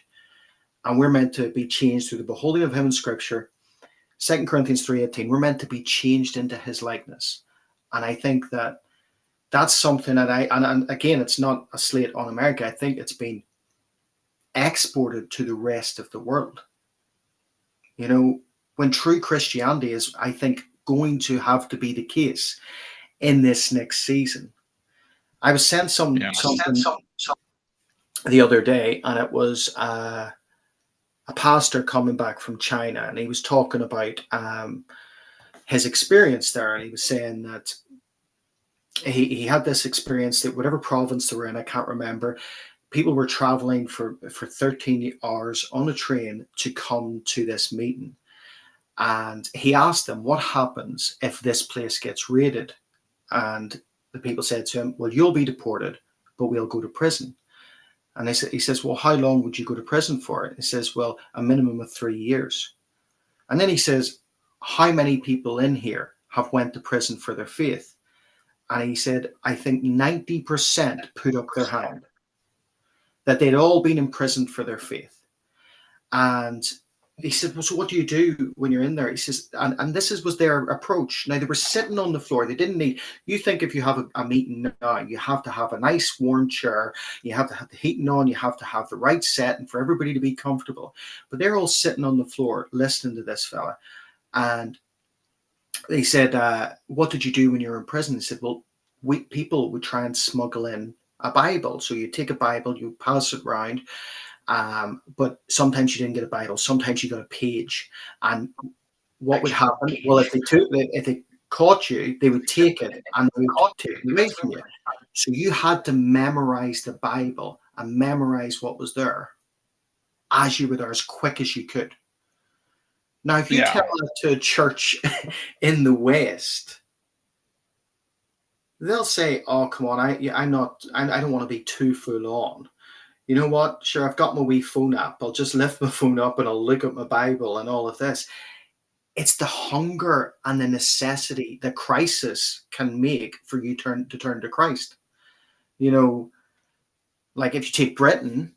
Speaker 2: And we're meant to be changed through the beholding of him in Scripture. 2 Corinthians 3:18, we're meant to be changed into his likeness. And I think that's something that and again, it's not a slate on America. I think it's been exported to the rest of the world. When true Christianity is, I think, going to have to be the case in this next season. I was sent something the other day, and it was a pastor coming back from China, and he was talking about his experience there, and he was saying that he had this experience that whatever province they were in, I can't remember, people were traveling for 13 hours on a train to come to this meeting. And he asked them, what happens if this place gets raided? And the people said to him, well, you'll be deported, but we'll go to prison. And he says, well, how long would you go to prison for? He says, well, a minimum of 3 years. And then he says, how many people in here have went to prison for their faith? And he said, I think 90% put up their hand, that they'd all been imprisoned for their faith. And he said, well, so what do you do when you're in there? He says, and this was their approach. Now, they were sitting on the floor. They didn't need, you think if you have a meeting now, you have to have a nice warm chair. You have to have the heating on. You have to have the right setting for everybody to be comfortable. But they're all sitting on the floor listening to this fella. And they said, "What did you do when you were in prison?" They said, "Well, people would try and smuggle in a Bible. So you take a Bible, you pass it around, but sometimes you didn't get a Bible, sometimes you got a page. And what would happen? Well, if they caught you, they would take it and they would take it away from you. So you had to memorize the Bible and memorize what was there as you were there as quick as you could. Now, if you tell
Speaker 1: Yeah.
Speaker 2: that to a church in the West, they'll say, "Oh, come on, I don't want to be too full on. You know what? Sure, I've got my wee phone app. I'll just lift my phone up and I'll look at my Bible and all of this." It's the hunger and the necessity the crisis can make for you to turn to Christ. You know, like if you take Britain,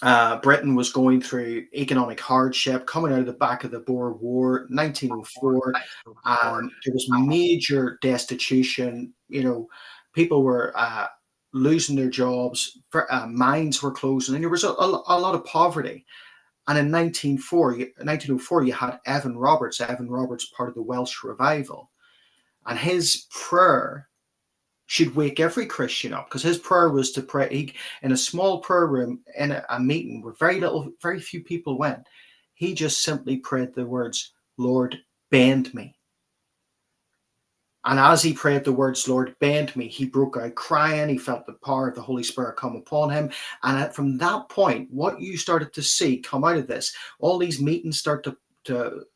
Speaker 2: Britain was going through economic hardship coming out of the back of the Boer War, 1904. There was major destitution. You know, people were losing their jobs, mines were closing, and there was a lot of poverty. And in 1904, you had Evan Roberts. Evan Roberts, part of the Welsh revival, and his prayer should wake every Christian up, because his prayer was to pray in a small prayer room in a meeting where very few people went. He just simply prayed the words, "Lord, bend me." And as he prayed the words, "Lord, bend me," he broke out crying. He felt the power of the Holy Spirit come upon him. And from that point, what you started to see come out of this, all these meetings start to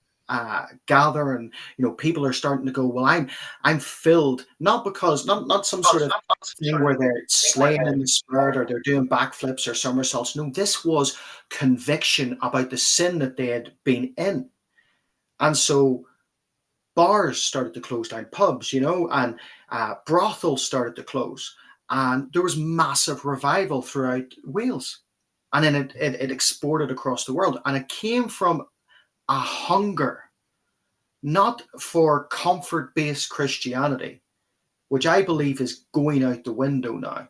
Speaker 2: gather, and people are starting to go, "Well, I'm filled," not because not some sort of thing where they're slaying in the spirit or they're doing backflips or somersaults. No, this was conviction about the sin that they had been in. And so bars started to close down, pubs, and brothels started to close. And there was massive revival throughout Wales. And then it exported across the world. And it came from a hunger, not for comfort based Christianity, which I believe is going out the window now,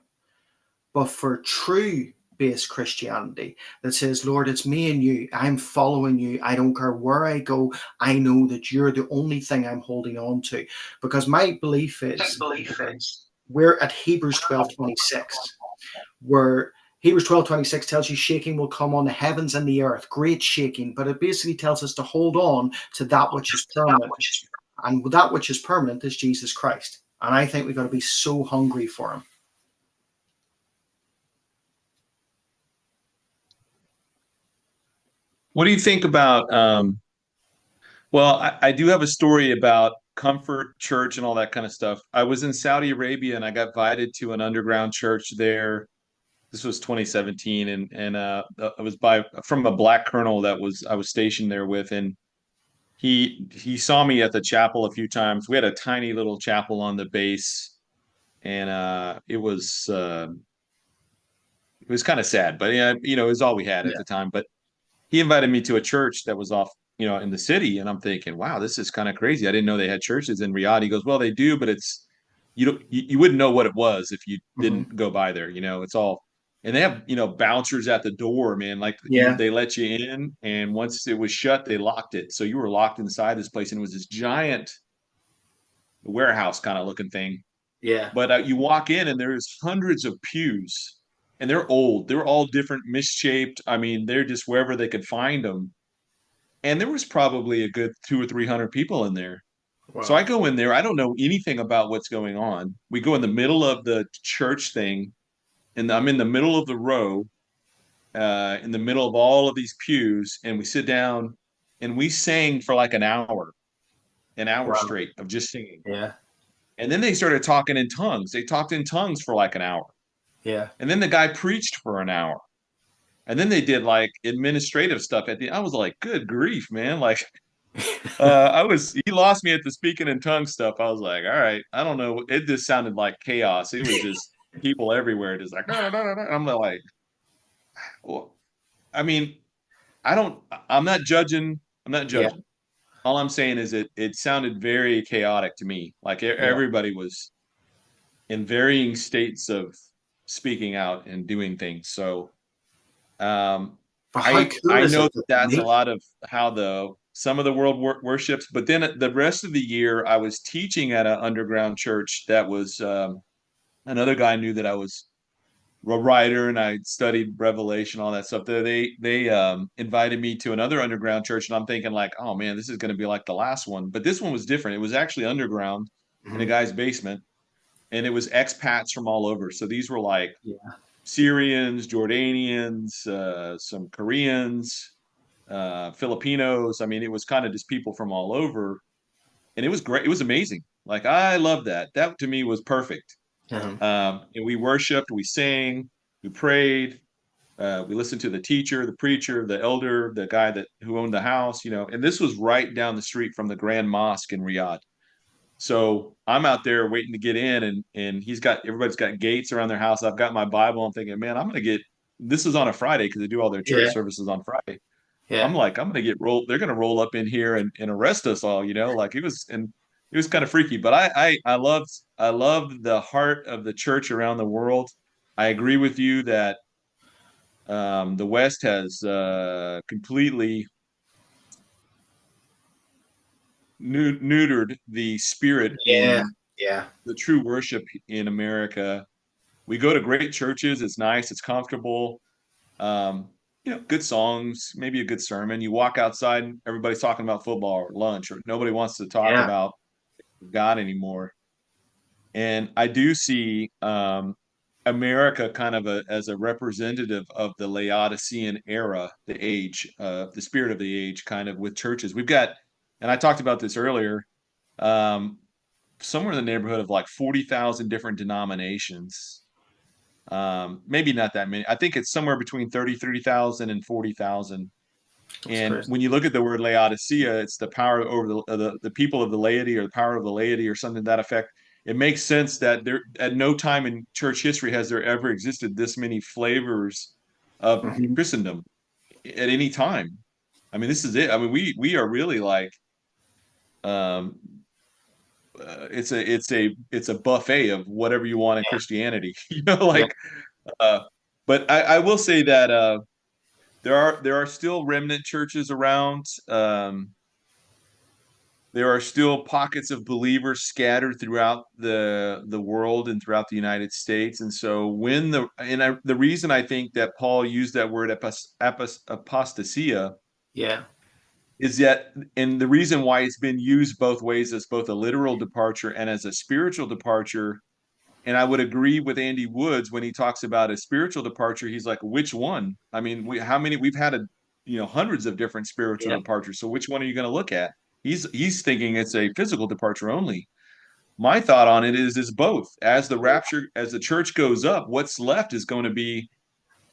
Speaker 2: but for true based Christianity that says, "Lord, it's me and you. I'm following you. I don't care where I go. I know that you're the only thing I'm holding on to." Because my belief is we're at Hebrews 12:26, where Hebrews 12:26 tells you shaking will come on the heavens and the earth, great shaking, but it basically tells us to hold on to that which is permanent. And that which is permanent is Jesus Christ. And I think we've got to be so hungry for him.
Speaker 1: What do you think about well, I do have a story about comfort church and all that kind of stuff. I was in Saudi Arabia and I got invited to an underground church there. This was 2017, and I was by from a black colonel that was I was stationed there with, and he saw me at the chapel a few times. We had a tiny little chapel on the base, and it was kind of sad, but yeah, it was all we had at
Speaker 2: Yeah.
Speaker 1: the time. But he invited me to a church that was off, in the city, and I'm thinking, wow, this is kind of crazy. I didn't know they had churches in Riyadh. He goes, well, they do, but it's you wouldn't know what it was if you
Speaker 2: Mm-hmm.
Speaker 1: didn't go by there. It's all, and they have bouncers at the door, man. Like
Speaker 2: Yeah.
Speaker 1: they let you in, and once it was shut, they locked it, so you were locked inside this place, and it was this giant warehouse kind of looking thing.
Speaker 2: Yeah.
Speaker 1: But you walk in, and there's hundreds of pews, and they're old. They're all different, misshaped. I mean, they're just wherever they could find them, and there was probably a good two or three hundred people in there. So I
Speaker 2: Wow.
Speaker 1: go in there. I don't know anything about what's going on. We go in the middle of the church thing, and I'm in the middle of the row, in the middle of all of these pews, and we sit down, and we sang for like an hour
Speaker 2: Wow.
Speaker 1: straight of just singing.
Speaker 2: Yeah.
Speaker 1: And then they started talking in tongues. They talked in tongues for like an hour,
Speaker 2: Yeah.
Speaker 1: and then the guy preached for an hour. And then they did like administrative stuff at the end. I was like, good grief, man. Like, he lost me at the speaking in tongues stuff. I was like, all right, I don't know. It just sounded like chaos. It was just people everywhere, just like, no, no, no, no. I'm like, well, I mean, I don't, I'm not judging. I'm not
Speaker 2: Yeah.
Speaker 1: judging. All I'm saying is it sounded very chaotic to me. Like
Speaker 2: Yeah.
Speaker 1: everybody was in varying states of speaking out and doing things. So, um,
Speaker 2: But how cool
Speaker 1: I
Speaker 2: is
Speaker 1: know
Speaker 2: it
Speaker 1: that
Speaker 2: that
Speaker 1: that's a
Speaker 2: me?
Speaker 1: lot of how the some of the world worships, but then the rest of the year I was teaching at an underground church that was another guy knew that I was a writer and I studied Revelation, all that stuff. They invited me to another underground church, and I'm thinking like, oh man, this is going to be like the last one. But this one was different. It was actually underground in a
Speaker 2: Hmm.
Speaker 1: guy's basement, and it was expats from all over. So these were like
Speaker 2: Yeah,
Speaker 1: Syrians, Jordanians, some Koreans, Filipinos. I mean, it was kind of just people from all over, and it was great. It was amazing. Like I love that. That to me was perfect.
Speaker 2: yeah,
Speaker 1: And we worshiped, we sang, we prayed, we listened to the teacher, the preacher, the elder, the guy that who owned the house. And this was right down the street from the Grand Mosque in Riyadh. So I'm out there waiting to get in, and everybody's got gates around their house. I've got my Bible. I'm thinking, man, I'm gonna get. This is on a Friday because they do all their church
Speaker 2: yeah,
Speaker 1: services on Friday.
Speaker 2: yeah,
Speaker 1: I'm like, I'm gonna get rolled. They're gonna roll up in here and arrest us all. Like it was kind of freaky. But I loved the heart of the church around the world. I agree with you that the West has completely neutered the spirit
Speaker 2: yeah,
Speaker 1: in
Speaker 2: yeah.
Speaker 1: the true worship in America. We go to great churches. It's nice. It's comfortable. Um, good songs, maybe a good sermon. You walk outside and everybody's talking about football or lunch, or nobody wants to talk
Speaker 2: Yeah.
Speaker 1: about God anymore. And I do see America kind of as a representative of the Laodicean era, the age, the spirit of the age, kind of with churches. We've got, and I talked about this earlier, um, somewhere in the neighborhood of like 40,000 different denominations. Maybe not that many. I think it's somewhere between 33,000 and 40,000.
Speaker 2: That's
Speaker 1: And
Speaker 2: crazy.
Speaker 1: when you look at the word Laodicea, it's the power over the people of the laity, or the power of the laity, or something to that effect. It makes sense that there at no time in church history has there ever existed this many flavors of
Speaker 2: Hmm.
Speaker 1: Christendom at any time. I mean, this is it. I mean, we are really like um, it's a buffet of whatever you want in Christianity.
Speaker 2: Yeah,
Speaker 1: Like uh, but I will say that there are still remnant churches around. There are still pockets of believers scattered throughout the world and throughout the United States. And so the reason I think that Paul used that word apostasia
Speaker 2: yeah,
Speaker 1: is that, and the reason why it's been used both ways, as both a literal departure and as a spiritual departure. And I would agree with Andy Woods when he talks about a spiritual departure. He's like, which one? I mean, how many? We've had hundreds of different spiritual
Speaker 2: yeah,
Speaker 1: departures. So which one are you going to look at? He's thinking it's a physical departure only. My thought on it is both. As the rapture, as the church goes up, what's left is going to be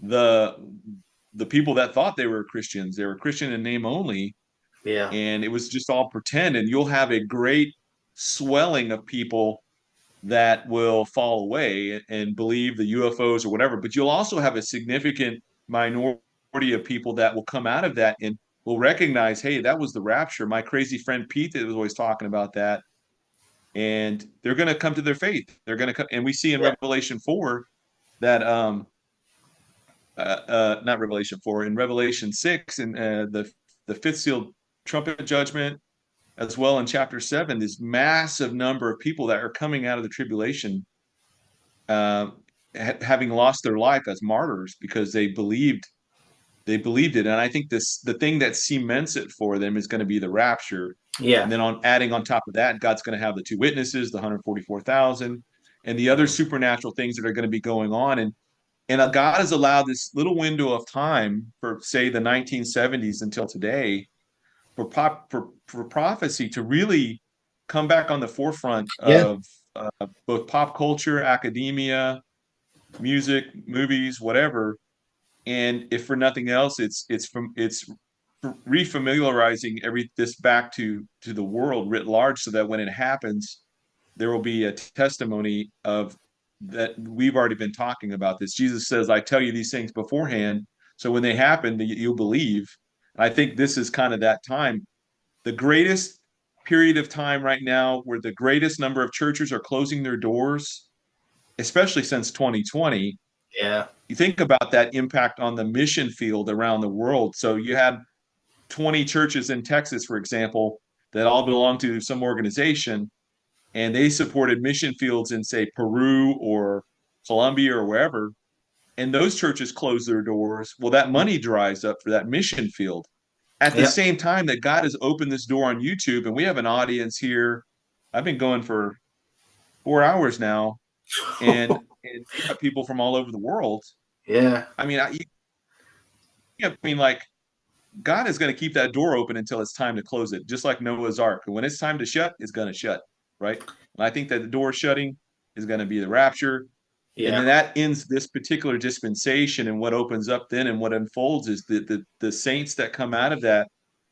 Speaker 1: the the people that thought they were Christians. They were Christian in name only,
Speaker 2: yeah,
Speaker 1: and it was just all pretend. And you'll have a great swelling of people that will fall away and believe the UFOs or whatever. But you'll also have a significant minority of people that will come out of that and will recognize, hey, that was the rapture. My crazy friend Pete that was always talking about that. And they're going to come to their faith. They're going to come. And we see in
Speaker 2: yeah,
Speaker 1: Revelation 4 that, not Revelation 4, in Revelation 6, and the fifth seal trumpet judgment, as well in chapter 7, this massive number of people that are coming out of the tribulation, uh, having lost their life as martyrs because they believed it. And I think the thing that cements it for them is going to be the rapture.
Speaker 2: yeah.
Speaker 1: And then adding on top of that, God's going to have the two witnesses, the 144,000, and the other supernatural things that are going to be going on. And God has allowed this little window of time for, say, the 1970s until today, for prophecy to really come back on the forefront
Speaker 2: Yeah.
Speaker 1: of both pop culture, academia, music, movies, whatever. And if for nothing else, it's refamiliarizing every this back to the world writ large, so that when it happens, there will be a testimony of that we've already been talking about this. Jesus says, "I tell you these things beforehand, so when they happen, you'll believe." I think this is kind of that time, the greatest period of time right now, where the greatest number of churches are closing their doors, especially since 2020.
Speaker 2: Yeah.
Speaker 1: you think about that impact on the mission field around the world. So you had 20 churches in Texas, for example, that all belong to some organization, and they supported mission fields in, say, Peru or Colombia or wherever, and those churches close their doors. Well, that money dries up for that mission field. At the
Speaker 2: Yeah.
Speaker 1: same time that God has opened this door on YouTube, and we have an audience here. I've been going for 4 hours now, and we have people from all over the world.
Speaker 2: Yeah.
Speaker 1: I mean, like God is going to keep that door open until it's time to close it, just like Noah's Ark. And when it's time to shut, it's going to shut, right? And I think that the door shutting is going to be the rapture. And
Speaker 2: Yeah.
Speaker 1: then that ends this particular dispensation. And what opens up then and what unfolds is that the saints that come out of that,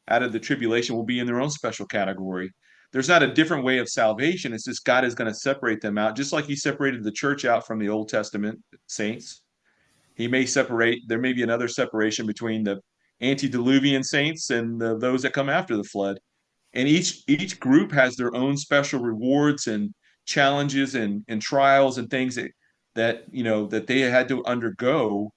Speaker 1: out of the tribulation, will be in their own special category. There's not a different way of salvation. It's just God is going to separate them out, just like he separated the church out from the Old Testament saints. He may separate, there may be another separation between the antediluvian saints and those that come after the flood. And each group has their own special rewards and challenges and trials and things that that they had to undergo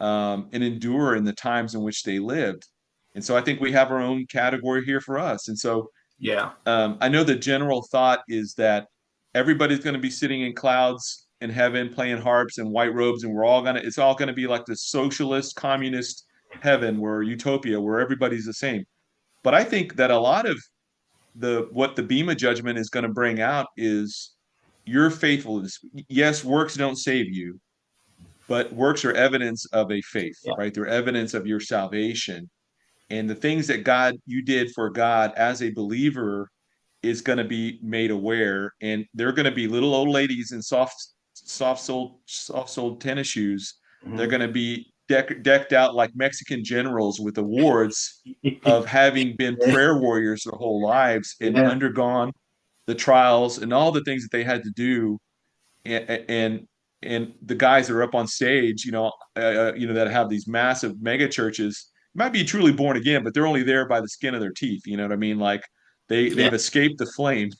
Speaker 1: and endure in the times in which they lived. And so I think we have our own category here for us. And so
Speaker 2: Yeah.
Speaker 1: I know the general thought is that everybody's going to be sitting in clouds in heaven playing harps and white robes, and it's all going to be like the socialist, communist heaven, where utopia, where everybody's the same. But I think that a lot of what the Bema judgment is going to bring out is your faithfulness. Yes, works don't save you, but works are evidence of a faith,
Speaker 2: Yeah.
Speaker 1: right? They're evidence of your salvation. And the things that you did for God as a believer is going to be made aware, and they're going to be little old ladies in soft soled tennis shoes. They're
Speaker 2: Mhm.
Speaker 1: going to be decked out like Mexican generals with awards of having been
Speaker 2: Yeah.
Speaker 1: prayer warriors their whole lives and
Speaker 2: Yeah.
Speaker 1: undergone the trials and all the things that they had to do, and and the guys that are up on stage, that have these massive mega churches might be truly born again, but they're only there by the skin of their teeth. You know what I mean? Like
Speaker 2: Yeah.
Speaker 1: they've escaped the flame,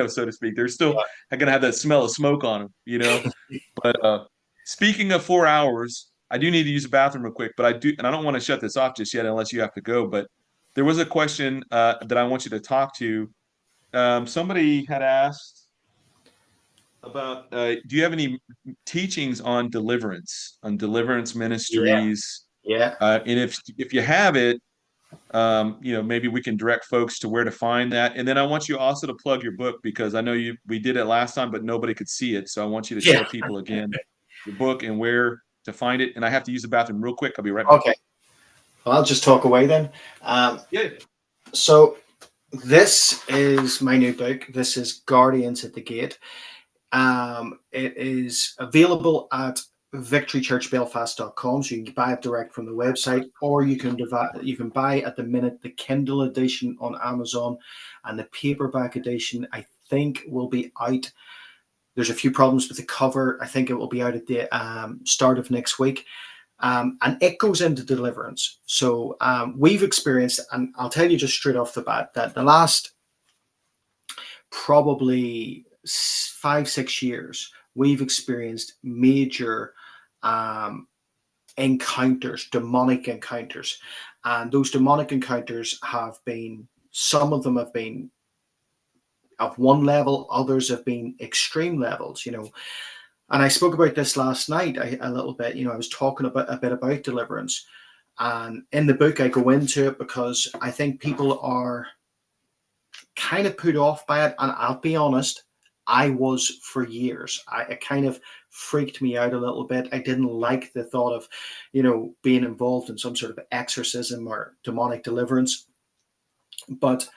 Speaker 1: so to speak. They're still
Speaker 2: Yeah.
Speaker 1: going to have that smell of smoke on them. But speaking of 4 hours, I do need to use the bathroom real quick, but and I don't want to shut this off just yet unless you have to go. But there was a question that I want you to talk to. Somebody had asked about do you have any teachings on deliverance
Speaker 2: Yeah.
Speaker 1: ministries,
Speaker 2: Yeah.
Speaker 1: and if you have it, maybe we can direct folks to where to find that. And then I want you also to plug your book, because I know we did it last time but nobody could see it, so I want you to
Speaker 2: Yeah.
Speaker 1: show people again your book and where to find it. And I have to use the bathroom real quick. I'll be right back.
Speaker 2: Okay. Well, I'll just talk away then.
Speaker 1: Yeah.
Speaker 2: So this is my new book. This is Guardians at the Gate. It is available at victorychurchbelfast.com, so you can buy it direct from the website, or you can buy at the minute the Kindle edition on Amazon, and the paperback edition I think will be out. There's a few problems with the cover. I think it will be out at the start of next week. And it goes into deliverance. So we've experienced, and I'll tell you just straight off the bat, that the last probably 5-6 years, we've experienced major encounters, demonic encounters. And those demonic encounters have been, some of them have been of one level, others have been extreme levels. And I spoke about this last night a little bit. I was talking a bit about deliverance. And in the book, I go into it because I think people are kind of put off by it. And I'll be honest, I was for years. It kind of freaked me out a little bit. I didn't like the thought of, being involved in some sort of exorcism or demonic deliverance. But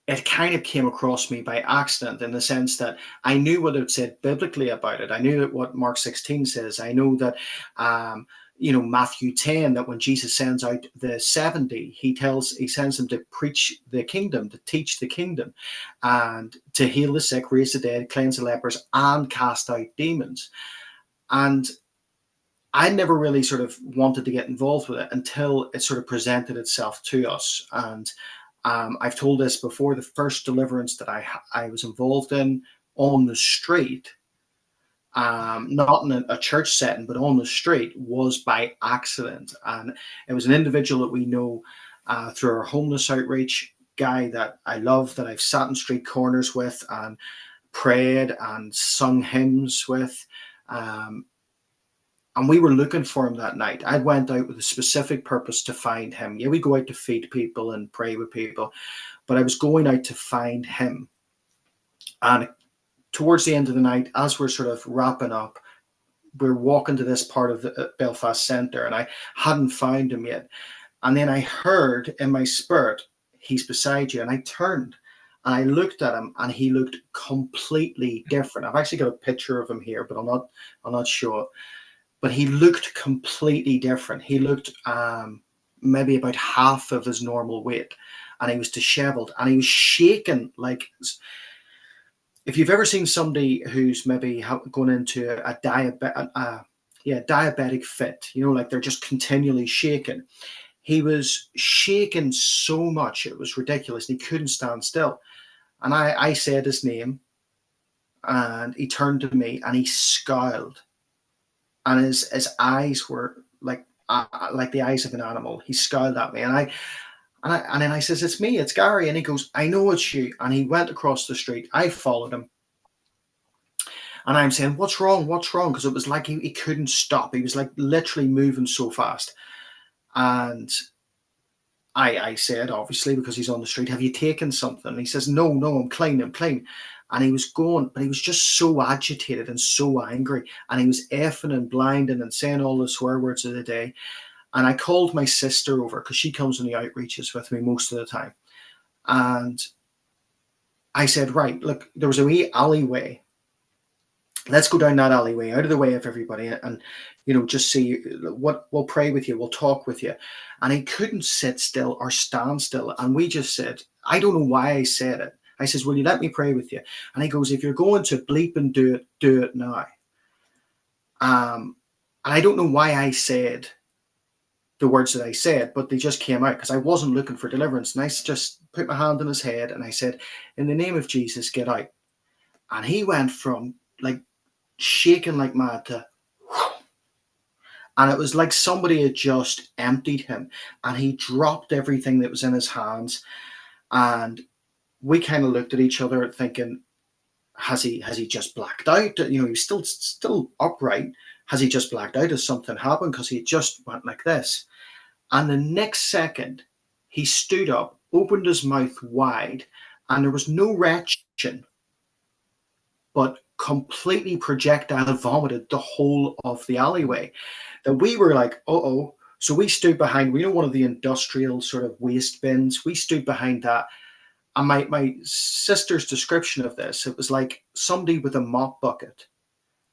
Speaker 2: it kind of came across me by accident, in the sense that I knew what it said biblically about it. I knew that what Mark 16 says. I know that, Matthew 10, that when Jesus sends out the 70, he sends them to preach the kingdom, to teach the kingdom, and to heal the sick, raise the dead, cleanse the lepers, and cast out demons. And I never really sort of wanted to get involved with it until it sort of presented itself to us. And I've told this before. The first deliverance that I was involved in on the street, not in a church setting, but on the street, was by accident. And it was an individual that we know through our homeless outreach guy that I love, that I've sat in street corners with and prayed and sung hymns with. Um, and we were looking for him that night. I went out with a specific purpose to find him. Yeah, we go out to feed people and pray with people, but I was going out to find him. And towards the end of the night, as we're sort of wrapping up, we're walking to this part of the Belfast centre, and I hadn't found him yet. And then I heard in my spirit, he's beside you. And I turned and I looked at him, and he looked completely different. I've actually got a picture of him here, but I'll not show it. But he looked completely different. He looked maybe about half of his normal weight, and he was disheveled, and he was shaking like, if you've ever seen somebody who's maybe going into a diabetic fit, like they're just continually shaking. He was shaking so much, it was ridiculous. And he couldn't stand still. And I said his name, and he turned to me and he scowled. And his eyes were like the eyes of an animal. He scowled at me, and then I says, "It's me, it's Gary." And he goes, "I know it's you." And he went across the street. I followed him. And I'm saying, "What's wrong? What's wrong?" Because it was like he couldn't stop. He was like literally moving so fast. And I said, obviously, because he's on the street, "Have you taken something?" And he says, "No, no, I'm clean, I'm clean." And he was going, but he was just so agitated and so angry. And he was effing and blinding and saying all the swear words of the day. And I called my sister over, because she comes on the outreaches with me most of the time. And I said, "Right, look, there was a wee alleyway. Let's go down that alleyway, out of the way of everybody, and just see what, we'll pray with you, we'll talk with you." And he couldn't sit still or stand still. And we just said, I don't know why I said it. I says, "Will you let me pray with you?" And he goes, "If you're going to bleep and do it now." And I don't know why I said the words that I said, but they just came out, because I wasn't looking for deliverance. And I just put my hand on his head and I said, "In the name of Jesus, get out." And he went from like shaking like mad to, and it was like somebody had just emptied him, and he dropped everything that was in his hands. And we kind of looked at each other thinking, has he just blacked out? He was still upright. Has he just blacked out? Has something happened? Because he just went like this. And the next second, he stood up, opened his mouth wide, and there was no retching, but completely projectile vomited the whole of the alleyway. That we were like, uh-oh. So we stood behind, one of the industrial sort of waste bins. We stood behind that. And my sister's description of this, it was like somebody with a mop bucket,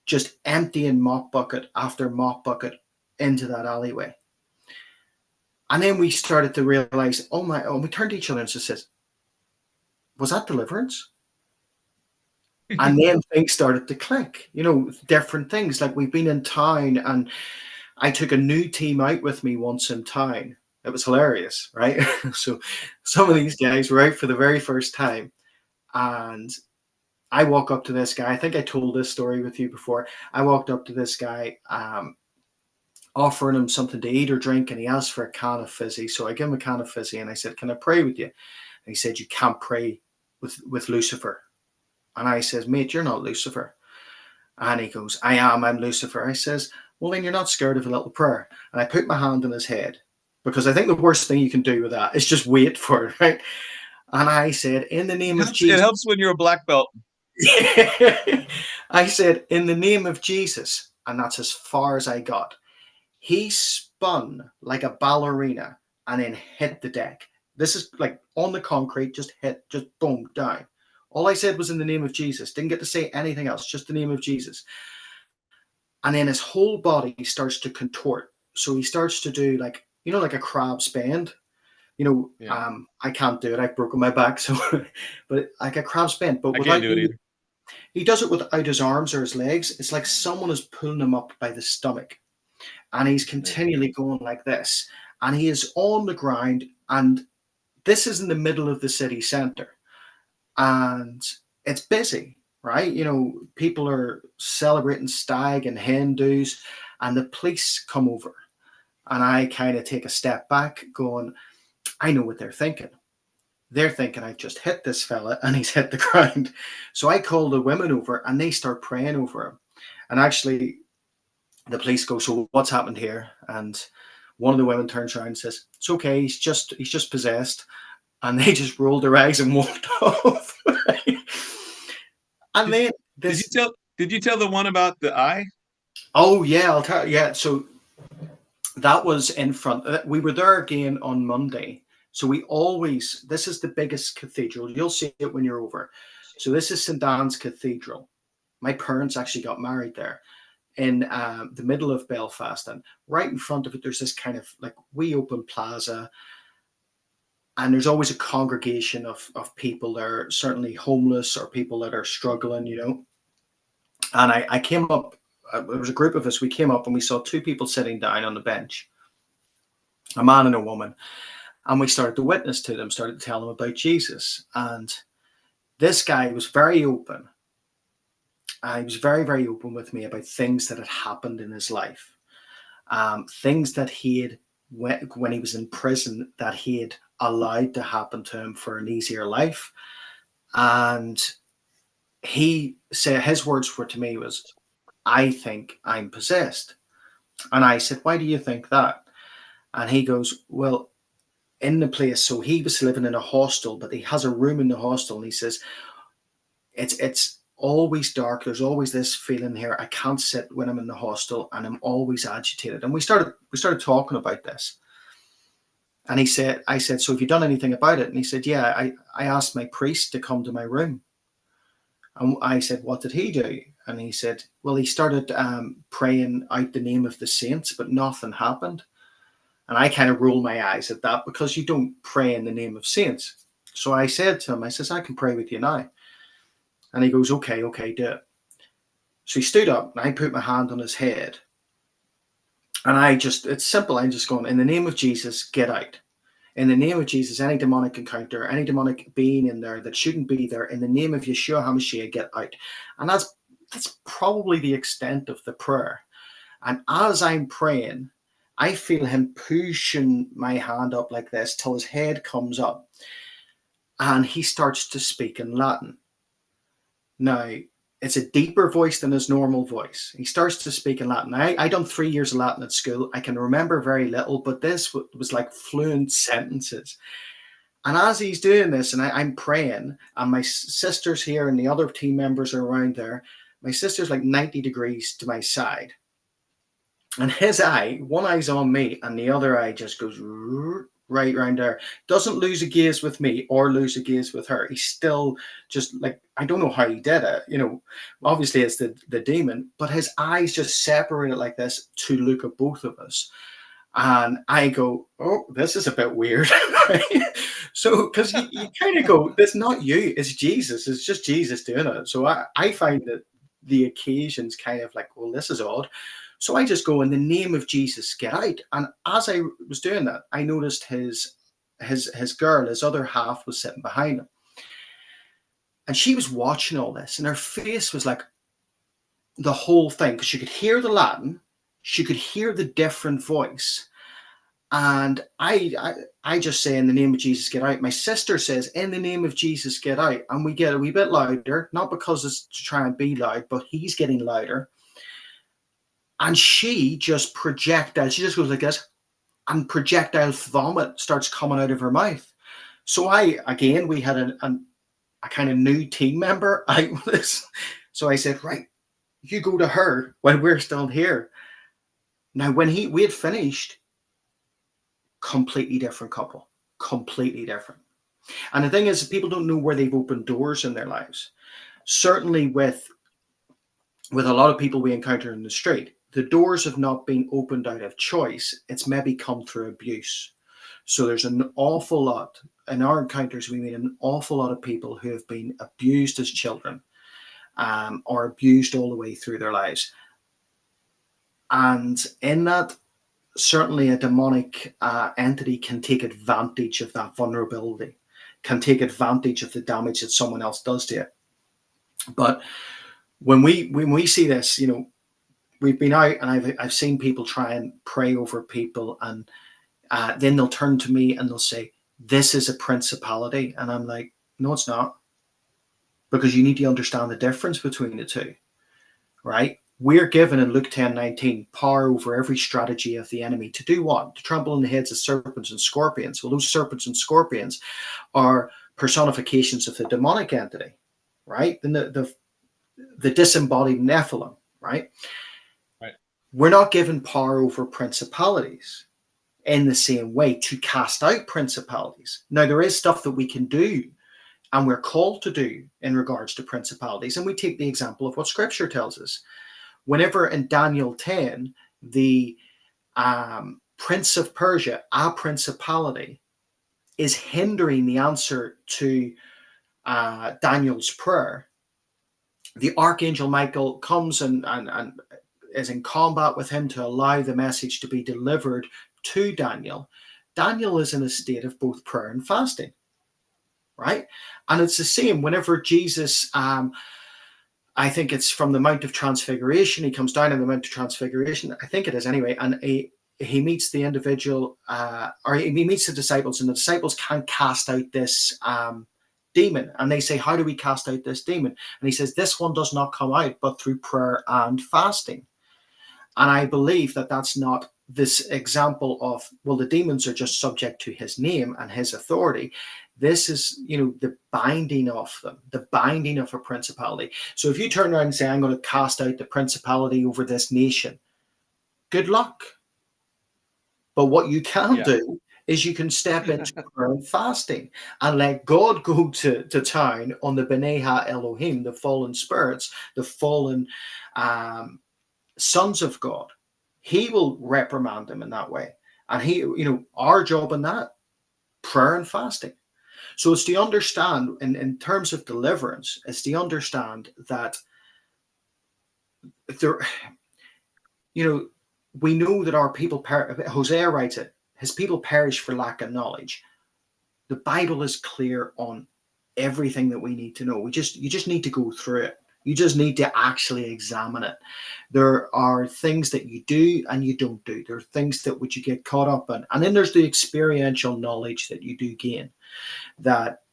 Speaker 2: just emptying mop bucket after mop bucket into that alleyway. And then we started to realize, oh, we turned to each other and just said, "Was that deliverance?" And then things started to click, different things. Like, we've been in town, and I took a new team out with me once in town. It was hilarious, right? So some of these guys were out for the very first time. And I walk up to this guy. I think I told this story with you before. I walked up to this guy, offering him something to eat or drink, and he asked for a can of fizzy. So I give him a can of fizzy, and I said, "Can I pray with you?" And he said, "You can't pray with Lucifer." And I says, "Mate, you're not Lucifer." And he goes, I'm Lucifer." I says, "Well, then you're not scared of a little prayer." And I put my hand on his head, because I think the worst thing you can do with that is just wait for it, right? And I said, "In the name of
Speaker 1: It
Speaker 2: Jesus."
Speaker 1: helps when you're a black belt.
Speaker 2: I said, "In the name of Jesus." And that's as far as I got. He spun like a ballerina and then hit the deck. This is like on the concrete, just boom, down. All I said was, "In the name of Jesus." Didn't get to say anything else, just the name of Jesus. And then his whole body starts to contort. So he starts to do like, like a crab's bend.
Speaker 1: Yeah.
Speaker 2: I can't do it. I've broken my back. So, but like a crab's bend, but
Speaker 1: I can't do it either.
Speaker 2: he does it without his arms or his legs. It's like someone is pulling him up by the stomach, and he's
Speaker 1: Yeah.
Speaker 2: continually going like this. And he is on the ground, and this is in the middle of the city centre, and it's busy. right? You know, people are celebrating stag and Hindus, and the police come over. And I kind of take a step back, going, I know what they're thinking. They're thinking I've just hit this fella and he's hit the ground. So I call the women over and they start praying over him. And actually, the police go, so what's happened here? And one of the women turns around and says, it's okay, he's just possessed. And they just rolled their eyes and walked off. And
Speaker 1: Did,
Speaker 2: then
Speaker 1: did you
Speaker 2: this,
Speaker 1: tell? Did you tell the one about the eye?
Speaker 2: oh yeah, I'll tell you. Yeah, so that was in front. We were there again on Monday. So we always, this is the biggest cathedral. You'll see it when you're over. So this is St. Anne's Cathedral. My parents actually got married there in the middle of Belfast. And right in front of it, there's this kind of like wee open plaza. And there's always a congregation of people there, certainly homeless or people that are struggling, you know. And I came up, there was a group of us, we came up and we saw two people sitting down on the bench, a man and a woman. And we started to witness to them, started to tell them about Jesus. And this guy was very open. He was very, very open with me about things that had happened in his life, things that he had, when he was in prison, that he had allowed to happen to him for an easier life. And he said, his words were to me was, I think I'm possessed. And I said, why do you think that? And he goes, well, in the place, so he was living in a hostel, but he has a room in the hostel, and he says, it's always dark. There's always this feeling here. I can't sit when I'm in the hostel, and I'm always agitated. And we started talking about this. And he said, I said, so have you done anything about it? And he said, yeah, I asked my priest to come to my room. And I said, what did he do? And he said, well, he started praying out the name of the saints, but nothing happened. And I kind of rolled my eyes at that, because you don't pray in the name of saints. So I said to him, I says, I can pray with you now. And he goes, okay, do it. So he stood up and I put my hand on his head. And it's simple. I'm just going, in the name of Jesus, get out. In the name of Jesus, any demonic encounter, any demonic being in there that shouldn't be there, in the name of Yeshua HaMashiach, get out. And that's probably the extent of the prayer. And as I'm praying, I feel him pushing my hand up like this till his head comes up. And he starts to speak in Latin. Now, it's a deeper voice than his normal voice. He starts to speak in Latin. I done 3 years of Latin at school. I can remember very little, but this was like fluent sentences. And as he's doing this, and I'm praying, and my sister's here, and the other team members are around there. My sister's like 90 degrees to my side. And his eye, one eye's on me, and the other eye just goes right around there. Doesn't lose a gaze with me or lose a gaze with her. He's still just like, I don't know how he did it. You know, obviously it's the demon, but his eyes just separated like this to look at both of us. And I go, oh, this is a bit weird. So, because you kind of go, it's not you, it's Jesus. It's just Jesus doing it. So I find that the occasions kind of like, well, this is odd. So I just go, in the name of Jesus, get out. And as I was doing that, I noticed his girl, his other half, was sitting behind him. And she was watching all this, and her face was like the whole thing, because she could hear the Latin, she could hear the different voice. And I just say, in the name of Jesus, get out. My sister says, in the name of Jesus, get out. And we get a wee bit louder, not because it's to try and be loud, but he's getting louder. And she just projectile, she just goes like this, and projectile vomit starts coming out of her mouth. So we had a kind of new team member out with this. So I said, right, you go to her while we're still here. Now, when we had finished, completely different couple, completely different. And the thing is, people don't know where they've opened doors in their lives. Certainly with a lot of people we encounter in the street, the doors have not been opened out of choice. It's maybe come through abuse. So there's an awful lot in our encounters. We meet an awful lot of people who have been abused as children, or abused all the way through their lives. And in that, certainly a demonic entity can take advantage of that vulnerability, can take advantage of the damage that someone else does to you. But when we see this, we've been out and I've seen people try and pray over people, and then they'll turn to me and they'll say, "This is a principality," and I'm like, "No, it's not," because you need to understand the difference between the two, right? We're given in Luke 10:19 power over every strategy of the enemy to do what? To trample on the heads of serpents and scorpions. Well, those serpents and scorpions are personifications of the demonic entity, right? The disembodied Nephilim, right?
Speaker 1: Right.
Speaker 2: We're not given power over principalities in the same way to cast out principalities. Now, there is stuff that we can do and we're called to do in regards to principalities. And we take the example of what Scripture tells us. Whenever in Daniel 10, the prince of Persia, a principality, is hindering the answer to Daniel's prayer, the archangel Michael comes and is in combat with him to allow the message to be delivered to Daniel. Daniel is in a state of both prayer and fasting, right? And it's the same whenever Jesus, I think it's from the Mount of Transfiguration, he comes down on the Mount of Transfiguration, I think it is anyway, and he meets the individual, or he meets the disciples, and the disciples can't cast out this demon. And they say, "How do we cast out this demon?" And he says, "This one does not come out but through prayer and fasting." And I believe that that's not this example of, well, the demons are just subject to his name and his authority. This is, the binding of them, the binding of a principality. So if you turn around and say, "I'm going to cast out the principality over this nation," good luck. But what you can do is you can step into prayer and fasting and let God go to town on the B'nai Elohim, the fallen spirits, the fallen sons of God. He will reprimand them in that way. And our job in that, prayer and fasting. So it's to understand, in terms of deliverance, it's to understand that there, we know that our people, Hosea writes it, his people perish for lack of knowledge. The Bible is clear on everything that we need to know. You just need to go through it. You just need to actually examine it. There are things that you do and you don't do. There are things that which you get caught up in. And then there's the experiential knowledge that you do gain. That,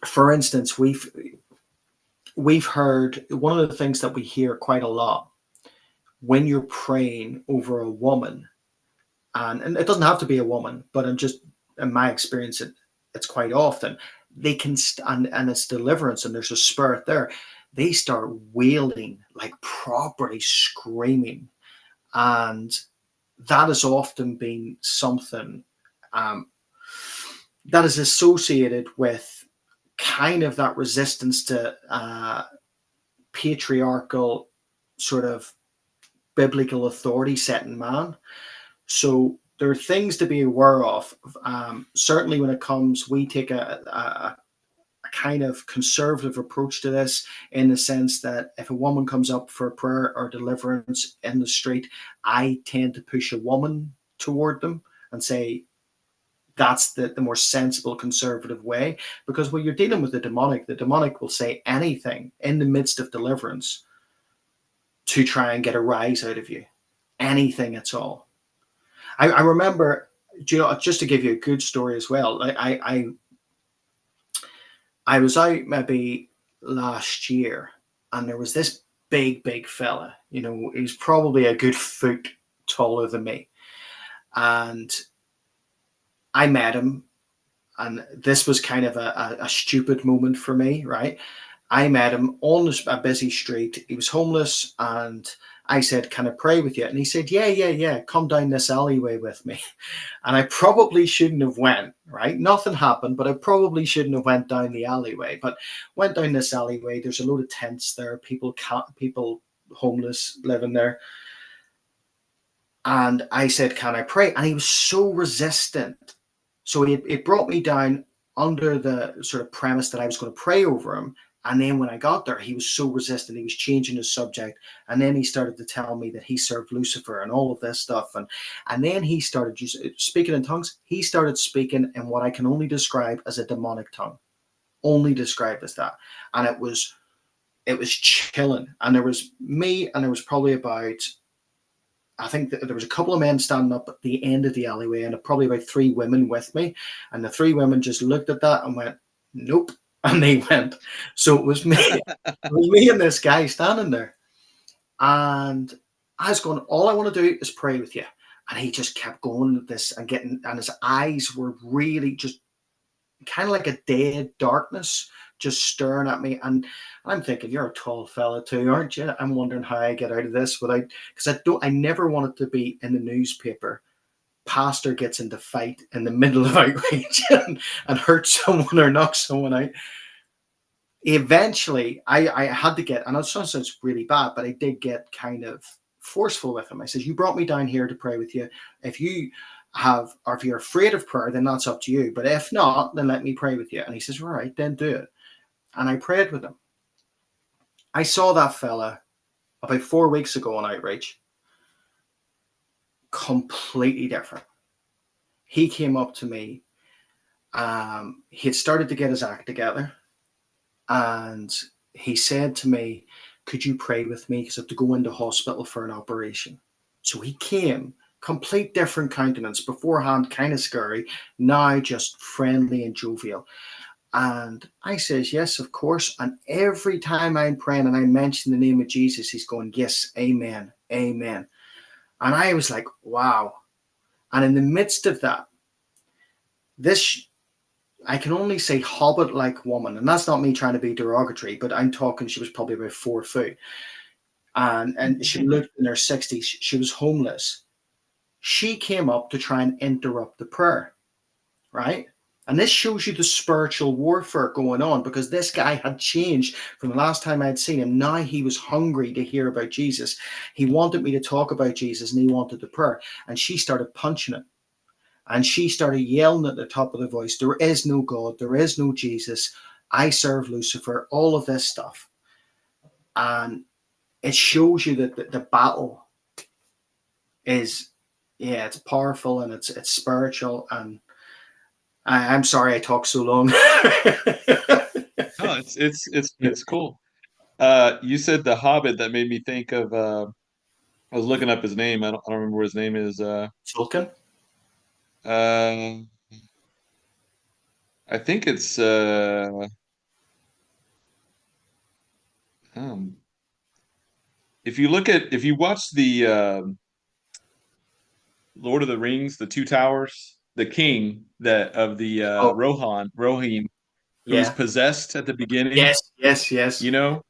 Speaker 2: for instance, we've heard, one of the things that we hear quite a lot when you're praying over a woman, and it doesn't have to be a woman, but in my experience, it's quite often, they can, and it's deliverance and there's a spirit there, they start wailing, like properly screaming. And that has often been something that is associated with kind of that resistance to patriarchal sort of biblical authority set in man. So there are things to be aware of. Certainly when it comes, we take a kind of conservative approach to this, in the sense that if a woman comes up for prayer or deliverance in the street, I tend to push a woman toward them and say that's the more sensible conservative way. Because when you're dealing with the demonic will say anything in the midst of deliverance to try and get a rise out of you. Anything at all. I remember, just to give you a good story as well, I was out maybe last year, and there was this big fella. He was probably a good foot taller than me, and I met him, and this was kind of a stupid moment for me, right? I met him on a busy street. He was homeless, and I said, "Can I pray with you?" And he said, "Yeah. Come down this alleyway with me." And I probably shouldn't have went, right? Nothing happened, but I probably shouldn't have went down the alleyway. But went down this alleyway. There's a load of tents there, people homeless living there. And I said, "Can I pray?" And he was so resistant. So it brought me down under the sort of premise that I was going to pray over him. And then when I got there, he was so resistant. He was changing his subject. And then he started to tell me that he served Lucifer and all of this stuff. And then he started speaking in tongues. He started speaking in what I can only describe as a demonic tongue. Only described as that. And it was chilling, and there was me, and there was probably about, I think that there was a couple of men standing up at the end of the alleyway, and probably about three women with me. And the three women just looked at that and went, "Nope," and they went. So it was me, and this guy standing there, and I was going, "All I want to do is pray with you." And he just kept going with this and getting, and his eyes were really just kind of like a dead darkness, just staring at me. And I'm thinking, you're a tall fella too, aren't you? I'm wondering how I get out of this without, because I never wanted to be in the newspaper. Pastor gets into fight in the middle of outreach and hurts someone or knocks someone out. Eventually, I had to get, and it sounds really bad, but I did get kind of forceful with him. I said, "You brought me down here to pray with you. If you have, or if you're afraid of prayer, then that's up to you. But if not, then let me pray with you." And he says, "All right, then do it." And I prayed with him. I saw that fella about 4 weeks ago on outreach, completely different. He came up to me. He had started to get his act together, and he said to me, "Could you pray with me? Because I have to go into hospital for an operation." So he came, complete different countenance, beforehand kind of scary, now just friendly and jovial. And I says, "Yes, of course." And every time I'm praying and I mention the name of Jesus, he's going, "Yes, amen, amen." And I was like, wow. And in the midst of that, this, I can only say hobbit like woman, and that's not me trying to be derogatory, but I'm talking, she was probably about 4 foot. And she looked in her 60s. She was homeless. She came up to try and interrupt the prayer, right? And this shows you the spiritual warfare going on, because this guy had changed from the last time I'd seen him. Now he was hungry to hear about Jesus. He wanted me to talk about Jesus, and he wanted the prayer. And she started punching it. And she started yelling at the top of the voice, "There is no God. There is no Jesus. I serve Lucifer," all of this stuff. And it shows you that the battle is, yeah, it's powerful, and it's spiritual. And I'm sorry I talk so long.
Speaker 1: Oh, it's cool. You said the Hobbit. That made me think of. I was looking up his name. I don't remember what his name is.
Speaker 2: Tolkien?
Speaker 1: Uh, I think it's. Um, if you watch the Lord of the Rings, the Two Towers, the king that of the
Speaker 2: Oh,
Speaker 1: Rohirrim, who's
Speaker 2: yeah.
Speaker 1: possessed at the beginning,
Speaker 2: Yes, yes,
Speaker 1: you
Speaker 2: yes.
Speaker 1: know.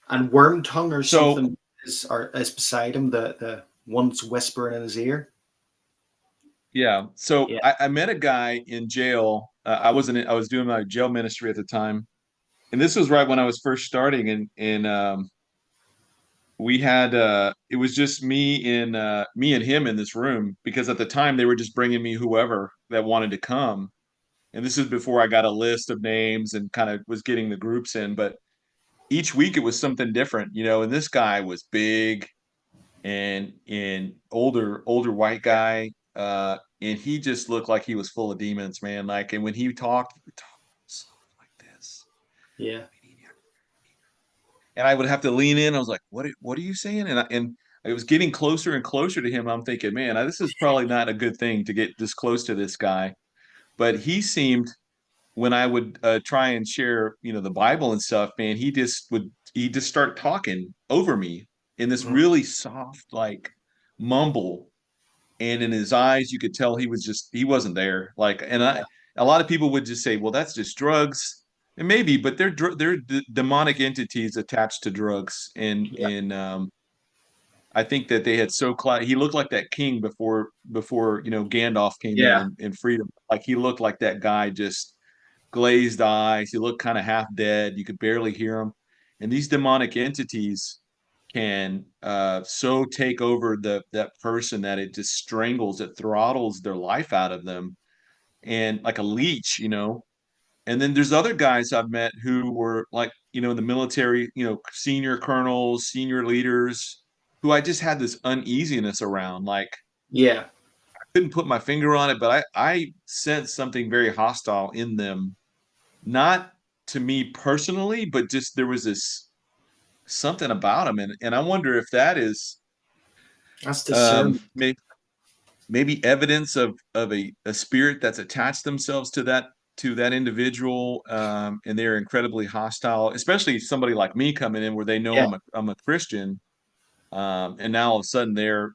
Speaker 2: And Wormtongue or
Speaker 1: So
Speaker 2: something is beside him, the one's whispering in his ear.
Speaker 1: yeah, so
Speaker 2: Yeah,
Speaker 1: I met a guy in jail. I was doing my jail ministry at the time, and this was right when I was first starting, and we had it was just me and him in this room because at the time they were just bringing me whoever that wanted to come, and this is before I got a list of names and kind of was getting the groups in, but each week it was something different, you know. And this guy was big and older white guy, and he just looked like he was full of demons, man. Like, and when he would talk soft like this.
Speaker 2: yeah,
Speaker 1: And I would have to lean in. I was like, what are you saying?" And it was getting closer and closer to him. I'm thinking, man, this is probably not a good thing to get this close to this guy. But he seemed, when I would try and share, you know, the Bible and stuff, man, he just start talking over me in this
Speaker 2: mm,
Speaker 1: really soft, like mumble. And in his eyes, you could tell he wasn't there. Like, and
Speaker 2: yeah,
Speaker 1: a lot of people would just say, well, that's just drugs. And maybe, but they're demonic entities attached to drugs.
Speaker 2: yeah,
Speaker 1: And I think that they had he looked like that king before, you know, Gandalf came in
Speaker 2: yeah,
Speaker 1: and freed him. Like he looked like that guy, just glazed eyes. He looked kind of half dead. You could barely hear him. And these demonic entities can so take over that person that it just strangles, it throttles their life out of them, and like a leech, you know. And then there's other guys I've met who were like, you know, in the military, you know, senior colonels, senior leaders, who I just had this uneasiness around. Like,
Speaker 2: yeah,
Speaker 1: I couldn't put my finger on it, but I sensed something very hostile in them, not to me personally, but just there was this. something about them, and I wonder if that is
Speaker 2: That's discernment.
Speaker 1: maybe evidence of a spirit that's attached themselves to that individual, and they're incredibly hostile, especially somebody like me coming in where they know
Speaker 2: Yeah,
Speaker 1: I'm a Christian, and now all of a sudden they're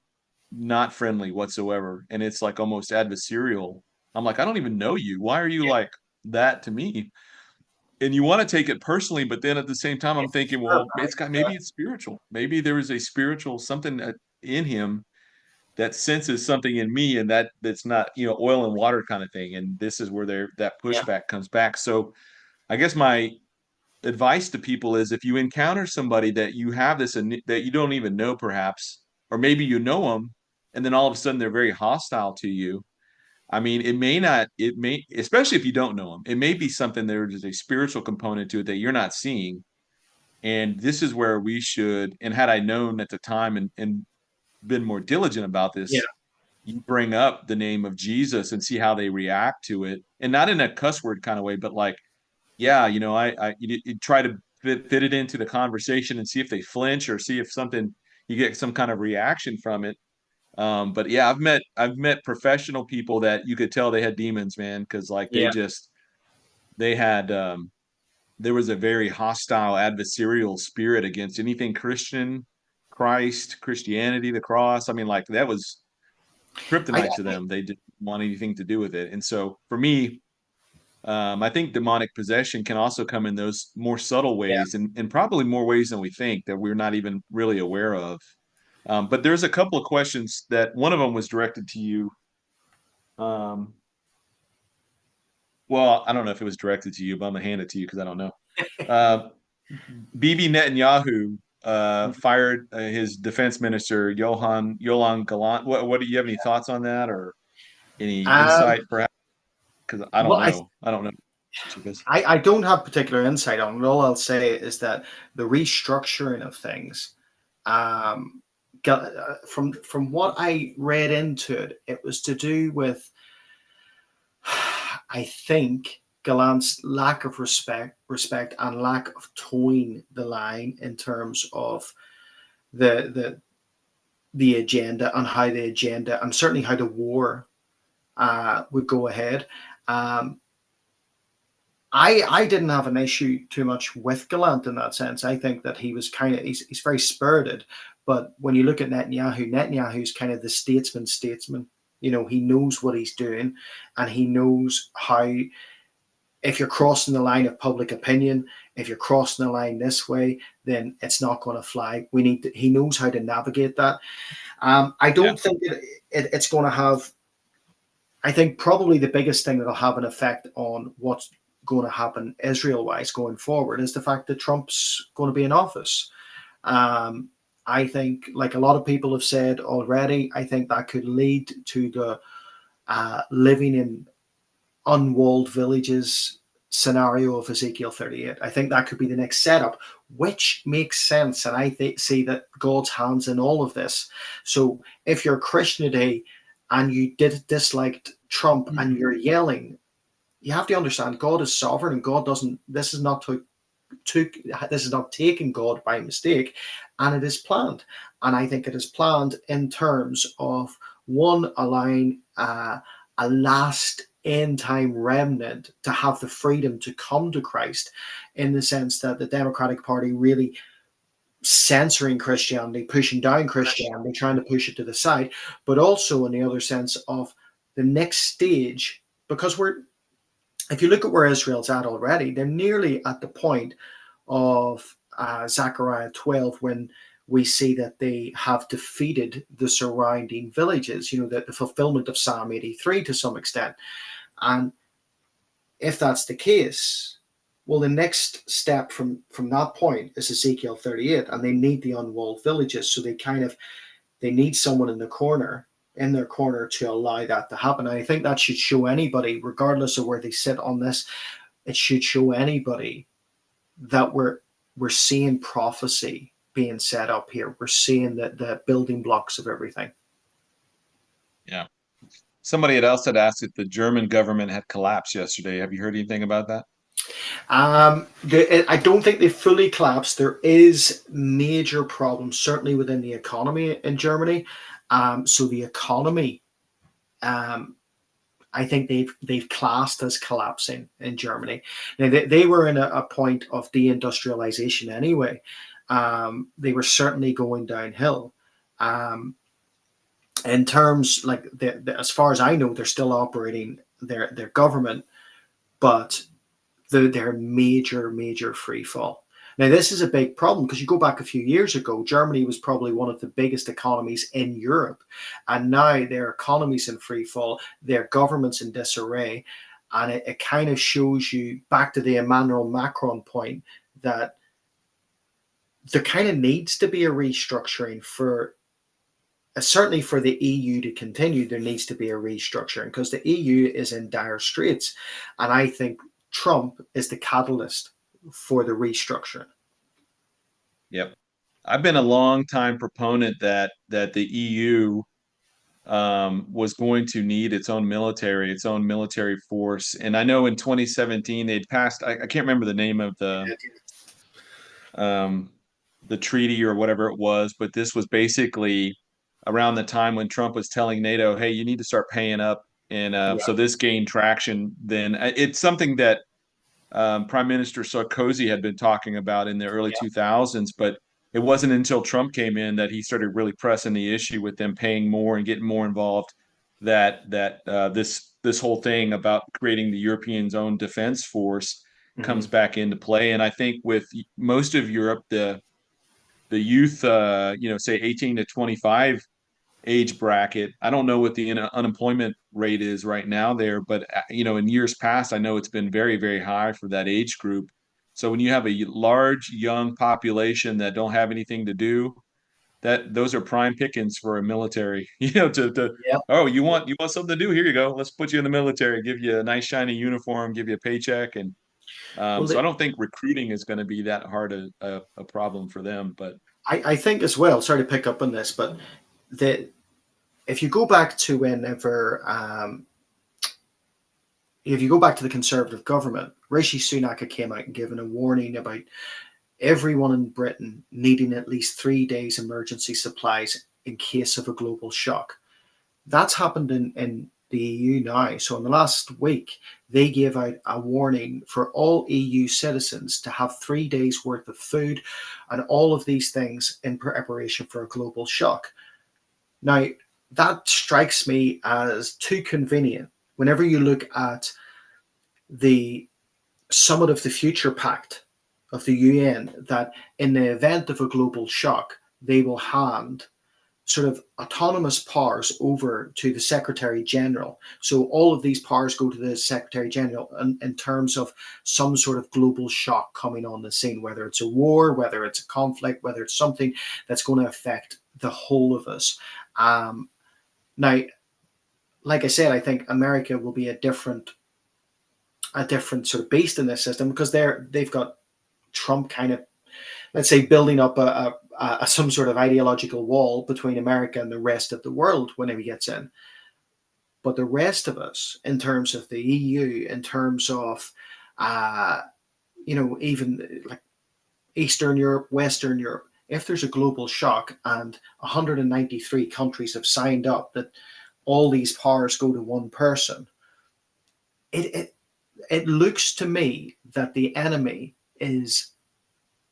Speaker 1: not friendly whatsoever, and it's like almost adversarial. I'm like, I don't even know you. Why are you
Speaker 2: yeah,
Speaker 1: like that to me? And you want to take it personally, but then at the same time, I'm thinking,
Speaker 2: sure,
Speaker 1: well, it's got maybe it's spiritual. Maybe there is a spiritual something in him that senses something in me, and that's not oil and water kind of thing. And this is where that
Speaker 2: yeah,
Speaker 1: pushback comes back. So I guess my advice to people is if you encounter somebody that you have this that you don't even know perhaps, or maybe you know them, and then all of a sudden they're very hostile to you. I mean, it may, especially if you don't know them, it may be something there's a spiritual component to it that you're not seeing. And this is where we should, and had I known at the time and been more diligent about
Speaker 2: yeah,
Speaker 1: this, you bring up the name of Jesus and see how they react to it. And not in a cuss word kind of way, but like, yeah, you try to fit it into the conversation and see if they flinch or see if something, you get some kind of reaction from it. But yeah, I've met professional people that you could tell they had demons, man, because like
Speaker 2: yeah.
Speaker 1: they had there was a very hostile adversarial spirit against anything Christian, Christ, Christianity, the cross. I mean, like that was
Speaker 2: I,
Speaker 1: kryptonite to them. They didn't want anything to do with it. And so for me, I think demonic possession can also come in those more subtle
Speaker 2: yeah.
Speaker 1: ways, and probably more ways than we think that we're not even really aware of. But there's a couple of questions that one of them was directed to you. Um, well, I don't know if it was directed to you, but I'm gonna hand it to you because I don't know. Uh, Bibi Netanyahu fired his defense minister Yolan Galant. What do you have any thoughts on that, or any
Speaker 2: Um,
Speaker 1: insight, perhaps? Because I don't
Speaker 2: well,
Speaker 1: know. I don't know much of this.
Speaker 2: I don't have particular insight on it. All I'll say is that the restructuring of things, um, from what I read into it, it was to do with, I think, Gallant's lack of respect and lack of towing the line in terms of the the the agenda and how the agenda and certainly how the war would go ahead. Um, I didn't have an issue too much with Gallant in that sense. I think that he was he's very spirited, but when you look at Netanyahu's kind of the statesman. You know, he knows what he's doing, and he knows how, if you're crossing the line of public opinion, if you're crossing the line this way, then it's not going to fly. He knows how to navigate that. I
Speaker 1: Yeah,
Speaker 2: don't think it's going to have. I think probably the biggest thing that'll have an effect on what's going to happen Israel wise going forward is the fact that Trump's going to be in office. Um, I think, like a lot of people have said already, I think that could lead to the living in unwalled villages scenario of Ezekiel 38. I think that could be the next setup, which makes sense. And see that God's hands in all of this. So if you're a Christian today and you disliked Trump and you're yelling, you have to understand God is sovereign and God doesn't, this is not taking God by mistake, and it is planned. And I think it is planned in terms of one allowing a last end time remnant to have the freedom to come to Christ, in the sense that the Democratic Party really censoring Christianity, pushing down Christianity, trying to push it to the side, but also in the other sense of the next stage, because if you look at where Israel's at already, they're nearly at the point of Zechariah 12 when we see that they have defeated the surrounding villages, you know, the fulfillment of Psalm 83 to some extent. And if that's the case, well, the next step from that point is Ezekiel 38, and they need the unwalled villages. So they need someone in their corner to allow that to happen. And I think that should show anybody, regardless of where they sit on this, it should show anybody that we're seeing prophecy being set up here. We're seeing the building blocks of everything.
Speaker 1: yeah. Somebody else had asked if the German government had collapsed yesterday. Have you heard anything about that?
Speaker 2: I don't think they've fully collapsed. There is major problems, certainly within the economy in Germany. So the economy, um, I think they've classed as collapsing in Germany. Now they were in a point of deindustrialization anyway. They were certainly going downhill. Um, in terms like as far as I know, they're still operating their government, but their major free fall. Now, this is a big problem because you go back a few years ago, Germany was probably one of the biggest economies in Europe. And now their economy's in free fall, their government's in disarray. And it kind of shows you back to the Emmanuel Macron point that there kind of needs to be a restructuring for certainly for the EU to continue, there needs to be a restructuring because the EU is in dire straits. And I think Trump is the catalyst for the restructuring.
Speaker 1: Yep. I've been a long time proponent that the EU was going to need its own military force. And I know in 2017 they'd passed. I can't remember the name of um, the treaty or whatever it was, but this was basically around the time when Trump was telling NATO, "Hey, you need to start paying up." And
Speaker 2: Yeah,
Speaker 1: so this gained traction. Then it's something that Prime Minister Sarkozy had been talking about in the early
Speaker 2: yeah.
Speaker 1: 2000s, but it wasn't until Trump came in that he started really pressing the issue with them paying more and getting more involved. This whole thing about creating the Europeans' own defense force
Speaker 2: Mm-hmm.
Speaker 1: comes back into play. And I think with most of Europe, the youth, say 18 to 25 age bracket. I don't know what the unemployment rate is right now there, but in years past, I know it's been very, very high for that age group. So when you have a large young population that don't have anything to do, that those are prime pickings for a military. To
Speaker 2: Yeah.
Speaker 1: oh, you want something to do? Here you go. Let's put you in the military. Give you a nice shiny uniform. Give you a paycheck, and
Speaker 2: Well,
Speaker 1: so I don't think recruiting is going to be that hard a problem for them. But
Speaker 2: I think as well, sorry to pick up on this, but the if you go back to whenever if you go back to the Conservative government, Rishi Sunak came out and given a warning about everyone in Britain needing at least 3 days emergency supplies in case of a global shock. That's happened in the EU now. So in the last week, they gave out a warning for all EU citizens to have 3 days worth of food and all of these things in preparation for a global shock. Now, that strikes me as too convenient. Whenever you look at the Summit of the Future Pact of the UN, that in the event of a global shock, they will hand sort of autonomous powers over to the Secretary General. So all of these powers go to the Secretary General in terms of some sort of global shock coming on the scene, whether it's a war, whether it's a conflict, whether it's something that's going to affect the whole of us. Now, like I said, I think America will be a different sort of beast in this system because they've got Trump kind of, let's say, building up some sort of ideological wall between America and the rest of the world whenever he gets in. But the rest of us, in terms of the EU, in terms of uh, even like Eastern Europe, Western Europe, if there's a global shock and 193 countries have signed up that all these powers go to one person, it it, it looks to me that the enemy is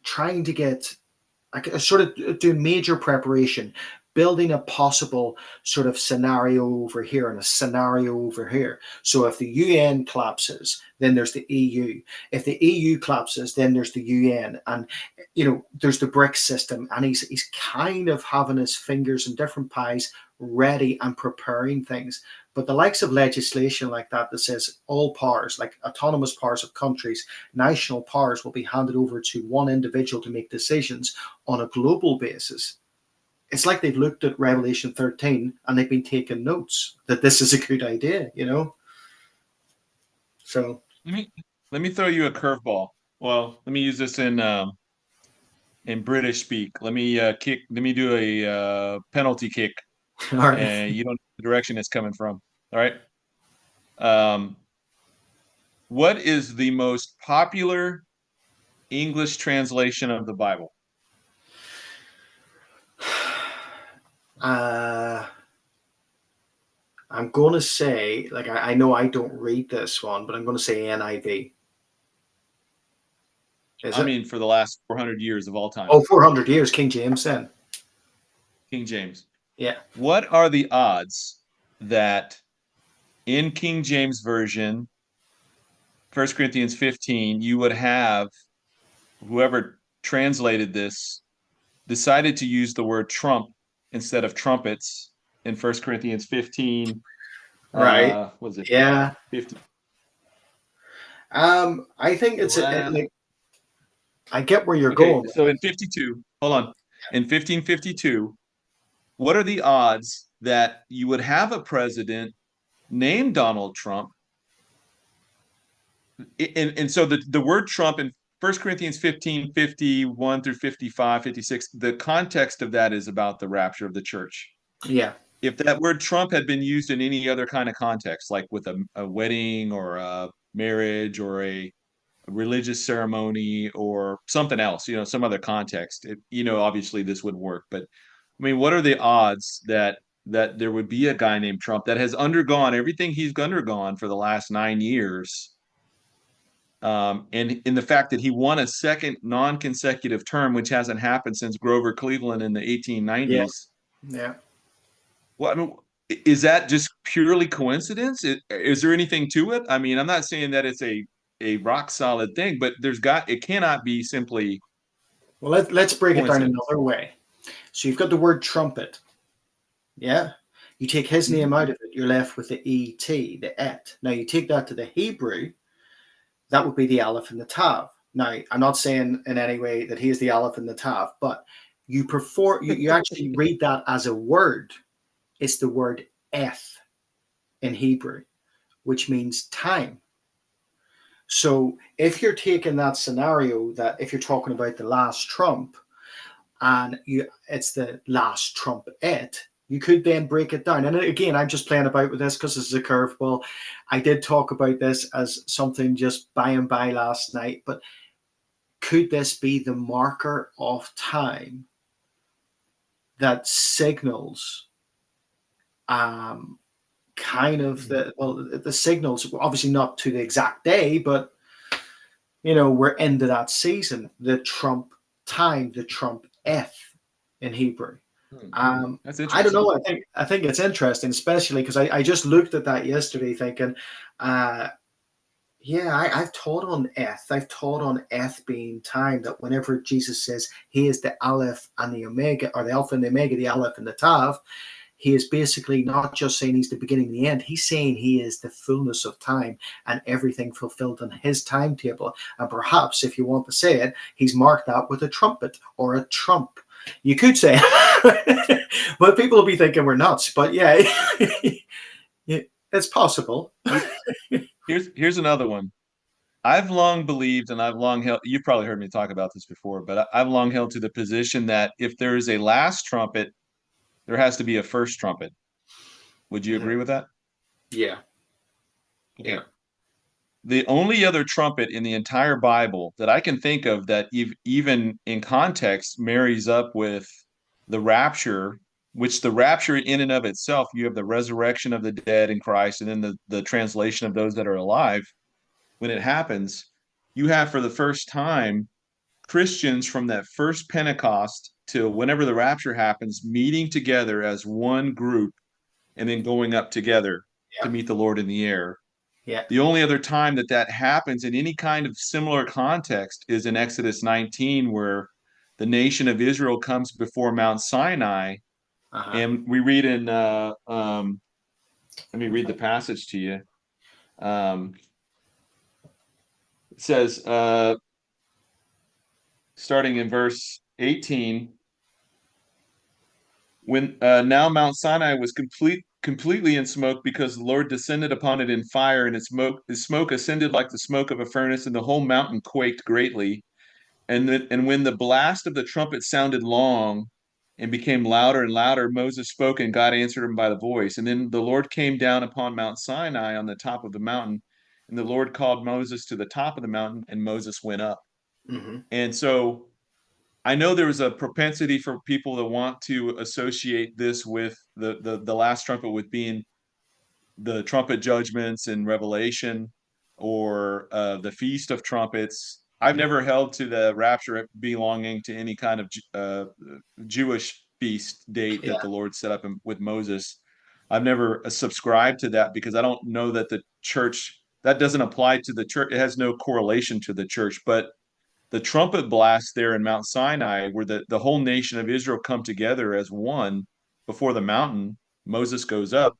Speaker 2: trying to get like a sort of do major preparation, building a possible sort of scenario over here and a scenario over here. So if the UN collapses, then there's the EU. If the EU collapses, then there's the UN, and there's the BRICS system. And he's kind of having his fingers in different pies, ready and preparing things. But the likes of legislation like that says all powers, like autonomous powers of countries, national powers will be handed over to one individual to make decisions on a global basis. It's like they've looked at Revelation 13 and they've been taking notes that this is a good idea. So,
Speaker 1: let me let me throw you a curveball. Well, let me use this in British speak. Let me do a penalty kick,
Speaker 2: all right.
Speaker 1: and you don't know the direction it's coming from. All right. Um, What is the most popular English translation of the Bible?
Speaker 2: Uh, I'm going to say, like, I know I don't read this one, but I'm going to say NIV. Is
Speaker 1: I
Speaker 2: it?
Speaker 1: mean, for the last 400 years of all time,
Speaker 2: Oh, 400 years, King James then.
Speaker 1: King James.
Speaker 2: Yeah.
Speaker 1: What are the odds that in King James Version, 1 Corinthians 15, you would have whoever translated this decided to use the word trump instead of trumpets in 1 Corinthians 15,
Speaker 2: Right.
Speaker 1: was it
Speaker 2: Yeah.
Speaker 1: 50?
Speaker 2: I think
Speaker 1: The last,
Speaker 2: like, I get where you're
Speaker 1: okay,
Speaker 2: going.
Speaker 1: so in 52, hold on. In 1552, what are the odds that you would have a president named Donald Trump? And so the word Trump in 1 Corinthians 15, 51 through 55, 56, the context of that is about the rapture of the church.
Speaker 2: Yeah.
Speaker 1: If that word Trump had been used in any other kind of context, like with a wedding or a marriage or a religious ceremony or something else, some other context, obviously this would work. But I mean, what are the odds that there would be a guy named Trump that has undergone everything he's undergone for the last 9 years? And in the fact that he won a second non-consecutive term, which hasn't happened since Grover Cleveland in the
Speaker 2: Yeah.
Speaker 1: 1890s.
Speaker 2: Yeah.
Speaker 1: Well, I mean, is that just purely coincidence? Is there anything to it? I mean, I'm not saying that it's a rock solid thing, but it cannot be simply
Speaker 2: Well, let's break it down
Speaker 1: coincidence.
Speaker 2: another way. So you've got the word trumpet. Yeah. You take his name
Speaker 1: Mhm.
Speaker 2: out of it, you're left with the et, the et. Now you take that to the Hebrew, that would be the aleph and the tav. Now I'm not saying in any way that he is the aleph and the tav, but you actually read that as a word. It's the word eth in Hebrew, which means time. So if you're taking that scenario, that if you're talking about the last trump, and it's the last trump you could then break it down. And again, I'm just playing about with this because this is a curveball. I did talk about this as something just by and by last night, but could this be the marker of time that signals kind of the signals, obviously not to the exact day, but we're into that season, the trump time, the trump in Hebrew.
Speaker 1: Hmm. That's
Speaker 2: I don't
Speaker 1: interesting.
Speaker 2: know. I think it's interesting, especially because I just looked at that yesterday, thinking, uh, yeah, I've taught on eth. I've taught on eth being time. That whenever Jesus says he is the aleph and the omega, or the alpha and the omega, the aleph and the tav, he is basically not just saying he's the beginning and the end. He's saying he is the fullness of time and everything fulfilled on his timetable. And perhaps, if you want to say it, he's marked that with a trumpet or a trump. You could say it, but people will be thinking we're nuts. But yeah, it's possible.
Speaker 1: Here's another one. I've long believed and I've long held, you've probably heard me talk about this before, but I've long held to the position that if there is a last trumpet, there has to be a first trumpet. Would you agree with that?
Speaker 2: Yeah, yeah,
Speaker 1: Okay. The only other trumpet in the entire Bible that I can think of that even in context marries up with the rapture, which the rapture in and of itself, you have the resurrection of the dead in Christ, and then the translation of those that are alive. When it happens, you have for the first time Christians from that first Pentecost till whenever the rapture happens, meeting together as one group and then going up together to
Speaker 2: yeah,
Speaker 1: meet the Lord in the air.
Speaker 2: yeah.
Speaker 1: The only other time that happens in any kind of similar context is in Exodus 19, where the nation of Israel comes before Mount Sinai.
Speaker 2: Uh-huh.
Speaker 1: And we read in, let me read the passage to you. Um, it says, starting in verse 18, when now Mount Sinai was completely in smoke because the Lord descended upon it in fire, and its smoke ascended like the smoke of a furnace, and the whole mountain quaked greatly. And when the blast of the trumpet sounded long and became louder and louder, Moses spoke, and God answered him by the voice. And then the Lord came down upon Mount Sinai on the top of the mountain, and the Lord called Moses to the top of the mountain, and Moses went up.
Speaker 2: Mm-hmm.
Speaker 1: And so I know there was a propensity for people to want to associate this with the last trumpet with being the trumpet judgments in Revelation, or the Feast of Trumpets. I've never held to the rapture belonging to any kind of Jewish feast date that
Speaker 2: Yeah.
Speaker 1: the Lord set up with Moses. I've never subscribed to that because I don't know that the church, that doesn't apply to the church. It has no correlation to the church. But the trumpet blast there in Mount Sinai, where the whole nation of Israel come together as one before the mountain, Moses goes up.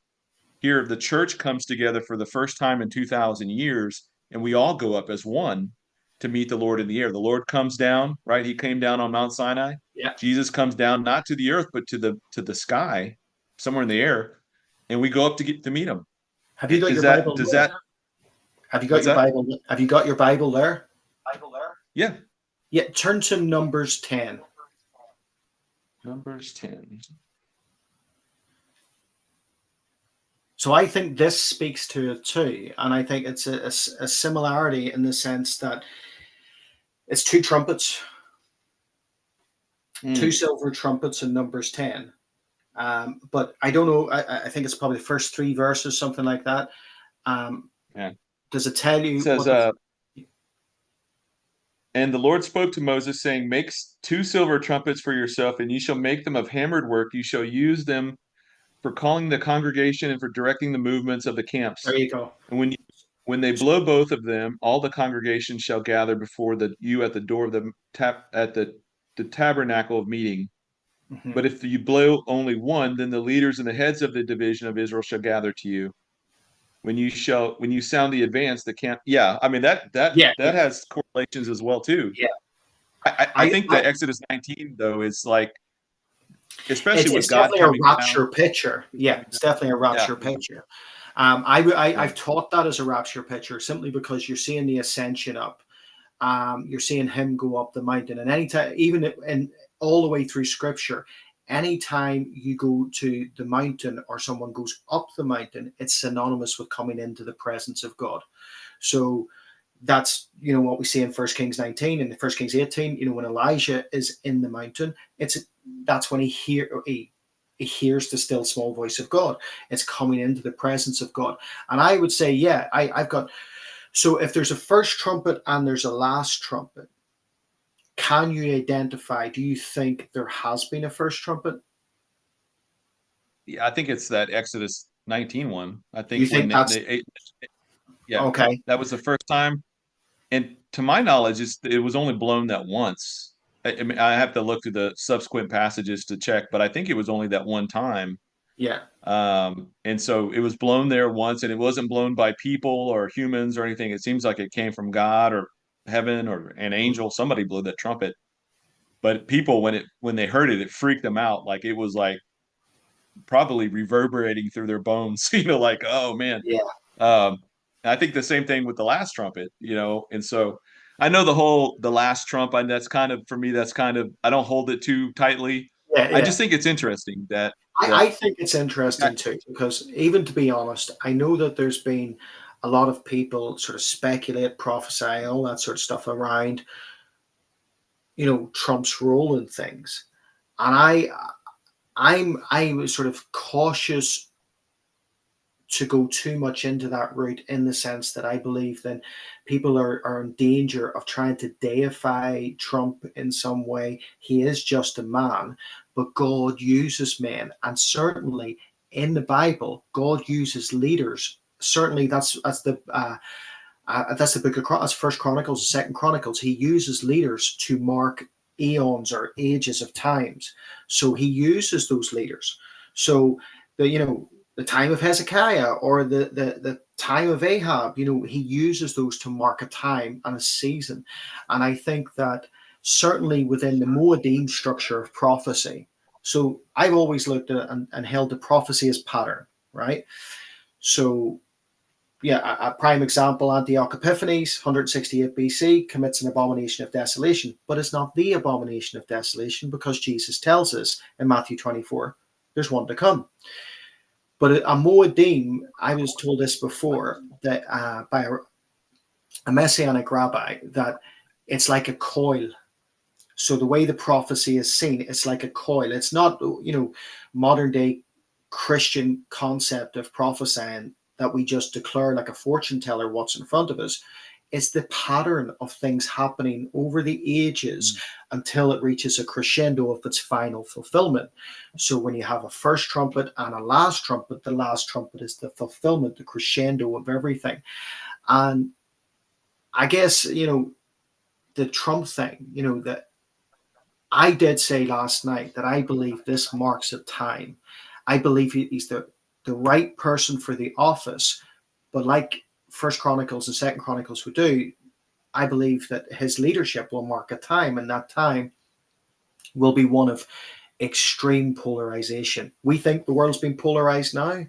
Speaker 1: Here, the church comes together for the first time in 2,000 years, and we all go up as one to meet the Lord in the air. The Lord comes down, right? He came down on Mount Sinai.
Speaker 2: Yeah.
Speaker 1: Jesus comes down not to the earth, but to the sky, somewhere in the air, and we go up to get to meet him.
Speaker 2: Have you got
Speaker 1: Is
Speaker 2: your
Speaker 1: that
Speaker 2: Bible
Speaker 1: does
Speaker 2: there?
Speaker 1: that
Speaker 2: Have you got
Speaker 1: what's
Speaker 2: your
Speaker 1: that?
Speaker 2: Bible? Have you got your Bible there?
Speaker 1: Yeah.
Speaker 2: Yeah. Turn to Numbers 10.
Speaker 1: Numbers 10.
Speaker 2: So I think this speaks to it too, and I think it's a similarity in the sense that it's two trumpets, two
Speaker 1: Mm,
Speaker 2: silver trumpets in Numbers 10. But I don't know. I think it's probably the first three verses, something like that. Um,
Speaker 1: yeah. It
Speaker 2: does it tell you
Speaker 1: says,
Speaker 2: what the?
Speaker 1: and the Lord spoke to Moses, saying, make two silver trumpets for yourself, and you shall make them of hammered work. You shall use them for calling the congregation and for directing the movements of the
Speaker 2: There
Speaker 1: camps.
Speaker 2: you go.
Speaker 1: And when they blow both of them, all the congregation shall gather before you at the door of the tabernacle of meeting.
Speaker 2: Mm-hmm.
Speaker 1: But if you blow only one, then the leaders and the heads of the division of Israel shall gather to you. When you sound the advance, the camp. Yeah, I mean
Speaker 2: Yeah,
Speaker 1: that has correlations as well too.
Speaker 2: yeah.
Speaker 1: I think the Exodus 19 though is like, especially with
Speaker 2: It's
Speaker 1: God
Speaker 2: definitely a
Speaker 1: coming down.
Speaker 2: rapture picture. Yeah, it's definitely a
Speaker 1: Yeah,
Speaker 2: rapture picture.
Speaker 1: yeah.
Speaker 2: I've taught that as a rapture picture simply because you're seeing the ascension up. You're seeing him go up the mountain, and anytime, even in all the way through Scripture, anytime you go to the mountain or someone goes up the mountain, it's synonymous with coming into the presence of God. So that's what we see in 1 Kings 19 and 1 Kings 18. When Elijah is in the mountain, that's when he hears the still small voice of God. It's coming into the presence of God. And I would say, yeah, I've got. So if there's a first trumpet and there's a last trumpet, can you identify? Do you think there has been a first trumpet?
Speaker 1: Yeah, I think it's that Exodus 19 one. I
Speaker 2: You
Speaker 1: think when
Speaker 2: think that's
Speaker 1: yeah,
Speaker 2: okay?
Speaker 1: that was the first time. And to my knowledge, it was only blown that once. I mean, I have to look through the subsequent passages to check, but I think it was only that one time.
Speaker 2: Yeah.
Speaker 1: And so it was blown there once, and it wasn't blown by people or humans or anything. It seems like it came from God or heaven or an angel. Somebody blew that trumpet. But people, when they heard it, it freaked them out. Like it was like probably reverberating through their bones, like, oh man.
Speaker 2: Yeah.
Speaker 1: Um, I think the same thing with the last trumpet, and so I know the last trump, and that's kind of, for me, that's kind of, I don't hold it too tightly.
Speaker 2: Yeah.
Speaker 1: I
Speaker 2: Yeah.
Speaker 1: just think it's interesting
Speaker 2: I think it's interesting too, because even to be honest, I know that there's been a lot of people sort of speculate, prophesy, all that sort of stuff around, Trump's role in things. And I was sort of cautious to go too much into that route, in the sense that I believe that people are in danger of trying to deify Trump in some way. He is just a man, but God uses men, and certainly in the Bible, God uses leaders. Certainly, that's the book of that's First Chronicles, Second Chronicles. He uses leaders to mark eons or ages of times. So he uses those leaders. So the time of Hezekiah, or the time of Ahab, he uses those to mark a time and a season. And I think that certainly within the Moedim structure of prophecy. So I've always looked at it and held the prophecy as pattern, right? So yeah, a prime example, Antioch Epiphanes, 168 BC, commits an abomination of desolation, but it's not the abomination of desolation, because Jesus tells us in Matthew 24, there's one to come. But a Moedim, I was told this before, that by a messianic rabbi, that it's like a coil. So the way the prophecy is seen, it's like a coil. It's not, modern day Christian concept of prophesying that we just declare like a fortune teller what's in front of us. It's the pattern of things happening over the ages until it reaches a crescendo of its final fulfillment. So when you have a first trumpet and a last trumpet, the last trumpet is the fulfillment, the crescendo of everything. And I guess, the Trump thing, that I did say last night that I believe this marks a time. I believe he's the right person for the office, but like First Chronicles and Second Chronicles would do, I believe that his leadership will mark a time, and that time will be one of extreme polarization. We think the world's been polarized now.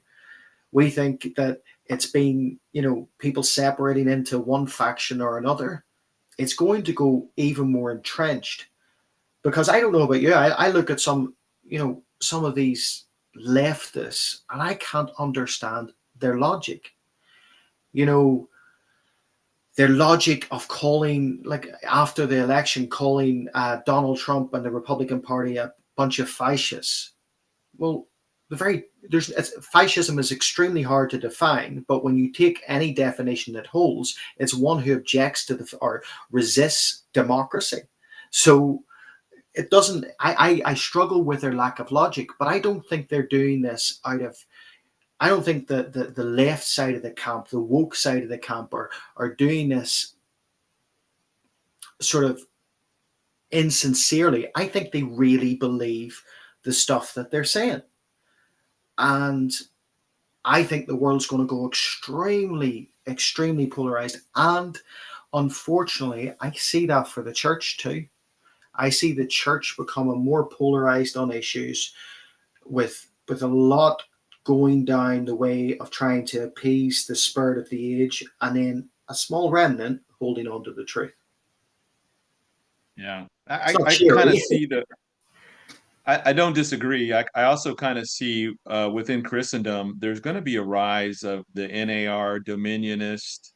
Speaker 2: We think that it's been, people separating into one faction or another. It's going to go even more entrenched, because I don't know about you. I look at some of these leftists, and I can't understand their logic. You know, their logic of calling, like after the election, calling Donald Trump and the Republican Party a bunch of fascists. Well, fascism is extremely hard to define, but when you take any definition that holds, it's one who objects to or resists democracy. So it doesn't. I struggle with their lack of logic, but I don't think they're doing this out of. I don't think the left side of the camp, the woke side of the camp, are doing this sort of insincerely. I think they really believe the stuff that they're saying, and I think the world's going to go extremely, extremely polarized. And unfortunately, I see that for the church too. I see the church becoming more polarized on issues, with a lot going down the way of trying to appease the spirit of the age, and then a small remnant holding on to the truth.
Speaker 1: Yeah,
Speaker 2: It's
Speaker 1: I
Speaker 2: not
Speaker 1: I kind of
Speaker 2: cheery.
Speaker 1: see the. I don't disagree. I also kind of see within Christendom, there's going to be a rise of the NAR dominionist.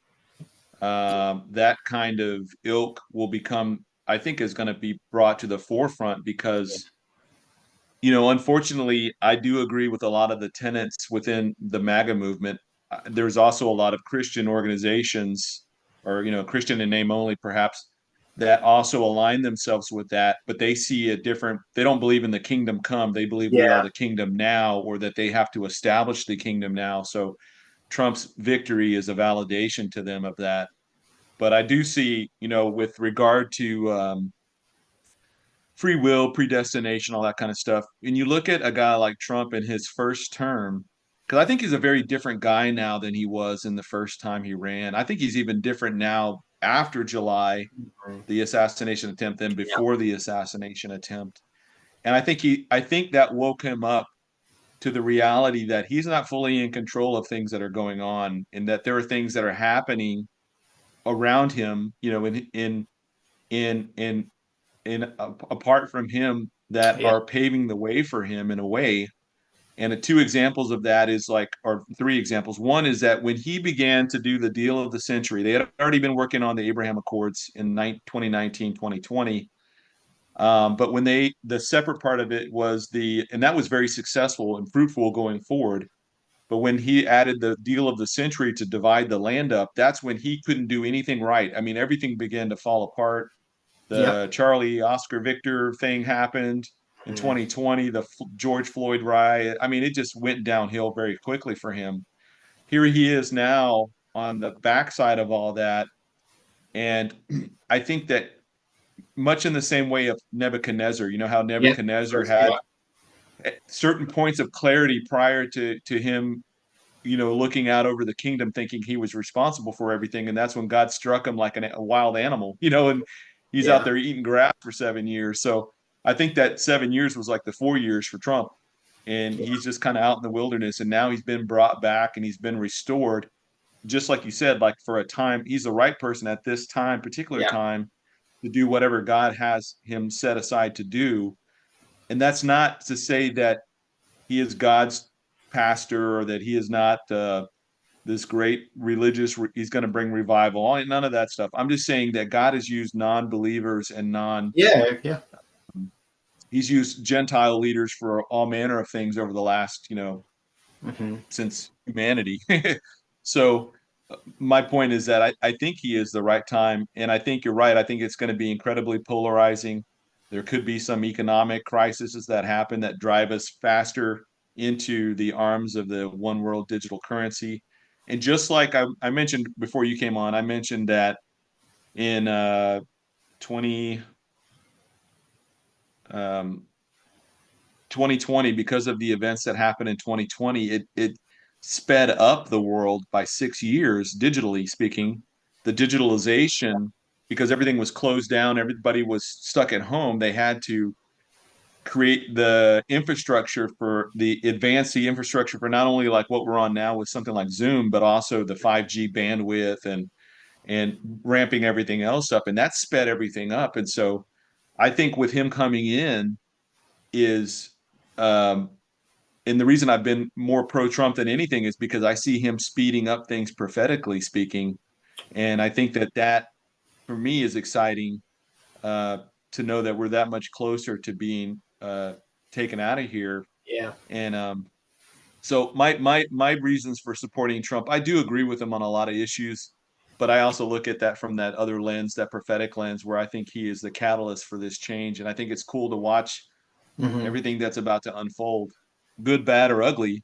Speaker 1: That kind of ilk will become, I think, is going to be brought to the forefront because, unfortunately, I do agree with a lot of the tenets within the MAGA movement. There's also a lot of Christian organizations, or Christian in name only, perhaps, that also align themselves with that, but they see a different. They don't believe in the kingdom come. They believe we are
Speaker 2: Yeah,
Speaker 1: the kingdom now, or that they have to establish the kingdom now. So Trump's victory is a validation to them of that. But I do see, with regard to free will, predestination, all that kind of stuff. And you look at a guy like Trump in his first term, because I think he's a very different guy now than he was in the first time he ran. I think he's even different now after July, the assassination attempt, than
Speaker 2: yeah,
Speaker 1: before the assassination attempt. And I think that woke him up to the reality that he's not fully in control of things that are going on, and that there are things that are happening around him, in apart from him, that
Speaker 2: yeah,
Speaker 1: are paving the way for him in a way. And the two examples of that is like, or three examples. One is that when he began to do the deal of the century, they had already been working on the Abraham Accords in 2019, 2020. But when the separate part of it was and that was very successful and fruitful going forward. But when he added the deal of the century to divide the land up, that's when he couldn't do anything right. I mean, everything began to fall apart.
Speaker 2: yeah,
Speaker 1: The Charlie Oscar Victor thing happened in
Speaker 2: mm,
Speaker 1: 2020, the George Floyd riot. I mean, it just went downhill very quickly for him. Here he is now on the backside of all that. And I think that much in the same way of Nebuchadnezzar, how
Speaker 2: yeah,
Speaker 1: Nebuchadnezzar
Speaker 2: first,
Speaker 1: had
Speaker 2: yeah,
Speaker 1: certain points of clarity prior to him, looking out over the kingdom, thinking he was responsible for everything. And that's when God struck him like a wild animal, and he's out
Speaker 2: yeah,
Speaker 1: there eating grass for 7 years. So I think that 7 years was like the 4 years for Trump. And
Speaker 2: yeah,
Speaker 1: he's just kind of out in the wilderness. And now he's been brought back and he's been restored. Just like you said, like for a time, he's the right person at this time, particular
Speaker 2: yeah,
Speaker 1: time, to do whatever God has him set aside to do. And that's not to say that he is God's pastor or that he is not this great religious, he's going to bring revival, none of that stuff. I'm just saying that God has used non-believers and
Speaker 2: Yeah, yeah.
Speaker 1: he's used Gentile leaders for all manner of things over the last,
Speaker 2: Hmm.
Speaker 1: since humanity. So my point is that I think he is the right time. And I think you're right. I think it's going to be incredibly polarizing. There could be some economic crises that happen that drive us faster into the arms of the one world digital currency. And just like I mentioned before you came on, I mentioned that in 20, um, 2020, because of the events that happened in 2020, it sped up the world by 6 years, digitally speaking. The digitalization, because everything was closed down, everybody was stuck at home. They had to create the infrastructure for the infrastructure for not only like what we're on now with something like Zoom, but also the 5G bandwidth and ramping everything else up. And that sped everything up. And so I think with him coming in is um, and the reason I've been more pro-Trump than anything is because I see him speeding up things prophetically speaking, and I think that for me is exciting uh, to know that we're that much closer to being taken out of here.
Speaker 2: Yeah.
Speaker 1: And so my reasons for supporting Trump, I do agree with him on a lot of issues, but I also look at that from that other lens, that prophetic lens, where I think he is the catalyst for this change, and I think it's cool to watch
Speaker 2: Hmm.
Speaker 1: everything that's about to unfold, good, bad, or ugly.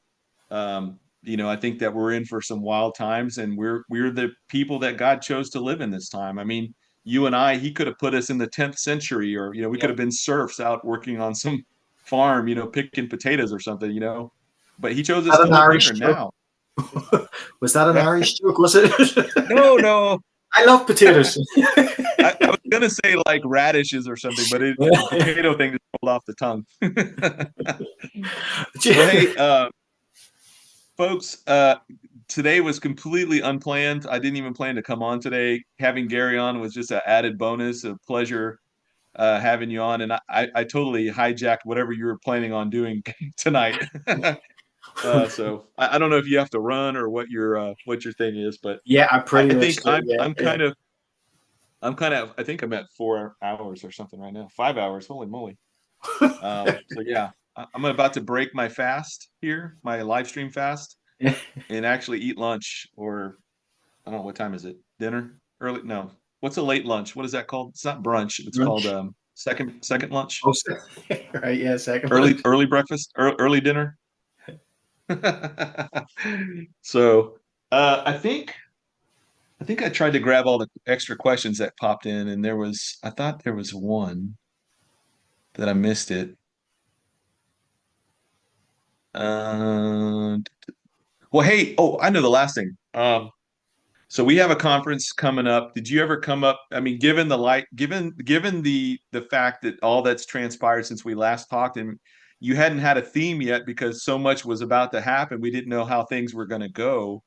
Speaker 1: I think that we're in for some wild times, and we're the people that God chose to live in this time. I mean, you and I, He could have put us in the 10th century, or we could
Speaker 2: Yep.
Speaker 1: have been serfs out working on some farm, picking potatoes or something. But He chose us
Speaker 2: That
Speaker 1: to
Speaker 2: an
Speaker 1: live
Speaker 2: Irish
Speaker 1: here
Speaker 2: joke?
Speaker 1: now.
Speaker 2: Was that an Irish joke? Was it?
Speaker 1: No, no.
Speaker 2: I love potatoes.
Speaker 1: I was gonna say like radishes or something, but the potato thing just rolled off the tongue. Well, hey, folks, today was completely unplanned. I didn't even plan to come on today. Having Gary on was just an added bonus, a pleasure having you on. And I totally hijacked whatever you were planning on doing tonight. So I don't know if you have to run or what your thing is, but
Speaker 2: Yeah, I
Speaker 1: I
Speaker 2: pretty much
Speaker 1: think
Speaker 2: do. Yeah, yeah.
Speaker 1: I think I'm at 4 hours or something right now. 5 hours. Holy moly. So yeah, I'm about to break my fast here, my live stream fast, and actually eat lunch, or I don't know, what time is it? Dinner? Early? No. What's a late lunch? What is that called? It's not brunch. It's called
Speaker 2: Lunch.
Speaker 1: second lunch.
Speaker 2: Oh, right. Yeah, second
Speaker 1: Early
Speaker 2: lunch.
Speaker 1: early breakfast. Early dinner. So I think I tried to grab all the extra questions that popped in, and I thought there was one that I missed it. Uh, well, hey, oh, I know the last thing. So we have a conference coming up. Did you ever come up? I mean, given the fact that all that's transpired since we last talked, and you hadn't had a theme yet because so much was about to happen, we didn't know how things were going to go.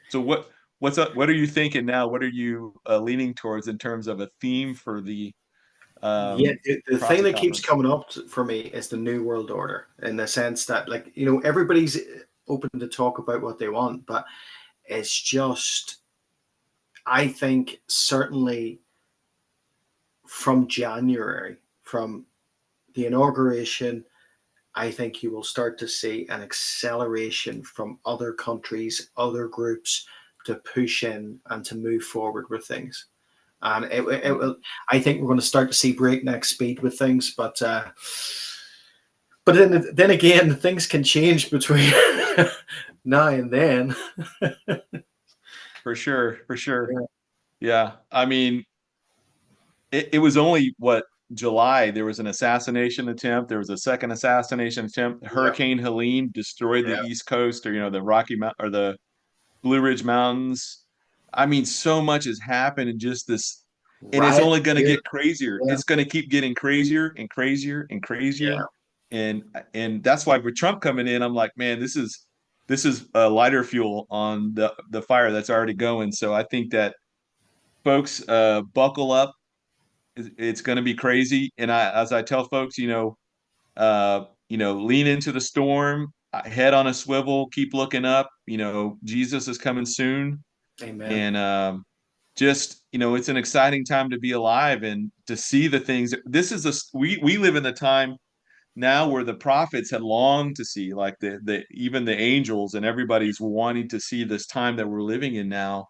Speaker 1: So what's up? What are you thinking now? What are you leaning towards in terms of a theme for the
Speaker 2: Yeah, the thing
Speaker 1: Prophecy
Speaker 2: that keeps
Speaker 1: conference?
Speaker 2: coming up for me is the New World Order, in the sense that, like, everybody's open to talk about what they want, but it's just, I think, certainly from January, from the inauguration, I think you will start to see an acceleration from other countries, other groups to push in and to move forward with things. And it
Speaker 1: Mhm.
Speaker 2: will. I think we're going to start to see breakneck speed with things, but then again, things can change between now and then.
Speaker 1: For sure, for sure.
Speaker 2: Yeah,
Speaker 1: Yeah, I mean, it was only what July there was an assassination attempt. There was a second assassination attempt.
Speaker 2: yeah,
Speaker 1: Hurricane Helene destroyed the
Speaker 2: yeah.
Speaker 1: East Coast, or the Rocky Mount or the Blue Ridge Mountains. I mean, so much has happened in just this, and it's
Speaker 2: Riots
Speaker 1: only going to
Speaker 2: here.
Speaker 1: get crazier.
Speaker 2: Yeah,
Speaker 1: It's going to keep getting crazier and crazier and
Speaker 2: yeah.
Speaker 1: crazier, and that's why with Trump coming in, I'm like, man, this is a lighter fuel on the fire that's already going. So I think that folks, buckle up. It's going to be crazy, and as I tell folks, lean into the storm. head on a swivel, keep looking up. Jesus is coming soon,
Speaker 2: Amen.
Speaker 1: and just it's an exciting time to be alive and to see the things. This is we live in the time now where the prophets had longed to see, like the even the angels and everybody's wanting to see this time that we're living in now.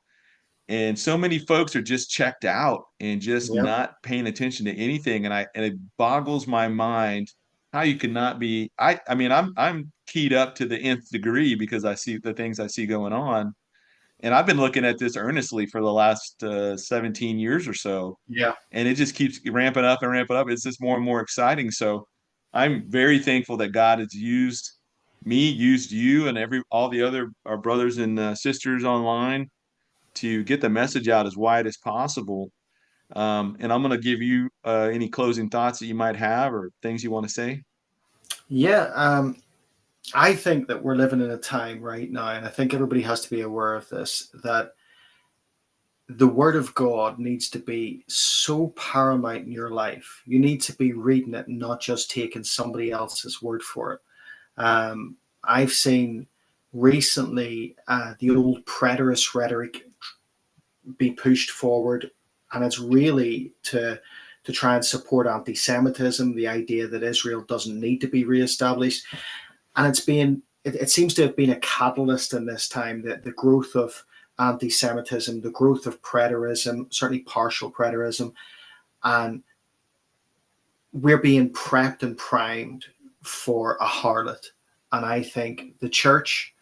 Speaker 1: And so many folks are just checked out and just
Speaker 2: Yep.
Speaker 1: not paying attention to anything. And it boggles my mind how you can not be. I mean, I'm keyed up to the nth degree because I see the things I see going on, and I've been looking at this earnestly for the last 17 years or so,
Speaker 2: Yeah.
Speaker 1: and it just keeps ramping up and ramping up. It's just more and more exciting. So I'm very thankful that God has used me, used you, and all the other our brothers and sisters online to get the message out as wide as possible. And I'm going to give you any closing thoughts that you might have or things you want to say.
Speaker 2: Yeah. I think that we're living in a time right now, and I think everybody has to be aware of this, that the word of God needs to be so paramount in your life. You need to be reading it, not just taking somebody else's word for it. I've seen recently the old preterist rhetoric be pushed forward, and it's really to try and support anti-Semitism, the idea that Israel doesn't need to be reestablished, and it seems to have been a catalyst in this time, that the growth of anti-Semitism, the growth of preterism, certainly partial preterism, and we're being prepped and primed for a harlot. And I think the church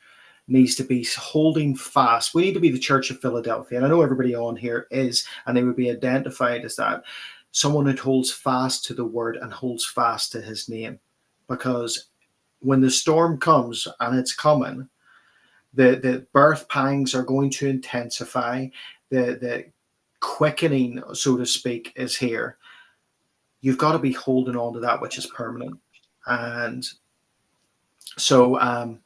Speaker 2: needs to be holding fast. We need to be the Church of Philadelphia. And I know everybody on here is, and they would be identified as that. Someone that holds fast to the word and holds fast to his name. Because when the storm comes, and it's coming, the birth pangs are going to intensify. The quickening, so to speak, is here. You've got to be holding on to that which is permanent. And so,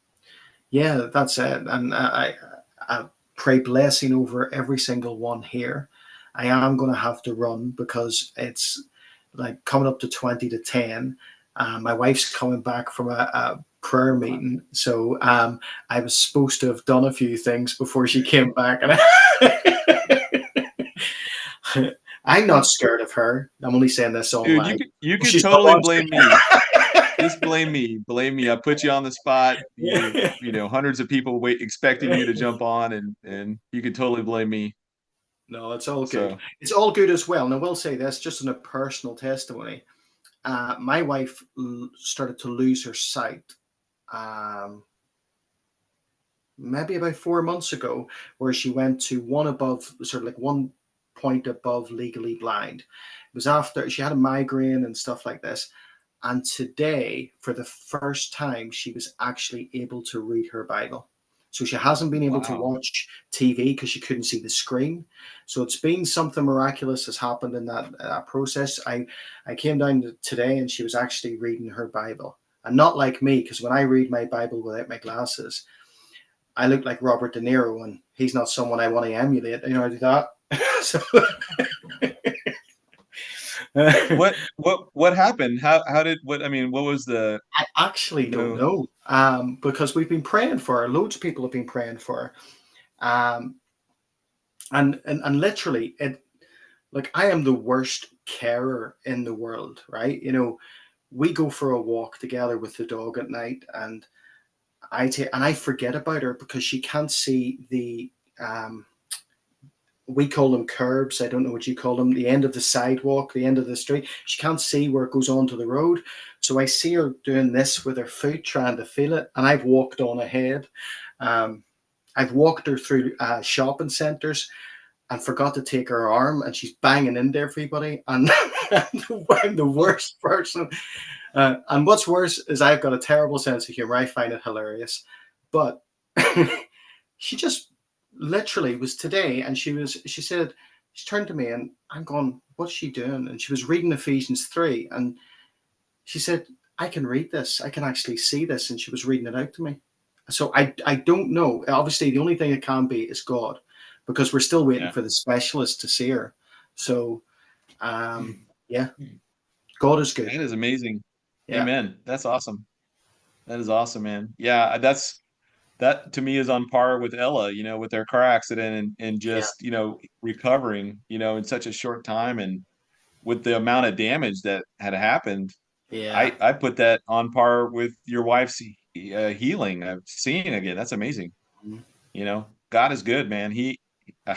Speaker 2: yeah, that's it. And I pray blessing over every single one here. I am going to have to run because it's like coming up to 20 to 10. My wife's coming back from a prayer meeting. So I was supposed to have done a few things before she came back. And I'm not scared of her. I'm only saying this
Speaker 1: Dude,
Speaker 2: online.
Speaker 1: you could
Speaker 2: She's not
Speaker 1: totally blame me. Just blame me. Blame me. I put you on the spot.
Speaker 2: watching.
Speaker 1: Hundreds of people wait expecting you to jump on, and you could totally blame me.
Speaker 2: No, it's all good.
Speaker 1: So,
Speaker 2: It's all good as well. And I will say this, just in a personal testimony. My wife started to lose her sight um, maybe about 4 months ago, where she went to one above, sort of like one point above legally blind. It was after she had a migraine and stuff like this. And today, for the first time, she was actually able to read her Bible. So she hasn't been able to
Speaker 1: wow.
Speaker 2: watch TV because she couldn't see the screen. So it's been something miraculous has happened in that process. I came down today and she was actually reading her Bible. And not like me, because when I read my Bible without my glasses, I look like Robert De Niro, and he's not someone I want to emulate. I do that. So
Speaker 1: What happened? How did what I mean? What was the
Speaker 2: I actually don't
Speaker 1: no?
Speaker 2: know, because we've been praying for her. Loads of people have been praying for her. Um, and literally, it like I am the worst carer in the world, right? We go for a walk together with the dog at night, and I forget about her because she can't see the we call them curbs. I don't know what you call them. The end of the sidewalk, the end of the street. She can't see where it goes onto the road. So I see her doing this with her foot, trying to feel it. And I've walked on ahead. Um, I've walked her through shopping centres and forgot to take her arm, and she's banging into everybody. And I'm the worst person. And what's worse is I've got a terrible sense of humor. I find it hilarious. But she just literally was today, and she said, she turned to me, and I'm going, what's she doing? And she was reading Ephesians 3, and she said, I can read this, I can actually see this. And she was reading it out to me. So I don't know. Obviously the only thing it can be is God, because we're still waiting
Speaker 1: Yeah.
Speaker 2: for the specialist to see her. So yeah, God is good.
Speaker 1: That is amazing.
Speaker 2: Yeah.
Speaker 1: Amen. That's awesome. That is awesome, man. Yeah, that to me is on par with Ella, with their car accident and
Speaker 2: Yeah,
Speaker 1: just, recovering, in such a short time and with the amount of damage that had happened.
Speaker 2: yeah.
Speaker 1: I put that on par with your wife's healing. I've seen again. That's amazing.
Speaker 2: Mhm.
Speaker 1: God is good, man. Uh,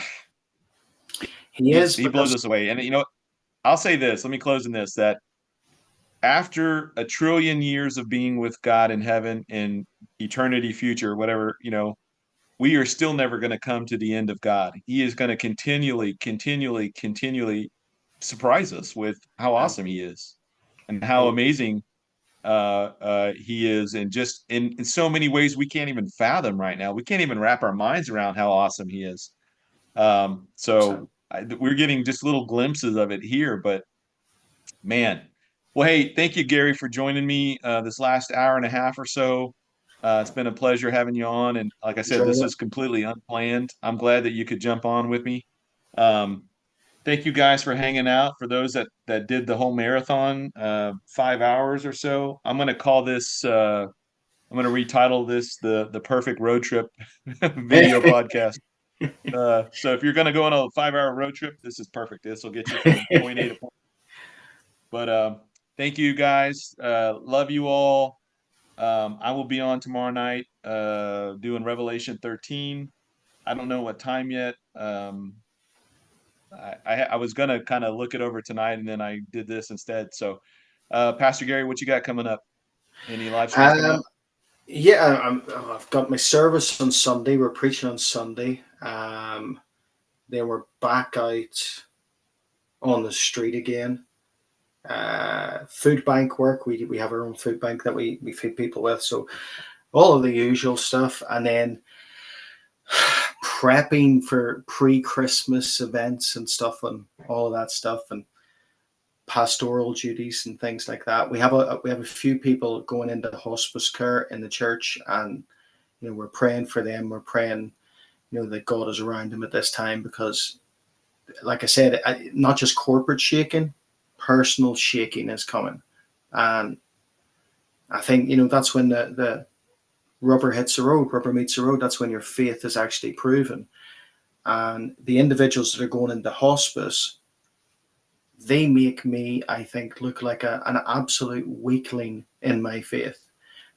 Speaker 2: He
Speaker 1: he
Speaker 2: is
Speaker 1: he blows
Speaker 2: because
Speaker 1: us away. And I'll say this. Let me close in this that after a trillion years of being with God in heaven and eternity future, whatever, we are still never going to come to the end of God. He is going to continually, continually, continually surprise us with how
Speaker 2: yeah,
Speaker 1: awesome He is and how
Speaker 2: he,
Speaker 1: amazing He is, and just in so many ways we can't even fathom right now. We can't even wrap our minds around how awesome He is. So
Speaker 2: so
Speaker 1: we're getting just little glimpses of it here, but man. Well, hey, thank you, Gary, for joining me this last hour and a half or so. It's been a pleasure having you on. And like I said,
Speaker 2: enjoy
Speaker 1: this
Speaker 2: it.
Speaker 1: is completely unplanned. I'm glad that you could jump on with me. Um, Thank you guys for hanging out. For those that did the whole marathon, 5 hours or so, I'm going to call this. I'm going to retitle this the perfect road trip video podcast. So if you're going to go on a 5 hour road trip, this is perfect. This will get you from point A to point. But thank you guys. Love you all. I will be on tomorrow night doing Revelation 13. I don't know what time yet. I was gonna kind of look it over tonight, and then I did this instead. So, Pastor Gary, what you got coming up? Any live streams coming
Speaker 2: Um,
Speaker 1: up?
Speaker 2: yeah, I've got my service on Sunday. We're preaching on Sunday. Then we're back out on the street again. Food bank work. We have our own food bank that we feed people with. So all of the usual stuff, and then prepping for pre-Christmas events and stuff, and all of that stuff, and pastoral duties and things like that. We have a few people going into hospice care in the church, and we're praying for them. We're praying, that God is around them at this time because, like I said, not just corporate shaking, personal shaking is coming, and I think that's when the rubber hits the road, rubber meets the road. That's when your faith is actually proven. And the individuals that are going into hospice, they make me, I think, look like an absolute weakling in my faith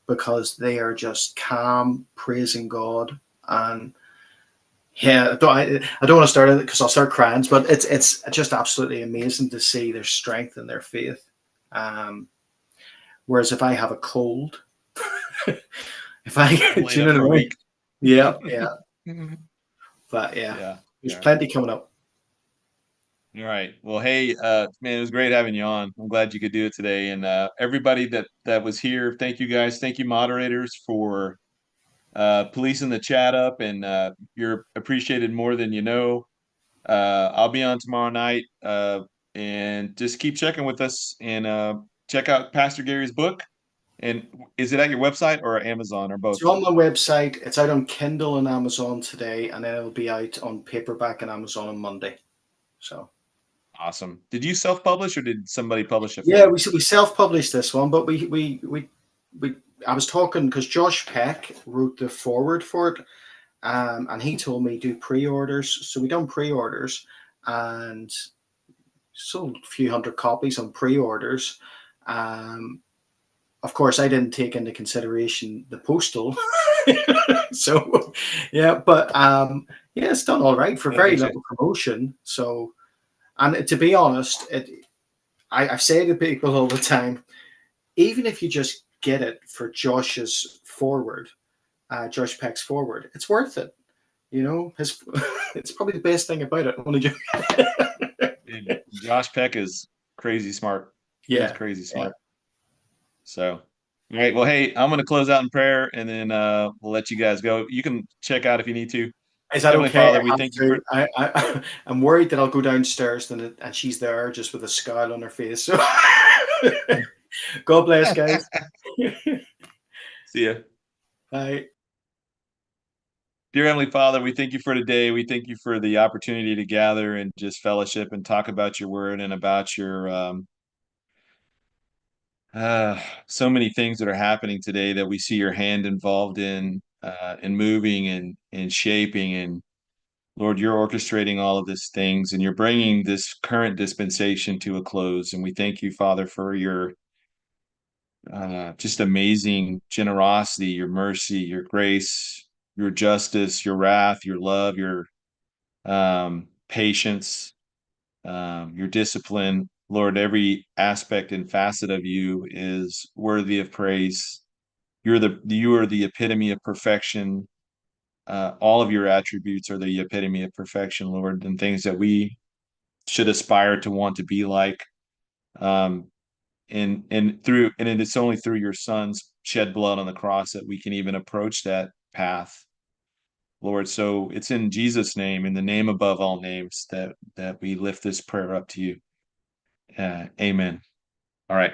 Speaker 2: because they are just calm, praising God. And yeah, I don't want to start it because I'll start crying, but it's just absolutely amazing to see their strength and their faith. Um, Whereas if I have a cold, if I, do
Speaker 1: Laid
Speaker 2: you
Speaker 1: up
Speaker 2: know
Speaker 1: for a
Speaker 2: what I mean?
Speaker 1: week.
Speaker 2: Yeah, yeah. But yeah,
Speaker 1: Yeah,
Speaker 2: there's
Speaker 1: yeah.
Speaker 2: plenty coming up.
Speaker 1: All right. Well, hey, man, it was great having you on. I'm glad you could do it today. And everybody that was here, thank you guys. Thank you, moderators, for policing the chat up, and you're appreciated more than you know. I'll be on tomorrow night, and just keep checking with us and check out Pastor Gary's book. And is it at your website or Amazon or both?
Speaker 2: It's on my website. It's out on Kindle and Amazon today, and then it'll be out on paperback and Amazon on Monday. So
Speaker 1: Awesome. Did you self-publish or did somebody publish it for
Speaker 2: yeah,
Speaker 1: you?
Speaker 2: we self-published this one, but we I was talking because Josh Peck wrote the foreword for it, and he told me do pre-orders. So we done pre-orders and sold a few hundred copies on pre-orders. Um, of course, I didn't take into consideration the postal. So, yeah, but yeah, it's done all right for very
Speaker 1: Okay.
Speaker 2: little promotion. So, and to be honest, I say to people all the time, even if you just get it for Josh's forward, Josh Peck's forward, it's worth it. His it's probably the best thing about it.
Speaker 1: And Josh Peck is crazy smart. He is
Speaker 2: Yeah,
Speaker 1: crazy
Speaker 2: yeah.
Speaker 1: smart. So, all right. Well, hey, I'm going to close out in prayer and then we'll let you guys go. You can check out if you need to.
Speaker 2: Is that
Speaker 1: Heavenly
Speaker 2: okay?
Speaker 1: Father,
Speaker 2: I
Speaker 1: we
Speaker 2: have
Speaker 1: thank you for
Speaker 2: to. I'm worried that I'll go downstairs and she's there just with a scowl on her face. So, God bless, guys.
Speaker 1: See ya.
Speaker 2: Bye.
Speaker 1: Dear Heavenly Father, we thank you for today. We thank you for the opportunity to gather and just fellowship and talk about your word and about Uh, so many things that are happening today that we see your hand involved in moving and shaping. And Lord, you're orchestrating all of these things and you're bringing this current dispensation to a close. And we thank you, Father, for your just amazing generosity, your mercy, your grace, your justice, your wrath, your love, your patience, your discipline. Lord, every aspect and facet of you is worthy of praise. You are the epitome of perfection. All of your attributes are the epitome of perfection, Lord, and things that we should aspire to want to be like. Um, and it's only through your Son's shed blood on the cross that we can even approach that path, Lord. So it's in Jesus' name, in the name above all names, that we lift this prayer up to you. Amen. All right.